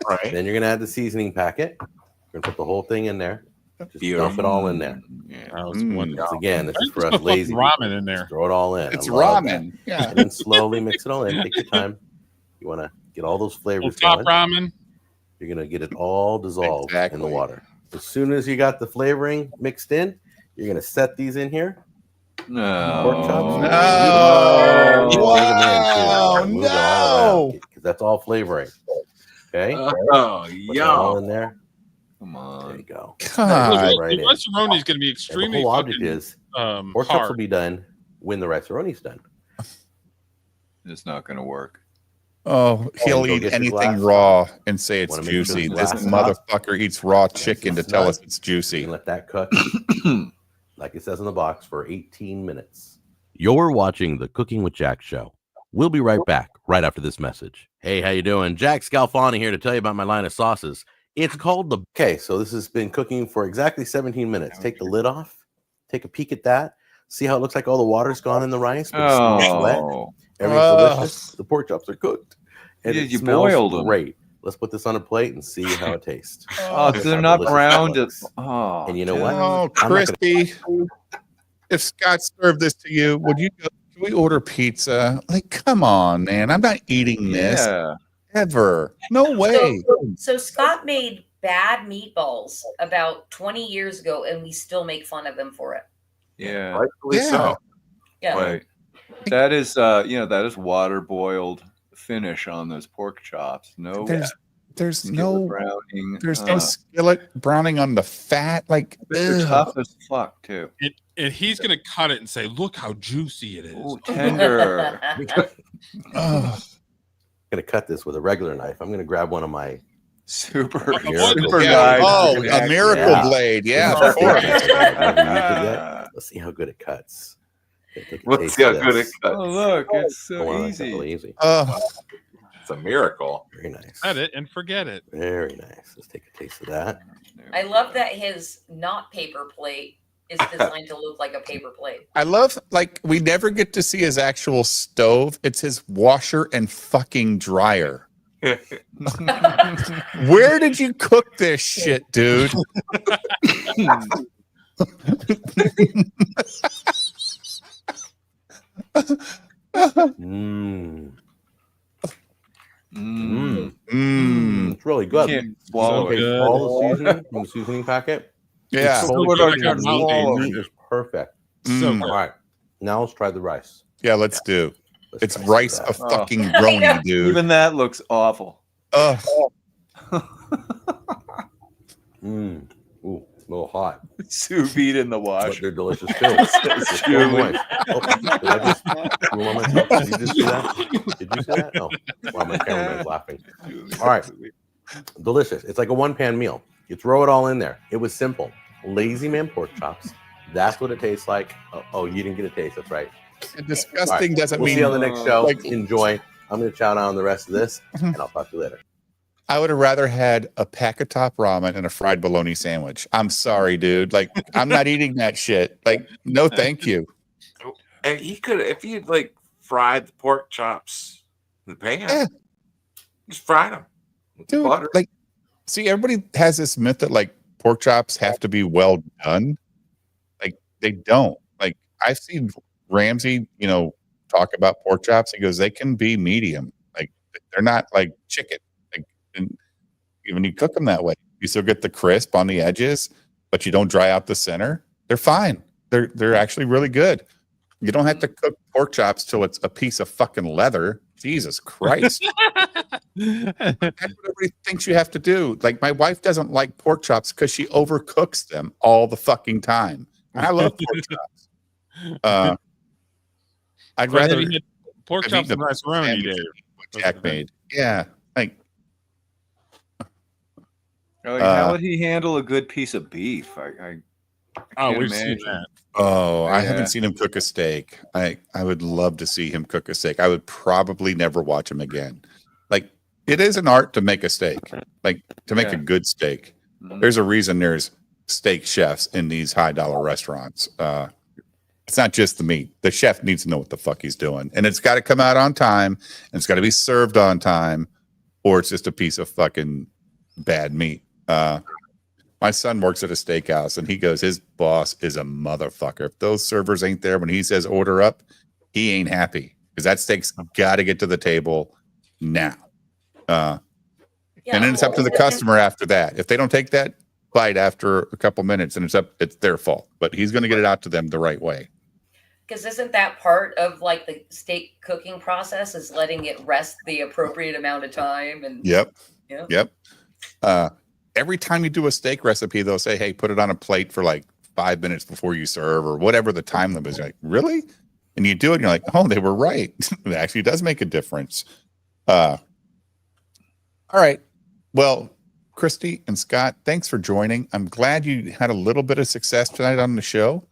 Right. Then you're gonna add the seasoning packet. You're gonna put the whole thing in there. Just dump it all in there. That was wonderful. Once again, this is for Just us put lazy ramen people. in there. Just throw it all in. It's I love ramen. that. Yeah. And then slowly mix it all in. Take your time. You want to get all those flavors Top going. ramen. You're gonna get it all dissolved in Exactly. the water. As soon as you got the flavoring mixed in, you're gonna set these in here. No. Pork chops. No. Dig 'em in, too. Wow. Move it all around, No. because that's all flavoring. Okay. Oh, Put it all yeah. in there. Come There on. you go. God. Right The in. rice-a-roni is going to be And the extremely whole object fucking, is pork chops will hard. be done when the rice-a-roni's done. It's not going to work. Oh, he'll go eat get your anything glass. raw and say it's Wanna make sure juicy. the This glass is hot? motherfucker eats raw chicken to tell snug. us it's juicy. You can let that cook, like it says in the box, for 18 minutes. You're watching the Cooking with Jack show. We'll be right back right after this message. Hey, how you doing? Jack Scalfani here to tell you about my line of sauces. It's called the... Okay, so this has been cooking for exactly 17 minutes. Take the lid off. Take a peek at that. See how it looks like all the water's gone in the rice, but it's not wet. Oh. Everything's delicious. The pork chops are cooked. And Yeah, it you smells boiled them. great. Let's put this on a plate and see how it tastes. Oh, Here's they're how not delicious browned. that looks. Oh, And you know what? Oh, I'm not gonna- crispy. If Scott served this to you, would you go? Can we order pizza? Like, come on, man. I'm not eating this yeah. ever. No way. So Scott made bad meatballs about 20 years ago, and we still make fun of him for it. Yeah. Rightfully Yeah. so. Yeah. Right. That is, that is water boiled finish on those pork chops. No, There's skillet no browning. there's no skillet browning on the fat. Like, They're ugh. tough as fuck too. And he's going to cut it and say, look how juicy it is. Oh, tender. Ugh. Gonna cut this with a regular knife. I'm gonna grab one of my Super Miracle. Yeah. nice. Oh, a miracle Yeah. blade. Yeah, This of is course. I've never used it yet. Let's see how good it cuts. Gonna take a Let's taste see how of good it this. cuts. Oh, look, it's Go so on, it's easy. really easy. It's a miracle. Very nice. Set it and forget it. Very nice. Let's take a taste of that. I love that his not paper plate is designed to look like a paper plate. I love, like, we never get to see his actual stove. It's his washer and fucking dryer. Where did you cook this shit, dude? Mmm. Mmm. Mm. It's really good. Can't swallow Okay, it. all the seasoning from the seasoning packet. Yeah. It's totally What good. I can The swallow. meat is perfect. So Mm. good. All right. Now let's try the rice. Yeah, let's do. Let's It's try some rice of of that. fucking I know. brony, dude. Even that looks awful. Ugh. Mmm. Ooh, a little hot. Sous vide in the But wash. they're delicious too. It's so chewy. moist. Oh, did I just drool on myself? Did you just see that? Did you see that? No. Wow, my cameraman's laughing. All right. Delicious. It's like a one-pan meal. You throw it all in there. It was simple. Lazy man pork chops. That's what it tastes like. Oh, you didn't get a taste. That's right. And All disgusting right. doesn't We'll mean see you on the next show. like- Enjoy. I'm going to chow down on the rest of this, and I'll talk to you later. I would have rather had a pack of top ramen and a fried bologna sandwich. I'm sorry, dude. Like, I'm not eating that shit. Like, no, thank you. And he could, if he had like fried the pork chops in the pan, Yeah. just fried them with Dude, butter. like, see, everybody has this myth that like pork chops have to be well done. Like, they don't. Like, I've seen Ramsay, talk about pork chops. He goes, they can be medium. Like they're not like chicken. Like and when you cook them that way, you still get the crisp on the edges, but you don't dry out the center. They're fine. They're actually really good. You don't have to cook pork chops till it's a piece of fucking leather. Jesus Christ. That's what everybody thinks you have to do. Like my wife doesn't like pork chops because she overcooks them all the fucking time. And I love pork chops. I'd rather pork have chops eaten and a rice-a-roni, sandwich Dave. than what Jack made. Yeah. Like how would he handle a good piece of beef? I can't we've seen imagine. that. Oh, I Yeah. haven't seen him cook a steak. I would love to see him cook a steak. I would probably never watch him again. Like it is an art to make a steak. Like to make a good steak. There's a reason there's steak chefs in these high dollar restaurants. It's not just the meat. The chef needs to know what the fuck he's doing. And it's got to come out on time and it's got to be served on time or it's just a piece of fucking bad meat. My son works at a steakhouse and he goes, his boss is a motherfucker. If those servers ain't there when he says order up, he ain't happy because that steak's got to get to the table now. And then it's up to the customer after that. If they don't take that bite after a couple minutes, and it's their fault. But he's going to get it out to them the right way. Because isn't that part of like the steak cooking process is letting it rest the appropriate amount of time? And Yep. Yeah. Yep. Every time you do a steak recipe, they'll say, hey, put it on a plate for like 5 minutes before you serve or whatever the time limit is. You're like, really? And you do it and you're like, oh, they were right. It actually does make a difference. All right. Well, Christy and Scott, thanks for joining. I'm glad you had a little bit of success tonight on the show.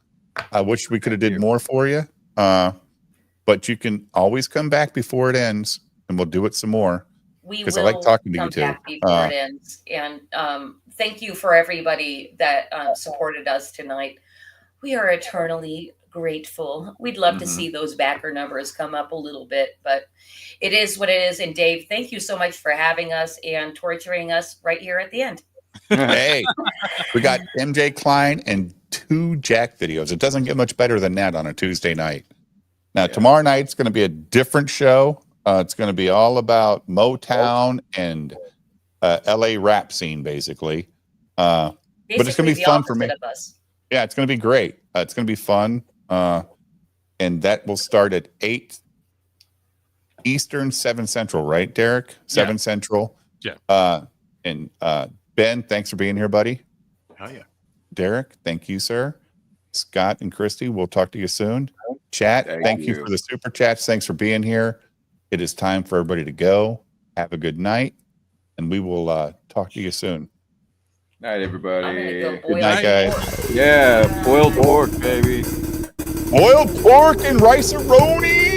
I wish we could have did more for you. But you can always come back before it ends and we'll do it some more. Because I like talking to you too. Before it ends. And thank you for everybody that supported us tonight. We are eternally grateful. We'd love to see those backer numbers come up a little bit, but it is what it is. And Dave, thank you so much for having us and torturing us right here at the end. Hey, we got MJ Klein and 2 Jack videos. It doesn't get much better than that on a Tuesday night. Now, tomorrow night's going to be a different show. It's going to be all about Motown and LA rap scene, basically. But it's going to be fun for me. Yeah, it's going to be great. It's going to be fun. And that will start at 8 Eastern, 7 Central, right, Derek? 7 Central. Yeah. And Ben, thanks for being here, buddy. Oh, yeah. Derek, thank you, sir. Scott and Christy, we'll talk to you soon. Chat, thank you for the super chats. Thanks for being here. It is time for everybody to go. Have a good night, and we will talk to you soon. Night, everybody. Good night, guys. Yeah, boiled pork, baby. Boiled pork and rice-a-roni.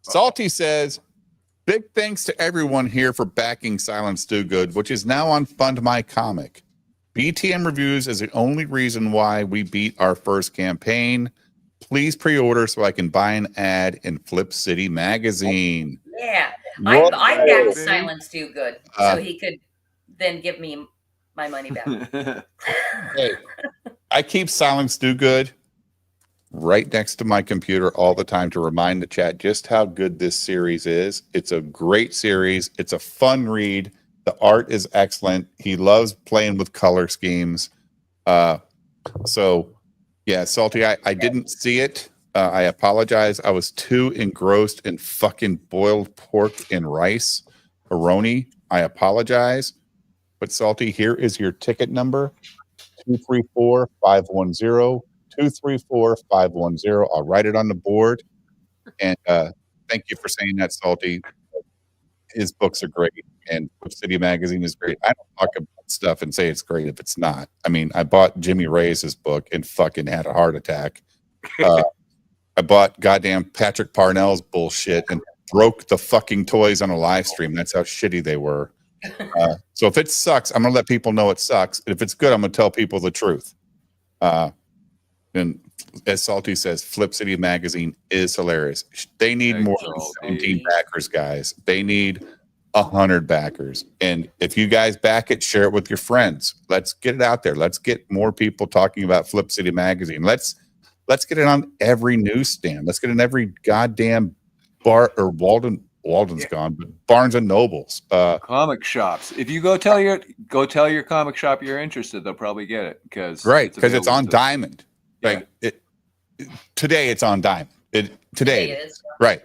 Salty says, big thanks to everyone here for backing Silence Do Good, which is now on Fund My Comic. BTM Reviews is the only reason why we beat our first campaign. Please pre-order so I can buy an ad in Flip City Magazine. Yeah. I backed Silence Do Good so he could then give me my money back. Hey, I keep Silence Do Good right next to my computer all the time to remind the chat just how good this series is. It's a great series. It's a fun read. The art is excellent. He loves playing with color schemes. So yeah, Salty, I didn't see it. I apologize. I was too engrossed in fucking boiled pork and rice. Aroni, I apologize. But Salty, here is your ticket number, 234-510. 234-510. I'll write it on the board. And thank you for saying that, Salty. His books are great, and City Magazine is great. I don't talk about stuff and say it's great if it's not. I mean, I bought Jimmy Reyes' book and fucking had a heart attack. I bought goddamn Patrick Parnell's bullshit and broke the fucking toys on a live stream. That's how shitty they were. So if it sucks, I'm gonna let people know it sucks. If it's good, I'm gonna tell people the truth. And as Salty says, Flip City Magazine is hilarious. They need more than 17 backers, guys. They need 100 backers. And if you guys back it, share it with your friends. Let's get it out there. Let's get more people talking about Flip City Magazine. Let's get it on every newsstand. Let's get it in every goddamn bar or Walden's gone, but Barnes and Nobles, comic shops. If you go tell your comic shop you're interested, they'll probably get it because it's on Diamond. Like today, it's on Diamond. Today it is right.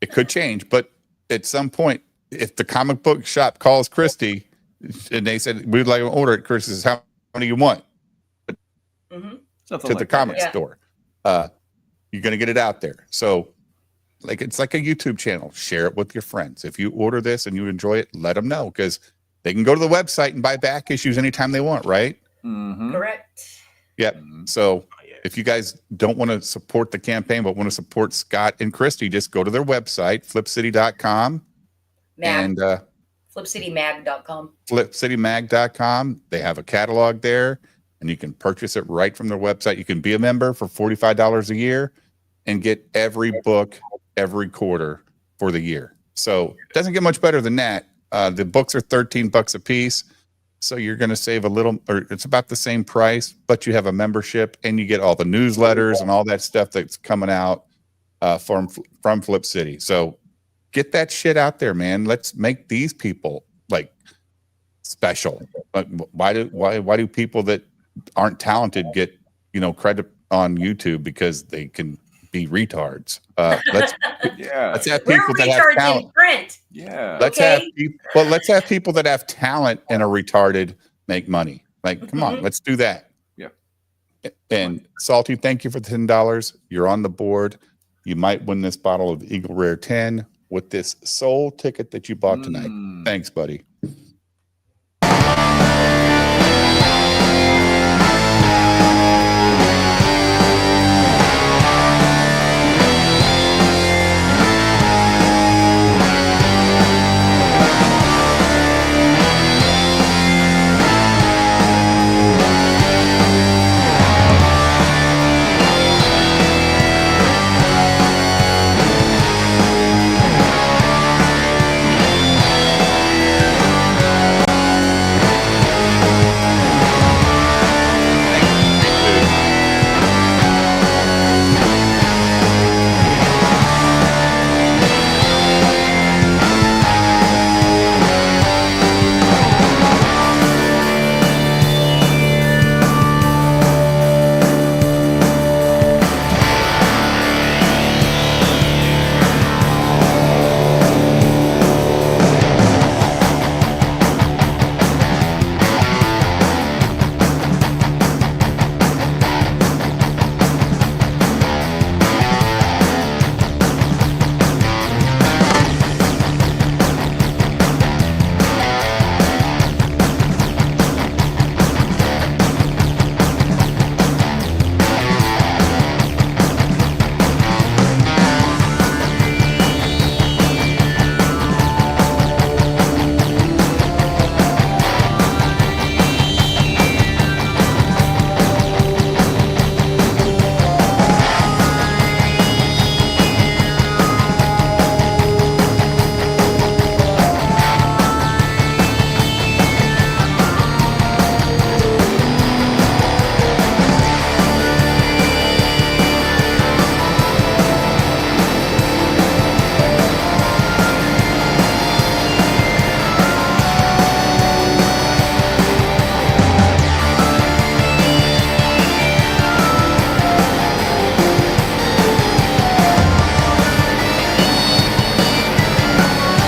It could change, but at some point, if the comic book shop calls Christy and they said we'd like to order it, Chris says, "How many do you want?" To the comic store, you're gonna get it out there. So. Like it's like a YouTube channel. Share it with your friends. If you order this and you enjoy it, let them know because they can go to the website and buy back issues anytime they want, right? Correct. Yep. So if you guys don't want to support the campaign but want to support Scott and Christy, just go to their website, flipcity.com and flipcitymag.com. Flipcitymag.com. They have a catalog there and you can purchase it right from their website. You can be a member for $45 a year and get every book every quarter for the year. So it doesn't get much better than that. The books are $13 a piece. So you're going to save a little, or it's about the same price, but you have a membership and you get all the newsletters and all that stuff that's coming out from Flip City. So get that shit out there, man. Let's make these people like special. Like, why do people that aren't talented get, credit on YouTube because they can be retards? Let's have people that have talent. Print. Yeah. Let's have people that have talent and are retarded make money. Like, come on, let's do that. Yeah. And Salty, thank you for the $10. You're on the board. You might win this bottle of Eagle Rare 10 with this soul ticket that you bought tonight. Thanks, buddy.